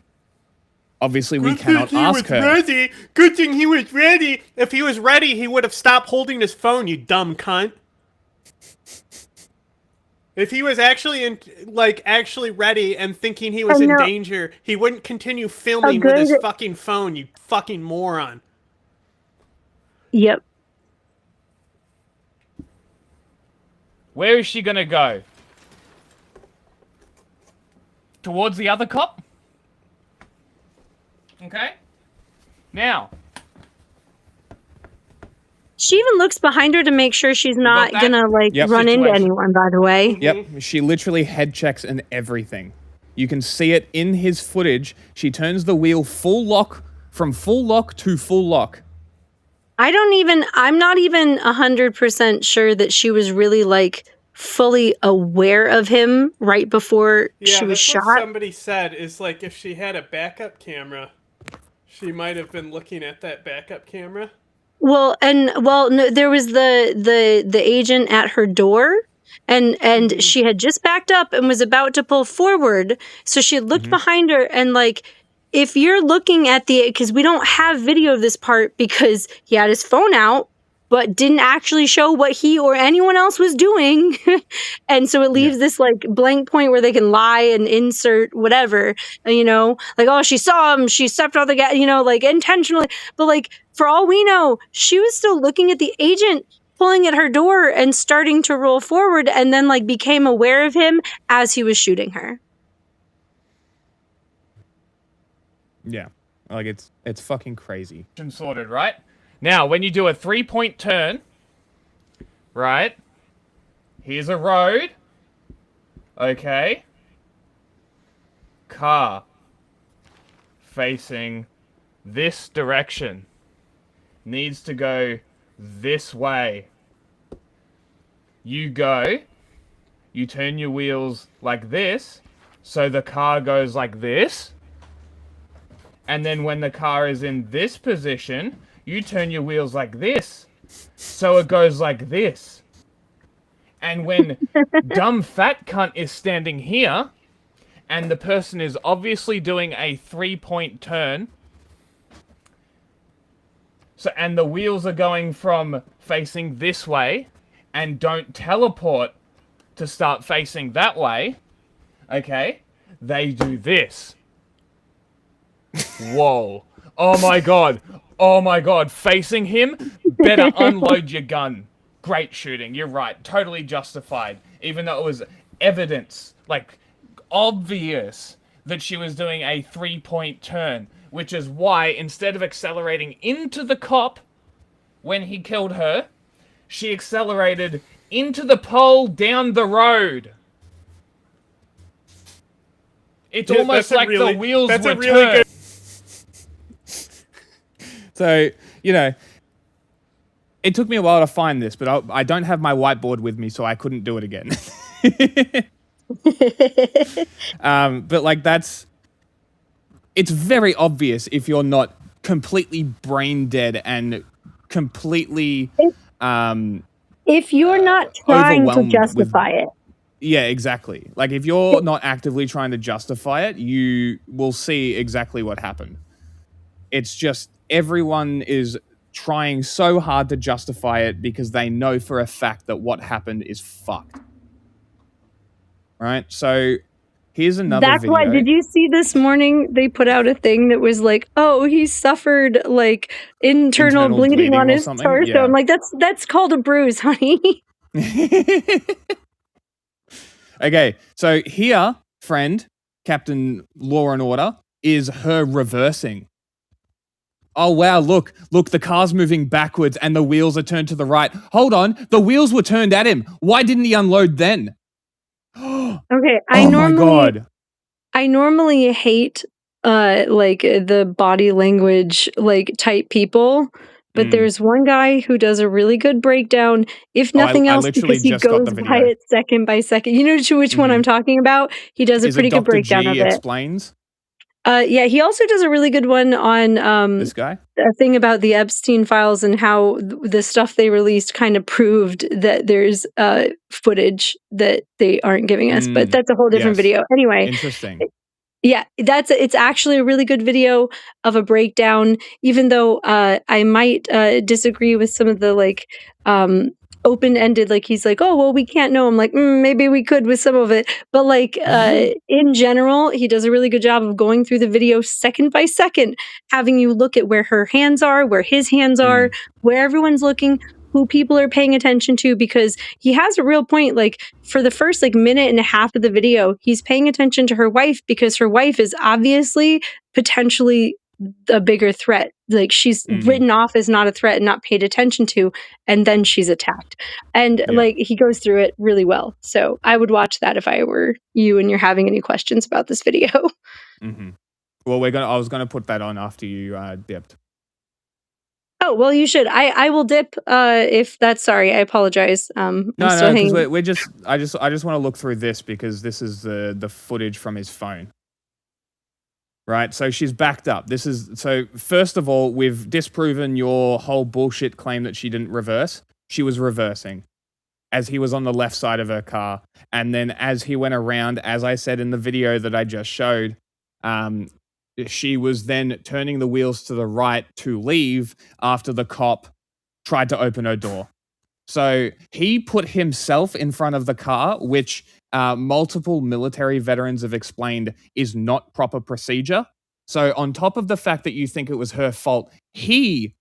Obviously, we cannot ask her. Ready. Good thing he was ready. If he was ready, he would have stopped holding his phone, you dumb cunt. If he was actually actually ready and thinking he was in danger, he wouldn't continue filming with his fucking phone, you fucking moron. Yep. Where is she gonna go? Towards the other cop? Okay. Now. She even looks behind her to make sure she's not gonna run into anyone, by the way. Yep. She literally head checks and everything. You can see it in his footage. She turns the wheel full lock from full lock to full lock. I'm not even 100% sure that she was really fully aware of him right before she was shot. What somebody said is if she had a backup camera, she might have been looking at that backup camera. Well, no, there was the agent at her door, and she had just backed up and was about to pull forward, so she had looked behind her and if you're looking at because we don't have video of this part because he had his phone out, but didn't actually show what he or anyone else was doing. And so it leaves this blank point where they can lie and insert whatever, oh, she saw him, she stepped on the gas, intentionally. But for all we know, she was still looking at the agent pulling at her door and starting to roll forward and then became aware of him as he was shooting her. Yeah. It's fucking crazy. Sorted, right? Now, when you do a 3-point turn, right? Here's a road. Okay. Car. Facing this direction. Needs to go this way. You go. You turn your wheels like this. So the car goes like this. And then when the car is in this position, you turn your wheels like this. So it goes like this. And when dumb fat cunt is standing here, and the person is obviously doing a 3-point turn, and the wheels are going from facing this way, and don't teleport to start facing that way, Okay? They do this. Whoa. Oh my god. Oh my god. Facing him, better unload your gun. Great shooting. You're right. Totally justified. Even though it was evidence, like, obvious that she was doing a 3-point turn, which is why instead of accelerating into the cop when he killed her, she accelerated into the pole down the road. It's almost like the wheels were turned. So, you know, it took me a while to find this, but I don't have my whiteboard with me, so I couldn't do it again. But like it's very obvious if you're not completely brain dead and completely if you're not trying to justify it. Yeah, exactly. Like if you're not actively trying to justify it, you will see exactly what happened. It's just everyone is trying so hard to justify it because they know for a fact that what happened is fucked. Right? So here's another video. Why, did you see this morning they put out a thing that was like, oh, he suffered like internal bleeding on his torso. Yeah. I'm like, that's called a bruise, honey. Okay, so here, friend, Captain Law and Order, is her reversing. Oh, wow, look, the car's moving backwards and the wheels are turned to the right. Hold on, the wheels were turned at him. Why didn't he unload then? Okay, I normally hate like the body language like type people, but there's one guy who does a really good breakdown, if nothing else, because he goes by it second by second. You know which one I'm talking about? He does a pretty good breakdown of it. Explains? Yeah, he also does a really good one on this guy? A thing about the Epstein files and how the stuff they released kind of proved that there's footage that they aren't giving us, but that's a whole different video. Anyway, interesting. Yeah, it's actually a really good video of a breakdown, even though I might disagree with some of the like open-ended, like he's like, oh, well, we can't know. I'm like, maybe we could with some of it. But like in general, he does a really good job of going through the video second by second, having you look at where her hands are, where his hands are, where everyone's looking, who people are paying attention to, because he has a real point. Like for the first like minute and a half of the video, he's paying attention to her wife because her wife is obviously potentially a bigger threat. Like she's written off as not a threat and not paid attention to, and then she's attacked. And like he goes through it really well. So I would watch that if I were you and you're having any questions about this video. Well, I was gonna put that on after you dipped. Oh, well, you should. I will dip if that's sorry. I apologize. No, because we're just. I just want to look through this because this is the footage from his phone. Right, so she's backed up. So first of all, we've disproven your whole bullshit claim that she didn't reverse. She was reversing as he was on the left side of her car. And then as he went around, as I said in the video that I just showed, she was then turning the wheels to the right to leave after the cop tried to open her door. So he put himself in front of the car, which multiple military veterans have explained is not proper procedure. So on top of the fact that you think it was her fault, he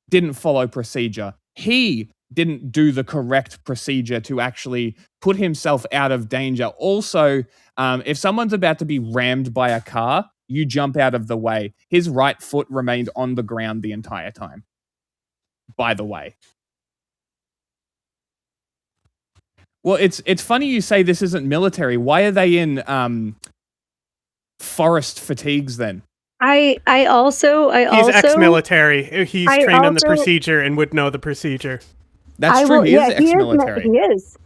didn't follow procedure. He didn't do the correct procedure to actually put himself out of danger. Also, if someone's about to be rammed by a car, you jump out of the way. His right foot remained on the ground the entire time, by the way. Well, it's funny you say this isn't military. Why are they in forest fatigues then? He's ex-military. He's trained on the procedure and would know the procedure. That's true. He is ex-military. He is.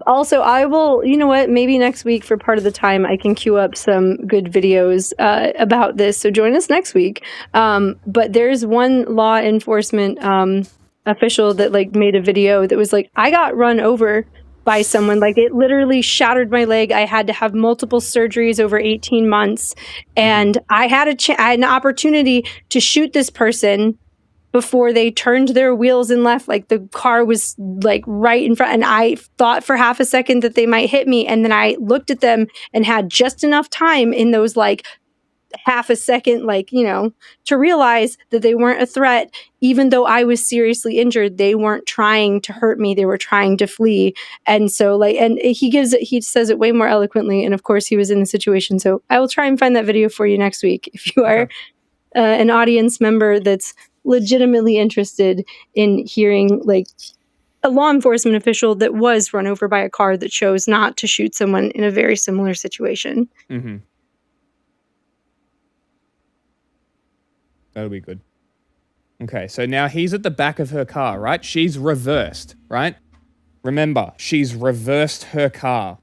Also, I will, you know what, maybe next week for part of the time, I can queue up some good videos about this. So join us next week. But there's one law enforcement official that like made a video that was like, I got run over by someone. Like it literally shattered my leg. I had to have multiple surgeries over 18 months. And I had I had an opportunity to shoot this person before they turned their wheels and left. Like the car was like right in front, and I thought for half a second that they might hit me, and then I looked at them and had just enough time in those like half a second, like, you know, to realize that they weren't a threat. Even though I was seriously injured, they weren't trying to hurt me, they were trying to flee. And so like, and he says it way more eloquently, and of course he was in the situation. So I will try and find that video for you next week if you are an audience member that's legitimately interested in hearing like a law enforcement official that was run over by a car that chose not to shoot someone in a very similar situation. Mm-hmm. That'll be good. Okay, so now he's at the back of her car, right? She's reversed, right? Remember, she's reversed her car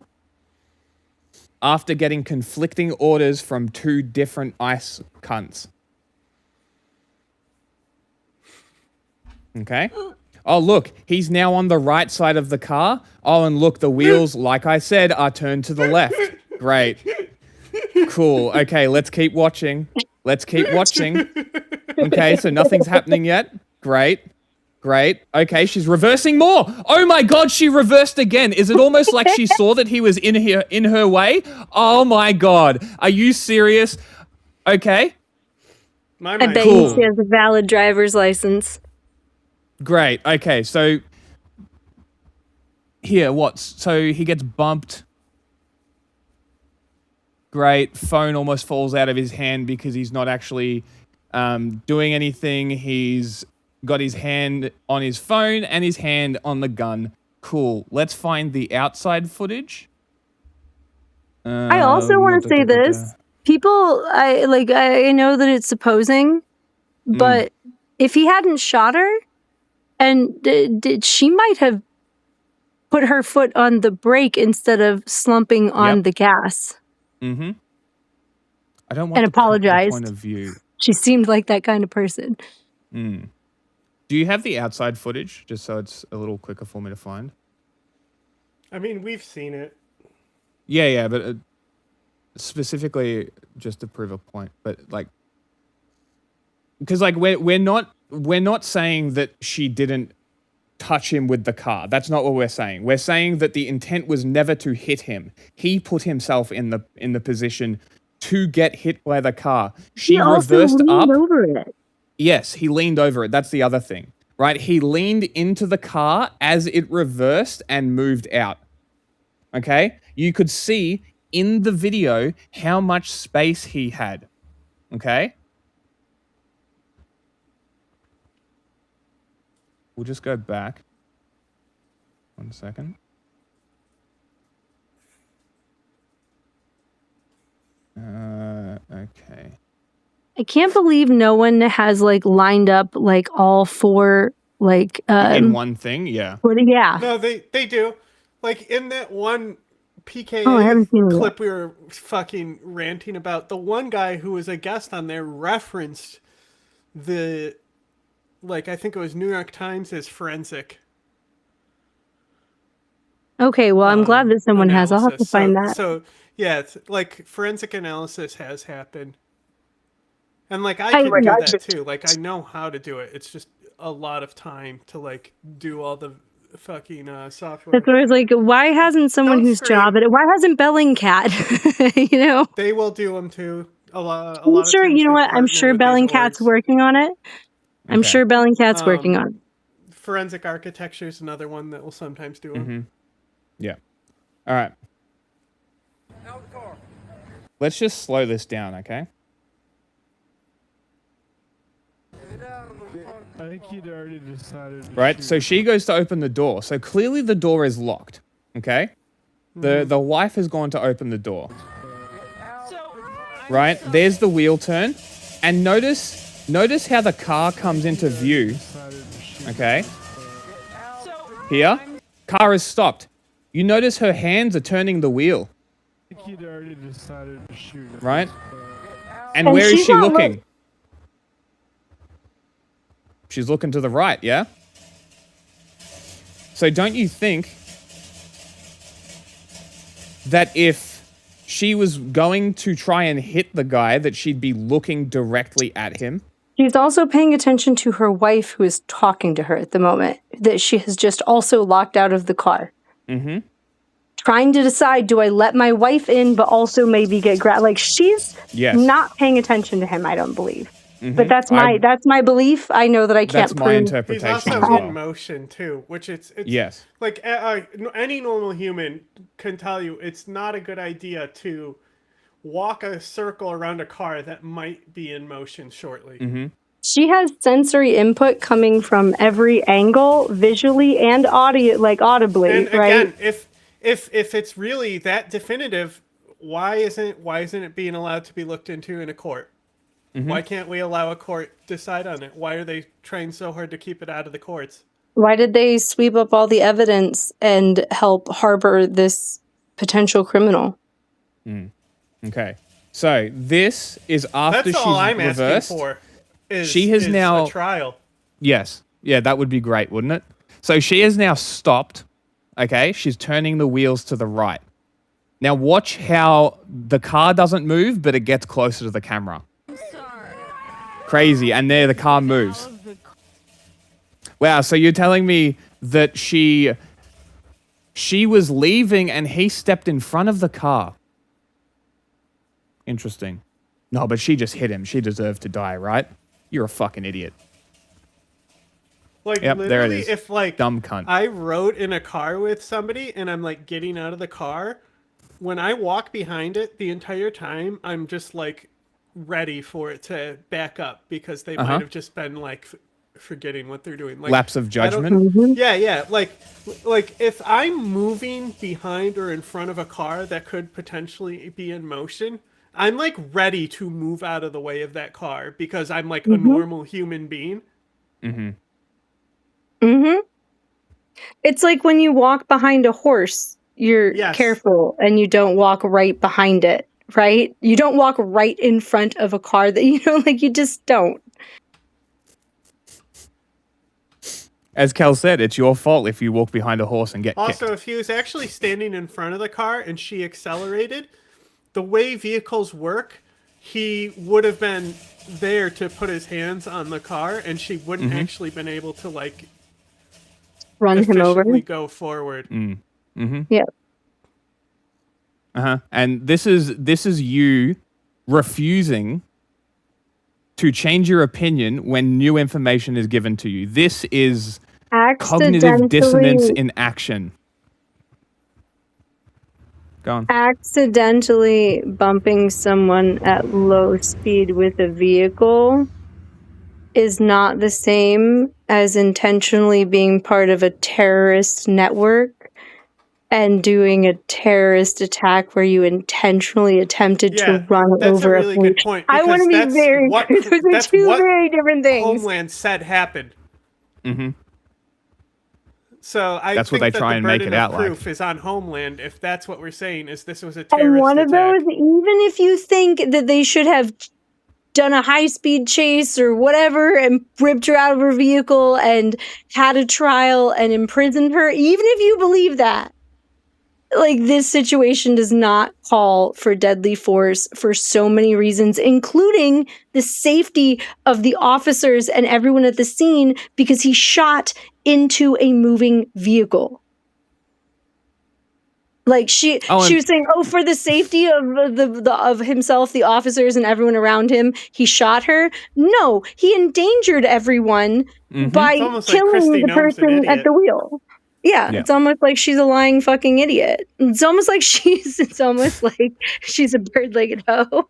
after getting conflicting orders from 2 different ICE cunts. Okay? Oh, look, he's now on the right side of the car. Oh, and look, the wheels, like I said, are turned to the left. Great. Cool. Okay, let's keep watching. Let's keep watching. Okay, so nothing's happening yet. Great. Great. Okay, she's reversing more. Oh my God, she reversed again. Is it almost like she saw that he was in her way? Oh my God. Are you serious? Okay. I bet he has a valid driver's license. Great. Okay, so here, so he gets bumped. Great. Phone almost falls out of his hand because he's not actually doing anything. He's got his hand on his phone and his hand on the gun. Cool. Let's find the outside footage. I also want to say this. People, I know that it's supposing, but if he hadn't shot her, and she might have put her foot on the brake instead of slumping on the gas. Mm-hmm. I don't want and the apologized. Point of view. She seemed like that kind of person. Mm. Do you have the outside footage, just so it's a little quicker for me to find? I mean, we've seen it. Yeah, but specifically just to prove a point. But like, because like we're not saying that she didn't touch him with the car. That's not what we're saying. We're saying that the intent was never to hit him. He put himself in the position to get hit by the car. She reversed up. Over it. Yes, he leaned over it. That's the other thing, right? He leaned into the car as it reversed and moved out. Okay? You could see in the video how much space he had. Okay? We'll just go back. 1 second. Okay. I can't believe no one has like lined up like all 4 like in one thing, yeah. Yeah. No, they do. Like in that one PKA I haven't seen clip we were fucking ranting about, the one guy who was a guest on there referenced the, like, I think it was New York Times as forensic. Okay, well, I'm glad that someone has. I'll have to find that. So yeah, it's like forensic analysis has happened. And like I can do that too. Like I know how to do it. It's just a lot of time to like do all the fucking software. That's what I was like. Why hasn't someone whose job at it? Why hasn't Bellingcat? You know, they will do them too. A lot. I'm sure. You know what? I'm sure Bellingcat's working on it. I'm sure Bellingcat's working on it. Forensic architecture is another one that will sometimes do them. Mm-hmm. Yeah. All right. Let's just slow this down, okay? I think he'd already decided. Right, so she goes to open the door. So clearly the door is locked, okay? The wife has gone to open the door. Right, there's the wheel turn. And notice how the car comes into view, okay? Here, car is stopped. You notice her hands are turning the wheel. I think he'd already decided to shoot him. Right? And where is she looking? She's looking to the right, yeah? So don't you think that if she was going to try and hit the guy, that she'd be looking directly at him? She's also paying attention to her wife, who is talking to her at the moment, that she has just also locked out of the car. Mm-hmm. Trying to decide, do I let my wife in, but also maybe get grabbed? Like, she's not paying attention to him, I don't believe. Mm-hmm. But that's my belief. I know that I can't That's prove. my interpretation He's as also well. in motion too, which it's Yes. like any normal human can tell you it's not a good idea to walk a circle around a car that might be in motion shortly. Mm-hmm. She has sensory input coming from every angle, visually and audio, like audibly, And right? again, if it's really that definitive, why isn't it being allowed to be looked into in a court? Mm-hmm. Why can't we allow a court to decide on it? Why are they trying so hard to keep it out of the courts? Why did they sweep up all the evidence and help harbor this potential criminal? Okay. So this is after That's she's all I'm reversed. asking for. She has is now a trial. Yes. Yeah, that would be great, wouldn't it? So she has now stopped. Okay, she's turning the wheels to the right. Now watch how the car doesn't move, but it gets closer to the camera. Crazy, and there the car moves. Wow, so you're telling me that she was leaving and he stepped in front of the car. Interesting. No, but she just hit him. She deserved to die, right? You're a fucking idiot. Like, Yep, there it literally, is. if like Dumb cunt. I rode in a car with somebody and I'm like getting out of the car, when I walk behind it the entire time, I'm just like ready for it to back up because they might have just been like forgetting what they're doing. Like, Lapse of I don't- judgment? Yeah. Like if I'm moving behind or in front of a car that could potentially be in motion, I'm like ready to move out of the way of that car because I'm like a normal human being. Mm-hmm. It's like when you walk behind a horse, you're careful and you don't walk right behind it, right? You don't walk right in front of a car that, like you just don't. As Kel said, it's your fault if you walk behind a horse and get Also, kicked. if he was actually standing in front of the car and she accelerated, the way vehicles work, he would have been there to put his hands on the car and she wouldn't actually been able to like Run him over. efficiently go forward. Mm-hmm. Yeah. And this is you refusing to change your opinion when new information is given to you. This is cognitive dissonance in action. Go on. Accidentally bumping someone at low speed with a vehicle is not the same as intentionally being part of a terrorist network and doing a terrorist attack where you intentionally attempted to run that's over a really police. good point. I want to because be very what, clear. Those are that's two what very different things. Homeland said happened. Mm-hmm. So I That's what think they that try the and make burden it of out like. proof is on Homeland if that's what we're saying is this was a terrorist And one of attack. those, even if you think that they should have done a high-speed chase or whatever and ripped her out of her vehicle and had a trial and imprisoned her, even if you believe that, like, this situation does not call for deadly force for so many reasons, including the safety of the officers and everyone at the scene, because he shot into a moving vehicle. Like she was saying, for the safety of himself, the officers, and everyone around him, he shot her. No, he endangered everyone by killing the person at the wheel. Yeah, it's almost like she's a lying fucking idiot. It's almost like she's a bird-legged hoe.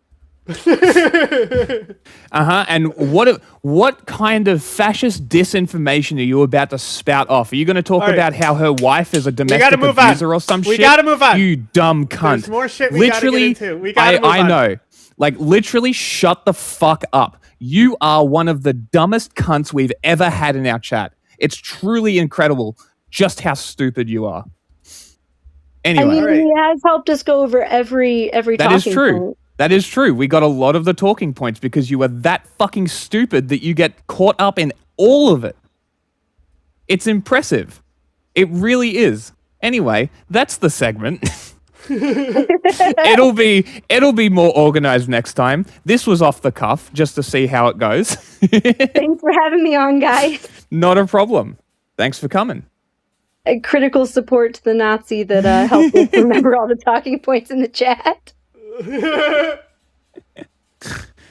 And what kind of fascist disinformation are you about to spout off? Are you going to talk about how her wife is a domestic abuser or some shit? We gotta move on. You dumb cunt. There's more shit we gotta get into. We gotta move I on. know. Like, literally, shut the fuck up. You are one of the dumbest cunts we've ever had in our chat. It's truly incredible just how stupid you are. Anyway. I mean, he has helped us go over every That is talking true. point. That is true. We got a lot of the talking points because you are that fucking stupid that you get caught up in all of it. It's impressive. It really is. Anyway, that's the segment. it'll be more organized next time. This was off the cuff just to see how it goes. Thanks for having me on, guys. Not a problem. Thanks for coming. A critical support to the Nazi that helped us remember all the talking points in the chat.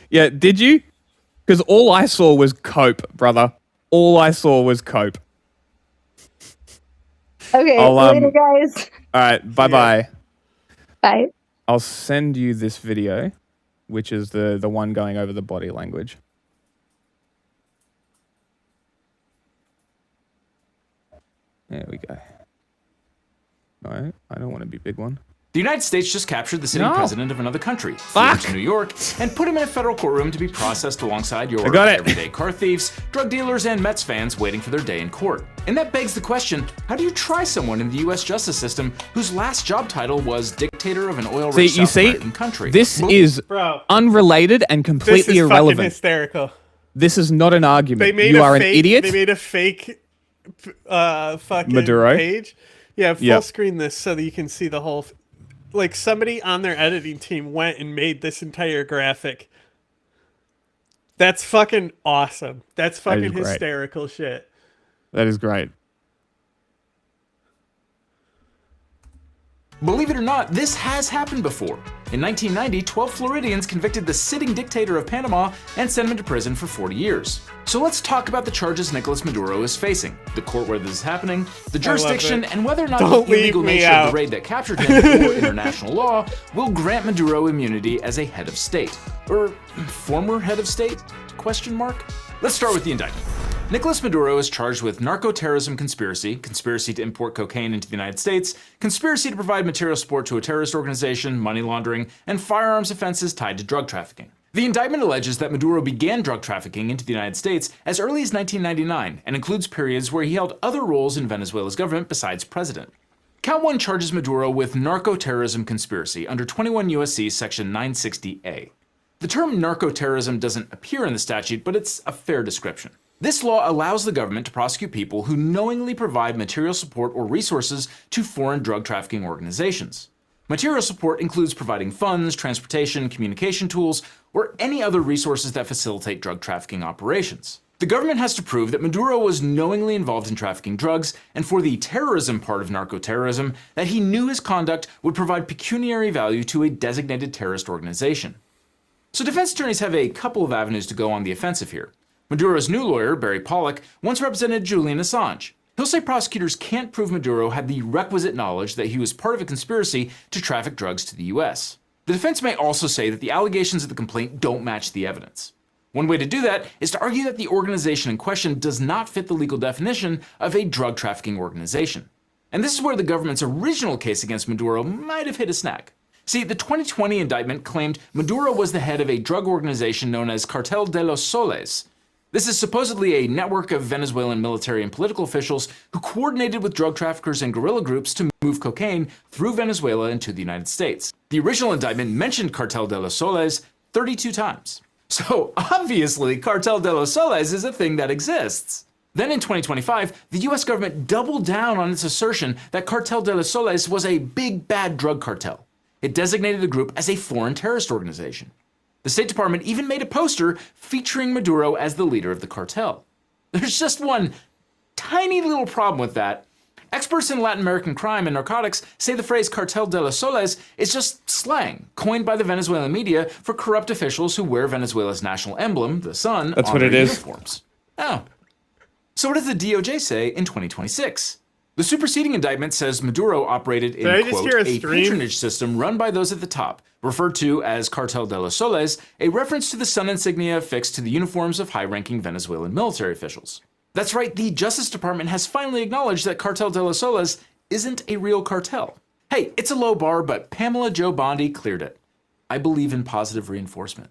Yeah, did you? Because all I saw was cope, brother. All I saw was cope. Okay, later, guys. All right, bye-bye. Bye. I'll send you this video, which is the one going over the body language. There we go. No, I don't want to be big one. The United States just captured the sitting president of another country, flew Fuck. to New York, and put him in a federal courtroom to be processed alongside your I got it. everyday car thieves, drug dealers, and Mets fans waiting for their day in court. And that begs the question, how do you try someone in the U.S. justice system whose last job title was dictator of an oil-rich South American country? This is unrelated and completely This is irrelevant. fucking hysterical. This is not an argument. They made you a are fake, an idiot. They made a fake fucking Maduro? page. Yeah, full Yep. screen this so that you can see the whole. Like somebody on their editing team went and made this entire graphic. That's fucking awesome. That's That is fucking great. hysterical shit. That is great. Believe it or not, this has happened before. In 1990, 12 Floridians convicted the sitting dictator of Panama and sent him to prison for 40 years. So let's talk about the charges Nicolas Maduro is facing, the court where this is happening, the jurisdiction, and whether or not Don't the illegal leave me nature of out. the raid that captured him or international law will grant Maduro immunity as a head of state. Or former head of state? Question mark? Let's start with the indictment. Nicolas Maduro is charged with narco-terrorism conspiracy, conspiracy to import cocaine into the United States, conspiracy to provide material support to a terrorist organization, money laundering, and firearms offenses tied to drug trafficking. The indictment alleges that Maduro began drug trafficking into the United States as early as 1999 and includes periods where he held other roles in Venezuela's government besides president. Count 1 charges Maduro with narco-terrorism conspiracy under 21 U.S.C. section 960A. The term narco-terrorism doesn't appear in the statute, but it's a fair description. This law allows the government to prosecute people who knowingly provide material support or resources to foreign drug trafficking organizations. Material support includes providing funds, transportation, communication tools, or any other resources that facilitate drug trafficking operations. The government has to prove that Maduro was knowingly involved in trafficking drugs, and for the terrorism part of narco-terrorism, that he knew his conduct would provide pecuniary value to a designated terrorist organization. So defense attorneys have a couple of avenues to go on the offensive here. Maduro's new lawyer, Barry Pollock, once represented Julian Assange. He'll say prosecutors can't prove Maduro had the requisite knowledge that he was part of a conspiracy to traffic drugs to the US. The defense may also say that the allegations of the complaint don't match the evidence. One way to do that is to argue that the organization in question does not fit the legal definition of a drug trafficking organization. And this is where the government's original case against Maduro might have hit a snag. See, the 2020 indictment claimed Maduro was the head of a drug organization known as Cartel de los Soles. This is supposedly a network of Venezuelan military and political officials who coordinated with drug traffickers and guerrilla groups to move cocaine through Venezuela into the United States. The original indictment mentioned Cartel de los Soles 32 times. So obviously, Cartel de los Soles is a thing that exists. Then in 2025, the US government doubled down on its assertion that Cartel de los Soles was a big bad drug cartel. It designated the group as a foreign terrorist organization. The State Department even made a poster featuring Maduro as the leader of the cartel. There's just one tiny little problem with that. Experts in Latin American crime and narcotics say the phrase Cartel de los Soles is just slang, coined by the Venezuelan media for corrupt officials who wear Venezuela's national emblem, the sun, That's on what their it is. uniforms. Oh. So what does the DOJ say in 2026? The superseding indictment says Maduro operated in, Did I just quote, hear a a stream? patronage system run by those at the top, referred to as Cartel de los Soles, a reference to the sun insignia affixed to the uniforms of high-ranking Venezuelan military officials. That's right, the Justice Department has finally acknowledged that Cartel de los Soles isn't a real cartel. Hey, it's a low bar, but Pamela Jo Bondi cleared it. I believe in positive reinforcement.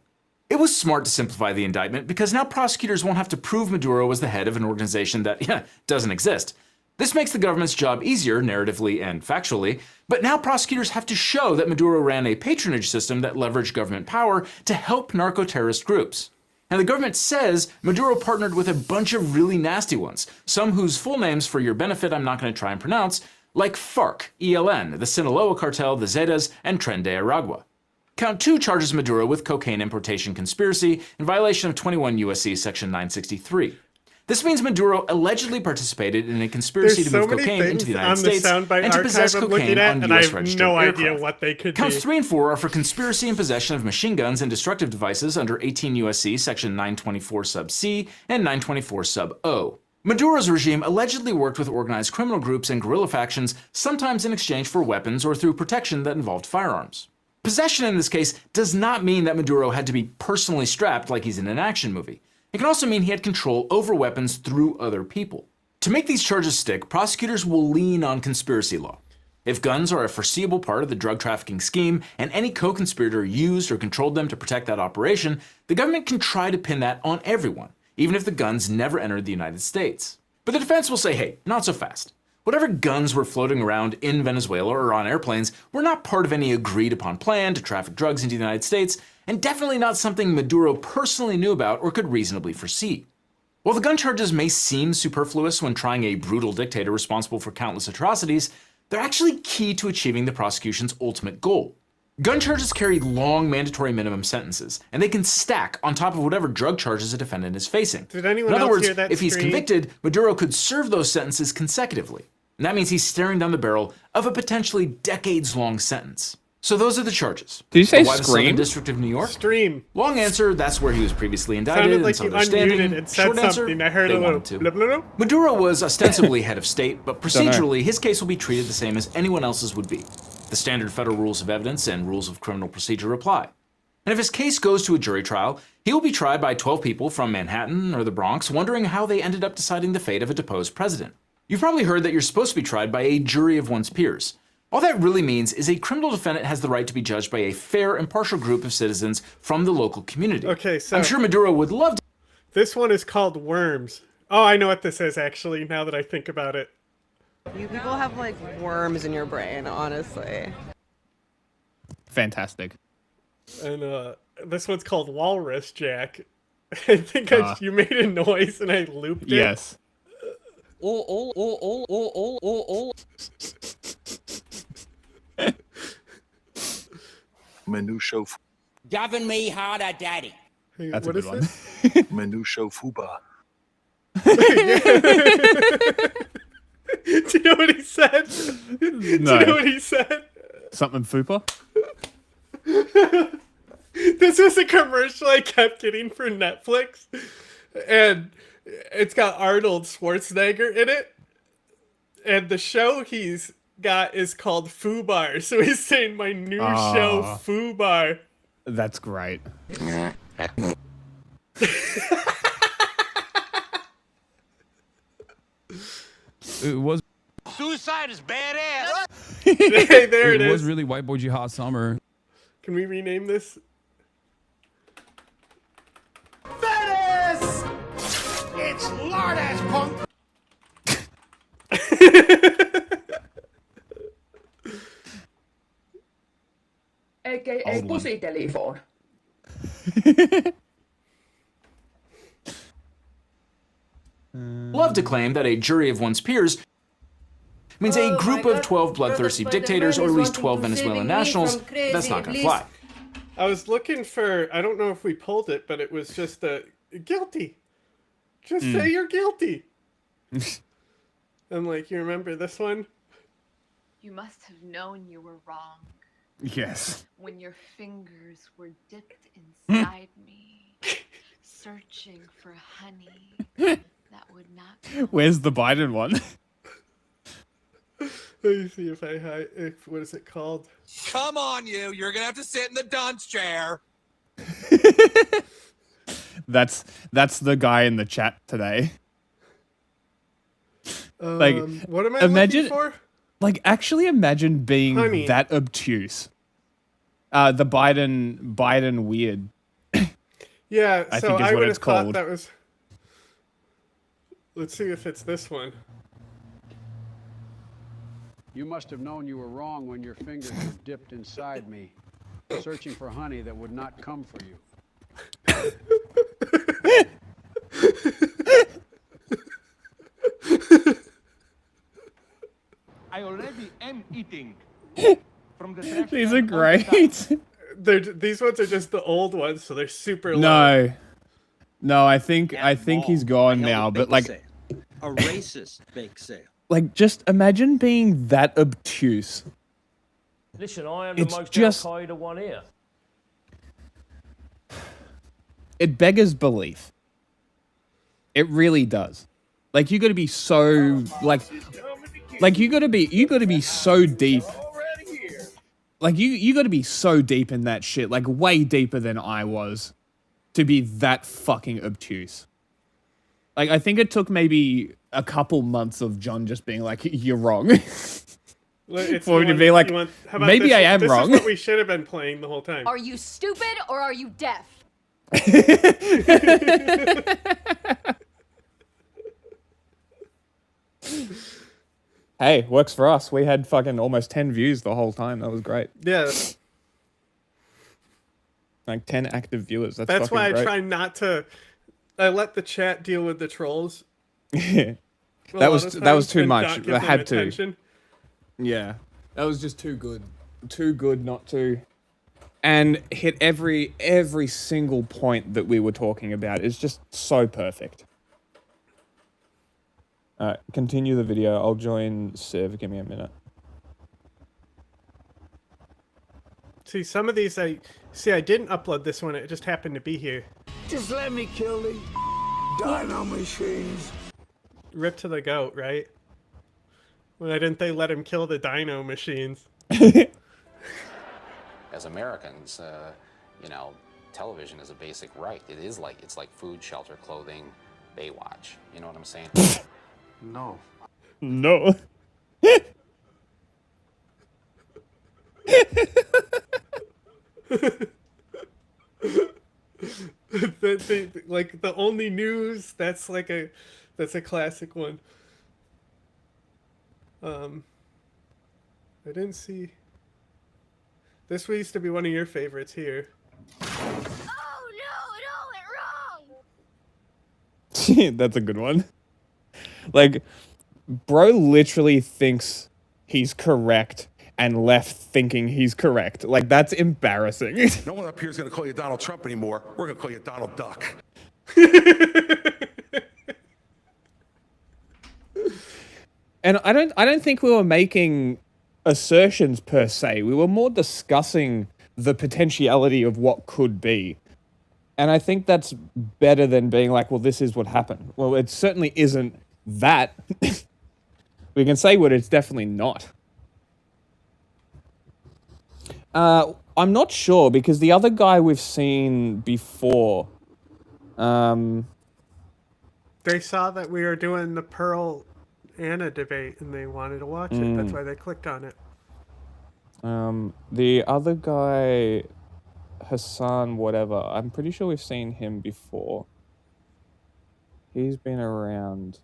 It was smart to simplify the indictment because now prosecutors won't have to prove Maduro was the head of an organization that, doesn't exist. This makes the government's job easier, narratively and factually, but now prosecutors have to show that Maduro ran a patronage system that leveraged government power to help narco-terrorist groups. And the government says Maduro partnered with a bunch of really nasty ones, some whose full names, for your benefit, I'm not going to try and pronounce, like FARC, ELN, the Sinaloa cartel, the Zetas, and Tren de Aragua. Count 2 charges Maduro with cocaine importation conspiracy in violation of 21 U.S.C. Section 963. This means Maduro allegedly participated in a conspiracy to move cocaine into the United States and to possess cocaine on U.S. registered no aircraft. idea what they could Counts be. 3 and 4 are for conspiracy and possession of machine guns and destructive devices under 18 U.S.C. Section 924 sub C and 924 sub O. Maduro's regime allegedly worked with organized criminal groups and guerrilla factions, sometimes in exchange for weapons or through protection that involved firearms. Possession in this case does not mean that Maduro had to be personally strapped like he's in an action movie. It can also mean he had control over weapons through other people. To make these charges stick, prosecutors will lean on conspiracy law. If guns are a foreseeable part of the drug trafficking scheme and any co-conspirator used or controlled them to protect that operation, the government can try to pin that on everyone, even if the guns never entered the United States. But the defense will say, hey, not so fast. Whatever guns were floating around in Venezuela or on airplanes were not part of any agreed upon plan to traffic drugs into the United States, and definitely not something Maduro personally knew about or could reasonably foresee. While the gun charges may seem superfluous when trying a brutal dictator responsible for countless atrocities, they're actually key to achieving the prosecution's ultimate goal. Gun charges carry long mandatory minimum sentences, and they can stack on top of whatever drug charges a defendant is facing. Did anyone In other else words, hear that if he's scream? convicted, Maduro could serve those sentences consecutively. And that means he's staring down the barrel of a potentially decades-long sentence. So those are the charges. Did you say Why the Southern scream? District of New York? Stream. Long answer, that's where he was previously indicted. Sounded and like so you they're standing. unmuted and said Short answer, something. I heard they a little wanted to. blah, blah, blah. Maduro was ostensibly head of state, but Don't know. procedurally, his case will be treated the same as anyone else's would be. The standard federal rules of evidence and rules of criminal procedure apply. And if his case goes to a jury trial, he will be tried by 12 people from Manhattan or the Bronx, wondering how they ended up deciding the fate of a deposed president. You've probably heard that you're supposed to be tried by a jury of one's peers. All that really means is a criminal defendant has the right to be judged by a fair, impartial group of citizens from the local community. Okay, so I'm sure Maduro would love to. This one is called Worms. Oh, I know what this is actually, now that I think about it. You people have like worms in your brain, honestly. Fantastic. And this one's called Walrus Jack. I think you made a noise and I looped it. Yes. Menu show. Gavin me harder, daddy. Hey, That's a what good is one. this? Menu show fuba. Do you know what he said? Do you No. know what he said? Something fupa? This was a commercial I kept getting for Netflix, and it's got Arnold Schwarzenegger in it, and the show he's got is called Fubar, so he's saying my new show Fubar. That's great. It was. Suicide is badass. Hey, there it was is. really White Boy Jihad Summer. Can we rename this? Venice! It's lard ass punk. AKA Pussy Telephone. Love to claim that a jury of one's peers means a group of 12 bloodthirsty dictators or at least 12 Venezuelan nationals, but that's not gonna fly. I was looking for, I don't know if we pulled it, but it was just guilty. Just say you're guilty. I'm like, you remember this one? You must have known you were wrong Yes. when your fingers were dipped inside me, searching for honey that would not kill. Where's the Biden one? Let me see if I what is it called? Come on, you. You're gonna have to sit in the dunce chair. That's the guy in the chat today. What am I imagine, looking for? Like, actually imagine being Honey. that obtuse. The Biden weird. Yeah, I so think is I what would it's have thought called. that was. Let's see if it's this one. You must have known you were wrong when your fingers were dipped inside me, searching for honey that would not come for you. I already eating. These are great. These ones are just the old ones, so they're super low. No, I think he's gone now. But like, a racist bake sale. like, just imagine being that obtuse. Listen, I am It's the most just- Al-Qaeda one here. It beggars belief. It really does. Like, you got to be so like you got to be so deep. Like you got to be so deep in that shit, like way deeper than I was, to be that fucking obtuse. Like, I think it took maybe a couple months of John just being like, "You're wrong," for me to be like, how about "Maybe this I one? am This wrong." is what we should have been playing the whole time. Are you stupid or are you deaf? Hey, works for us. We had fucking almost 10 views the whole time. That was great. Yeah. Like 10 active viewers. That's That's fucking why great. I try not to. I let the chat deal with the trolls. That a lot was of that was times too and much. not give I them had to. attention. Yeah, that was just too good. Too good not to. And hit every single point that we were talking about. It's just so perfect. Alright, continue the video. I'll join Civ. Give me a minute. See, some of these I didn't upload this one. It just happened to be here. Just let me kill the dino machines. Rip to the goat, right? Why didn't they let him kill the dino machines? As Americans, you know, television is a basic right. It's like food, shelter, clothing, Baywatch. You know what I'm saying? No. No. Like the only news, that's a classic one. I didn't see. This used to be one of your favorites here. That's a good one. Like, bro literally thinks he's correct and left thinking he's correct. Like, that's embarrassing. No one up here is going to call you Donald Trump anymore. We're going to call you Donald Duck. And I don't think we were making assertions per se. We were more discussing the potentiality of what could be. And I think that's better than being like, well, this is what happened. Well, it certainly isn't that. We can say what it's definitely not. I'm not sure, because the other guy we've seen before, They saw that we were doing the Pearl Anna debate and they wanted to watch it. That's why they clicked on it. the other guy, Hassan whatever, I'm pretty sure we've seen him before. He's been around.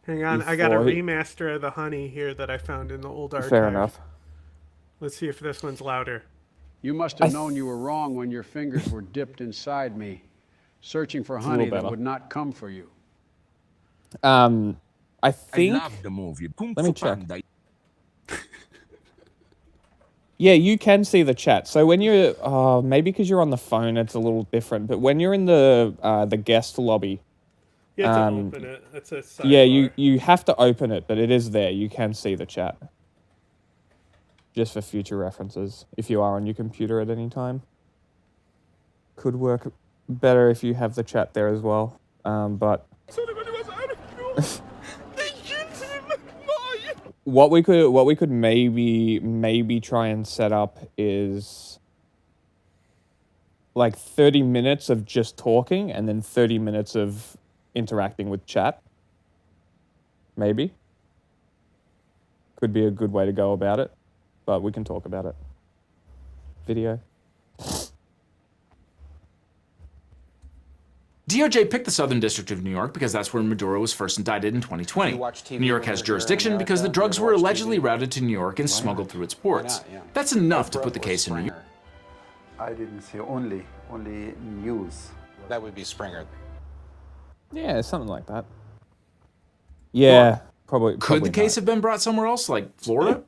Hang on, I got a before he- remaster of the Honey here that I found in the old archive. Fair enough. Let's see if this one's louder. You must have known you were wrong when your fingers were dipped inside me, searching for little honey that better. would not come for you. I think. I love the movie. Let me check. Yeah, you can see the chat. So when you're, maybe because you're on the phone, it's a little different. But when you're in the guest lobby, You have to open it. It's a sidebar. yeah, you have to open it, but it is there. You can see the chat. Just for future references, if you are on your computer at any time. Could work better if you have the chat there as well. But what we could maybe try and set up is like 30 minutes of just talking and then 30 minutes of interacting with chat. Maybe. Could be a good way to go about it, but we can talk about it. Video. DOJ picked the Southern District of New York because that's where Maduro was first indicted in 2020. New York has jurisdiction because the drugs were allegedly routed to New York and smuggled through its ports. That's enough to put the case in New York. I didn't see only news. That would be Springer. Yeah, something like that. Yeah, probably. Could the case have been brought somewhere else, like Florida?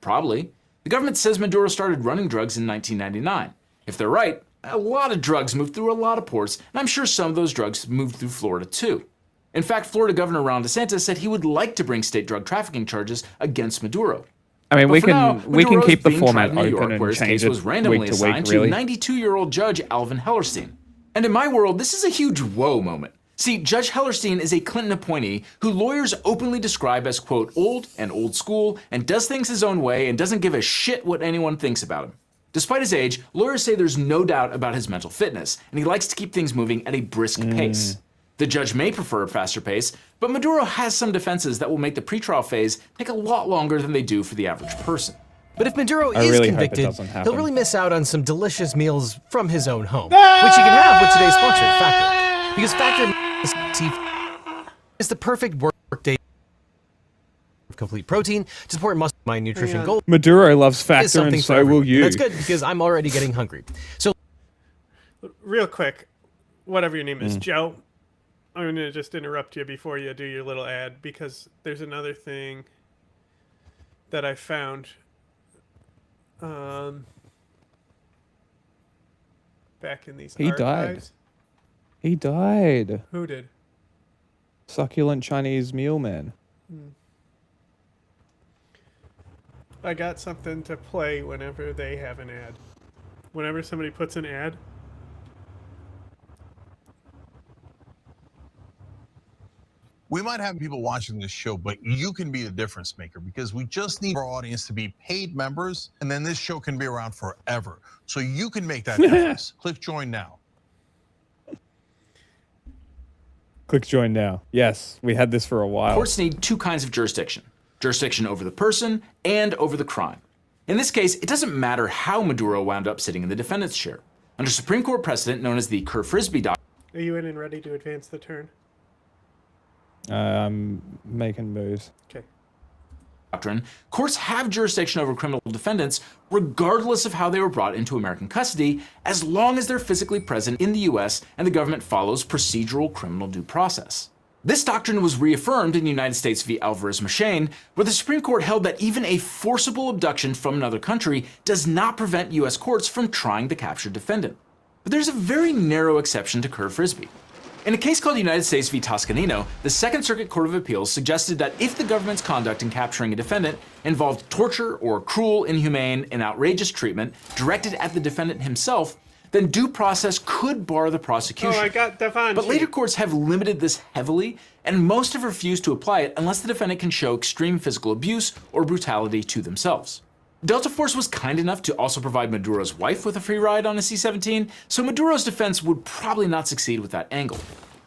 Probably. The government says Maduro started running drugs in 1999. If they're right, a lot of drugs moved through a lot of ports, and I'm sure some of those drugs moved through Florida too. In fact, Florida Governor Ron DeSantis said he would like to bring state drug trafficking charges against Maduro. I mean, we can Maduro's keep the being format tried in New open York, where and his change case was it randomly week to assigned week, really. to 92-year-old Judge Alvin Hellerstein. And in my world, this is a huge whoa moment. See, Judge Hellerstein is a Clinton appointee who lawyers openly describe as, quote, old and old school, and does things his own way and doesn't give a shit what anyone thinks about him. Despite his age, lawyers say there's no doubt about his mental fitness, and he likes to keep things moving at a brisk pace. The judge may prefer a faster pace, but Maduro has some defenses that will make the pretrial phase take a lot longer than they do for the average person. But if Maduro is really hope it convicted, doesn't happen. he'll really miss out on some delicious meals from his own home, which he can have with today's sponsor, Factor. Because Factor is the perfect workday of complete protein to support muscle mind nutrition goals. Maduro loves Is Factor, something and for so everyone. will And you. that's good because I'm already getting hungry. So, Real quick, whatever your name is, Joe, I'm going to just interrupt you before you do your little ad because there's another thing that I found. Back in these He died. archives. He died. Who did? Succulent Chinese meal man. I got something to play whenever they have an ad. Whenever somebody puts an ad. We might have people watching this show, but you can be the difference maker because we just need our audience to be paid members, and then this show can be around forever. So you can make that difference. Click join now. Click join now. Yes, we had this for a while. Courts need two kinds of jurisdiction. Jurisdiction over the person and over the crime. In this case, it doesn't matter how Maduro wound up sitting in the defendant's chair. Under Supreme Court precedent known as the Kerr-Frisbee doctrine. Are you in and ready to advance the turn? I'm making moves. Okay. Courts have jurisdiction over criminal defendants regardless of how they were brought into American custody, as long as they're physically present in the US and the government follows procedural criminal due process. This doctrine was reaffirmed in United States v. Alvarez Machin, where the Supreme Court held that even a forcible abduction from another country does not prevent US courts from trying the captured defendant. But there's a very narrow exception to Kerr-Frisbee. In a case called United States v. Toscanino, the Second Circuit Court of Appeals suggested that if the government's conduct in capturing a defendant involved torture or cruel, inhumane, and outrageous treatment directed at the defendant himself, then due process could bar the prosecution. Oh, I got Devon. But later courts have limited this heavily, and most have refused to apply it unless the defendant can show extreme physical abuse or brutality to themselves. Delta Force was kind enough to also provide Maduro's wife with a free ride on a C-17, so Maduro's defense would probably not succeed with that angle.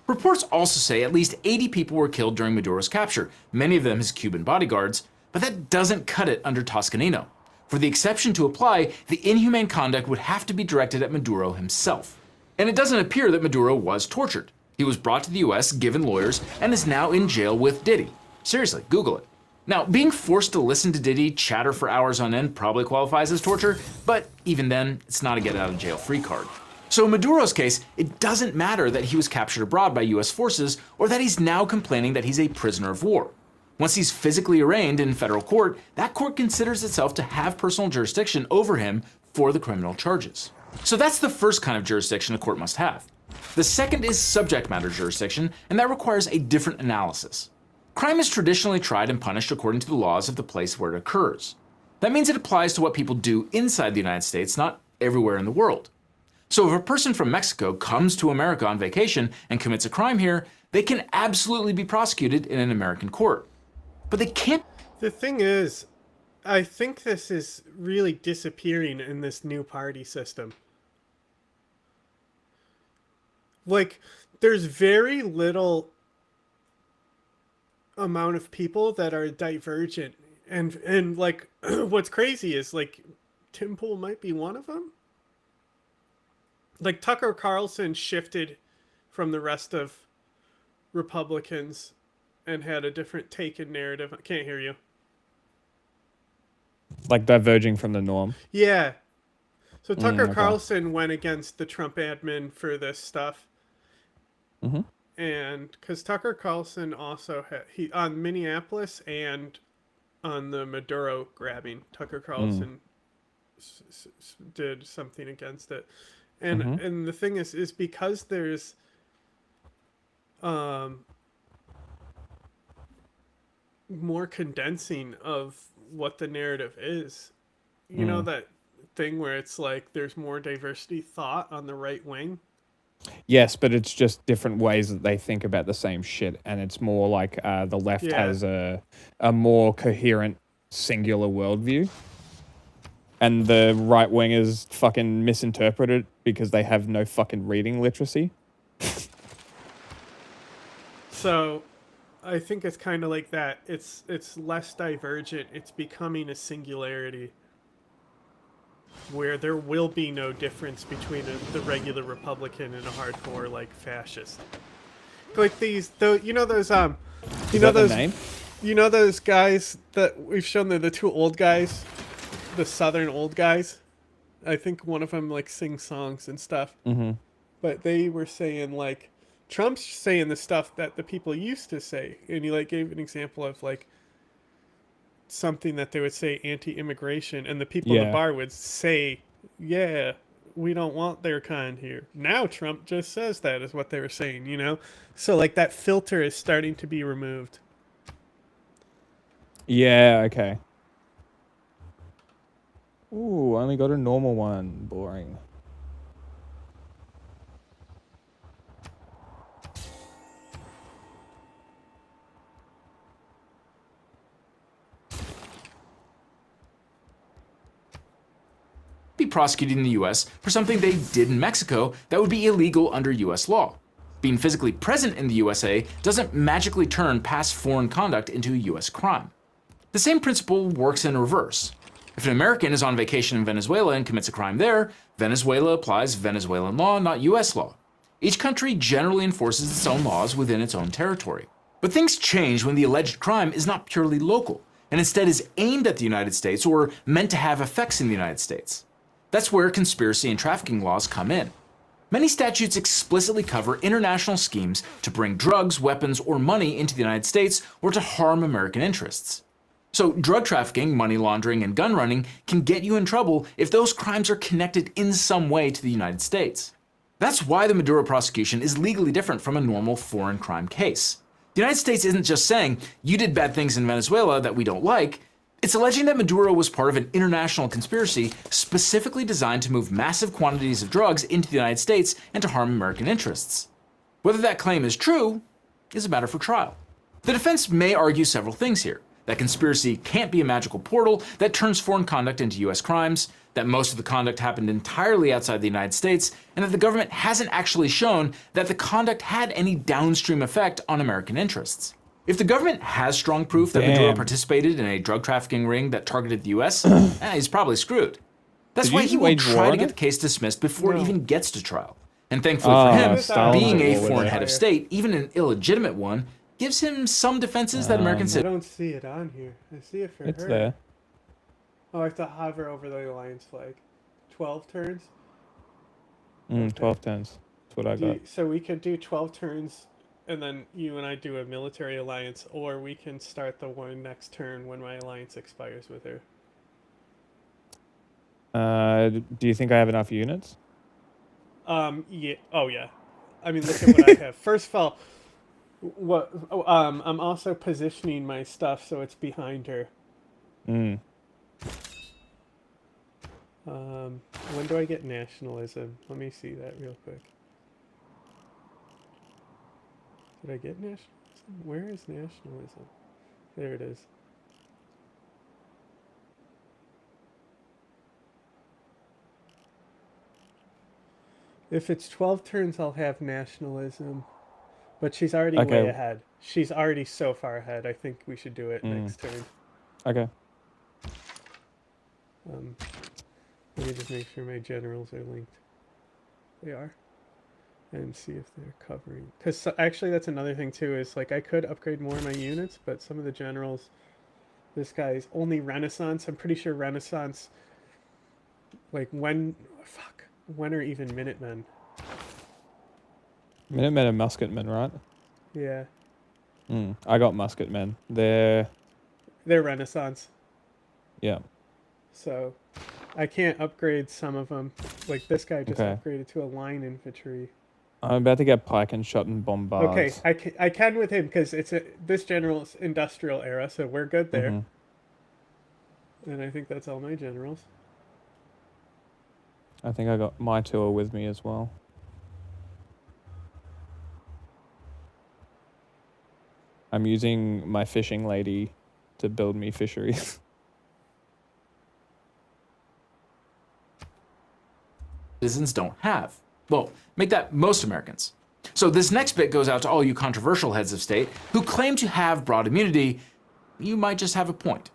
Reports also say at least 80 people were killed during Maduro's capture, many of them his Cuban bodyguards, but that doesn't cut it under Toscanino. For the exception to apply, the inhumane conduct would have to be directed at Maduro himself. And it doesn't appear that Maduro was tortured. He was brought to the US, given lawyers, and is now in jail with Diddy. Seriously, Google it. Now, being forced to listen to Diddy chatter for hours on end probably qualifies as torture, but even then, it's not a get-out-of-jail-free card. So in Maduro's case, it doesn't matter that he was captured abroad by US forces or that he's now complaining that he's a prisoner of war. Once he's physically arraigned in federal court, that court considers itself to have personal jurisdiction over him for the criminal charges. So that's the first kind of jurisdiction a court must have. The second is subject matter jurisdiction, and that requires a different analysis. Crime is traditionally tried and punished according to the laws of the place where it occurs. That means it applies to what people do inside the United States, not everywhere in the world. So if a person from Mexico comes to America on vacation and commits a crime here, they can absolutely be prosecuted in an American court. But they can't. The thing is, I think this is really disappearing in this new party system. Like, there's very little amount of people that are divergent, and like what's crazy is like Tim Pool might be one of them. Like Tucker Carlson shifted from the rest of Republicans and had a different take and narrative. I can't hear you. Like diverging from the norm. Yeah. So Tucker okay. Carlson went against the Trump admin for this stuff. Mm-hmm. And because Tucker Carlson also had on Minneapolis and on the Maduro grabbing. Tucker Carlson did something against it, and and the thing is because there's more condensing of what the narrative is. You know that thing where it's like there's more diversity thought on the right wing. Yes, but it's just different ways that they think about the same shit, and it's more like the left has a more coherent, singular worldview, and the right wingers fucking misinterpret it because they have no fucking reading literacy. So, I think it's kind of like that. It's less divergent. It's becoming a singularity, where there will be no difference between the regular Republican and a hardcore like fascist. Like those you know those guys that we've shown the two old guys, the Southern old guys. I think one of them like sings songs and stuff. But they were saying like Trump's saying the stuff that the people used to say, and he like gave an example of like something that they would say anti-immigration, and the people in the bar would say, yeah, we don't want their kind here. Now Trump just says that is what they were saying, you know? So like that filter is starting to be removed. Yeah, okay. Ooh, only got a normal one. Boring. Be prosecuted in the US for something they did in Mexico that would be illegal under US law. Being physically present in the USA doesn't magically turn past foreign conduct into a US crime. The same principle works in reverse. If an American is on vacation in Venezuela and commits a crime there, Venezuela applies Venezuelan law, not US law. Each country generally enforces its own laws within its own territory. But things change when the alleged crime is not purely local, and instead is aimed at the United States or meant to have effects in the United States. That's where conspiracy and trafficking laws come in. Many statutes explicitly cover international schemes to bring drugs, weapons, or money into the United States or to harm American interests. So drug trafficking, money laundering, and gun running can get you in trouble if those crimes are connected in some way to the United States. That's why the Maduro prosecution is legally different from a normal foreign crime case. The United States isn't just saying, you did bad things in Venezuela that we don't like. It's alleging that Maduro was part of an international conspiracy specifically designed to move massive quantities of drugs into the United States and to harm American interests. Whether that claim is true is a matter for trial. The defense may argue several things here. That conspiracy can't be a magical portal that turns foreign conduct into US crimes, that most of the conduct happened entirely outside the United States, and that the government hasn't actually shown that the conduct had any downstream effect on American interests. If the government has strong proof that Maduro participated in a drug trafficking ring that targeted the US, he's probably screwed. That's why he will try to get the case dismissed before it even gets to trial. And thankfully for him, being a foreign head of state, even an illegitimate one, gives him some defenses that Americans... I don't see it on here. I see it for her. It's there. Oh, I have to hover over the alliance flag. 12 turns? 12 turns. That's what I got. So we could do 12 turns, and then you and I do a military alliance, or we can start the one next turn when my alliance expires with her. Do you think I have enough units? Yeah. Oh, yeah. I mean, look at what I have. First of all, I'm also positioning my stuff so it's behind her. When do I get nationalism? Let me see that real quick. Did I get nationalism? Where is nationalism? There it is. If it's 12 turns, I'll have nationalism. But she's already way ahead. She's already so far ahead. I think we should do it next turn. Okay. Let me just make sure my generals are linked. They are. And see if they're covering. Because actually that's another thing too, is like I could upgrade more of my units, but some of the generals, this guy's only Renaissance. I'm pretty sure Renaissance, like when are even Minutemen? Minutemen are musketmen, right? Yeah. I got musketmen. They're They're Renaissance. Yeah. So I can't upgrade some of them. Like this guy just Okay. upgraded to a line infantry. I'm about to get pike and shot and bombards. Okay, I can with him because this general's industrial era, so we're good there. Mhm. And I think that's all my generals. I think I got my two are with me as well. I'm using my fishing lady to build me fisheries. Citizens don't have. Well, make that most Americans. So this next bit goes out to all you controversial heads of state who claim to have broad immunity. You might just have a point.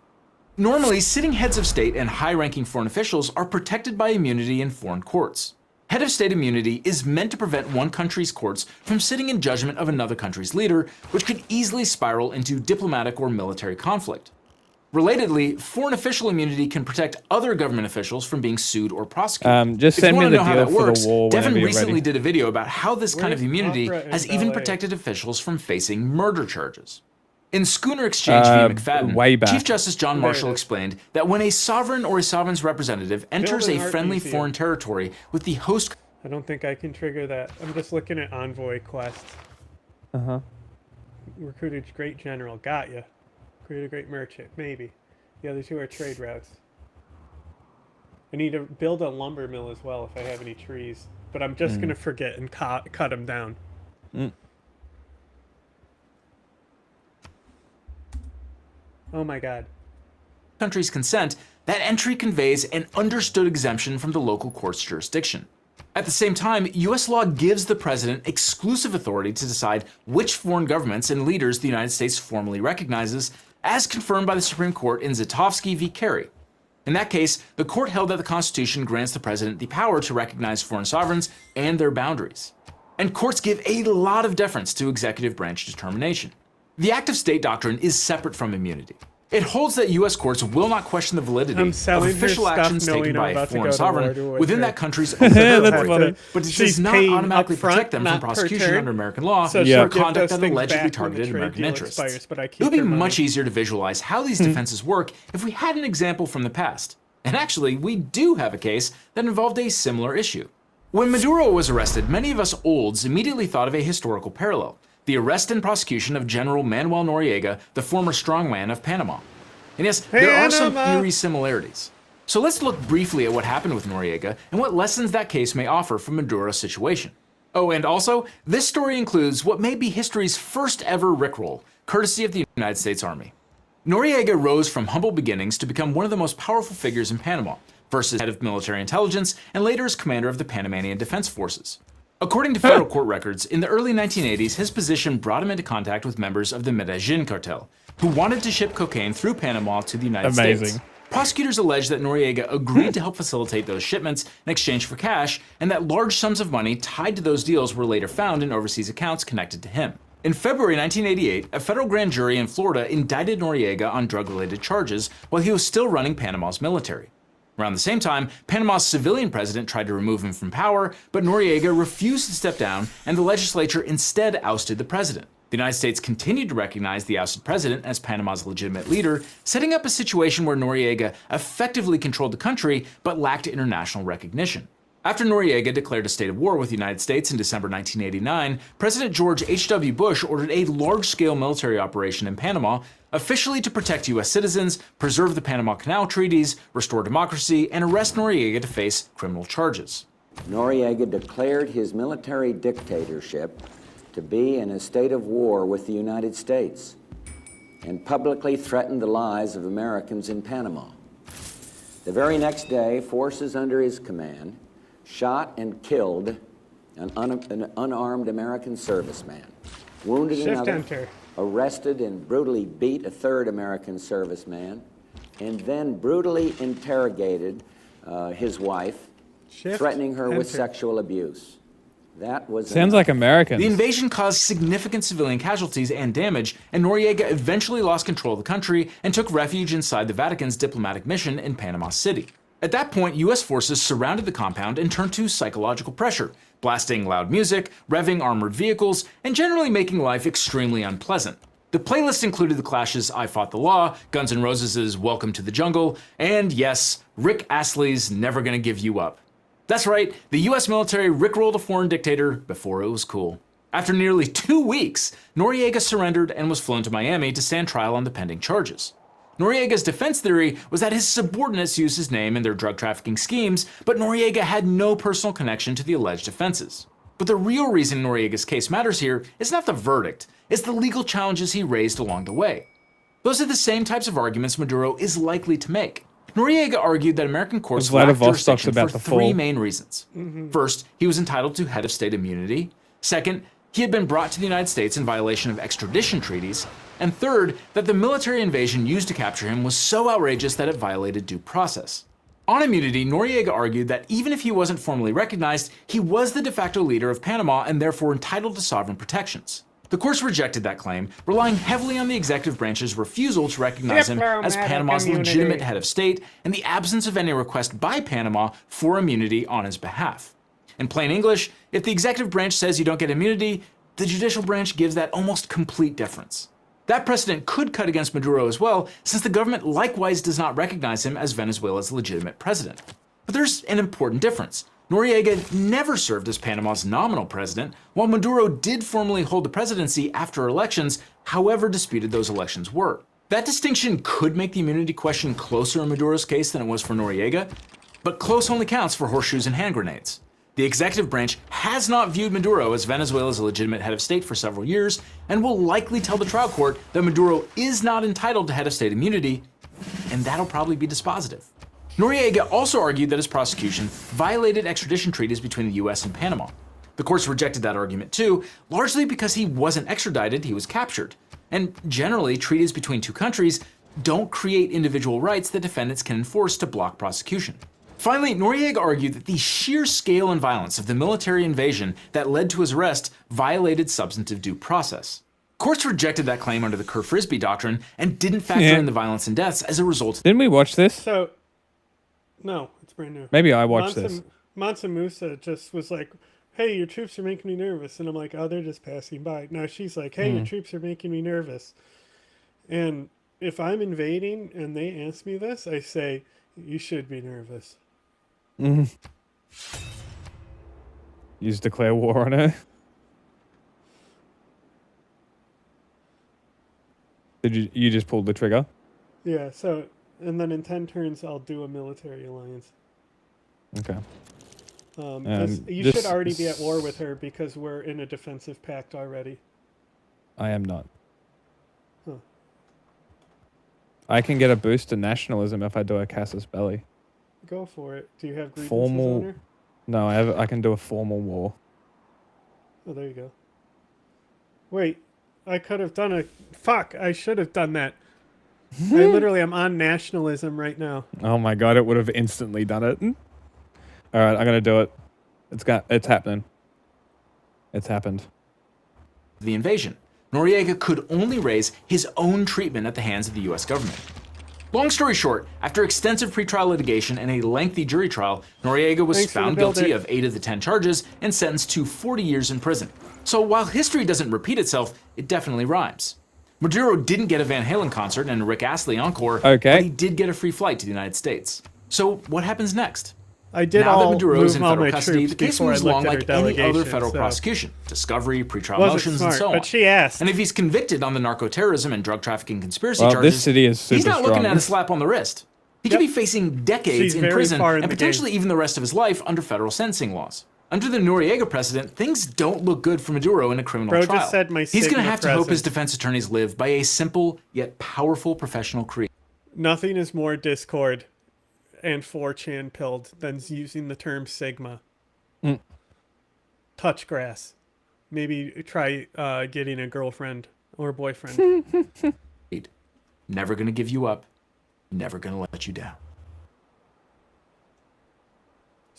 Normally, sitting heads of state and high-ranking foreign officials are protected by immunity in foreign courts. Head of state immunity is meant to prevent one country's courts from sitting in judgment of another country's leader, which could easily spiral into diplomatic or military conflict. Relatedly, foreign official immunity can protect other government officials from being sued or prosecuted. Just If you send me want the to know how deal that for works, the war Devin whenever you're recently ready. did a video about how this kind of Where's immunity Opera and has even ballet? protected officials from facing murder charges. In Schooner Exchange v. McFadden, way back. Chief Justice John There it Marshall is. explained that when a sovereign or a sovereign's representative enters an a art friendly museum. foreign territory with the host I don't think I can trigger that. I'm just looking at envoy quests. Uh-huh. Recruited great general. Got ya. Create a great merchant. Maybe. The other two are trade routes. I need to build a lumber mill as well if I have any trees. But I'm just going to forget and cut them down. Mm. Oh my god. country's consent, that entry conveys an understood exemption from the local court's jurisdiction. At the same time, US law gives the president exclusive authority to decide which foreign governments and leaders the United States formally recognizes, as confirmed by the Supreme Court in Zitovsky v. Kerry. In that case, the court held that the Constitution grants the president the power to recognize foreign sovereigns and their boundaries. And courts give a lot of deference to executive branch determination. The act of state doctrine is separate from immunity. It holds that U.S. courts will not question the validity of selling her official stuff actions taken knowing I'm by a about to foreign go to war sovereign to within her. that country's own That's territory, funny. but it She's does not paying automatically upfront, protect them from not per prosecution turn. under American law So for she'll give conduct those that things allegedly back when the targeted trade American deal interests. expires, but I It would keep be her much money. easier to visualize how these defenses work if we had an example from the past. And actually, we do have a case that involved a similar issue. When Maduro was arrested, many of us olds immediately thought of a historical parallel: the arrest and prosecution of General Manuel Noriega, the former strongman of Panama. And yes, there are some Panama! eerie similarities. So let's look briefly at what happened with Noriega and what lessons that case may offer from Maduro's situation. Oh, and also, this story includes what may be history's first ever Rickroll, courtesy of the United States Army. Noriega rose from humble beginnings to become one of the most powerful figures in Panama, first as head of military intelligence and later as commander of the Panamanian Defense Forces. According to federal court records, in the early 1980s, his position brought him into contact with members of the Medellin cartel, who wanted to ship cocaine through Panama to the United States. Amazing. Prosecutors allege that Noriega agreed to help facilitate those shipments in exchange for cash, and that large sums of money tied to those deals were later found in overseas accounts connected to him. In February 1988, a federal grand jury in Florida indicted Noriega on drug-related charges while he was still running Panama's military. Around the same time, Panama's civilian president tried to remove him from power, but Noriega refused to step down, and the legislature instead ousted the president. The United States continued to recognize the ousted president as Panama's legitimate leader, setting up a situation where Noriega effectively controlled the country but lacked international recognition. After Noriega declared a state of war with the United States in December 1989, President George H.W. Bush ordered a large-scale military operation in Panama, officially to protect U.S. citizens, preserve the Panama Canal treaties, restore democracy, and arrest Noriega to face criminal charges. Noriega declared his military dictatorship to be in a state of war with the United States and publicly threatened the lives of Americans in Panama. The very next day, forces under his command shot and killed an unarmed American serviceman, wounded Shift another, enter. arrested and brutally beat a third American serviceman, and then brutally interrogated his wife, Shift threatening her with enter. sexual abuse. That was Sounds like Americans. The invasion caused significant civilian casualties and damage, and Noriega eventually lost control of the country and took refuge inside the Vatican's diplomatic mission in Panama City. At that point, U.S. forces surrounded the compound and turned to psychological pressure, blasting loud music, revving armored vehicles, and generally making life extremely unpleasant. The playlist included the Clash's I Fought the Law, Guns N' Roses' Welcome to the Jungle, and yes, Rick Astley's Never Gonna Give You Up. That's right, the US military rickrolled a foreign dictator before it was cool. After nearly 2 weeks, Noriega surrendered and was flown to Miami to stand trial on the pending charges. Noriega's defense theory was that his subordinates used his name in their drug trafficking schemes, but Noriega had no personal connection to the alleged offenses. But the real reason Noriega's case matters here is not the verdict, it's the legal challenges he raised along the way. Those are the same types of arguments Maduro is likely to make. Noriega argued that American courts lacked jurisdiction for three main reasons. First, he was entitled to head of state immunity. Second, he had been brought to the United States in violation of extradition treaties. And third, that the military invasion used to capture him was so outrageous that it violated due process. On immunity, Noriega argued that even if he wasn't formally recognized, he was the de facto leader of Panama and therefore entitled to sovereign protections. The courts rejected that claim, relying heavily on the executive branch's refusal to recognize him as Panama's legitimate head of state and the absence of any request by Panama for immunity on his behalf. In plain English, if the executive branch says you don't get immunity, the judicial branch gives that almost complete deference. That precedent could cut against Maduro as well, since the government likewise does not recognize him as Venezuela's legitimate president. But there's an important difference. Noriega never served as Panama's nominal president, while Maduro did formally hold the presidency after elections, however disputed those elections were. That distinction could make the immunity question closer in Maduro's case than it was for Noriega, but close only counts for horseshoes and hand grenades. The executive branch has not viewed Maduro as Venezuela's legitimate head of state for several years, and will likely tell the trial court that Maduro is not entitled to head of state immunity, and that'll probably be dispositive. Noriega also argued that his prosecution violated extradition treaties between the US and Panama. The courts rejected that argument too, largely because he wasn't extradited, he was captured. And generally, treaties between two countries don't create individual rights that defendants can enforce to block prosecution. Finally, Noriega argued that the sheer scale and violence of the military invasion that led to his arrest violated substantive due process. Courts rejected that claim under the Kerr-Frisbee doctrine and didn't factor in the violence and deaths as a result. Didn't we watch this? So, no, it's brand new. Maybe I watched this. Mansa Musa just was like, hey, your troops are making me nervous. And I'm like, oh, they're just passing by. Now she's like, hey, your troops are making me nervous. And if I'm invading and they ask me this, I say, you should be nervous. You just declare war on her. Did you just pulled the trigger? Yeah, so, and then in 10 turns, I'll do a military alliance. Okay. You should already be at war with her because we're in a defensive pact already. I am not. Huh. I can get a boost to nationalism if I do a Casus Belli. Go for it. Do you have grievances Formal. on her? No, I can do a formal war. Oh, there you go. Wait, I could have done a... Fuck, I should have done that. I literally am on nationalism right now. Oh my god, it would have instantly done it. All right, I'm gonna do it. It's happening. It's happened. The invasion. Noriega could only raise his own treatment at the hands of the US government. Long story short, after extensive pretrial litigation and a lengthy jury trial, Noriega was found guilty of 8 of the 10 charges and sentenced to 40 years in prison. So while history doesn't repeat itself, it definitely rhymes. Maduro didn't get a Van Halen concert and a Rick Astley encore, but he did get a free flight to the United States. So what happens next? I did now all that Maduro is in move all federal my custody, troops the case before I moves along looked at like her any other delegation, federal so- prosecution. Discovery, pretrial Wasn't motions, smart, and so on. but she asked. And if he's convicted on the narco-terrorism and drug trafficking conspiracy Well, charges, this city is he's super not looking strong. at a slap on the wrist. He could be facing decades She's in very prison far in and the potentially even the rest of his life under federal sentencing laws. Under the Noriega precedent, things don't look good for Maduro in a criminal Bro trial. just said my He's going to Sigma have to hope his present. defense attorneys live by a simple yet powerful professional creed. Nothing is more Discord and 4chan pilled than using the term Sigma. Touch grass. Maybe try getting a girlfriend or boyfriend. Never going to give you up. Never going to let you down.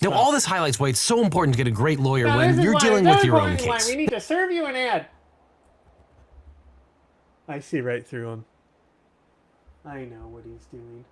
Now, all this highlights why it's so important to get a great lawyer when you're dealing with your own case. We need to serve you an ad. I see right through him. I know what he's doing.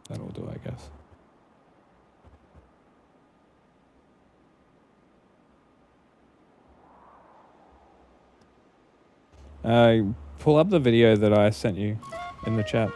That'll do, I guess. Pull up the video that I sent you in the chat.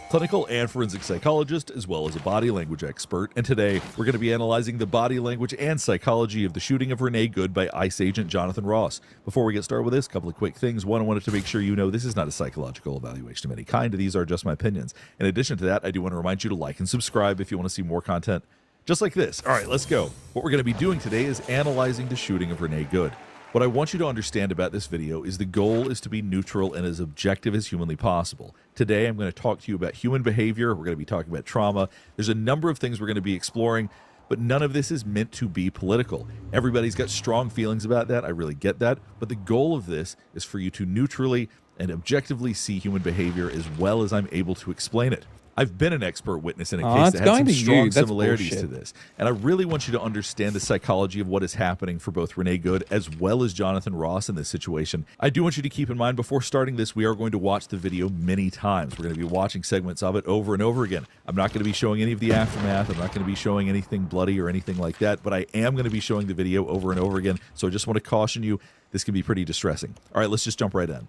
Clinical and forensic psychologist, as well as a body language expert, and today we're going to be analyzing the body language and psychology of the shooting of Renee Good by ICE agent Jonathan Ross. Before we get started with this, a couple of quick things. One, I wanted to make sure you know this is not a psychological evaluation of any kind. These are just my opinions. In addition to that, I do want to remind you to like and subscribe if you want to see more content just like this. All right, let's go. What we're going to be doing today is analyzing the shooting of Renee Good. What I want you to understand about this video is the goal is to be neutral and as objective as humanly possible. Today, I'm going to talk to you about human behavior. We're going to be talking about trauma. There's a number of things we're going to be exploring, but none of this is meant to be political. Everybody's got strong feelings about that. I really get that. But the goal of this is for you to neutrally and objectively see human behavior as well as I'm able to explain it. I've been an expert witness in a case that had some strong similarities to this, and I really want you to understand the psychology of what is happening for both Renee Good as well as Jonathan Ross in this situation. I do want you to keep in mind before starting this, we are going to watch the video many times. We're going to be watching segments of it over and over again. I'm not going to be showing any of the aftermath. I'm not going to be showing anything bloody or anything like that, but I am going to be showing the video over and over again, so I just want to caution you, this can be pretty distressing. All right, let's just jump right in.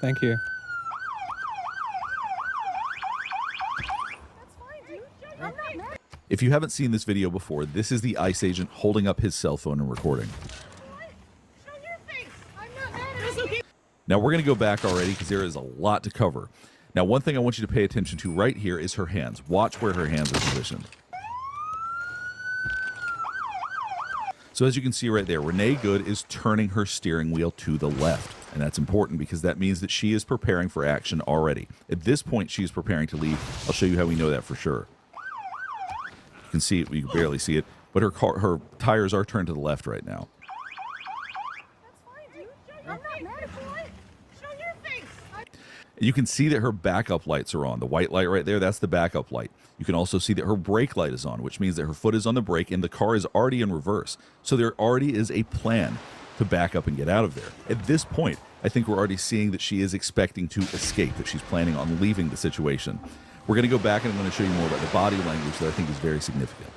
Thank you. If you haven't seen this video before, this is the ICE agent holding up his cell phone and recording. Now we're going to go back already because there is a lot to cover. Now one thing I want you to pay attention to right here is her hands. Watch where her hands are positioned. So as you can see right there, Renee Good is turning her steering wheel to the left. And that's important because that means that she is preparing for action already. At this point, she is preparing to leave. I'll show you how we know that for sure. You can see it, we can barely see it, but her tires are turned to the left right now. You can see that her backup lights are on. The white light right there, that's the backup light. You can also see that her brake light is on, which means that her foot is on the brake and the car is already in reverse. So there already is a plan to back up and get out of there. At this point, I think we're already seeing that she is expecting to escape, that she's planning on leaving the situation. We're going to go back and I'm going to show you more about the body language that I think is very significant.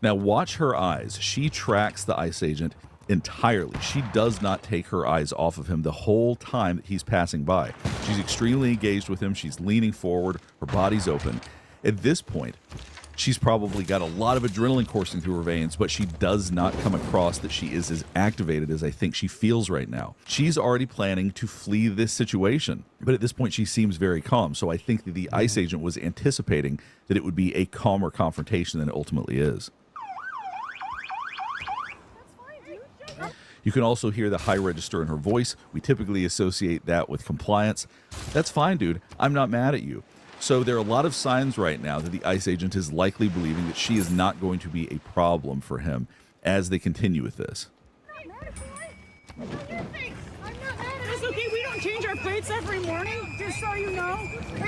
Now watch her eyes. She tracks the ICE agent entirely. She does not take her eyes off of him the whole time that he's passing by. She's extremely engaged with him. She's leaning forward. Her body's open. At this point, she's probably got a lot of adrenaline coursing through her veins, but she does not come across that she is as activated as I think she feels right now. She's already planning to flee this situation, but at this point she seems very calm. So I think that the ICE agent was anticipating that it would be a calmer confrontation than it ultimately is. You can also hear the high register in her voice. We typically associate that with compliance. That's fine, dude. I'm not mad at you. So there are a lot of signs right now that the ICE agent is likely believing that she is not going to be a problem for him as they continue with this. It's okay, we don't change our plates every morning, just so you know.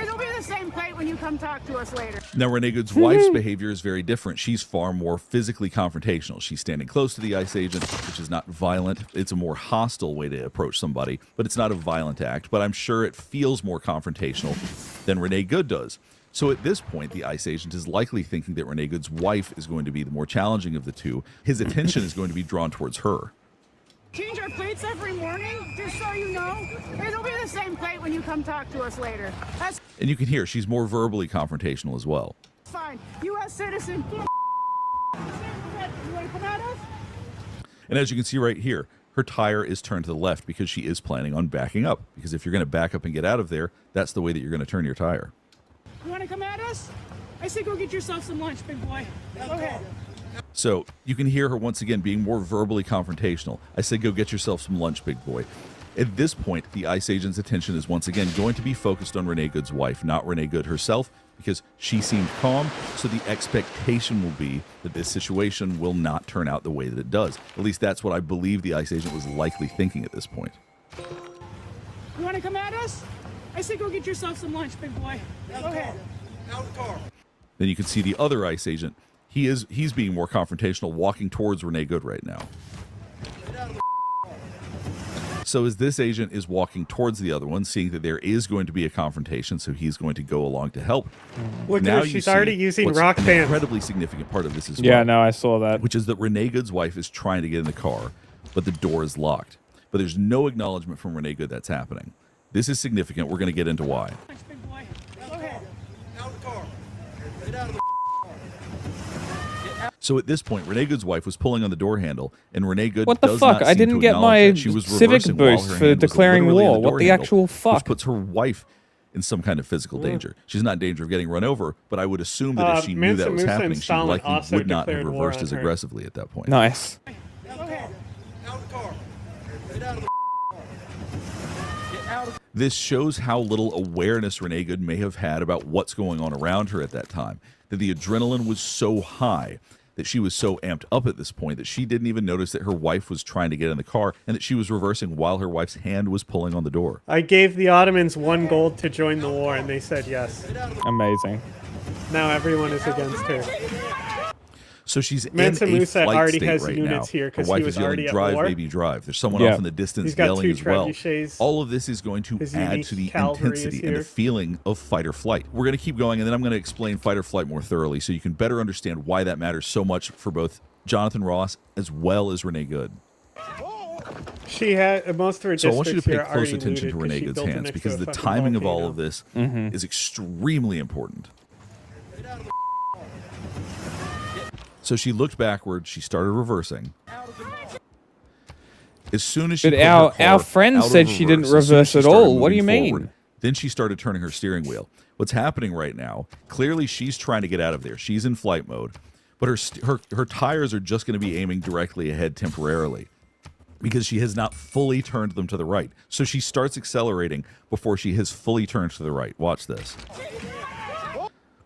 It'll be the same plate when you come talk to us later. Now, Renee Good's wife's behavior is very different. She's far more physically confrontational. She's standing close to the ICE agent, which is not violent. It's a more hostile way to approach somebody, but it's not a violent act. But I'm sure it feels more confrontational than Renee Good does. So at this point, the ICE agent is likely thinking that Renee Good's wife is going to be the more challenging of the two. His attention is going to be drawn towards her. Change our plates every morning, just so you know. It'll be the same plate when you come talk to us later. That's And you can hear she's more verbally confrontational as well. fine. U.S. citizen. You want to come at us? And as you can see right here, her tire is turned to the left because she is planning on backing up. Because if you're going to back up and get out of there, that's the way that you're going to turn your tire. You want to come at us? I say go get yourself some lunch, big boy. Go ahead. So you can hear her once again being more verbally confrontational. I say, go get yourself some lunch, big boy. At this point, the ICE agent's attention is once again going to be focused on Renee Good's wife, not Renee Good herself, because she seemed calm, so the expectation will be that this situation will not turn out the way that it does. At least that's what I believe the ICE agent was likely thinking at this point. You want to come at us? I say go get yourself some lunch, big boy. Go ahead. Out of the car. Then you can see the other ICE agent. He's being more confrontational, walking towards Renee Good right now. So as this agent is walking towards the other one, seeing that there is going to be a confrontation, so he's going to go along to help. Look, now she's already using rock an bands. incredibly significant part of this as well. Yeah, no, I saw that. Which is that Renee Good's wife is trying to get in the car, but the door is locked. But there's no acknowledgement from Renee Good that's happening. This is significant. We're going to get into why. Big boy. Go ahead. Out of the car. Get out of the So at this point, Renee Good's wife was pulling on the door handle, and Renee Good What the does fuck? not I seem didn't to get acknowledge my that she was civic reversing while boost her for hand was declaring literally in war. the What door the handle, actual fuck? Which puts her wife in some kind of physical danger. She's not in danger of getting run over, but I would assume that if she knew that was Mansa Musa happening, and she Stalin likely also would not have declared war reversed on as her. aggressively at that point. Nice. Go ahead. Out of the car. Get out of the This shows how little awareness Renee Good may have had about what's going on around her at that time. That the adrenaline was so high, that she was so amped up at this point that she didn't even notice that her wife was trying to get in the car and that she was reversing while her wife's hand was pulling on the door. I gave the Ottomans 1 gold to join the war, and they said yes. Amazing. Now everyone is against her. So she's Mansa in a Musa flight already state has right units now. here Her 'cause wife he is was yelling, already at "Drive, war." baby, drive." There's someone Yeah. off in the distance He's got yelling 2 as well. trebuchets. All of this is going to His add unique to the cavalry is intensity and the here. feeling of fight or flight. We're going to keep going, and then I'm going to explain fight or flight more thoroughly so you can better understand why that matters so much for both Jonathan Ross as well as Renee Good. She had most of her So I want you to districts pay here close already attention to looted 'cause Renee she Good's built it hands next because to a the fucking timing of all volcano. of this Mhm. is extremely important. So she looked backward, she started reversing. As soon as she But put her our car friend out of said she didn't reverse, as soon as reverse she at started all. What do moving you mean? forward, then she started turning her steering wheel. What's happening right now, clearly she's trying to get out of there. She's in flight mode, but her tires are just going to be aiming directly ahead temporarily because she has not fully turned them to the right. So she starts accelerating before she has fully turned to the right. Watch this.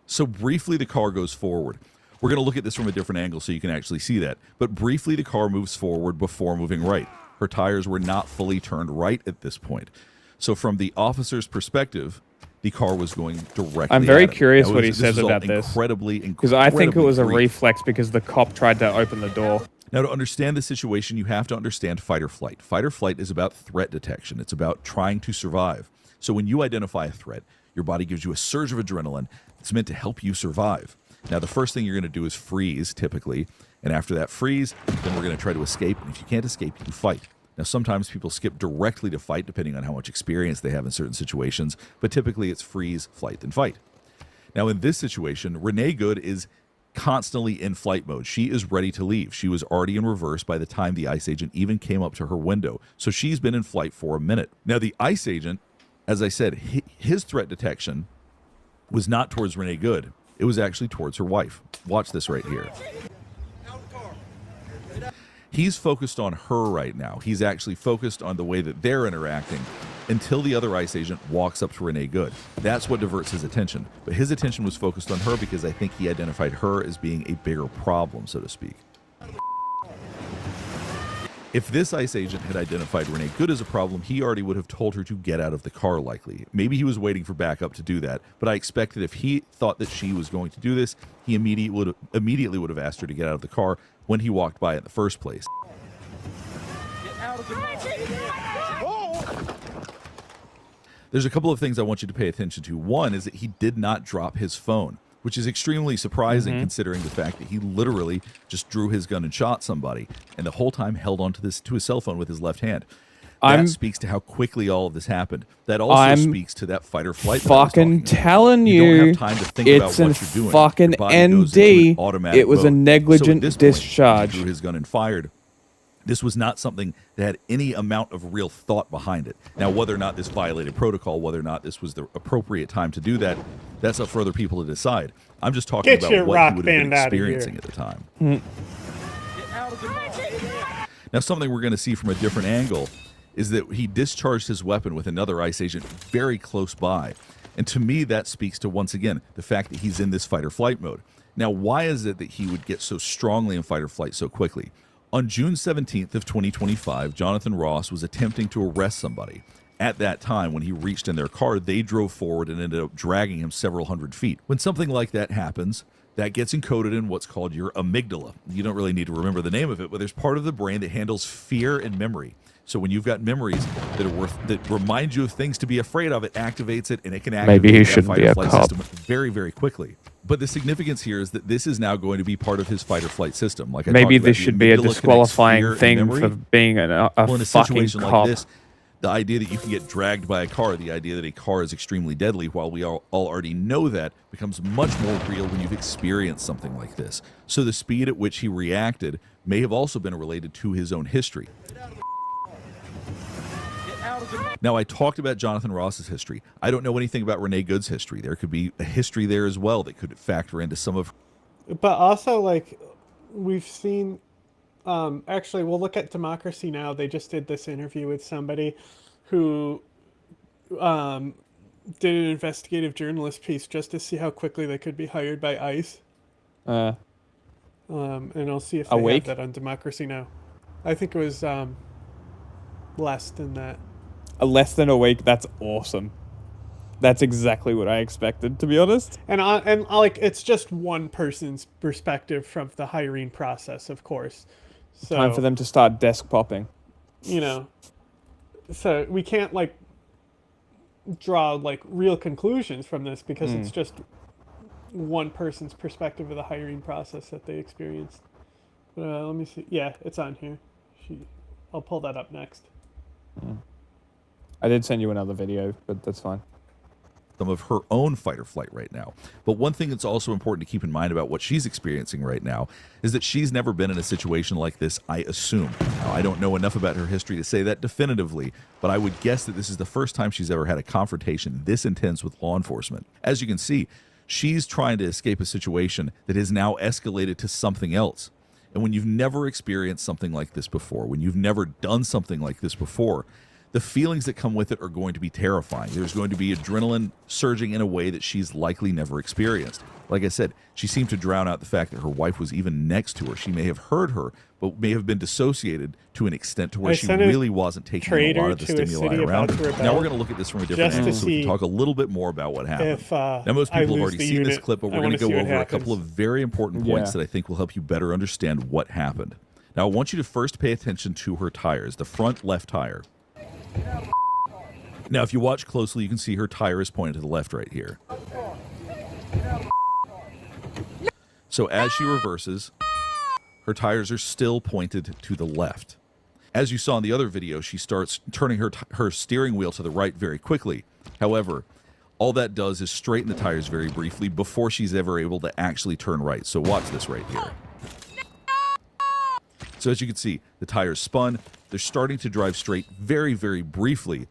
So briefly the car goes forward. We're going to look at this from a different angle so you can actually see that. But briefly the car moves forward before moving right. Her tires were not fully turned right at this point. So from the officer's perspective, the car was going directly I'm very at him. curious Now, what he this says is all about this. incredibly, Because I think it was a incredibly brief. reflex because the cop tried to open the door. Now, to understand the situation, you have to understand fight or flight. Fight or flight is about threat detection. It's about trying to survive. So when you identify a threat, your body gives you a surge of adrenaline. It's meant to help you survive. Now, the first thing you're going to do is freeze, typically. And after that freeze, then we're going to try to escape. And if you can't escape, you fight. Now, sometimes people skip directly to fight, depending on how much experience they have in certain situations. But typically, it's freeze, flight, then fight. Now, in this situation, Renee Good is constantly in flight mode. She is ready to leave. She was already in reverse by the time the ICE agent even came up to her window. So she's been in flight for a minute. Now, the ICE agent, as I said, his threat detection was not towards Renee Good. It was actually towards her wife. Watch this right here. He's focused on her right now. He's actually focused on the way that they're interacting until the other ICE agent walks up to Renee Good. That's what diverts his attention. But his attention was focused on her because I think he identified her as being a bigger problem, so to speak. If this ICE agent had identified Renee Good as a problem, he already would have told her to get out of the car likely. Maybe he was waiting for backup to do that, but I expect that if he thought that she was going to do this, he immediately would have asked her to get out of the car when he walked by in the first place. There's a couple of things I want you to pay attention to. One is that he did not drop his phone, which is extremely surprising considering the fact that he literally just drew his gun and shot somebody, and the whole time held on to his cell phone with his left hand. That speaks to how quickly all of this happened. That also speaks to that fight or flight. Fucking telling You don't you, have time to think it's about a what you're doing. fucking Your body goes into ND. an automatic It was a mode. negligent So at this point, discharge. he drew his gun and fired. This was not something that had any amount of real thought behind it. Now, whether or not this violated protocol, whether or not this was the appropriate time to do that, that's up for other people to decide. I'm just talking Get about your what rock he would have been band outta here. experiencing at the time. Now, something we're going to see from a different angle is that he discharged his weapon with another ICE agent very close by. And to me, that speaks to, once again, the fact that he's in this fight or flight mode. Now, why is it that he would get so strongly in fight or flight so quickly? On June 17th of 2025, Jonathan Ross was attempting to arrest somebody. At that time, when he reached in their car, they drove forward and ended up dragging him several hundred feet. When something like that happens, that gets encoded in what's called your amygdala. You don't really need to remember the name of it, but there's part of the brain that handles fear and memory. So when you've got memories that remind you of things to be afraid of, it activates it, and it can activate Maybe he that shouldn't fight be or a flight cop. system very, very quickly. But the significance here is that this is now going to be part of his fight or flight system. Like I Maybe talked about, this the should be a amygdala connects disqualifying fear and thing memory. for being a Well, in a fucking situation cop. like this, the idea that you can get dragged by a car, the idea that a car is extremely deadly, while we all already know that, becomes much more real when you've experienced something like this. So the speed at which he reacted may have also been related to his own history. Now, I talked about Jonathan Ross's history. I don't know anything about Renee Good's history. There could be a history there as well that could factor into some of... But also, like, we've seen... actually, we'll look at Democracy Now! They just did this interview with somebody who did an investigative journalist piece just to see how quickly they could be hired by ICE. And I'll see if they have that on Democracy Now! I think it was less than that. Less than a week, that's awesome. That's exactly what I expected, to be honest. And like, it's just one person's perspective from the hiring process, of course. So, Time for them to start desk popping. You know, so we can't, like, draw, like, real conclusions from this because it's just one person's perspective of the hiring process that they experienced. Let me see. Yeah, it's on here. I'll pull that up next. I did send you another video, but that's fine. Some of her own fight or flight right now. But one thing that's also important to keep in mind about what she's experiencing right now is that she's never been in a situation like this, I assume. Now, I don't know enough about her history to say that definitively, but I would guess that this is the first time she's ever had a confrontation this intense with law enforcement. As you can see, she's trying to escape a situation that has now escalated to something else. And when you've never experienced something like this before, when you've never done something like this before, the feelings that come with it are going to be terrifying. There's going to be adrenaline surging in a way that she's likely never experienced. Like I said, she seemed to drown out the fact that her wife was even next to her. She may have heard her, but may have been dissociated to an extent to where she really wasn't taking in a lot of the stimuli around her. Now we're going to look at this from a different angle so we can talk a little bit more about what happened. Now, most people have already seen this clip, but we're going to go over a couple of very important points that I think will help you better understand what happened. Now, I want you to first pay attention to her tires, the front left tire. Now, if you watch closely, you can see her tire is pointed to the left right here. So as she reverses, her tires are still pointed to the left. As you saw in the other video, she starts turning her steering wheel to the right very quickly. However, all that does is straighten the tires very briefly before she's ever able to actually turn right. So watch this right here. So as you can see, the tires spun. They're starting to drive straight very, very briefly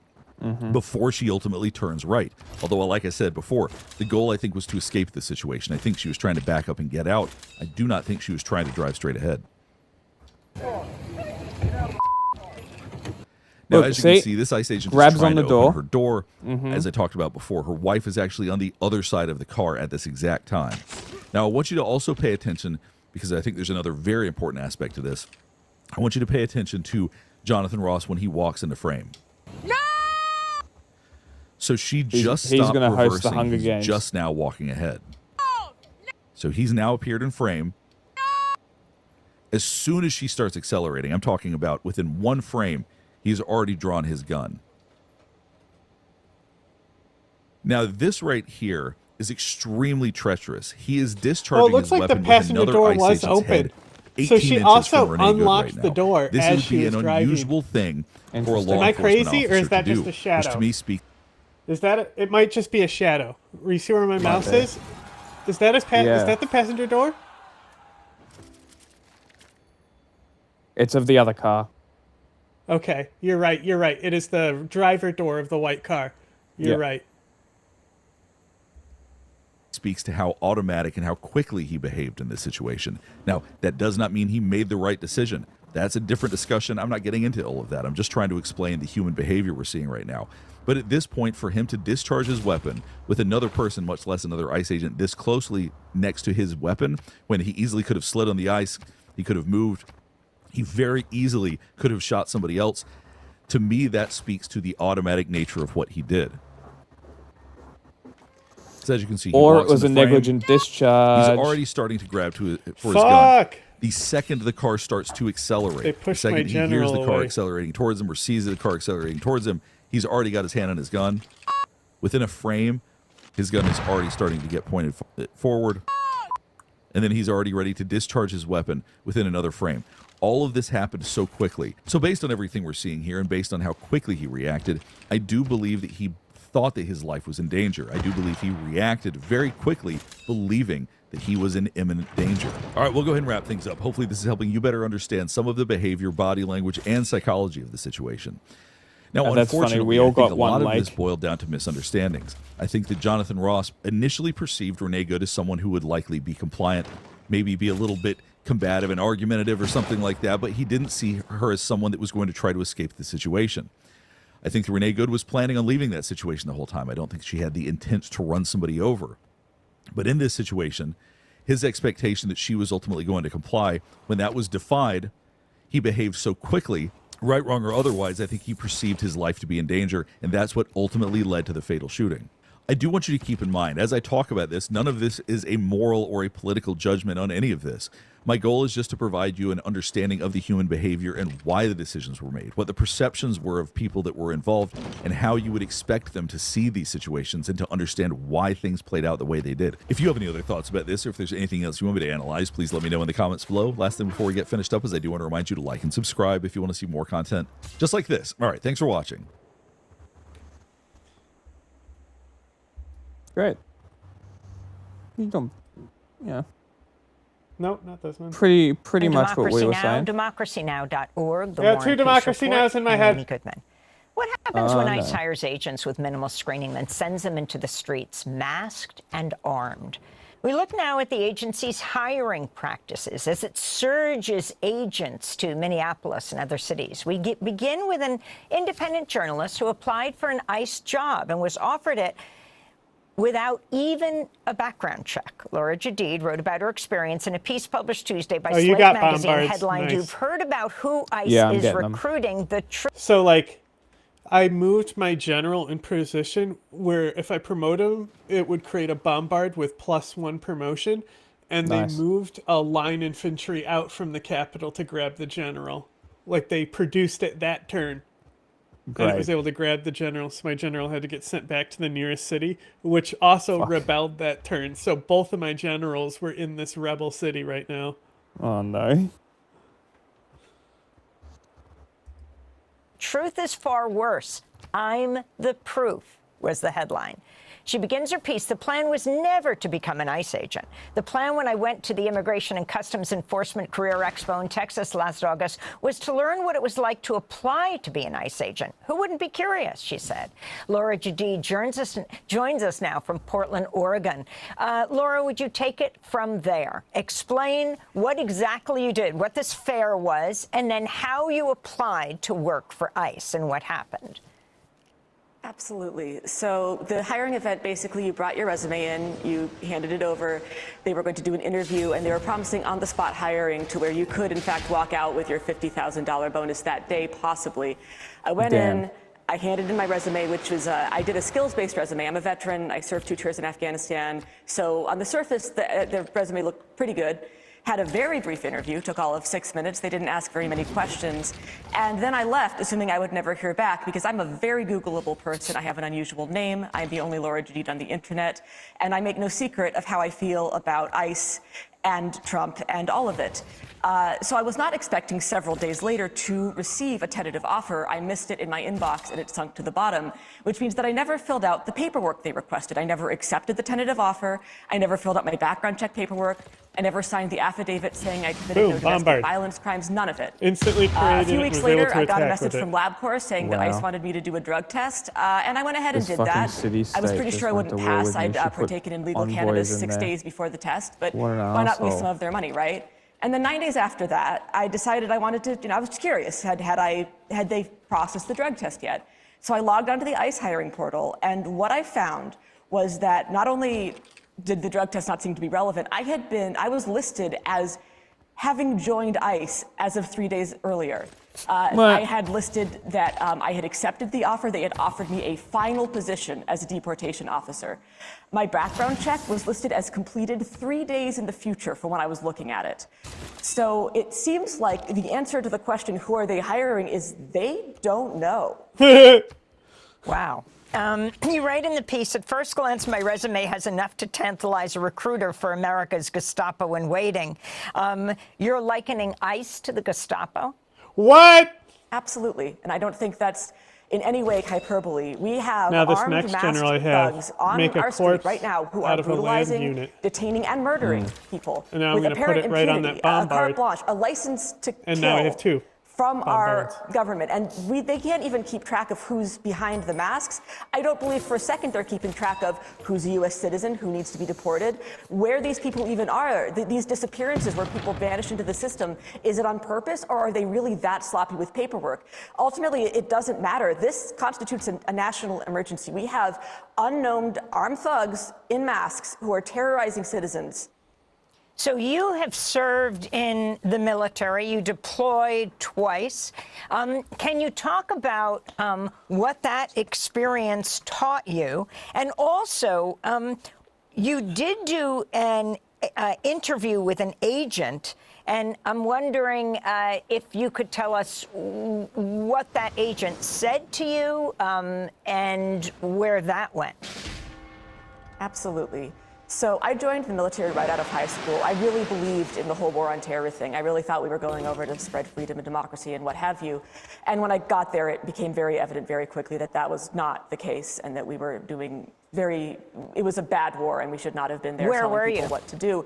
before she ultimately turns right. Although, like I said before, the goal, I think, was to escape this situation. I think she was trying to back up and get out. I do not think she was trying to drive straight ahead. Now, Look, as you can see, this ICE agent grabs is trying on the to door. open her door. As I talked about before, her wife is actually on the other side of the car at this exact time. Now, I want you to also pay attention, because I think there's another very important aspect to this. I want you to pay attention to Jonathan Ross when he walks into frame. No! So she just he's stopped gonna reversing. host the Hunger He's Games. just now walking ahead. So he's now appeared in frame. As soon as she starts accelerating, I'm talking about within one frame, he's already drawn his gun. Now, this right here is extremely treacherous. He is discharging his weapon with another ICE agent's head. 18 So she inches also from Renee Good unlocked right the now. door This as would she be was an driving. unusual thing for a law Am I enforcement crazy, or is officer that to just do, a shadow? which to me speaks. Is that it? Might just be a shadow. You see where my mouse be. is? Is that is that the passenger door? It's of the other car. Okay, you're right. You're right. It is the driver door of the white car. You're right. speaks to how automatic and how quickly he behaved in this situation. Now, that does not mean he made the right decision. That's a different discussion. I'm not getting into all of that. I'm just trying to explain the human behavior we're seeing right now. But at this point, for him to discharge his weapon with another person, much less another ICE agent, this closely next to his weapon, when he easily could have slid on the ice, he could have moved, he very easily could have shot somebody else. To me, that speaks to the automatic nature of what he did. So as you can see, or it was a negligent discharge. He's already starting to grab for his gun. The second the car starts to accelerate, They pushed the my second he hears general the car away. accelerating towards him or sees the car accelerating towards him, he's already got his hand on his gun. Within a frame, his gun is already starting to get pointed forward. And then he's already ready to discharge his weapon within another frame. All of this happened so quickly. So based on everything we're seeing here and based on how quickly he reacted, I do believe that he thought that his life was in danger. I do believe he reacted very quickly, believing that he was in imminent danger. All right, we'll go ahead and wrap things up. Hopefully this is helping you better understand some of the behavior, body language, and psychology of the situation. Now, And that's funny, unfortunately, we all I think got a one lot of like. this boiled down to misunderstandings. I think that Jonathan Ross initially perceived Renee Good as someone who would likely be compliant, maybe be a little bit combative and argumentative or something like that, but he didn't see her as someone that was going to try to escape the situation. I think Renee Good was planning on leaving that situation the whole time. I don't think she had the intent to run somebody over. But in this situation, his expectation that she was ultimately going to comply, when that was defied, he behaved so quickly, right, wrong, or otherwise, I think he perceived his life to be in danger, and that's what ultimately led to the fatal shooting. I do want you to keep in mind, as I talk about this, none of this is a moral or a political judgment on any of this. My goal is just to provide you an understanding of the human behavior and why the decisions were made, what the perceptions were of people that were involved, and how you would expect them to see these situations and to understand why things played out the way they did. If you have any other thoughts about this, or if there's anything else you want me to analyze, please let me know in the comments below. Last thing before we get finished up is I do want to remind you to like and subscribe if you want to see more content just like this. All right, thanks for watching. Great. You don't, yeah. No, not this one. Pretty much what we were saying. DemocracyNow.org. Yeah, 2 Democracy Nows in my head. Goodman. What happens when ICE no. hires agents with minimal screening, then sends them into the streets, masked and armed? We look now at the agency's hiring practices as it surges agents to Minneapolis and other cities. We begin with an independent journalist who applied for an ICE job and was offered it without even a background check. Laura Jadid wrote about her experience in a piece published Tuesday by Slate magazine, headlined, Nice. "You've heard about who ICE I'm is getting them. recruiting, the truth." So, like, I moved my general in position where if I promote him, it would create a bombard with +1 promotion. And Nice. they moved a line infantry out from the capital to grab the general. Like, they produced it that turn. And it was Great. able to grab the general, so my general had to get sent back to the nearest city, which also rebelled that turn. So both of my generals were in this rebel city right now. Oh no. Truth is far worse. I'm the proof, was the headline. She begins her piece. The plan was never to become an ICE agent. The plan when I went to the Immigration and Customs Enforcement Career Expo in Texas last August was to learn what it was like to apply to be an ICE agent. Who wouldn't be curious, she said. Laura Jadid joins us now from Portland, Oregon. Laura, would you take it from there? Explain what exactly you did, what this fair was, and then how you applied to work for ICE and what happened. Absolutely. So the hiring event, basically, you brought your resume in, you handed it over, they were going to do an interview, and they were promising on-the-spot hiring to where you could, in fact, walk out with your $50,000 bonus that day, possibly. I went in, I handed in my resume, which was, I did a skills-based resume. I'm a veteran, I served 2 tours in Afghanistan. So on the surface, the resume looked pretty good. Had a very brief interview, took all of 6 minutes. They didn't ask very many questions. And then I left, assuming I would never hear back, because I'm a very Googleable person. I have an unusual name. I'm the only Laura Jadid on the internet. And I make no secret of how I feel about ICE and Trump and all of it. So I was not expecting several days later to receive a tentative offer. I missed it in my inbox and it sunk to the bottom, which means that I never filled out the paperwork they requested. I never accepted the tentative offer. I never filled out my background check paperwork. I never signed the affidavit saying I committed Boom, no domestic bombard. violence crimes, none of it. Instantly A created few and weeks was able later, to I got a attack message with from it. LabCorp saying that Wow. ICE wanted me to do a drug test, and I went ahead and This did fucking that. city I was state pretty just sure I went wouldn't to war pass. with me. I'd She put partaken in legal envoys cannabis in 6 there. days before the test, but What an why not waste asshole. some of their money, right? And then 9 days after that, I decided I wanted to, I was curious, had they processed the drug test yet? So I logged onto the ICE hiring portal, and what I found was that not only did the drug test not seem to be relevant, I was listed as having joined ICE as of 3 days earlier. I had listed that I had accepted the offer. They had offered me a final position as a deportation officer. My background check was listed as completed 3 days in the future from when I was looking at it. So it seems like the answer to the question, who are they hiring, is they don't know. Wow. You write in the piece, at first glance, my resume has enough to tantalize a recruiter for America's Gestapo in waiting. You're likening ICE to the Gestapo? What? Absolutely. And I don't think that's in any way hyperbole. We have Now this armed, next masked general I have, thugs on make a our street corpse right now who out are of a land brutalizing, unit. detaining, and murdering people And now I'm with gonna put apparent it right on impunity, that a carte bombard. blanche, a license to And kill. now I have 2. From our bombards. government. And they can't even keep track of who's behind the masks. I don't believe for a second they're keeping track of who's a U.S. citizen, who needs to be deported, where these people even are. These disappearances where people vanish into the system, is it on purpose, or are they really that sloppy with paperwork? Ultimately, it doesn't matter. This constitutes a national emergency. We have unknown armed thugs in masks who are terrorizing citizens. So you have served in the military. You deployed twice. Can you talk about what that experience taught you? And also, you did do an interview with an agent, and I'm wondering if you could tell us what that agent said to you and where that went. Absolutely. So I joined the military right out of high school. I really believed in the whole war on terror thing. I really thought we were going over to spread freedom and democracy and what have you. And when I got there, it became very evident very quickly that that was not the case and that we were doing it was a bad war and we should not have been there telling people what to do.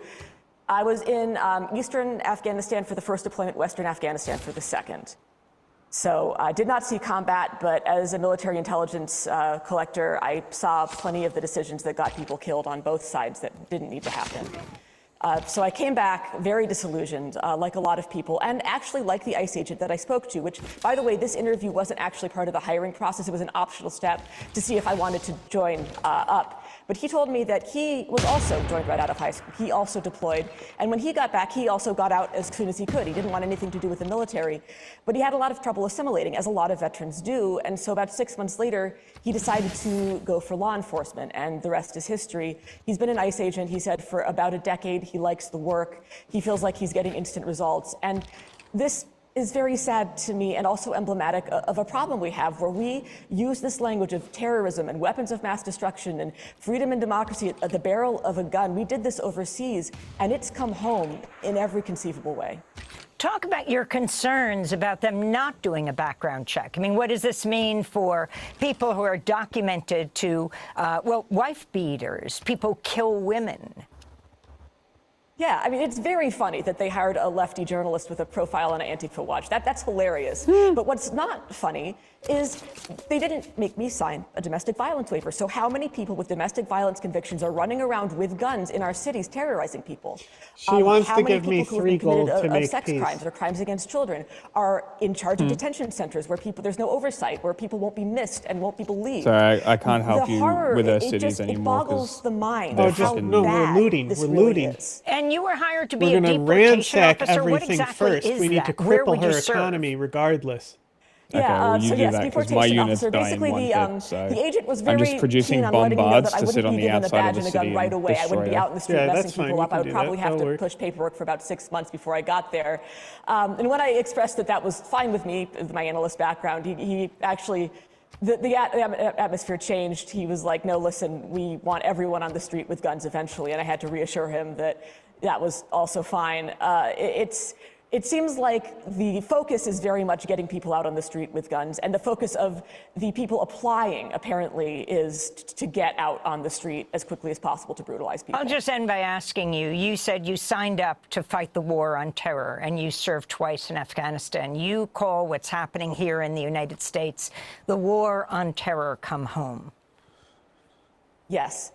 I was in eastern Afghanistan for the first deployment, western Afghanistan for the second. So I did not see combat, but as a military intelligence collector, I saw plenty of the decisions that got people killed on both sides that didn't need to happen. So I came back very disillusioned, like a lot of people, and actually like the ICE agent that I spoke to, which, by the way, this interview wasn't actually part of the hiring process. It was an optional step to see if I wanted to join up. But he told me that he was also joined right out of high school. He also deployed. And when he got back, he also got out as soon as he could. He didn't want anything to do with the military. But he had a lot of trouble assimilating, as a lot of veterans do. And so about 6 months later, he decided to go for law enforcement. And the rest is history. He's been an ICE agent, he said, for about a decade. He likes the work. He feels like he's getting instant results. And this is very sad to me and also emblematic of a problem we have where we use this language of terrorism and weapons of mass destruction and freedom and democracy at the barrel of a gun. We did this overseas, and it's come home in every conceivable way. Talk about your concerns about them not doing a background check. I mean, what does this mean for people who are documented to, wife beaters, people kill women? Yeah, I mean, it's very funny that they hired a lefty journalist with a profile on Antifa Watch. That's hilarious. But what's not funny is they didn't make me sign a domestic violence waiver. So how many people with domestic violence convictions are running around with guns in our cities terrorizing people? She wants how to many give me people who have been 3 gold convicted to of make sex peace. crimes or crimes against children are in charge of detention centers where there's no oversight, where people won't be missed and won't be believed. Sorry, I can't help The you horror, with our it cities just, anymore. It boggles the mind. they're of how fucking- No, we're bad looting. this We're really looting. is. And you were hired to be We're a going to deportation ransack officer. What everything exactly first. is We need that? to Where cripple would you her serve? economy regardless. Okay, well, you so do yes, that 'cause my deportation unit's officer. dying Basically, one bit, so the agent was I'm very just producing keen on letting me know bombards that I to sit wouldn't on be the given a outside of badge the and a city gun right and away. I wouldn't be destroy out in the street Yeah, messing that's fine. people We up. can I do would that. probably have That'll to work. push paperwork for about 6 months before I got there. And when I expressed that was fine with me, with my analyst background, he actually. The atmosphere changed. He was like, no, listen, we want everyone on the street with guns eventually. And I had to reassure him that that was also fine. it seems like the focus is very much getting people out on the street with guns, and the focus of the people applying, apparently, is to get out on the street as quickly as possible to brutalize people. I'll just end by asking you, you said you signed up to fight the war on terror, and you served twice in Afghanistan. You call what's happening here in the United States the war on terror come home. Yes.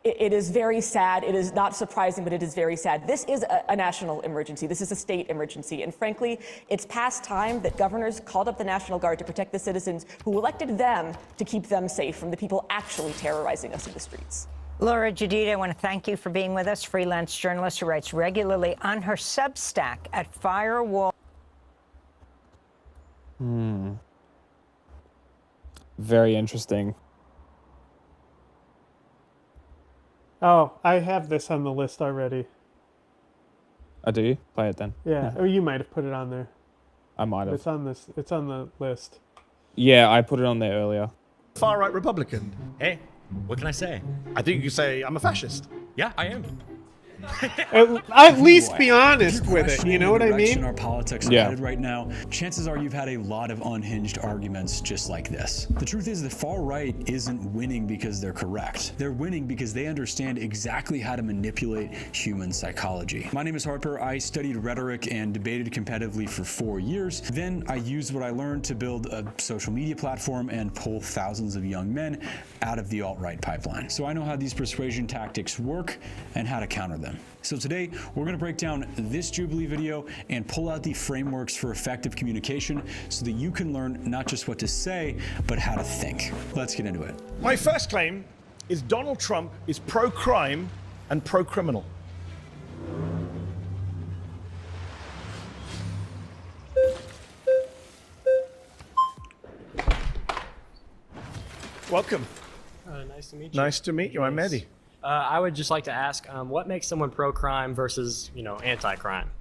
It is very sad. It is not surprising, but it is very sad. This is a national emergency. This is a state emergency. And frankly, it's past time that governors called up the National Guard to protect the citizens who elected them to keep them safe from the people actually terrorizing us in the streets. Laura Jadid, I want to thank you for being with us, freelance journalist who writes regularly on her Substack at Firewall. Very interesting. Oh, I have this on the list already. Oh, do you? Play it then. Yeah, or you might have put it on there. I might have. It's on this. It's on the list. Yeah, I put it on there earlier. Far-right Republican. Hey, what can I say? I think you could say I'm a fascist. Yeah, I am. At least be honest with it. You know what I mean? Our politics are headed right now. Chances are you've had a lot of unhinged arguments just like this. The truth is the far right isn't winning because they're correct. They're winning because they understand exactly how to manipulate human psychology. My name is Harper. I studied rhetoric and debated competitively for 4 years. Then I used what I learned to build a social media platform and pull thousands of young men out of the alt-right pipeline. So I know how these persuasion tactics work and how to counter them. So today, we're going to break down this Jubilee video and pull out the frameworks for effective communication so that you can learn not just what to say, but how to think. Let's get into it. My first claim is Donald Trump is pro-crime and pro-criminal. Welcome. Nice to meet you. Nice to meet you. I'm Eddie. I would just like to ask, what makes someone pro-crime versus, anti-crime?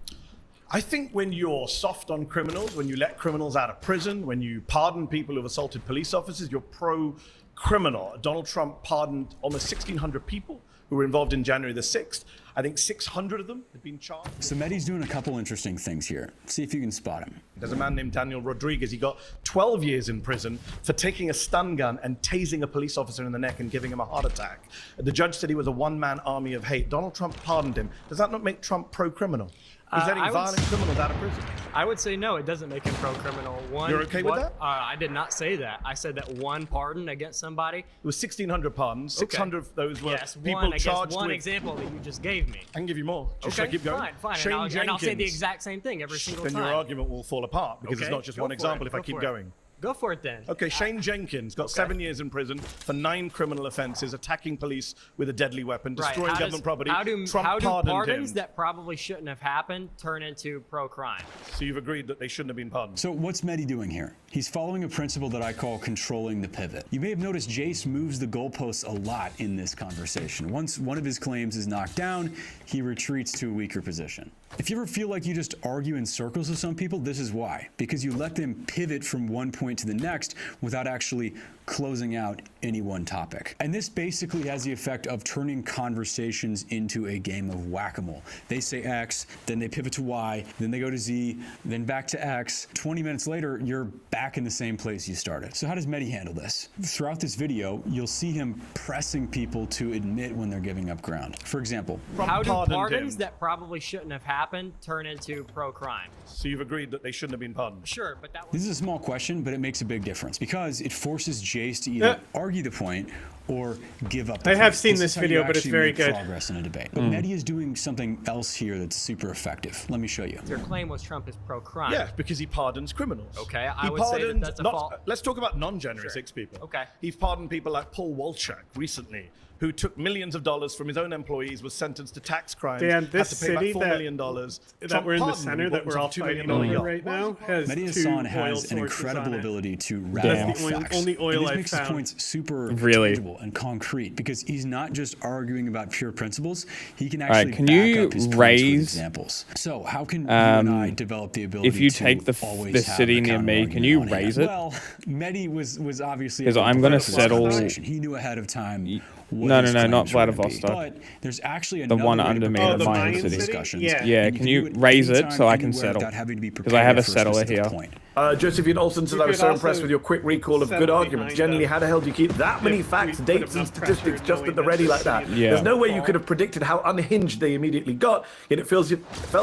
I think when you're soft on criminals, when you let criminals out of prison, when you pardon people who've assaulted police officers, you're pro-criminal. Donald Trump pardoned almost 1,600 people who were involved in January the 6th. I think 600 of them have been charged. So Mehdi's doing a couple interesting things here. See if you can spot him. There's a man named Daniel Rodriguez. He got 12 years in prison for taking a stun gun and tasing a police officer in the neck and giving him a heart attack. The judge said he was a one-man army of hate. Donald Trump pardoned him. Does that not make Trump pro-criminal? He's letting violent criminals out of prison. I would say no, it doesn't make him pro-criminal. You're okay with that? I did not say that. I said that one pardon against somebody. It was 1,600 pardons. 600 of those were people charged one with... example that you just gave me. I can give you more. Just okay, so I keep going. Fine. Shane And I'll say the exact same thing every single time. Then your argument will fall apart because it's Okay, not just go one for example it, if I go keep for it. going. Go for it then. Okay, Shane Jenkins got 7 years in prison for 9 criminal offenses, attacking police with a deadly weapon, destroying government property. How do Trump pardoned pardons him. that probably shouldn't have happened turn into pro-crime? So you've agreed that they shouldn't have been pardoned? So what's Mehdi doing here? He's following a principle that I call controlling the pivot. You may have noticed Jace moves the goalposts a lot in this conversation. Once one of his claims is knocked down, he retreats to a weaker position. If you ever feel like you just argue in circles with some people, this is why. Because you let them pivot from one point to the next without actually closing out any one topic. And this basically has the effect of turning conversations into a game of whack-a-mole. They say X, then they pivot to Y, then they go to Z, then back to X. 20 minutes later, you're back in the same place you started. So how does Mehdi handle this? Throughout this video, you'll see him pressing people to admit when they're giving up ground. For example, How do pardons that probably shouldn't have happened turn into pro-crime? So you've agreed that they shouldn't have been pardoned? Sure, but that was... This is a small question, but it makes a big difference because it forces Jace to either argue the point or give up the I point. have seen This this is how you video, but it's actually very make good. progress in a debate. But Mehdi is doing something else here that's super effective. Let me show you. Your claim was Trump is pro-crime. Yeah, because he pardons criminals. Okay, I He would say that pardoned that's a not- fault. Let's talk about non-January 6 people. Okay. He's pardoned people like Paul Walchuk recently, who took millions of dollars from his own employees, was sentenced to tax crimes, Dan, had this to pay back city $4 million. that Trump we're in the pardoned him, center, he that bought we're all himself a $2 fighting million over right now, has Mehdi 2 Hassan oil has an sources incredible on it. ability to That's rattle off the only- facts. only oil and this I've makes his found. points super Really? tangible and concrete because he's not just arguing about pure principles. He can All right, actually can back you up his points with raise, examples. So how can you and I develop the ability if you to take the always have city a near me, can counter-argument you on hand? raise it? Well, Mehdi was obviously 'Cause able I'm to gonna develop this settle- conversation. He knew ahead of time what No, his no, not claims were gonna be. Vladivostok. But there's actually The another one way to under me, prepare the for Mayan political City? discussions. Yeah, and can do you it raise it anytime, so I can anywhere settle? without having to be 'Cause I have a prepared for settler specific here. point. Josephine Olsen says, You I was could so impressed also with your quick recall of set good up arguments. behind Generally, us how the hell do you keep that many if facts, we put dates, and enough pressure statistics just knowing at the that ready this like that? city is Yeah. There's no way you could have predicted how unhinged they immediately got, yet it felt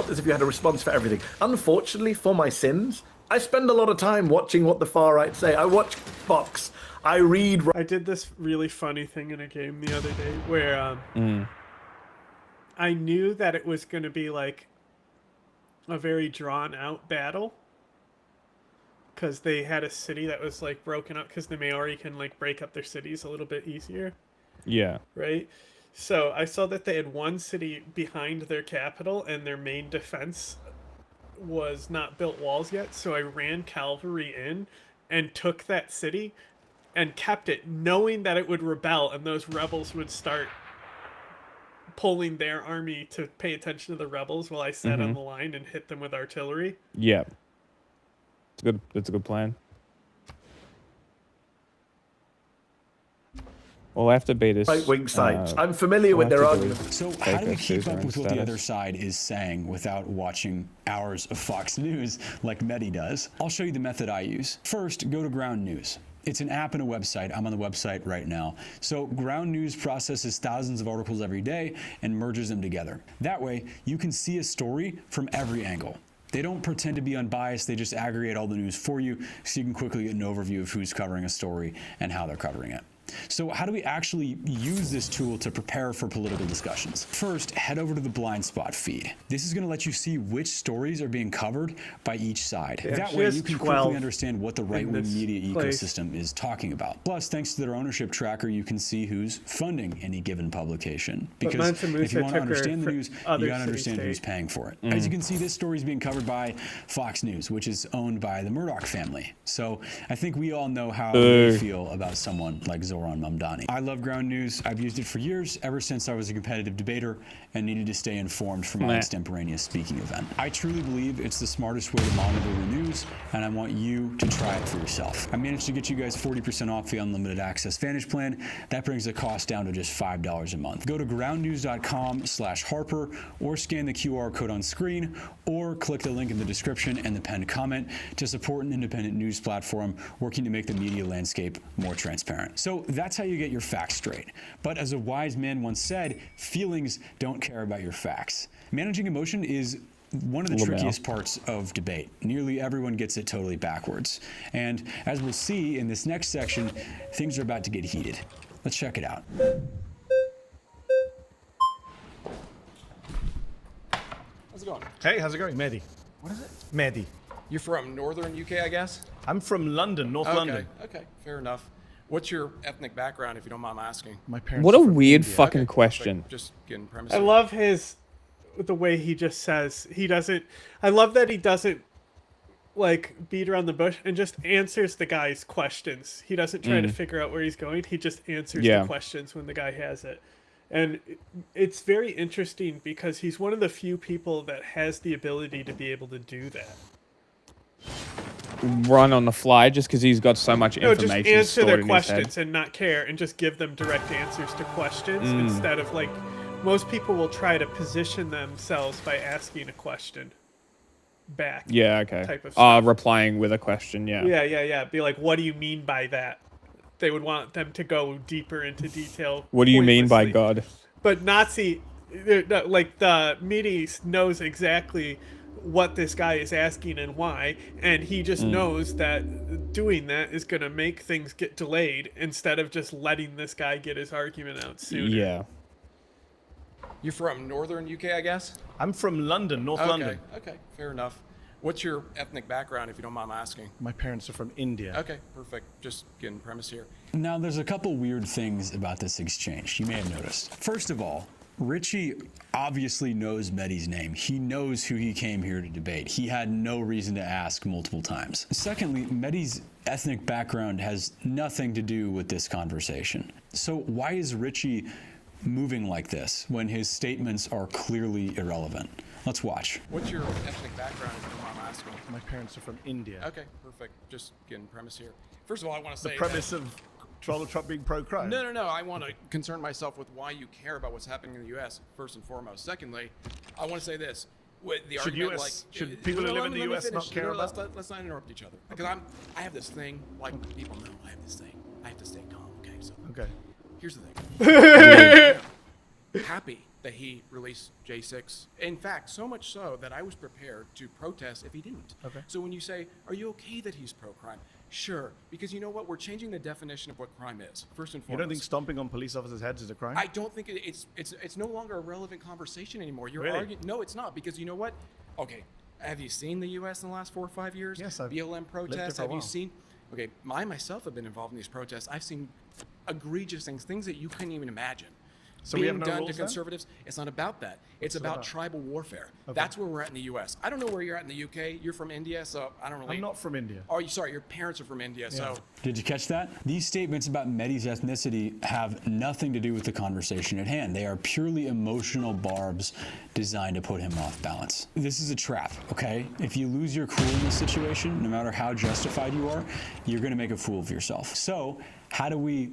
as if you had a response for everything. Unfortunately, for my sins, I spend a lot of time watching what the far right say. I watch Fox. I read. I did this really funny thing in a game the other day where I knew that it was going to be like a very drawn out battle because they had a city that was like broken up because the Maori can like break up their cities a little bit easier. Yeah. Right? So I saw that they had one city behind their capital and their main defense was not built walls yet. So I ran cavalry in and took that city and kept it, knowing that it would rebel and those rebels would start pulling their army to pay attention to the rebels while I sat on the line and hit them with artillery. Yeah. It's good. That's a good plan. We'll have to beat this. Right-wing sites. I'm familiar with their argument. So how do we keep up with what the other side is saying without watching hours of Fox News like Mehdi does? I'll show you the method I use. First, go to Ground News. It's an app and a website. I'm on the website right now. So Ground News processes thousands of articles every day and merges them together. That way, you can see a story from every angle. They don't pretend to be unbiased. They just aggregate all the news for you so you can quickly get an overview of who's covering a story and how they're covering it. So how do we actually use this tool to prepare for political discussions? First, head over to the Blind Spot feed. This is going to let you see which stories are being covered by each side. Yeah, that way you can quickly 12 understand what the right-wing this media place. ecosystem is talking about. Plus, thanks to their ownership tracker, you can see who's funding any given publication. But Because Mansa if you Musa want to took her understand the for news, other you got to understand city-state. who's paying for it. As you can see, this story is being covered by Fox News, which is owned by the Murdoch family. So I think we all know how they feel about someone like Zoran Mamdani. I love Ground News. I've used it for years, ever since I was a competitive debater and needed to stay informed for my extemporaneous speaking event. I truly believe it's the smartest way to monitor the news, and I want you to try it for yourself. I managed to get you guys 40% off the unlimited access Vantage plan. That brings the cost down to just $5 a month. Go to groundnews.com/Harper or scan the QR code on screen or click the link in the description and the pinned comment to support an independent news platform working to make the media landscape more transparent. So that's how you get your facts straight. But as a wise man once said, feelings don't care about your facts. Managing emotion is one of the trickiest parts of debate. Nearly everyone gets it totally backwards. And as we'll see in this next section, things are about to get heated. Let's check it out. How's it going? Hey, how's it going? Mehdi. What is it? Mehdi. You're from northern UK, I guess? I'm from London, North London. Okay, fair enough. What's your ethnic background, if you don't mind asking? My parents. What a weird fucking question. Just getting premise. I love the way he just says he doesn't. I love that he doesn't like beat around the bush and just answers the guy's questions. He doesn't try to figure out where he's going. He just answers the questions when the guy has it. And it's very interesting because he's one of the few people that has the ability to be able to do that. Run on the fly just because he's got so much information. No, just answer stored their in his head. questions and not care and just give them direct answers to questions instead of like most people will try to position themselves by asking a question back. Yeah, okay. Type of stuff. Replying with a question, yeah. Yeah. Be like, what do you mean by that? They would want them to go deeper into detail. What do you mean by pointlessly. God? But Nazi, like the Medes knows exactly what this guy is asking and why, and he just knows that doing that is going to make things get delayed instead of just letting this guy get his argument out sooner. Yeah. You're from northern UK, I guess? I'm from London, North London. Okay, fair enough. What's your ethnic background, if you don't mind asking? My parents are from India. Okay, perfect. Just getting premise here. Now, there's a couple weird things about this exchange you may have noticed. First of all, Richie obviously knows Mehdi's name. He knows who he came here to debate. He had no reason to ask multiple times. Secondly, Mehdi's ethnic background has nothing to do with this conversation. So why is Richie moving like this when his statements are clearly irrelevant? Let's watch. What's your ethnic background, if you don't mind asking? My parents are from India. Okay, perfect. Just getting premise here. First of all, I want to say The premise that of Donald Trump being pro-crime. No, no, no. I want to concern myself with why you care about what's happening in the U.S. first and foremost. Secondly, I want to say this: with the argument, should people who live in the U.S. not care about? Let's not interrupt each other, because I have this thing. Like people know, I have this thing. I have to stay calm. Okay, so here's the thing. Happy that he released J6. In fact, so much so that I was prepared to protest if he didn't. Okay. So when you say, are you okay that he's pro-crime? Sure, because you know what? We're changing the definition of what crime is, first and foremost. You don't think stomping on police officers' heads is a crime? I don't think it's no longer a relevant conversation anymore. You're Really? arguing. No, it's not, because you know what? Okay, have you seen the U.S. in the last 4 or 5 years? Yes, I've BLM lived protests. there for a Have you while. seen? Okay, I myself have been involved in these protests. I've seen egregious things that you couldn't even imagine. So we have being no done rules to then? conservatives. It's not about that. It's What's it about about? tribal warfare. Okay. That's where we're at in the U.S. I don't know where you're at in the U.K. You're from India, so I don't really. I'm not from India. Oh, you sorry. Your parents are from India, so. Did you catch that? These statements about Mehdi's ethnicity have nothing to do with the conversation at hand. They are purely emotional barbs designed to put him off balance. This is a trap, okay? If you lose your cool in this situation, no matter how justified you are, you're going to make a fool of yourself. So, how do we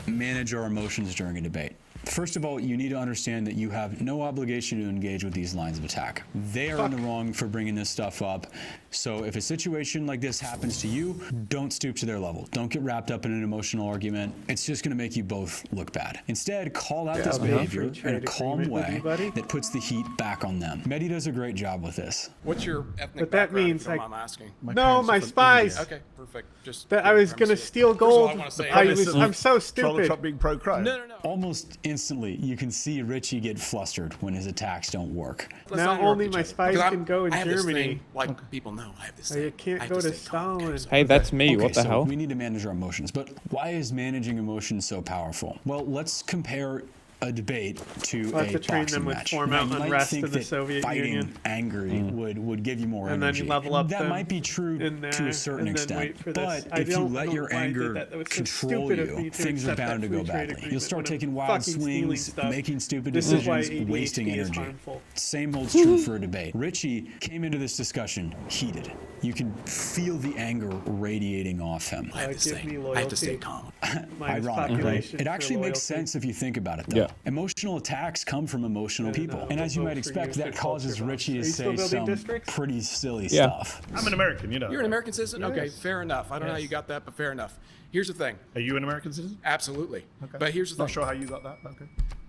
manage our emotions during a debate? First of all, you need to understand that you have no obligation to engage with these lines of attack. They are in the wrong for bringing this stuff up. So if a situation like this happens to you, don't stoop to their level. Don't get wrapped up in an emotional argument. It's just going to make you both look bad. Instead, call out this behavior in a calm way that puts the heat back on them. Mehdi does a great job with this. What's your ethnic But that background, means, if you don't like- mind asking? No, my spies. Okay, perfect. Just That I was gonna steal First of all, gold. I wanna say- I'm so Donald stupid. Trump being pro-crime. No, no, no. Almost instantly, you can see Richie get flustered when his attacks don't work. Let's Now not interrupt only each my other, spies because can go in I have this Germany. thing, like people know, I have this thing. You can't I have go to stay calm, Stalin. okay, so- Hey, that's me. Okay, What the so hell? we need to manage our emotions. But why is managing emotions so powerful? Well, let's compare a debate to We'll have a to train boxing them with match. form-out Now, you might unrest think in the that Soviet fighting Union. angry would give you more And then energy. you level up that them might be true in to there, a certain and then extent. wait for this. But I if you don't let know your why I did anger that. That was so control stupid of me you, to things are accept bound that to go free trade badly. agreement You'll start when I'm taking wild fucking stealing swings, stuff. making stupid This is why decisions, wasting ADHD is energy. harmful. Same holds true for a debate. Richie came into this discussion heated. You can feel the anger radiating off him. I have to give stay. me I have to stay loyalty. calm. Minus Ironic, right? population It for actually makes loyalty. sense if you think about it, though. Yeah. Emotional attacks come from emotional people. And as you vote might for expect, you that to causes culture Richie to bombs. Are you still say building some districts? pretty silly Yeah. stuff. I'm an American, you know. You're an American citizen? Okay, Yes. fair enough. I don't know how Yes. you got that, but fair enough. Here's the thing. Are you an American citizen? Absolutely. Okay. But here's the thing. Not sure how you got that. Okay.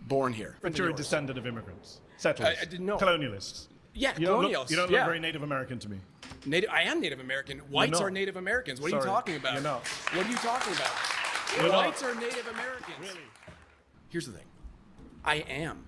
Born here. But you're a descendant of immigrants, settlers, I didn't know. colonialists. Yeah, You don't colonials. look, you don't yeah. look very Native American to me. I am Native American. Whites not. are Native Americans. What are you Sorry, talking about? you're not. What are you talking about? You're not. Whites are Native Americans. Really? Here's the thing. I am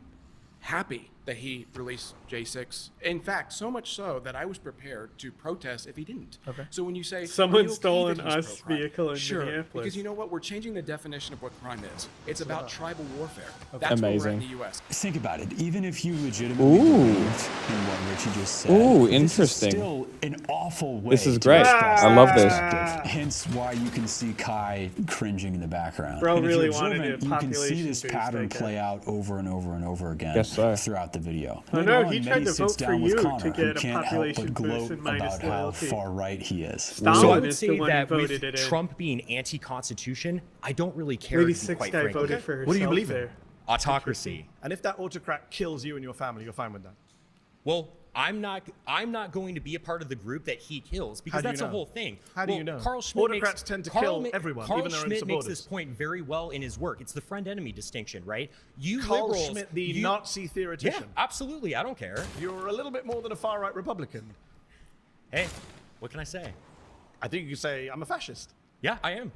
happy that he released J6. In fact, so much so that I was prepared to protest if he didn't. Okay. So when you say Someone are you okay stole that an he's US pro-crime? vehicle in sure, Minneapolis. because you know what? We're changing the definition of what crime is. It's about tribal warfare. That's where we're at in Amazing. the U.S. Think about it. Even if you legitimately Ooh. believed in what Richie just said, Ooh, this is interesting. still an awful way This is to great. express I love that this. perspective. Hence why you can see Kai cringing in the background. Bro And if really you're wanted observant, a you can see population this boost, pattern I guess. play out over and over and over again Yes, sir. throughout the video. I Later know, on, he tried Mehdi to sits vote for down with you to Connor, get who a can't help population but boost gloat and minus about how loyalty. far right he is. Stalin So I would is the say one who that voted with it in. Trump being anti-constitution, I don't really care. Lady to be Six quite Guy frank. voted for herself What do you believe in? there. Autocracy. And if that autocrat kills you and your family, you're fine with that. Well, I'm not going to be a part of the group that he kills because How do you that's the know? whole thing. How do Well, you know? Carl Schmitt Autocrats tend to kill everyone, Carl even their own Schmitt makes supporters. this point very well in his work. It's the friend-enemy distinction, right? You Carl liberals, Schmitt, the you- Nazi Yeah, theoretician. absolutely. I don't care. You're a little bit more than a far-right Republican. Hey, what can I say? I think you could say, I'm a fascist. Yeah, I am.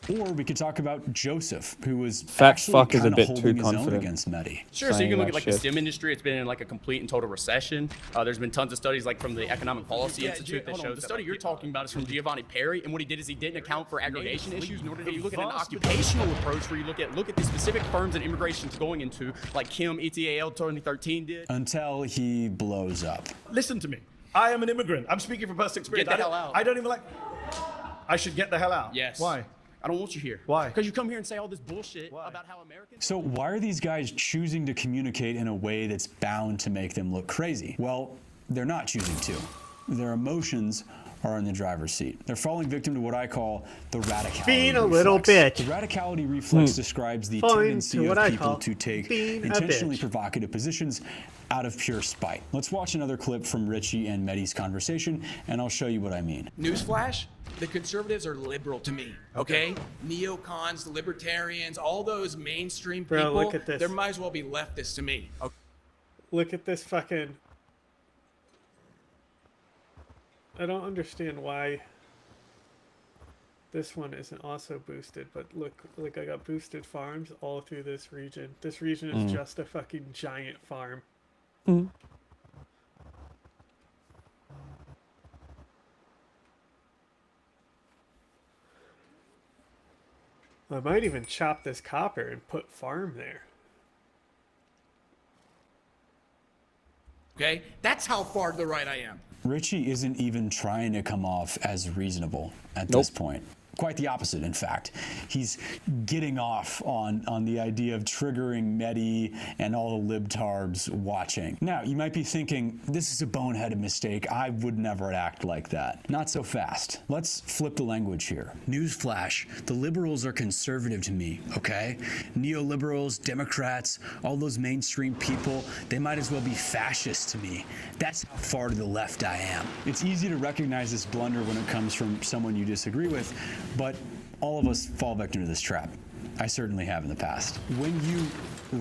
Or we could talk about Joseph, who was Fat actually fuck is a kinda bit holding too his own confident. against Mehdi. Sure, so you saying can look that at like the shit. STEM industry. It's been in like a complete and total recession. There's been tons of studies like from the Economic Policy Institute that shows the study you're talking about is from Giovanni Perry, and what he did is he didn't account for aggregation issues. Nor did he look at an occupational approach where you look at the specific firms that immigration's going into, like Kim ETAL 2013 did. Until he blows up. Listen to me. I am an immigrant. I'm speaking from personal experience. Get the hell out. I don't even like... I should get the hell out. Yes. Why? I don't want you here. Why? Because you come here and say all this bullshit about how Americans. So why are these guys choosing to communicate in a way that's bound to make them look crazy? Well, they're not choosing to. Their emotions are in the driver's seat. They're falling victim to what I call the radicality Being a reflex. little bitch. The radicality reflex describes the Falling tendency to of what I people call to take being a intentionally bitch. provocative positions out of pure spite. Let's watch another clip from Richie and Mehdi's conversation, and I'll show you what I mean. Newsflash, the conservatives are liberal to me, okay? Neocons, the libertarians, all those mainstream Bro, people, look at this. they might as well be leftists to me. Okay? Look at this fucking... I don't understand why this one isn't also boosted, but look, like I got boosted farms all through this region. This region is just a fucking giant farm. I might even chop this copper and put farm there. Okay? That's how far to the right I am. Richie isn't even trying to come off as reasonable at this point. Quite the opposite, in fact. He's getting off on the idea of triggering Mehdi and all the libtarbs watching. Now, you might be thinking, this is a boneheaded mistake. I would never act like that. Not so fast. Let's flip the language here. Newsflash, the liberals are conservative to me, okay? Neoliberals, Democrats, all those mainstream people, they might as well be fascists to me. That's how far to the left I am. It's easy to recognize this blunder when it comes from someone you disagree with, but all of us fall victim to this trap. I certainly have in the past. When you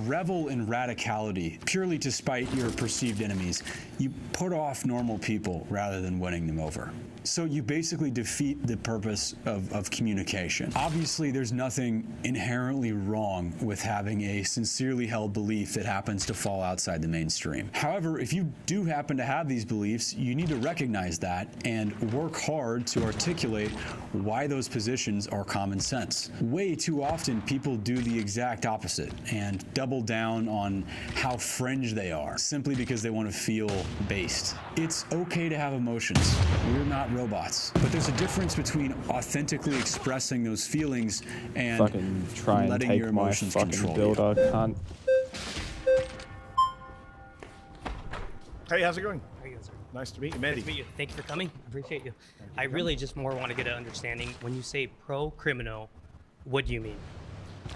revel in radicality purely to spite your perceived enemies, you put off normal people rather than winning them over. So you basically defeat the purpose of communication. Obviously, there's nothing inherently wrong with having a sincerely held belief that happens to fall outside the mainstream. However, if you do happen to have these beliefs, you need to recognize that and work hard to articulate why those positions are common sense. Way too often, people do the exact opposite and double down on how fringe they are simply because they want to feel based. It's okay to have emotions. We're not robots. But there's a difference between authentically expressing those feelings and Fucking try and letting take your my emotions fucking control builder, you. cunt. Hey, how's it going? How are you, sir? Nice to meet you, Nice Mehdi. to meet you. Thank you for coming. I appreciate you. I really just more want to get an understanding. When you say pro-criminal, what do you mean?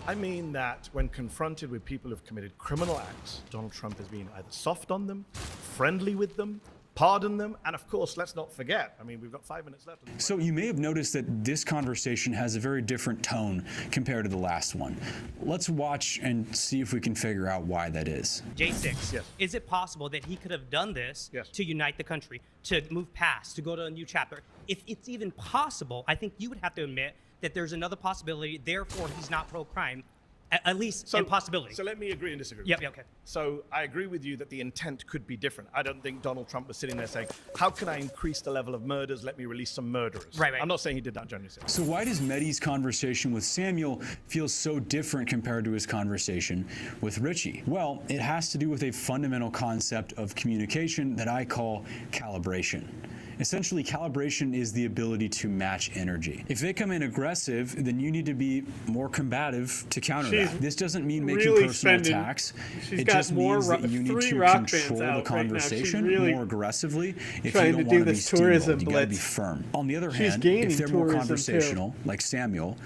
I mean that when confronted with people who've committed criminal acts, Donald Trump has been either soft on them, friendly with them, pardoned them, and of course, let's not forget, I mean, we've got 5 minutes left. So you may have noticed that this conversation has a very different tone compared to the last one. Let's watch and see if we can figure out why that is. J6, Yes. is it possible that he could have done this Yes. to unite the country, to move past, to go to a new chapter? If it's even possible, I think you would have to admit that there's another possibility, therefore he's not pro-crime, at least in possibility. So let me agree and disagree. Yep, okay. So I agree with you that the intent could be different. I don't think Donald Trump was sitting there saying, how can I increase the level of murders? Let me release some murderers. Right. I'm not saying he did that generally. So why does Mehdi's conversation with Samuel feel so different compared to his conversation with Richie? Well, it has to do with a fundamental concept of communication that I call calibration. Essentially, calibration is the ability to match energy. If they come in aggressive, then you need to be more combative to counter that. This doesn't mean making really personal spending- attacks. she's It got just more means that you need 3 to rock bands control the out right now. She's conversation really more aggressively if trying you to don't do want to be this tourism steamrolled. You gotta be blitz. firm. On the other She's hand, gaining if they're more tourism, too. conversational, like Samuel,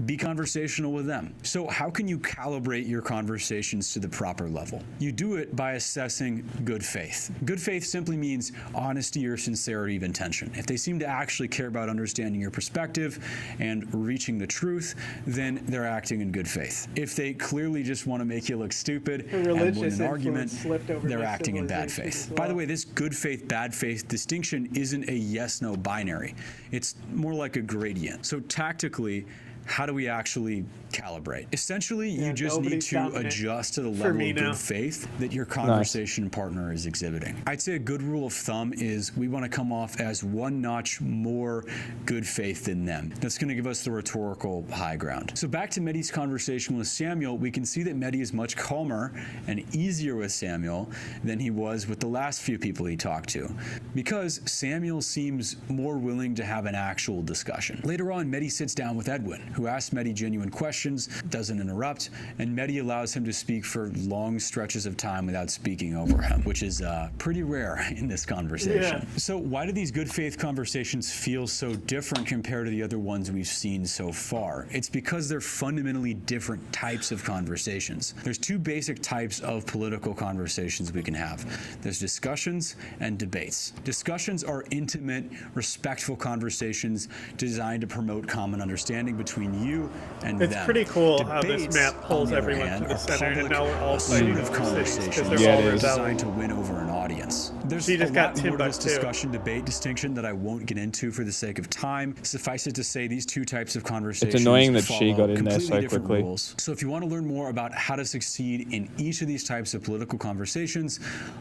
be conversational with them. So how can you calibrate your conversations to the proper level? You do it by assessing good faith. Good faith simply means honesty or sincerity of intention. If they seem to actually care about understanding your perspective and reaching the truth, then they're acting in good faith. If they clearly just want to make you look stupid Her and religious win an argument, influence slipped over they're my acting in bad civilization faith. as By the well. way, this good faith, bad faith distinction isn't a yes-no binary. It's more like a gradient. So tactically, how do we actually calibrate? Essentially, you just need nobody's to dominant adjust to the for level me of now. good faith that your conversation partner is exhibiting. I'd say a good rule of thumb is we want to come off as one notch more good faith than them. That's going to give us the rhetorical high ground. So back to Mehdi's conversation with Samuel, we can see that Mehdi is much calmer and easier with Samuel than he was with the last few people he talked to, because Samuel seems more willing to have an actual discussion. Later on, Mehdi sits down with Edwin, who asks Mehdi genuine questions, doesn't interrupt, and Mehdi allows him to speak for long stretches of time without speaking over him, which is pretty rare in this conversation. Yeah. So why do these good faith conversations feel so different compared to the other ones we've seen so far? It's because they're fundamentally different types of conversations. There's two basic types of political conversations we can have. There's discussions and debates. Discussions are intimate, respectful conversations designed to promote common understanding between you and them. It's pretty cool how this Debates, map pulls on the other everyone hand, to the are center, and public, now we're all fighting assertive over cities conversations because they're all rebelling. designed to win over an audience. There's She a just got lot more to this Timbuktu. discussion-debate distinction that I won't get into for the sake of time. Suffice it to say, these two types of conversations It's annoying that she follow got in there completely so different quickly. rules. So if you want to learn more about how to succeed in each of these types of political conversations,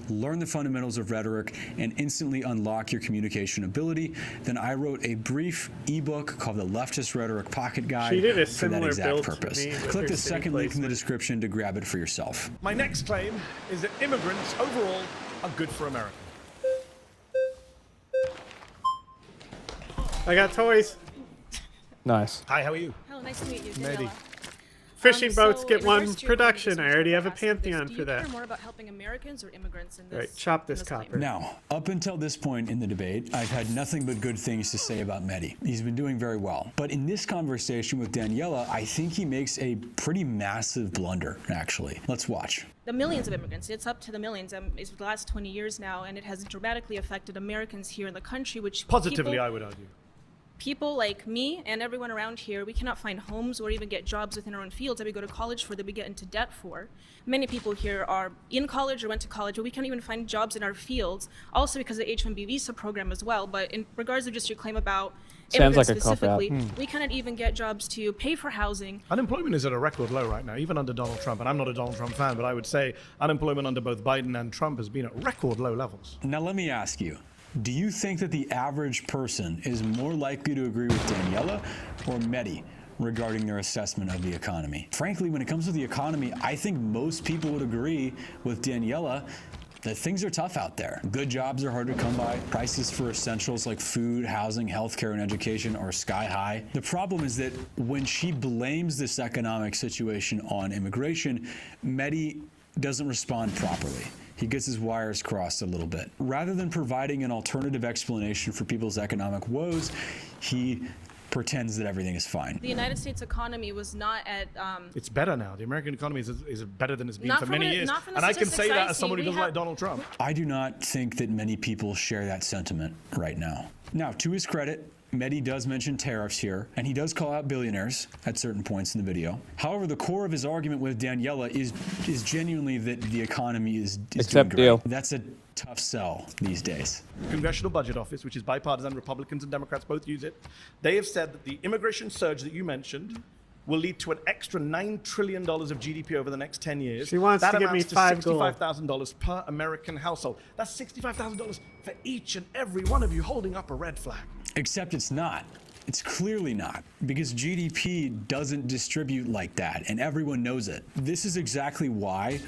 learn the fundamentals of rhetoric, and instantly unlock your communication ability, then I wrote a brief ebook called The Leftist Rhetoric Pocket Guide She did a for that similar exact build to purpose. me with Click her the city second link in the placement. description to grab it for yourself. My next claim is that immigrants overall are good for America. I got toys. Nice. Hi, how are you? Hello, nice to meet you, Maybe. Daniela. Fishing boats So get in one regards to your production. previous I already have a question, pantheon do for you that. care more about helping Americans or immigrants in this? Right, chop this in claim? copper. Now, up until this point in the debate, I've had nothing but good things to say about Mehdi. He's been doing very well. But in this conversation with Daniela, I think he makes a pretty massive blunder, actually. Let's watch. The millions of immigrants, it's up to the millions. It's the last 20 years now, and it has dramatically affected Americans here in the country, which Positively, people, I would argue. people like me and everyone around here, we cannot find homes or even get jobs within our own fields that we go to college for, that we get into debt for. Many people here are in college or went to college, but we can't even find jobs in our fields, also because of the H-1B visa program as well. But in regards to just your claim about Sounds immigrants like a cop-out. specifically, we cannot even get jobs to pay for housing. Unemployment is at a record low right now, even under Donald Trump. And I'm not a Donald Trump fan, but I would say unemployment under both Biden and Trump has been at record low levels. Now, let me ask you, do you think that the average person is more likely to agree with Daniela or Mehdi regarding their assessment of the economy? Frankly, when it comes to the economy, I think most people would agree with Daniela that things are tough out there. Good jobs are hard to come by. Prices for essentials like food, housing, healthcare, and education are sky high. The problem is that when she blames this economic situation on immigration, Mehdi doesn't respond properly. He gets his wires crossed a little bit. Rather than providing an alternative explanation for people's economic woes, he pretends that everything is fine. The United States economy was not at It's better now. The American economy is better than it's been Not for from many the- years. not from the And I can say statistics that I as someone who see. We doesn't like have- Donald Trump. I do not think that many people share that sentiment right now. Now, to his credit, Mehdi does mention tariffs here, and he does call out billionaires at certain points in the video. However, the core of his argument with Daniela is genuinely that the economy is Except doing great. deal. That's a tough sell these days. Congressional Budget Office, which is bipartisan, Republicans and Democrats both use it. They have said that the immigration surge that you mentioned will lead to an extra $9 trillion of GDP over the next 10 years. She wants that to give me amounts to $5 gold. $65,000 per American household. That's $65,000 for each and every one of you holding up a red flag. Except it's not. It's clearly not, because GDP doesn't distribute like that, and everyone knows it. This is exactly why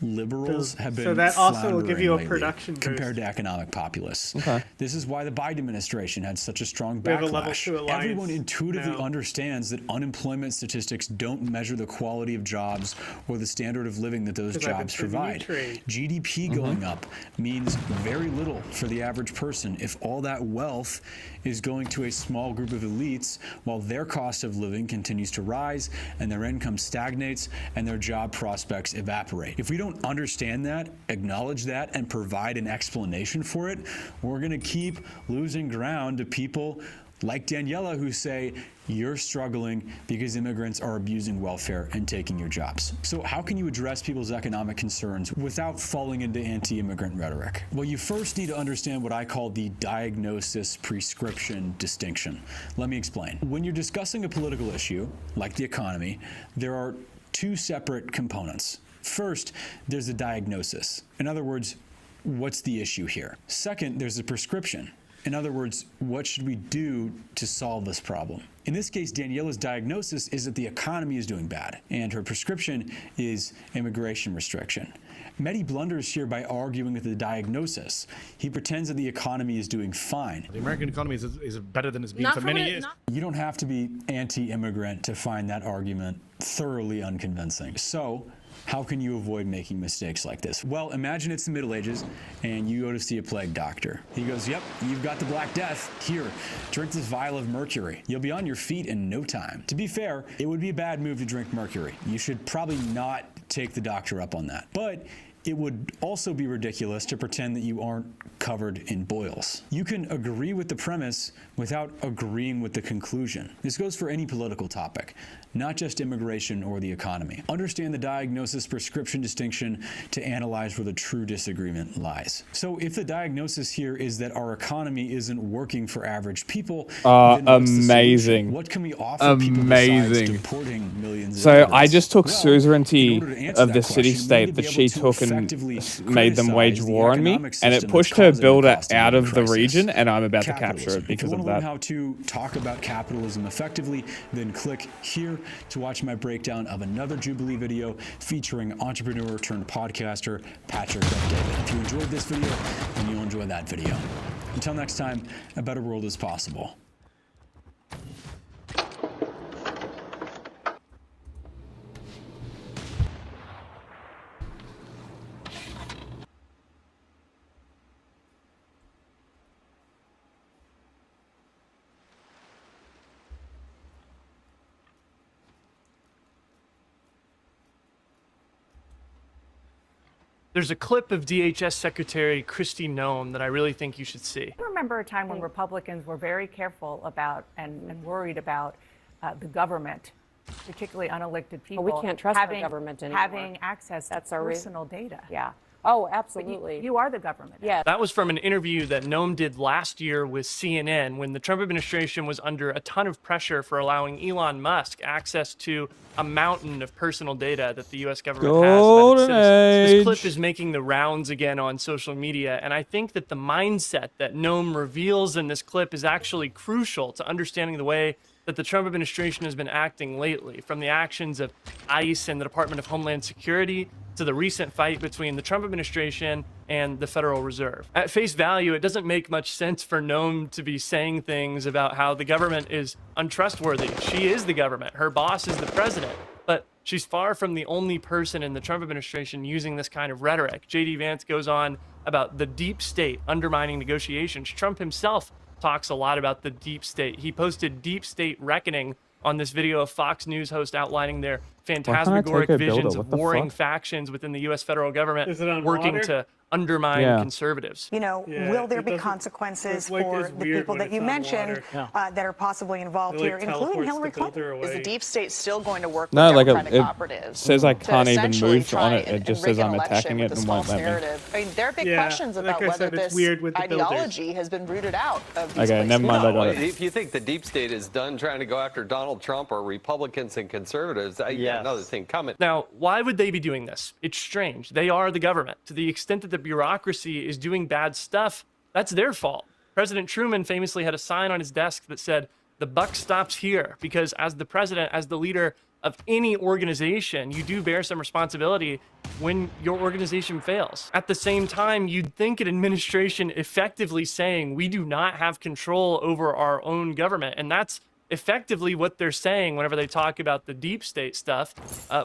liberals have been So that also will give floundering you a lately production compared to economic populists. Okay. This is why the Biden administration had such a strong We have a level backlash. 2 alliance Everyone intuitively now. understands that unemployment statistics don't measure the quality of jobs or the standard of living that those 'Cause I've been jobs sending you provide. trade. GDP going up means very little for the average person if all that wealth is going to a small group of elites while their cost of living continues to rise and their income stagnates and their job prospects evaporate. If we don't understand that, acknowledge that, and provide an explanation for it, we're going to keep losing ground to people like Daniela who say you're struggling because immigrants are abusing welfare and taking your jobs. So how can you address people's economic concerns without falling into anti-immigrant rhetoric? Well, you first need to understand what I call the diagnosis-prescription distinction. Let me explain. When you're discussing a political issue, like the economy, there are two separate components. First, there's a diagnosis. In other words, what's the issue here? Second, there's a prescription. In other words, what should we do to solve this problem? In this case, Daniela's diagnosis is that the economy is doing bad, and her prescription is immigration restriction. Mehdi blunders here by arguing with the diagnosis. He pretends that the economy is doing fine. The American economy is better than it's been Not for for many what it- years. not- You don't have to be anti-immigrant to find that argument thoroughly unconvincing. So, how can you avoid making mistakes like this? Well, imagine it's the Middle Ages and you go to see a plague doctor. He goes, yep, you've got the Black Death. Here, drink this vial of mercury. You'll be on your feet in no time. To be fair, it would be a bad move to drink mercury. You should probably not take the doctor up on that. But it would also be ridiculous to pretend that you aren't covered in boils. You can agree with the premise without agreeing with the conclusion. This goes for any political topic, not just immigration or the economy. Understand the diagnosis-prescription distinction to analyze where the true disagreement lies. So if the diagnosis here is that our economy isn't working for average people, then what's the amazing. solution? What can we offer people besides deporting millions of So I immigrants? just took Well, suzerainty in order to answer of the that question, we city-state need to that be she able to took and effectively made them wage criticize the war on me, economic and it system pushed that's her causing the builder cost of out living of the crisis. region, and I'm about to capture Capitalism. it because if you of want to learn that. how to talk about capitalism effectively, then click here to watch my breakdown of another Jubilee video featuring entrepreneur turned podcaster Patrick Bet-David. If you enjoyed this video, then you'll enjoy that video. Until next time, a better world is possible. There's a clip of DHS Secretary Kristi Noem that I really think you should see. I remember a time when Republicans were very careful about and worried about the government, particularly unelected people. Well, we can't trust our having, government anymore. having access That's to our personal data. Yeah. Oh, But absolutely. you are the government. Yeah. That was from an interview that Noem did last year with CNN when the Trump administration was under a ton of pressure for allowing Elon Musk access to a mountain of personal data that the U.S. government has about its Golden citizens. This clip age. is making the rounds again on social media, and I think that the mindset that Noem reveals in this clip is actually crucial to understanding the way that the Trump administration has been acting lately, from the actions of ICE and the Department of Homeland Security to the recent fight between the Trump administration and the Federal Reserve. At face value, it doesn't make much sense for Noem to be saying things about how the government is untrustworthy. She is the government. Her boss is the president. But she's far from the only person in the Trump administration using this kind of rhetoric. J.D. Vance goes on about the deep state undermining negotiations. Trump himself talks a lot about the deep state. He posted Deep State Reckoning on this video of Fox News host outlining their phantasmagoric visions of warring factions within the U.S. federal government Is it on working water? to undermine conservatives. You know, Yeah, will there it be doesn't- consequences it's like for it's the weird people when that it's you on mentioned water. that are possibly involved It, like, here, including teleports Hillary the filter Clinton? away. Is the deep state still going to work No, with like Democratic it operatives? says I to can't even essentially move on try it. It and just rig says an I'm election attacking with it this and won't false let me. narrative. I mean, there are big Yeah, questions like about I whether said, it's this weird with the ideology has been rooted out of these Okay, places. never mind. I got No, it. if you think the deep state is done trying to go after Donald Trump or Republicans and conservatives, I got another thing coming. Now, why would they be doing this? It's strange. They are the government. To the extent that the bureaucracy is doing bad stuff, that's their fault. President Truman famously had a sign on his desk that said, "The buck stops here," because as the president, as the leader of any organization, you do bear some responsibility when your organization fails. At the same time, you'd think an administration effectively saying, we do not have control over our own government, and that's effectively what they're saying whenever they talk about the deep state stuff,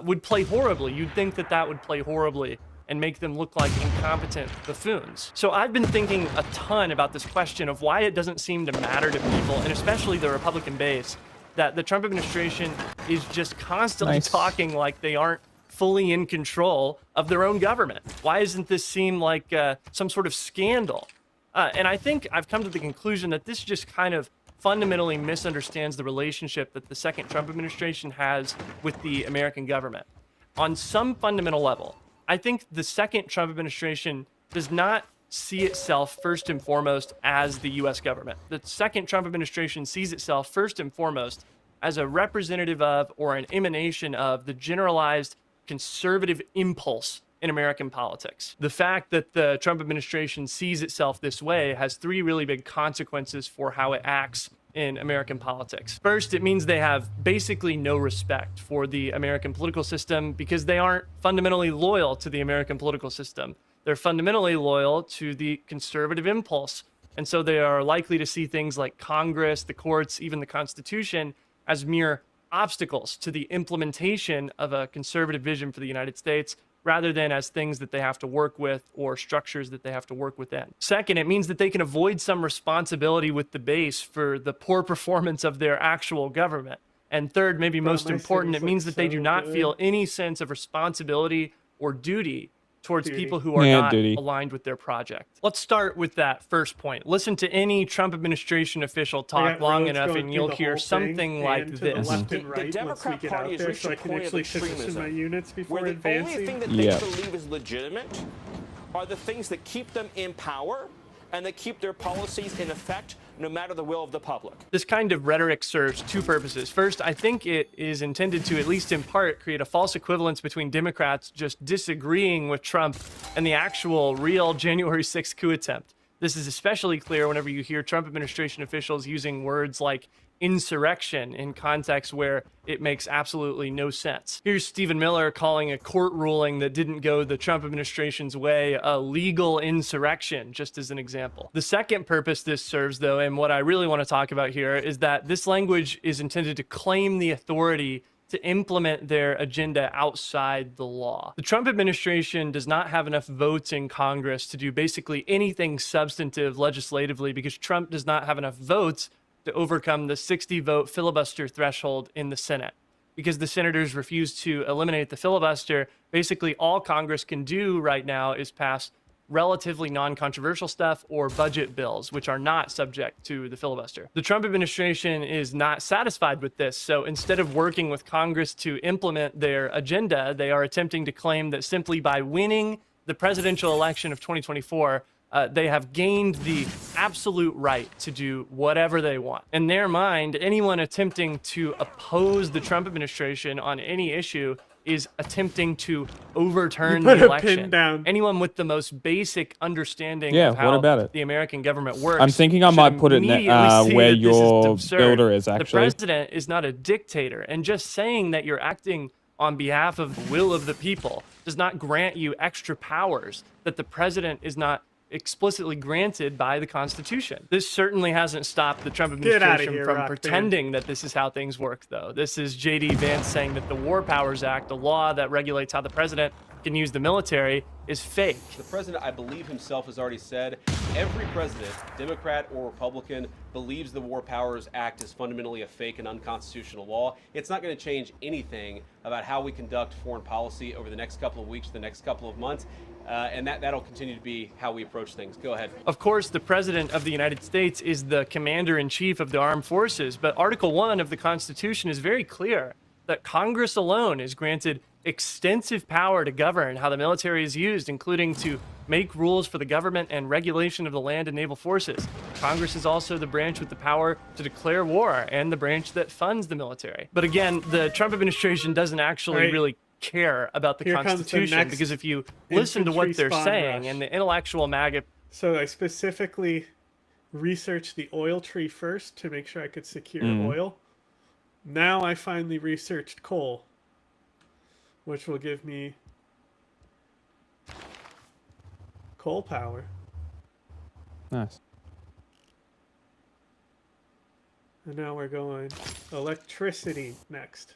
would play horribly. You'd think that that would play horribly and make them look like incompetent buffoons. So I've been thinking a ton about this question of why it doesn't seem to matter to people, and especially the Republican base, that the Trump administration is just constantly talking like they aren't fully in control of their own government. Why doesn't this seem like some sort of scandal? And I think I've come to the conclusion that this just kind of fundamentally misunderstands the relationship that the second Trump administration has with the American government. On some fundamental level, I think the second Trump administration does not see itself first and foremost as the U.S. government. The second Trump administration sees itself first and foremost as a representative of or an emanation of the generalized conservative impulse in American politics. The fact that the Trump administration sees itself this way has three really big consequences for how it acts in American politics. First, it means they have basically no respect for the American political system because they aren't fundamentally loyal to the American political system. They're fundamentally loyal to the conservative impulse. And so they are likely to see things like Congress, the courts, even the Constitution as mere obstacles to the implementation of a conservative vision for the United States, rather than as things that they have to work with or structures that they have to work within. Second, it means that they can avoid some responsibility with the base for the poor performance of their actual government. And third, maybe most important, it means that they do not feel any sense of responsibility or duty towards people who are not aligned with their project. Let's start with that first point. Listen to any Trump administration official talk long enough and you'll hear something like this. The Democrat Party has reached a point of extremism where the only thing that they believe is legitimate are the things that keep them in power and that keep their policies in effect no matter the will of the public. This kind of rhetoric serves two purposes. First, I think it is intended to, at least in part, create a false equivalence between Democrats just disagreeing with Trump and the actual real January 6th coup attempt. This is especially clear whenever you hear Trump administration officials using words like insurrection in contexts where it makes absolutely no sense. Here's Stephen Miller calling a court ruling that didn't go the Trump administration's way a legal insurrection, just as an example. The second purpose this serves, though, and what I really want to talk about here, is that this language is intended to claim the authority to implement their agenda outside the law. The Trump administration does not have enough votes in Congress to do basically anything substantive legislatively because Trump does not have enough votes to overcome the 60-vote filibuster threshold in the Senate. Because the senators refuse to eliminate the filibuster, basically all Congress can do right now is pass relatively non-controversial stuff or budget bills, which are not subject to the filibuster. The Trump administration is not satisfied with this, so instead of working with Congress to implement their agenda, they are attempting to claim that simply by winning the presidential election of 2024, they have gained the absolute right to do whatever they want. In their mind, anyone attempting to oppose the Trump administration on any issue is attempting to overturn the election. Anyone with the most basic understanding of how the American government works. I'm thinking I might put it where your builder is, actually. The president is not a dictator, and just saying that you're acting on behalf of the will of the people does not grant you extra powers that the president is not explicitly granted by the Constitution. This certainly hasn't stopped the Trump administration from pretending that this is how things work, though. This is J.D. Vance saying that the War Powers Act, a law that regulates how the president can use the military, is fake. The president, I believe himself, has already said every president, Democrat or Republican, believes the War Powers Act is fundamentally a fake and unconstitutional law. It's not going to change anything about how we conduct foreign policy over the next couple of weeks, the next couple of months. And that'll continue to be how we approach things. Go ahead. Of course, the President of the United States is the Commander-in-Chief of the Armed Forces, but Article 1 of the Constitution is very clear that Congress alone is granted extensive power to govern how the military is used, including to make rules for the government and regulation of the land and naval forces. Congress is also the branch with the power to declare war and the branch that funds the military. But again, the Trump administration doesn't actually really care about the Constitution, because if you listen to what they're saying and the intellectual MAGA. So I specifically researched the oil tree first to make sure I could secure oil. Now I finally researched coal, which will give me coal power. Nice. And now we're going electricity next.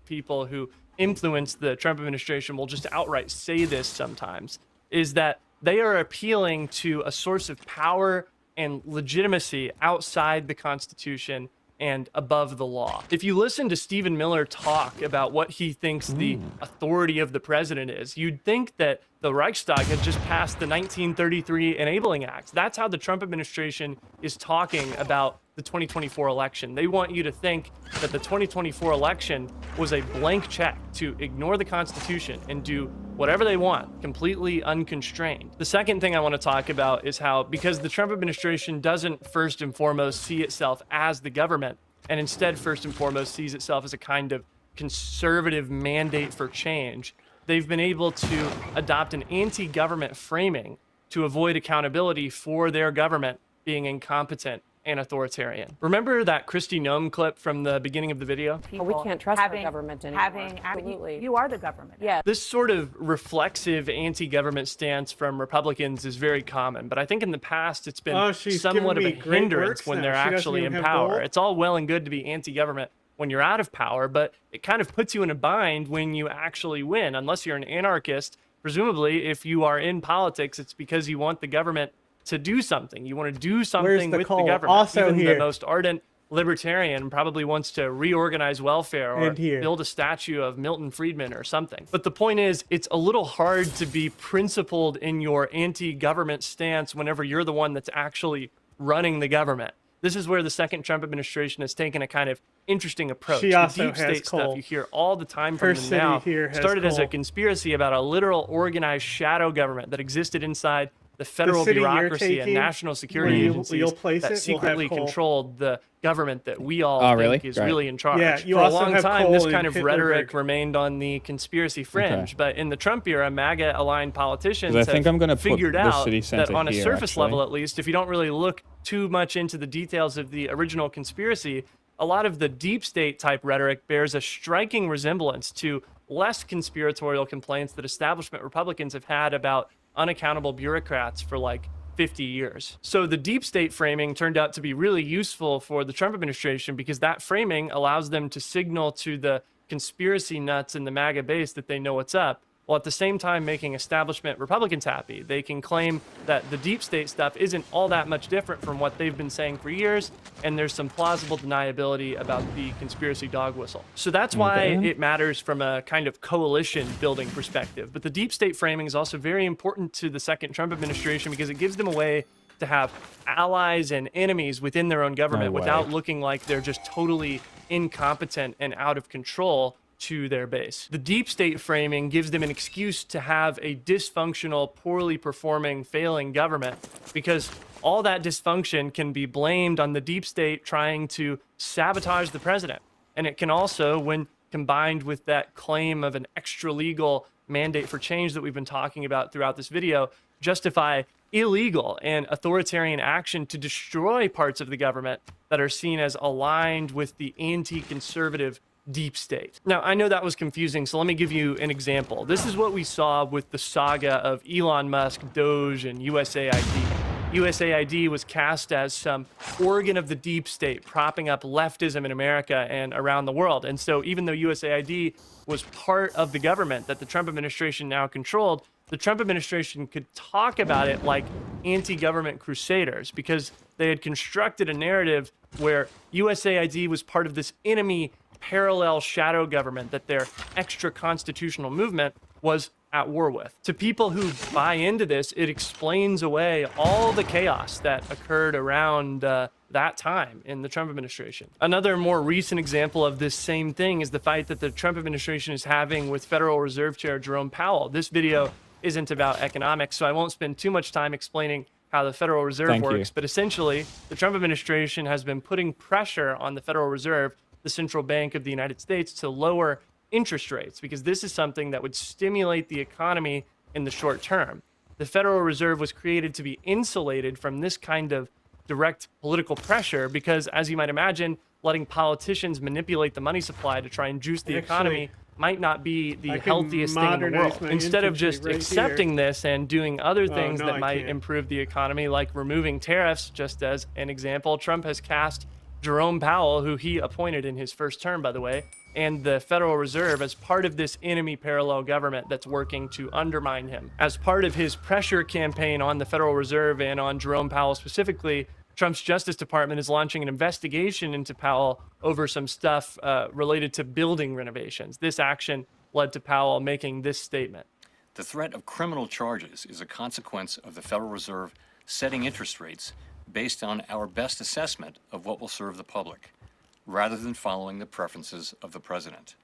People who influence the Trump administration will just outright say this sometimes, is that they are appealing to a source of power and legitimacy outside the Constitution and above the law. If you listen to Stephen Miller talk about what he thinks the authority of the president is, you'd think that the Reichstag had just passed the 1933 Enabling Act. That's how the Trump administration is talking about the 2024 election. They want you to think that the 2024 election was a blank check to ignore the Constitution and do whatever they want, completely unconstrained. The second thing I want to talk about is how, because the Trump administration doesn't first and foremost see itself as the government, and instead first and foremost sees itself as a kind of conservative mandate for change, they've been able to adopt an anti-government framing to avoid accountability for their government being incompetent and authoritarian. Remember that Kristi Noem clip from the beginning of the video? We can't trust our government anymore. Absolutely. You are the government. Yeah. This sort of reflexive anti-government stance from Republicans is very common, but I think in the past it's been somewhat of a hindrance when they're actually in power. It's all well and good to be anti-government when you're out of power, but it kind of puts you in a bind when you actually win. Unless you're an anarchist, presumably if you are in politics, it's because you want the government to do something. You want to do something with the government. Also Even here. the most ardent libertarian probably wants to reorganize welfare or build a statue of Milton Friedman or something. But the point is, it's a little hard to be principled in your anti-government stance whenever you're the one that's actually running the government. This is where the second Trump administration has taken a kind of interesting approach. She The also deep has state stuff coal. you hear all the time Her from them city now here has started as a coal. conspiracy about a literal organized shadow government that existed inside the federal city you're bureaucracy and taking, national security where you'll agencies place that it, will have secretly coal. controlled the government that we all Oh, think really? is Right. really in charge. Yeah, you For a also long have time, coal this in kind of Hitlerberg. rhetoric remained on the conspiracy fringe, but in the Trump era, MAGA-aligned politicians 'Cause I think have I'm gonna put figured the out city that center on a here, surface actually. level, at least, if you don't really look too much into the details of the original conspiracy, a lot of the deep state type rhetoric bears a striking resemblance to less conspiratorial complaints that establishment Republicans have had about unaccountable bureaucrats for like 50 years. So the deep state framing turned out to be really useful for the Trump administration because that framing allows them to signal to the conspiracy nuts in the MAGA base that they know what's up, while at the same time making establishment Republicans happy. They can claim that the deep state stuff isn't all that much different from what they've been saying for years, and there's some plausible deniability about the conspiracy dog whistle. So that's why it matters from a kind of coalition building perspective. But the deep state framing is also very important to the second Trump administration because it gives them a way to have allies and enemies within their own government No way. without looking like they're just totally incompetent and out of control to their base. The deep state framing gives them an excuse to have a dysfunctional, poorly performing, failing government because all that dysfunction can be blamed on the deep state trying to sabotage the president. And it can also, when combined with that claim of an extra legal mandate for change that we've been talking about throughout this video, justify illegal and authoritarian action to destroy parts of the government that are seen as aligned with the anti-conservative deep state. Now, I know that was confusing, so let me give you an example. This is what we saw with the saga of Elon Musk, Doge, and USAID. USAID was cast as some organ of the deep state, propping up leftism in America and around the world. And so even though USAID was part of the government that the Trump administration now controlled, the Trump administration could talk about it like anti-government crusaders because they had constructed a narrative where USAID was part of this enemy parallel shadow government that their extra constitutional movement was at war with. To people who buy into this, it explains away all the chaos that occurred around that time in the Trump administration. Another more recent example of this same thing is the fight that the Trump administration is having with Federal Reserve Chair Jerome Powell. This video isn't about economics, so I won't spend too much time explaining how the Federal Reserve Thank you. works, but essentially, the Trump administration has been putting pressure on the Federal Reserve, the central bank of the United States, to lower interest rates because this is something that would stimulate the economy in the short term. The Federal Reserve was created to be insulated from this kind of direct political pressure because, as you might imagine, letting politicians manipulate the money supply to try and juice the economy might not be the I can healthiest thing in the modernize world. my Instead of infantry just right accepting here. this and doing other Oh, things no, that I might can't. improve the economy, like removing tariffs, just as an example, Trump has cast Jerome Powell, who he appointed in his first term, by the way, and the Federal Reserve as part of this enemy parallel government that's working to undermine him. As part of his pressure campaign on the Federal Reserve and on Jerome Powell specifically, Trump's Justice Department is launching an investigation into Powell over some stuff related to building renovations. This action led to Powell making this statement. The threat of criminal charges is a consequence of the Federal Reserve setting interest rates based on our best assessment of what will serve the public, rather than following the preferences of the president.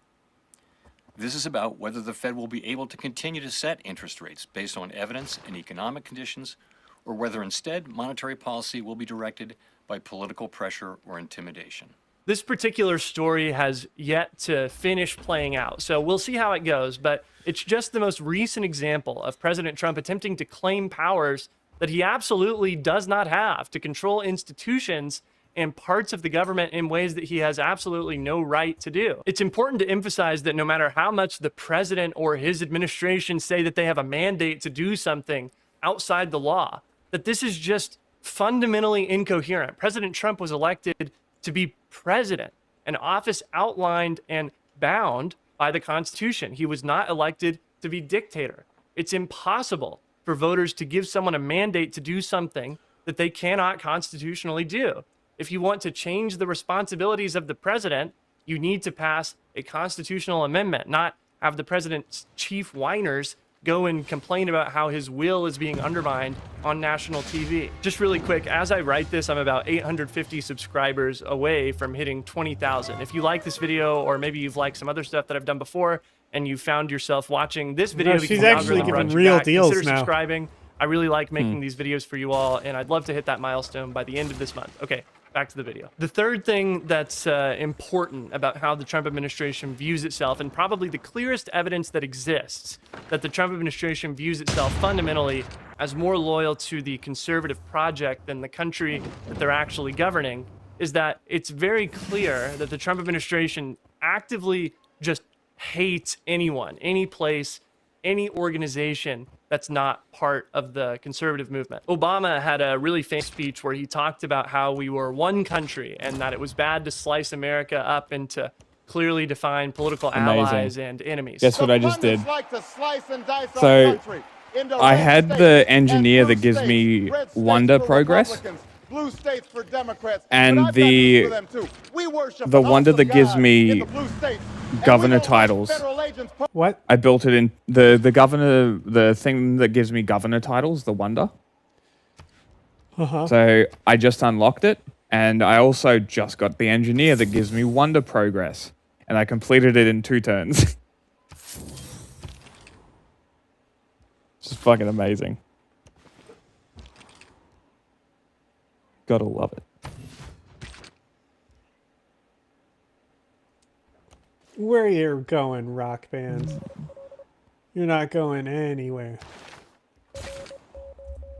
This is about whether the Fed will be able to continue to set interest rates based on evidence and economic conditions, or whether instead monetary policy will be directed by political pressure or intimidation. This particular story has yet to finish playing out, so we'll see how it goes, but it's just the most recent example of President Trump attempting to claim powers that he absolutely does not have to control institutions and parts of the government in ways that he has absolutely no right to do. It's important to emphasize that no matter how much the president or his administration say that they have a mandate to do something outside the law, that this is just fundamentally incoherent. President Trump was elected to be president, an office outlined and bound by the Constitution. He was not elected to be dictator. It's impossible for voters to give someone a mandate to do something that they cannot constitutionally do. If you want to change the responsibilities of the president, you need to pass a constitutional amendment, not have the president's chief whiners go and complain about how his will is being undermined on national TV. Just really quick, as I write this, I'm about 850 subscribers away from hitting 20,000. If you like this video, or maybe you've liked some other stuff that I've done before, and you found yourself watching this video, No, because she's the actually algorithm giving runs you real back, deals consider now. subscribing. I really like making these videos for you all, and I'd love to hit that milestone by the end of this month. Okay, back to the video. The third thing that's important about how the Trump administration views itself, and probably the clearest evidence that exists that the Trump administration views itself fundamentally as more loyal to the conservative project than the country that they're actually governing, is that it's very clear that the Trump administration actively just hates anyone, any place, any organization that's not part of the conservative movement. Obama had a really famous speech where he talked about how we were one country and that it was bad to slice America up into clearly defined political allies and enemies. Guess what I just did? Like to slice and dice our So country into I red had states the and engineer blue that gives states, me red states Wonder for Progress, Republicans, blue states for Democrats, and but I've got the news for them too. We worship the an Wonder awesome that gives God in me the blue states, and governor we don't like titles. federal agents What? I built it in the governor, the thing that gives me governor titles, the Wonder. So I just unlocked it, and I also just got the engineer that gives me Wonder Progress, and I completed it in 2 turns. Just fucking amazing. Gotta love it. Where you're going, rock bands? You're not going anywhere.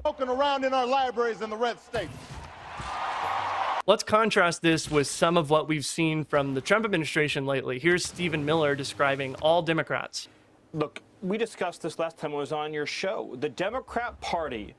poking around in our libraries in the red states. Let's contrast this with some of what we've seen from the Trump administration lately. Here's Stephen Miller describing all Democrats. Look, we discussed this last time I was on your show. The Democrat Party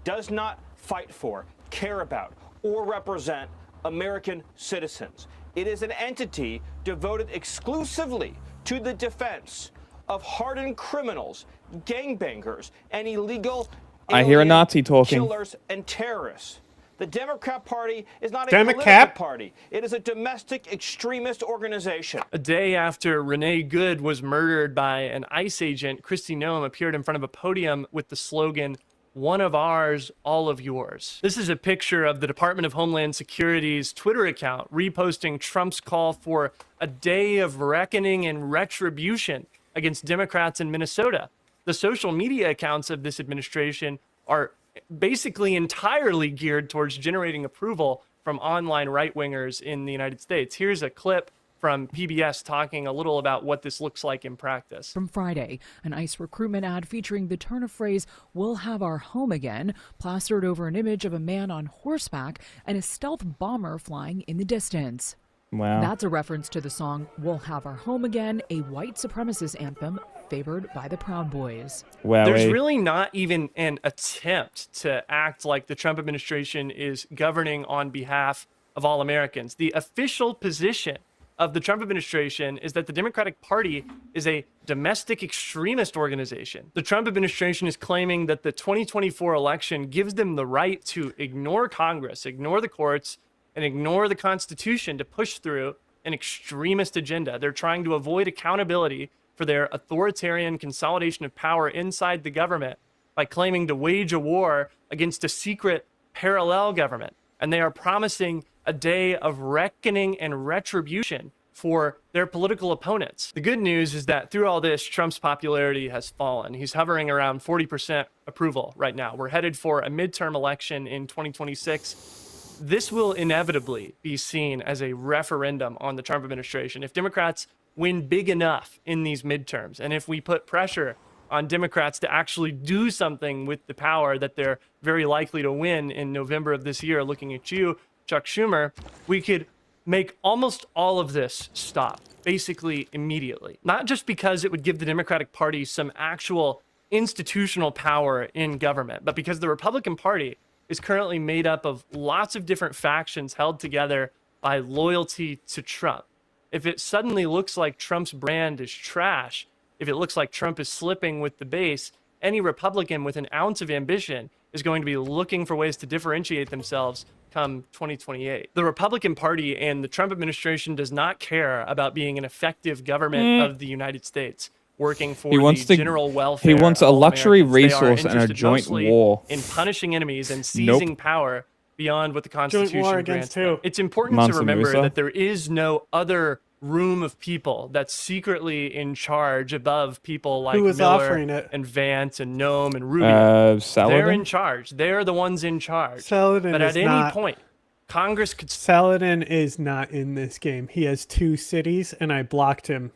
does not fight for, care about, or represent American citizens. It is an entity devoted exclusively to the defense of hardened criminals, gangbangers, and illegal I hear a Nazi talking. killers and terrorists. The Democrat Party is not a Democrat? political party. It is a domestic extremist organization. A day after Renee Good was murdered by an ICE agent, Kristi Noem appeared in front of a podium with the slogan, "One of ours, all of yours." This is a picture of the Department of Homeland Security's Twitter account reposting Trump's call for a day of reckoning and retribution against Democrats in Minnesota. The social media accounts of this administration are basically entirely geared towards generating approval from online right-wingers in the United States. Here's a clip from PBS talking a little about what this looks like in practice. From Friday, an ICE recruitment ad featuring the turn of phrase, "We'll have our home again," plastered over an image of a man on horseback and a stealth bomber flying in the distance. Wow. That's a reference to the song "We'll Have Our Home Again," a white supremacist anthem favored by the Proud Boys. Wow. There's really not even an attempt to act like the Trump administration is governing on behalf of all Americans. The official position of the Trump administration is that the Democratic Party is a domestic extremist organization. The Trump administration is claiming that the 2024 election gives them the right to ignore Congress, ignore the courts, and ignore the Constitution to push through an extremist agenda. They're trying to avoid accountability for their authoritarian consolidation of power inside the government by claiming to wage a war against a secret parallel government. And they are promising a day of reckoning and retribution for their political opponents. The good news is that through all this, Trump's popularity has fallen. He's hovering around 40% approval right now. We're headed for a midterm election in 2026. this will inevitably be seen as a referendum on the Trump administration. If Democrats win big enough in these midterms, and if we put pressure on Democrats to actually do something with the power that they're very likely to win in November of this year, looking at you, Chuck Schumer, we could make almost all of this stop, basically immediately. Not just because it would give the Democratic Party some actual institutional power in government, but because the Republican Party is currently made up of lots of different factions held together by loyalty to Trump. If it suddenly looks like Trump's brand is trash, if it looks like Trump is slipping with the base, any Republican with an ounce of ambition is going to be looking for ways to differentiate themselves come 2028. The Republican Party and the Trump administration does not care about being an effective government of the United States, working for the general welfare. He wants a of all luxury Americans. They are resource and a interested joint mostly war. in punishing enemies and seizing power beyond what the Constitution war grants against them. who? It's important Mansa to remember Musa. that there is no other room of people that's secretly in charge above people like Who was Miller offering it? and Vance and Noem and Rubio. Saladin? They're in charge. They're the ones in charge. Saladin but is at any not- point, Congress could. Saladin is not in this game. He has 2 cities, and I blocked him.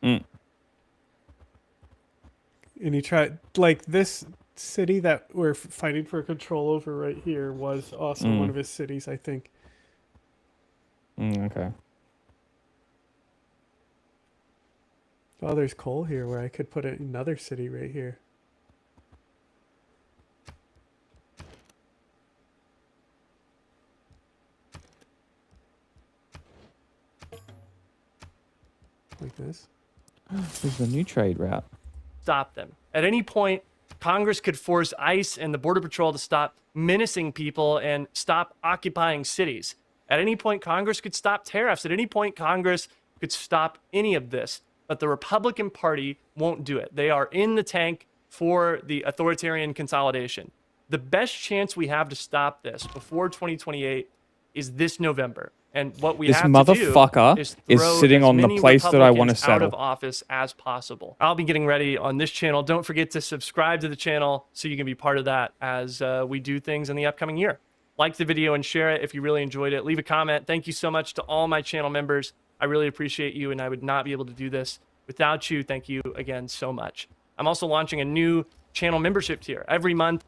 Mm. And he tried, like, this city that we're fighting for control over right here was also one of his cities, I think. Okay. Oh, there's coal here where I could put another city right here. Like this. This is the new trade route. Stop them. At any point, Congress could force ICE and the Border Patrol to stop menacing people and stop occupying cities. At any point, Congress could stop tariffs. At any point, Congress could stop any of this. But the Republican Party won't do it. They are in the tank for the authoritarian consolidation. The best chance we have to stop this before 2028 is this November. And what we This have motherfucker to do is is throw sitting as on the many place that I wanna Republicans out of settle. office as possible. I'll be getting ready on this channel. Don't forget to subscribe to the channel so you can be part of that as we do things in the upcoming year. Like the video and share it if you really enjoyed it. Leave a comment. Thank you so much to all my channel members. I really appreciate you, and I would not be able to do this without you. Thank you again so much. I'm also launching a new channel membership tier every month.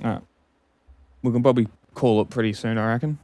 All right. We can probably call it pretty soon, I reckon.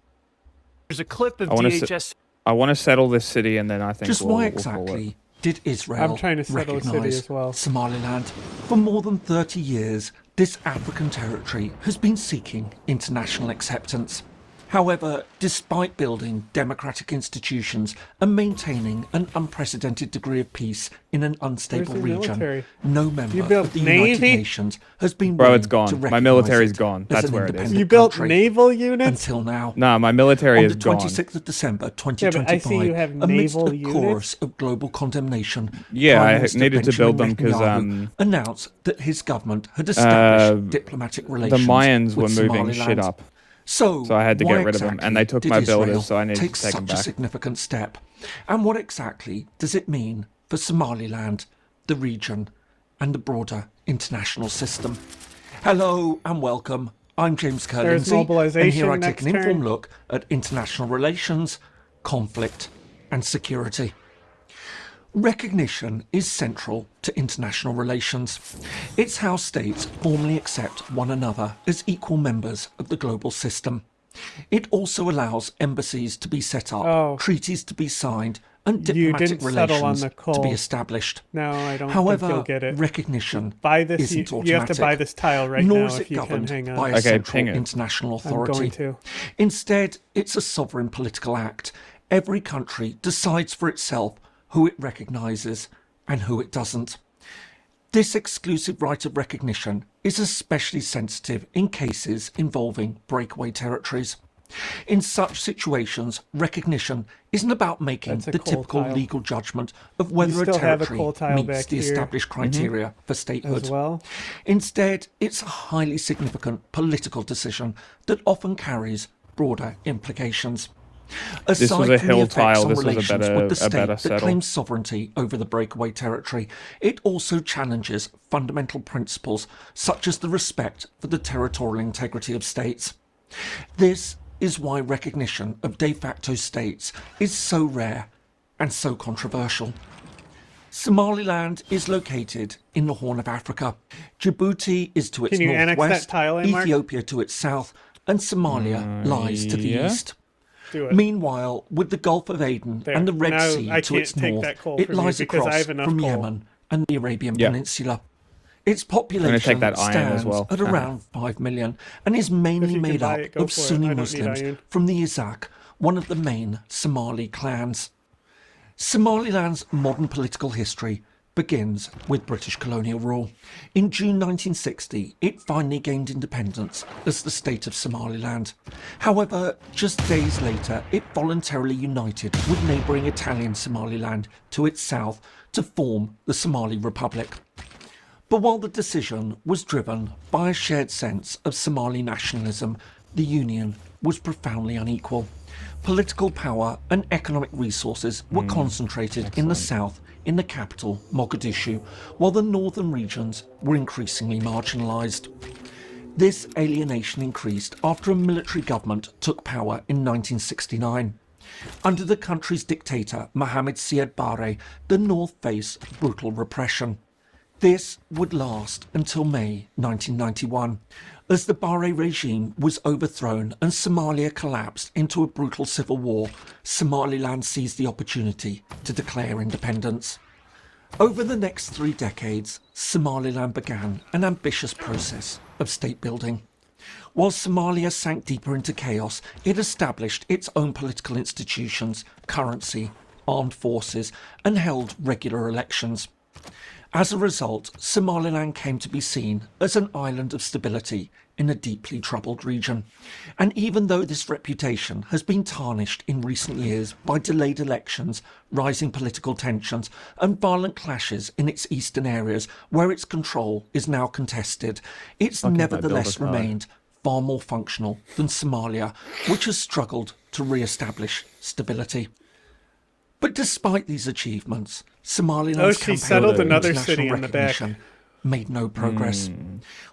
There's a clip of I wanna DHS. I want to settle this city, and then I think Just we'll, why we'll call it. exactly did Israel I'm trying to settle a city recognise as well. Somaliland? For more than 30 years, this African territory has been seeking international acceptance. However, despite building democratic institutions and maintaining an unprecedented degree of peace in an unstable Where's the region, military? no You member built of the United Navy? Nations has been Bro, willing it's gone. to My recognise military's it gone. as That's an where it is. independent You built country. naval units? Until now. No, my military On is the gone. 26th of December Yeah, but 2025, I see you have amidst naval a units. chorus of global condemnation, Yeah, Prime I Minister needed to build them Benjamin 'cause, Netanyahu announced that his government had established diplomatic the relations Mayans were with moving Somaliland. shit up. So I had to why get rid of them, and they took exactly my did builders, Israel so I needed take to take them such a back. significant step? And what exactly does it mean for Somaliland, the region, and the broader international system? Hello and welcome. I'm James There's Curlincy, and mobilization here I take next an informed turn. look at international relations, conflict, and security. Recognition is central to international relations. It's how states formally accept one another as equal members of the global system. It also allows embassies to be set up, treaties to be signed, and You diplomatic didn't settle on relations the to coal. be established. No, I don't However, think you'll get it. recognition Buy this. isn't You automatic. have to buy this tile right nor now is if it you can. governed Hang on. by a Okay, central ping it. international I'm authority. going to. Instead, it's a sovereign political act. Every country decides for itself who it recognises and who it doesn't. This exclusive right of recognition is especially sensitive in cases involving breakaway territories. In such situations, recognition isn't about making That's a the coal typical tile. legal judgment of whether a still have a territory coal tile meets back the here. established criteria for statehood. As well. Instead, it's a highly significant political decision that often carries broader implications. This was Aside a from the hill effects tile. on This was relations a better, with the a state better that settle. claims sovereignty over the breakaway territory, it also challenges fundamental principles such as the respect for the territorial integrity of states. This is why recognition of de facto states is so rare and so controversial. Somaliland is located in the Horn of Africa. Djibouti is to its Can you annex that northwest, tile in, Mark? Ethiopia to its south, and Somalia lies to the yeah. east. Do it. Meanwhile, with the Gulf of Aden There. and the Red Now Sea I to can't its take north, that coal it from you lies because I across have enough from coal. Yemen and the Arabian Yep. Peninsula. Its I'm gonna population take that iron as stands well. at around 5 million and is mainly you can made buy up it, go of for it. Sunni I don't need Muslims iron. from the Izak, one of the main Somali clans. Somaliland's modern political history begins with British colonial rule. In June 1960, it finally gained independence as the state of Somaliland. However, just days later, it voluntarily united with neighbouring Italian Somaliland to its south to form the Somali Republic. But while the decision was driven by a shared sense of Somali nationalism, the union was profoundly unequal. Political power and economic resources were concentrated in the south, in the capital, Mogadishu, while the northern regions were increasingly marginalised. This alienation increased after a military government took power in 1969. Under the country's dictator, Mohamed Siad Barre, the north faced brutal repression. This would last until May 1991, as the Barre regime was overthrown and Somalia collapsed into a brutal civil war. Somaliland seized the opportunity to declare independence. Over the next 3 decades, Somaliland began an ambitious process of state building. While Somalia sank deeper into chaos, it established its own political institutions, currency, armed forces, and held regular elections. As a result, Somaliland came to be seen as an island of stability in a deeply troubled region. And even though this reputation has been tarnished in recent years by delayed elections, rising political tensions, and violent clashes in its eastern areas where its control is now contested, it's nevertheless remained far more functional than Somalia, which has struggled to re-establish stability. But despite these achievements, Somaliland's she campaign settled for another international city in the back. recognition made no progress.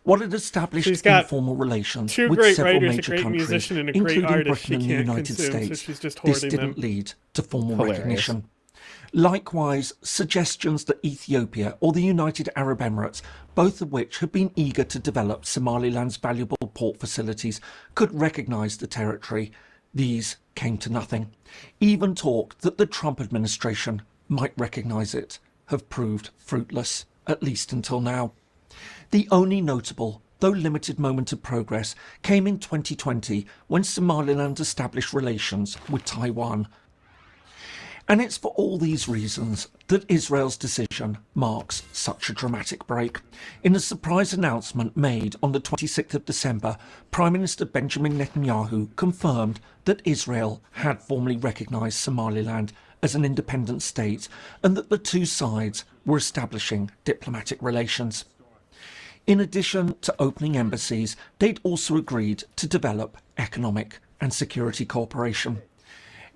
While it established She's got informal relations two with great several writers, a major great countries, musician, and a great including artist Britain and she the can't United consume, so States, she's just this hoarding didn't them. lead to formal Hilarious. recognition. Likewise, suggestions that Ethiopia or the United Arab Emirates, both of which have been eager to develop Somaliland's valuable port facilities, could recognise the territory, these came to nothing. Even talk that the Trump administration might recognise it have proved fruitless, at least until now. The only notable, though limited moment of progress came in 2020 when Somaliland established relations with Taiwan. And it's for all these reasons that Israel's decision marks such a dramatic break. In a surprise announcement made on the 26th of December, Prime Minister Benjamin Netanyahu confirmed that Israel had formally recognised Somaliland as an independent state and that the two sides were establishing diplomatic relations. In addition to opening embassies, they'd also agreed to develop economic and security cooperation.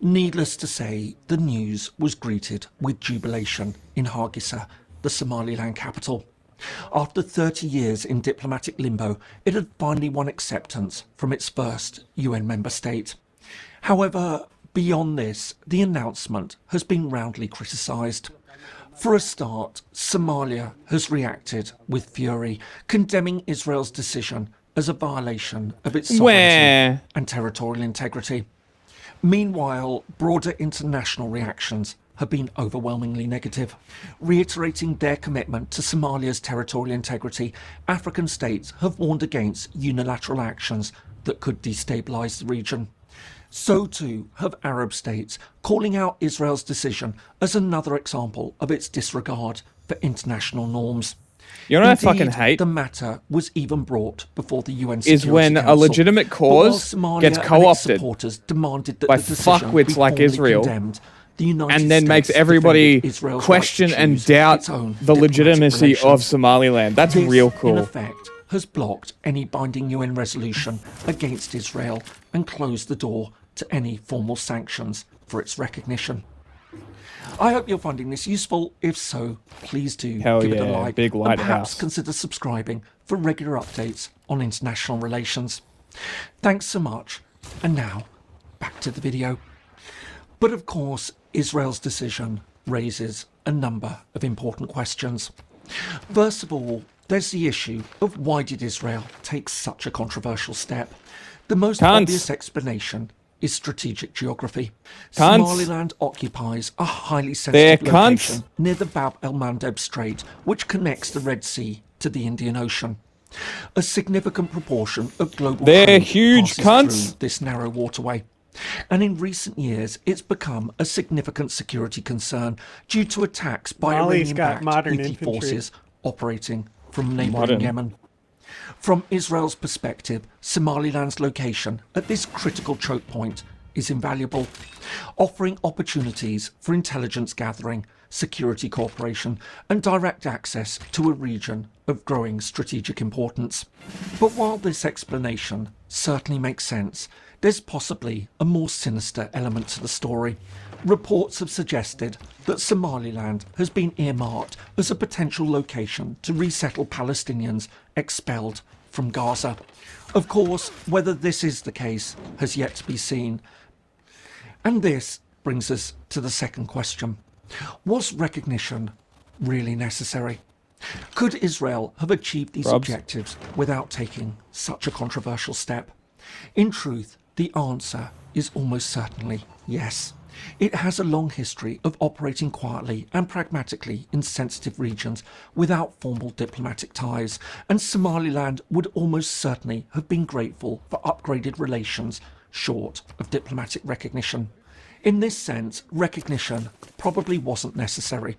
Needless to say, the news was greeted with jubilation in Hargeisa, the Somaliland capital. After 30 years in diplomatic limbo, it had finally won acceptance from its first UN member state. However, beyond this, the announcement has been roundly criticised. For a start, Somalia has reacted with fury, condemning Israel's decision as a violation of its sovereignty and territorial integrity. Meanwhile, broader international reactions have been overwhelmingly negative. Reiterating their commitment to Somalia's territorial integrity, African states have warned against unilateral actions that could destabilise the region. So too have Arab states, calling out Israel's decision as another example of its disregard for international norms. You know what I Indeed, fucking hate? The matter was even brought before the UN Is Security when a Council. legitimate But while cause Somalia gets and its co-opted supporters demanded that by the decision fuckwits be like formally Israel, condemned, the United and then States makes everybody defended Israel's question right to and choose doubt its own the diplomatic legitimacy of relations. Somaliland. That's This, real in cool. effect, has blocked any binding UN resolution against Israel and closed the door to any formal sanctions for its recognition. I hope you're finding this useful. If so, please do Hell give it a yeah, like big and perhaps lighthouse. consider subscribing for regular updates on international relations. Thanks so much. And now, back to the video. But of course, Israel's decision raises a number of important questions. First of all, there's the issue of why did Israel take such a controversial step? The most obvious explanation is strategic geography. Somaliland occupies a highly sensitive location near the Bab el-Mandeb Strait, which connects the Red Sea to the Indian Ocean. A significant proportion of global trade huge passes through this narrow waterway. And in recent years, it's become a significant security concern due to attacks by Iranian-backed Houthi forces operating from neighbouring Yemen. From Israel's perspective, Somaliland's location at this critical choke point is invaluable, offering opportunities for intelligence gathering, security cooperation, and direct access to a region of growing strategic importance. But while this explanation certainly makes sense, there's possibly a more sinister element to the story. Reports have suggested that Somaliland has been earmarked as a potential location to resettle Palestinians expelled from Gaza. Of course, whether this is the case has yet to be seen. And this brings us to the second question. Was recognition really necessary? Could Israel have achieved these objectives without taking such a controversial step? In truth, the answer is almost certainly yes. It has a long history of operating quietly and pragmatically in sensitive regions without formal diplomatic ties, and Somaliland would almost certainly have been grateful for upgraded relations short of diplomatic recognition. In this sense, recognition probably wasn't necessary.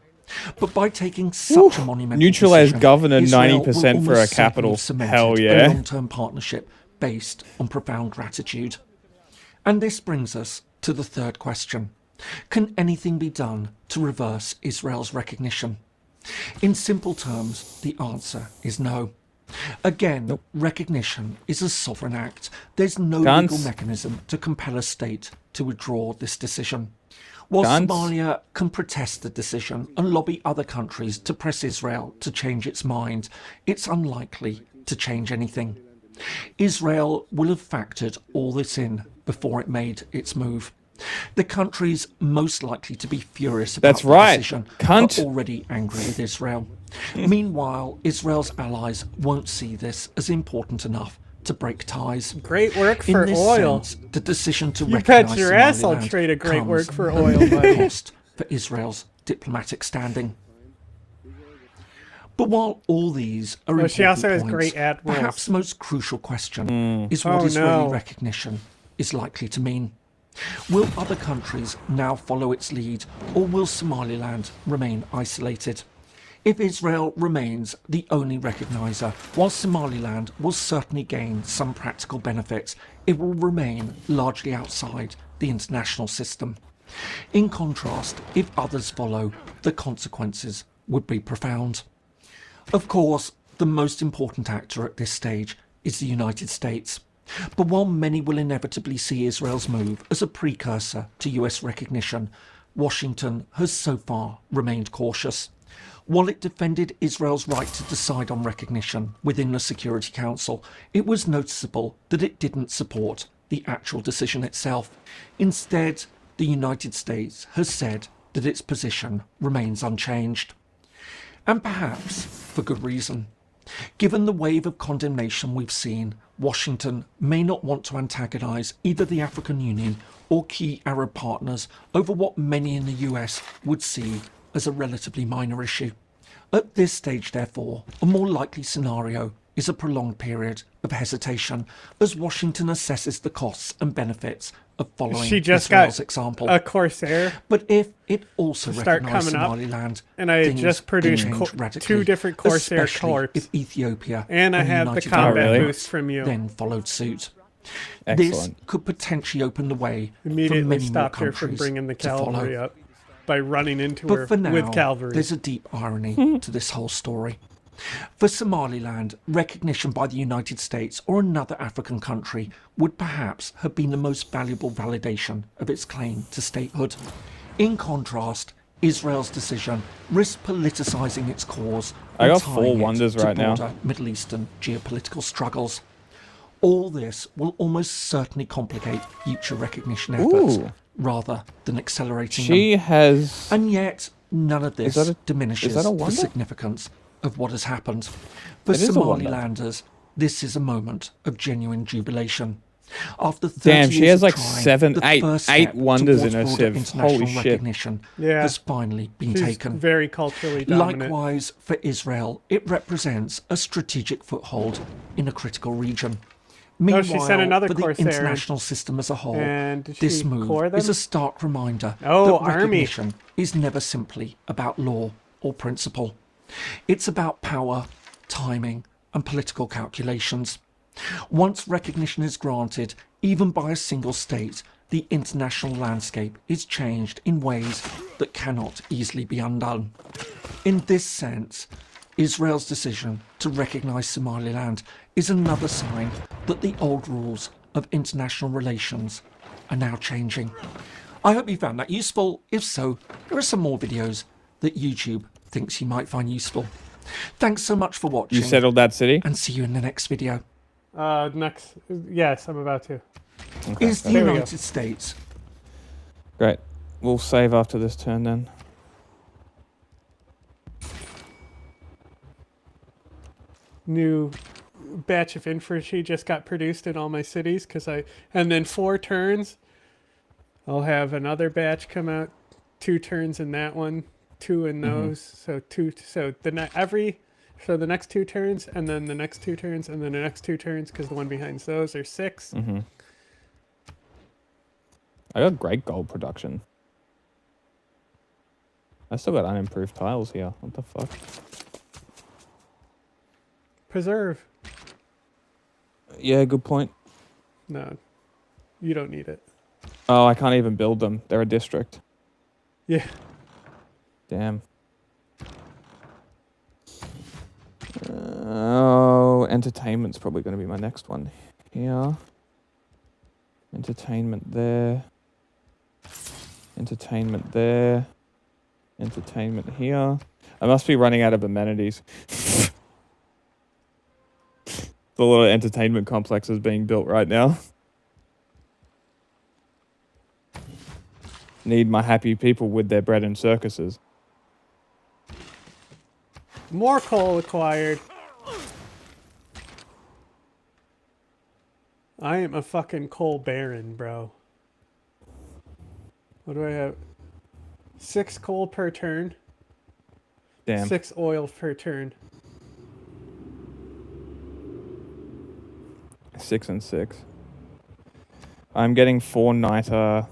But by taking such a monumental neutralize decision, governor Israel 90% will for a almost capital. certainly have Hell cemented yeah. a long-term partnership based on profound gratitude. And this brings us to the third question. Can anything be done to reverse Israel's recognition? In simple terms, the answer is no. Again, recognition is a sovereign act. There's no legal mechanism to compel a state to withdraw this decision. While Somalia can protest the decision and lobby other countries to press Israel to change its mind, it's unlikely to change anything. Israel will have factored all this in before it made its move. The countries most likely to be furious about the decision are already angry with Israel. Meanwhile, Israel's allies won't see this as important enough to break ties. Great work for In this oil. sense, the decision to You recognize bet your ass I'll Somaliland trade a great comes work for at oil, a buddy. cost for Israel's diplomatic standing. But while all these are Oh, important she also has points, great admirals. perhaps the most crucial question is what Oh, Israeli no. recognition is likely to mean. Will other countries now follow its lead, or will Somaliland remain isolated? If Israel remains the only recogniser, while Somaliland will certainly gain some practical benefits, it will remain largely outside the international system. In contrast, if others follow, the consequences would be profound. Of course, the most important actor at this stage is the United States. But while many will inevitably see Israel's move as a precursor to US recognition, Washington has so far remained cautious. While it defended Israel's right to decide on recognition within the Security Council, it was noticeable that it didn't support the actual decision itself. Instead, the United States has said that its position remains unchanged. And perhaps for good reason. Given the wave of condemnation we've seen, Washington may not want to antagonise either the African Union or key Arab partners over what many in the US would see as a relatively minor issue. At this stage, therefore, a more likely scenario is a prolonged period of hesitation as Washington assesses the costs and benefits of following She just Israel's got example. a Corsair. But if it also to start recognised coming up, Somaliland, and I things just produced can change two radically, different Corsair especially corps, if Ethiopia and I and the have the United combat Arab boost from you. then followed suit. Excellent. This could potentially open the way for Immediately many more stopped her from countries bringing the to follow. cavalry up by running into But her for now, with cavalry. there's a deep irony to this whole story. For Somaliland, recognition by the United States or another African country would perhaps have been the most valuable validation of its claim to statehood. In contrast, Israel's decision risked politicizing its cause I and got tying 4 it wonders to right now. broader Middle Eastern geopolitical struggles. All this will almost certainly complicate future recognition efforts Ooh. rather than accelerating She them. has... And yet, none of this Is that a diminishes the wonder? significance of what has happened. For It is a wonder. Somalilanders, this is a moment of genuine jubilation. After 30 Damn, she years has of like trying, 7, the 8 first step wonders towards in her broader sieve. international Holy shit. recognition Yeah. has finally been She's taken. very culturally dominant. Likewise, for Israel, it represents a strategic foothold in a critical region. Oh, she Meanwhile, sent another for the Corsair in. international system as a whole, And did this she move core is them? a stark reminder Oh, that army. recognition is never simply about law or principle. It's about power, timing, and political calculations. Once recognition is granted, even by a single state, the international landscape is changed in ways that cannot easily be undone. In this sense, Israel's decision to recognise Somaliland is another sign that the old rules of international relations are now changing. I hope you found that useful. If so, there are some more videos that YouTube thinks you might find useful. Thanks so much for watching. You settled that city? And see you in the next video. Next. Yes, I'm about to. Okay, Is the there we go. United States Great. We'll save after this turn then. New batch of infantry just got produced in all my cities and then 4 turns I'll have another batch come out, 2 turns in that one, 2 in those, so the next 2 turns and then the next 2 turns and then the next 2 turns because the one behind those are 6. I got great gold production. I still got unimproved tiles here. What the fuck? Preserve. Yeah, good point. No, you don't need it. Oh, I can't even build them. They're a district. Yeah. Damn. Oh, entertainment's probably going to be my next one. Here. Entertainment there. Entertainment there. Entertainment here. I must be running out of amenities. The little entertainment complex is being built right now. Need my happy people with their bread and circuses. More coal acquired. I am a fucking coal baron, bro. What do I have? 6 coal per turn. Damn. 6 oil per turn. 6 and 6. I'm getting 4 niter,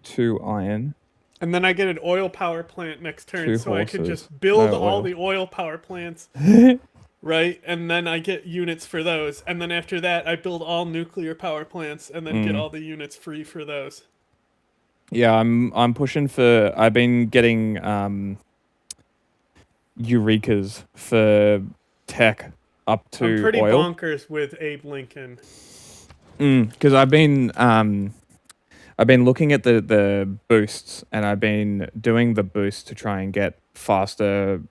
2 iron. And then I get an oil power plant next turn, 2 so I could horses. just build No all oil. the oil power plants. Right? And then I get units for those. And then after that, I build all nuclear power plants and then get all the units free for those. Yeah, I'm pushing for. I've been getting Eurekas for tech up to I'm pretty oil. bonkers with Abe Lincoln. Because I've been looking at the boosts, and I've been doing the boost to try and get faster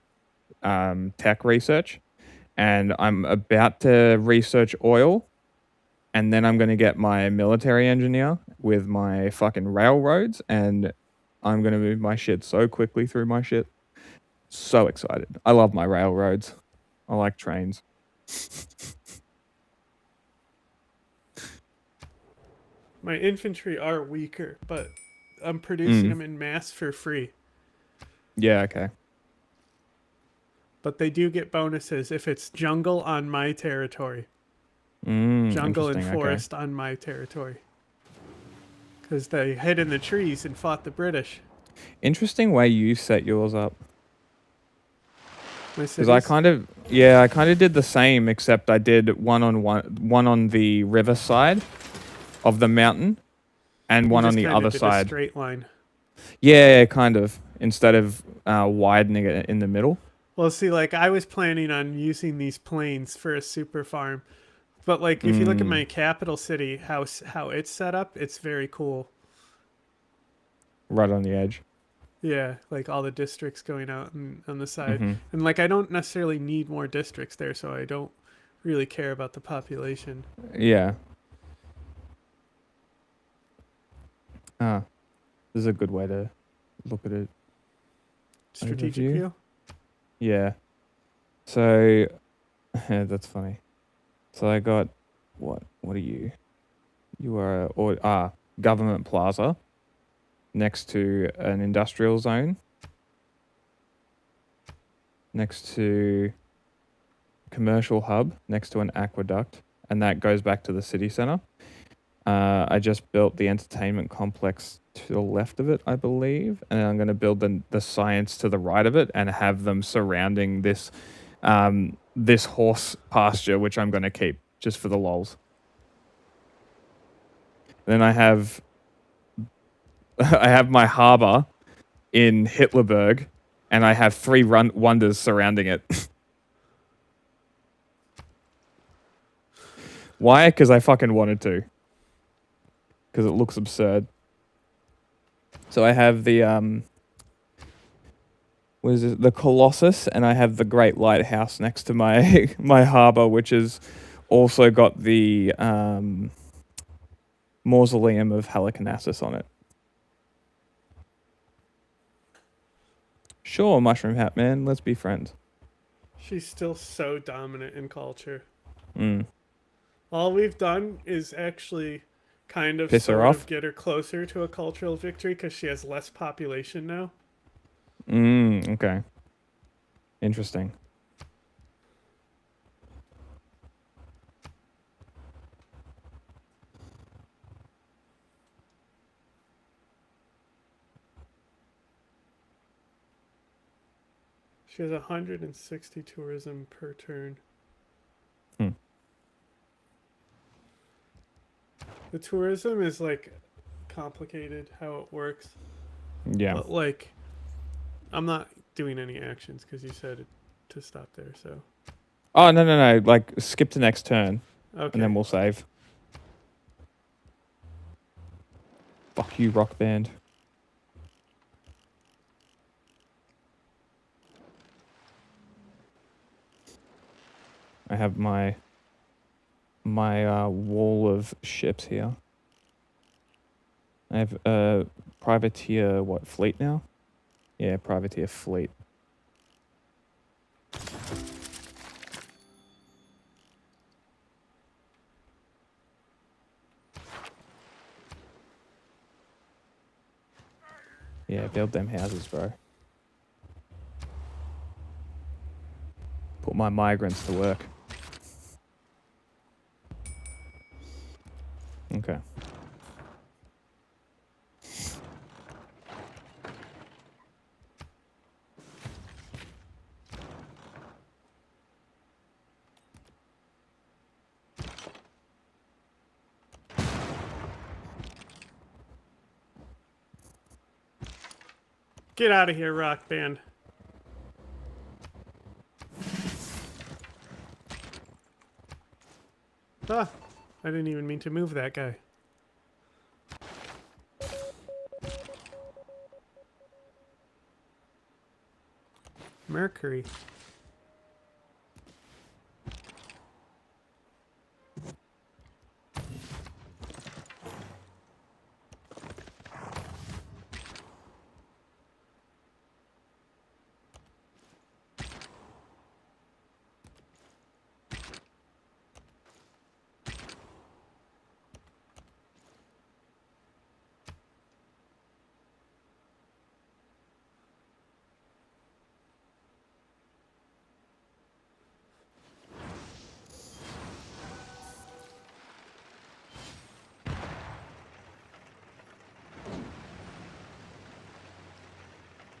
tech research, and I'm about to research oil, and then I'm going to get my military engineer with my fucking railroads, and I'm going to move my shit so quickly through my shit. So excited. I love my railroads. I like trains. My infantry are weaker, but I'm producing them in mass for free. Yeah, okay. But they do get bonuses if it's jungle on my territory. Jungle and Interesting, okay. forest on my territory. Because they hid in the trees and fought the British. Interesting way you set yours up. My Because I cities. kind of did the same, except I did one on the river side of the mountain, and You one on just the kinda other did a side. straight line. Yeah, kind of. Instead of widening it in the middle. Well, see, like I was planning on using these planes for a super farm, but like if you look at my capital city, how it's set up, it's very cool. Right on the edge. Yeah, like all the districts going out on the side, Mhm. and like I don't necessarily need more districts there, so I don't really care about the population. Yeah. Ah, this is a good way to look at it. Strategic Overview? view. Yeah. So, that's funny. So I got what? What are you? You are Government Plaza, next to an industrial zone, next to commercial hub, next to an aqueduct, and that goes back to the city center. I just built the entertainment complex to the left of it, I believe, and I'm going to build the science to the right of it and have them surrounding this this horse pasture, which I'm going to keep just for the lols. Then I have my harbor in Hitlerberg, and I have 3 wonders surrounding it. Why? Because I fucking wanted to. Because it looks absurd. So I have the what is it? The Colossus, and I have the Great Lighthouse next to my my harbor, which has also got the mausoleum of Halicarnassus on it. Sure, Mushroom Hat Man, let's be friends. She's still so dominant in culture. Mm. All we've done is actually kind of Piss her sort off? of get her closer to a cultural victory because she has less population now. Okay. Interesting. She has 160 tourism per turn. Hmm. The tourism is like complicated how it works. Yeah. But like, I'm not doing any actions because you said to stop there. So. Oh, no. Like, skip to next turn. Okay. And then we'll save. Fuck you, Rock Band. I have my wall of ships here. I have privateer fleet now? Yeah, privateer fleet. Yeah, build them houses, bro. Put my migrants to work. Okay. Get out of here, Rock Band. Ah, I didn't even mean to move that guy. Mercury.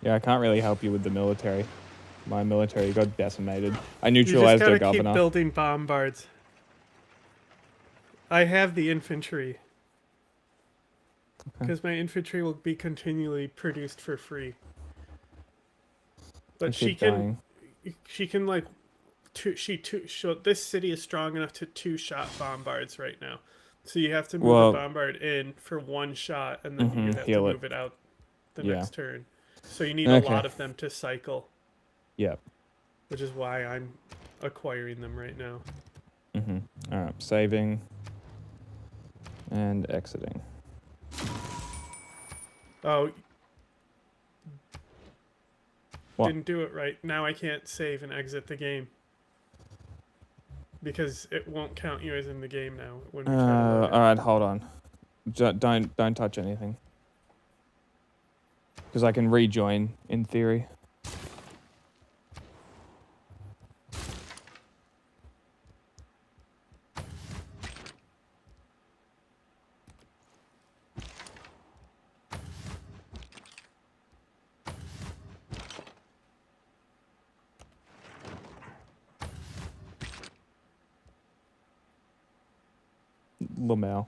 Yeah, I can't really help you with the military. My military got decimated. I You neutralized just their gotta keep governor. building bombards. I have the infantry. Because my infantry will be continually produced for free. But They she keep can, dying. she can like this city is strong enough to 2-shot bombards right now. So you have to move a bombard in for 1 shot, and then you have to move it out the next turn. So you need a lot of them to cycle. Yep. Which is why I'm acquiring them right now. All right, saving and exiting. Oh. What? Didn't do it right. Now I can't save and exit the game. Because it won't count you as in the game now. When we try to log in. All right, hold on. Don't touch anything. Because I can rejoin in theory. Lamau.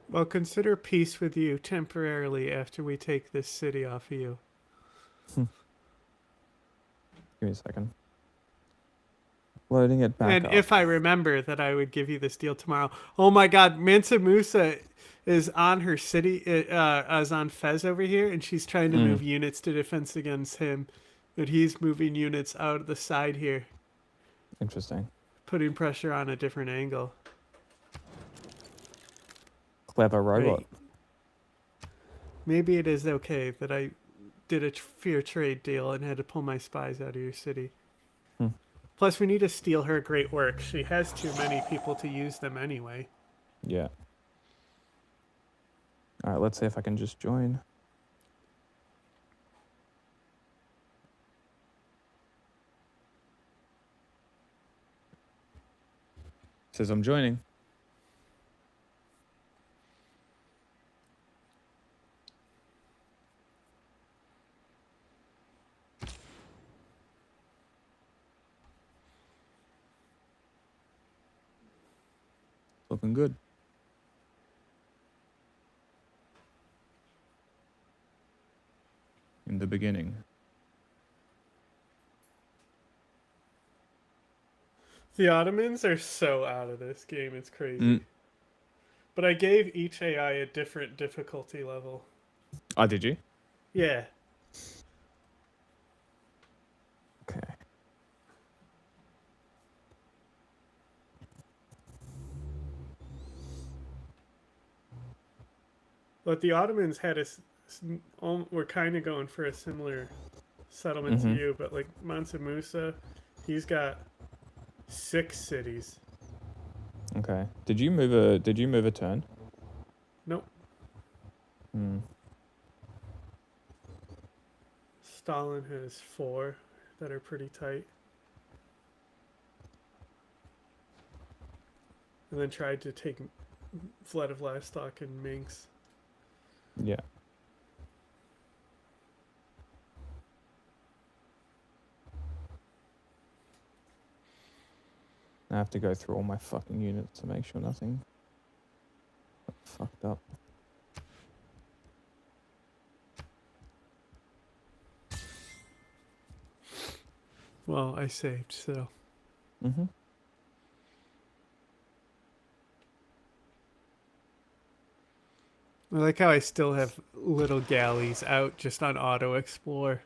Well, consider peace with you temporarily after we take this city off of you. Give me a second. Loading it back and up. if I remember that I would give you this deal tomorrow. Oh my God, Mansa Musa is on her city, is on Fez over here, and she's trying to move units to defense against him. But he's moving units out of the side here. Interesting. Putting pressure on a different angle. Clever robot. Right. Maybe it is okay that I did a fair trade deal and had to pull my spies out of your city. Plus, we need to steal her great work. She has too many people to use them anyway. Yeah. All right, let's see if I can just join. Says I'm joining. Looking good. In the beginning. The Ottomans are so out of this game, it's crazy. But I gave each AI a different difficulty level. Oh, did you? Yeah. Okay. But the Ottomans had were kind of going for a similar settlement to you, but like Mansa Musa, he's got 6 cities. Okay. Did you move a turn? Nope. Stalin has 4 that are pretty tight. And then tried to take Vladivostok and Minsk. Yeah. I have to go through all my fucking units to make sure nothing got fucked up. Well, I saved, so. I like how I still have little galleys out just on auto explore.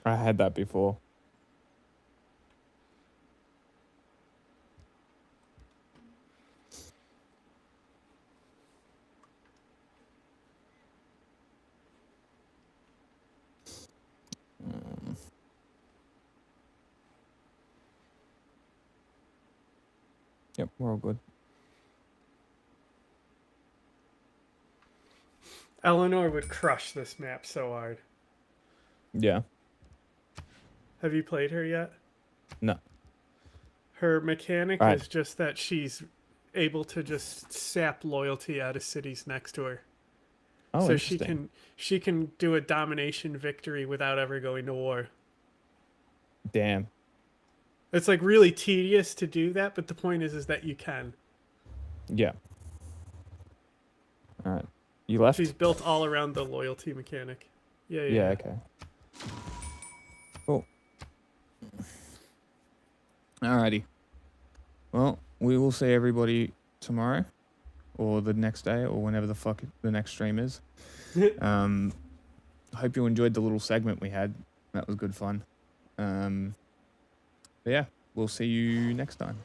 I had that before. Yep, we're all good. Eleanor would crush this map so hard. Yeah. Have you played her yet? No. Her mechanic Right. is just that she's able to just sap loyalty out of cities next to her. Oh, so interesting. she can do a domination victory without ever going to war. Damn. It's like really tedious to do that, but the point is that you can. Yeah. All right. You left? She's built all around the loyalty mechanic. Yeah. Yeah, okay. Cool. Alrighty. Well, we will see everybody tomorrow or the next day or whenever the fuck the next stream is. I hope you enjoyed the little segment we had. That was good fun. But yeah, we'll see you next time.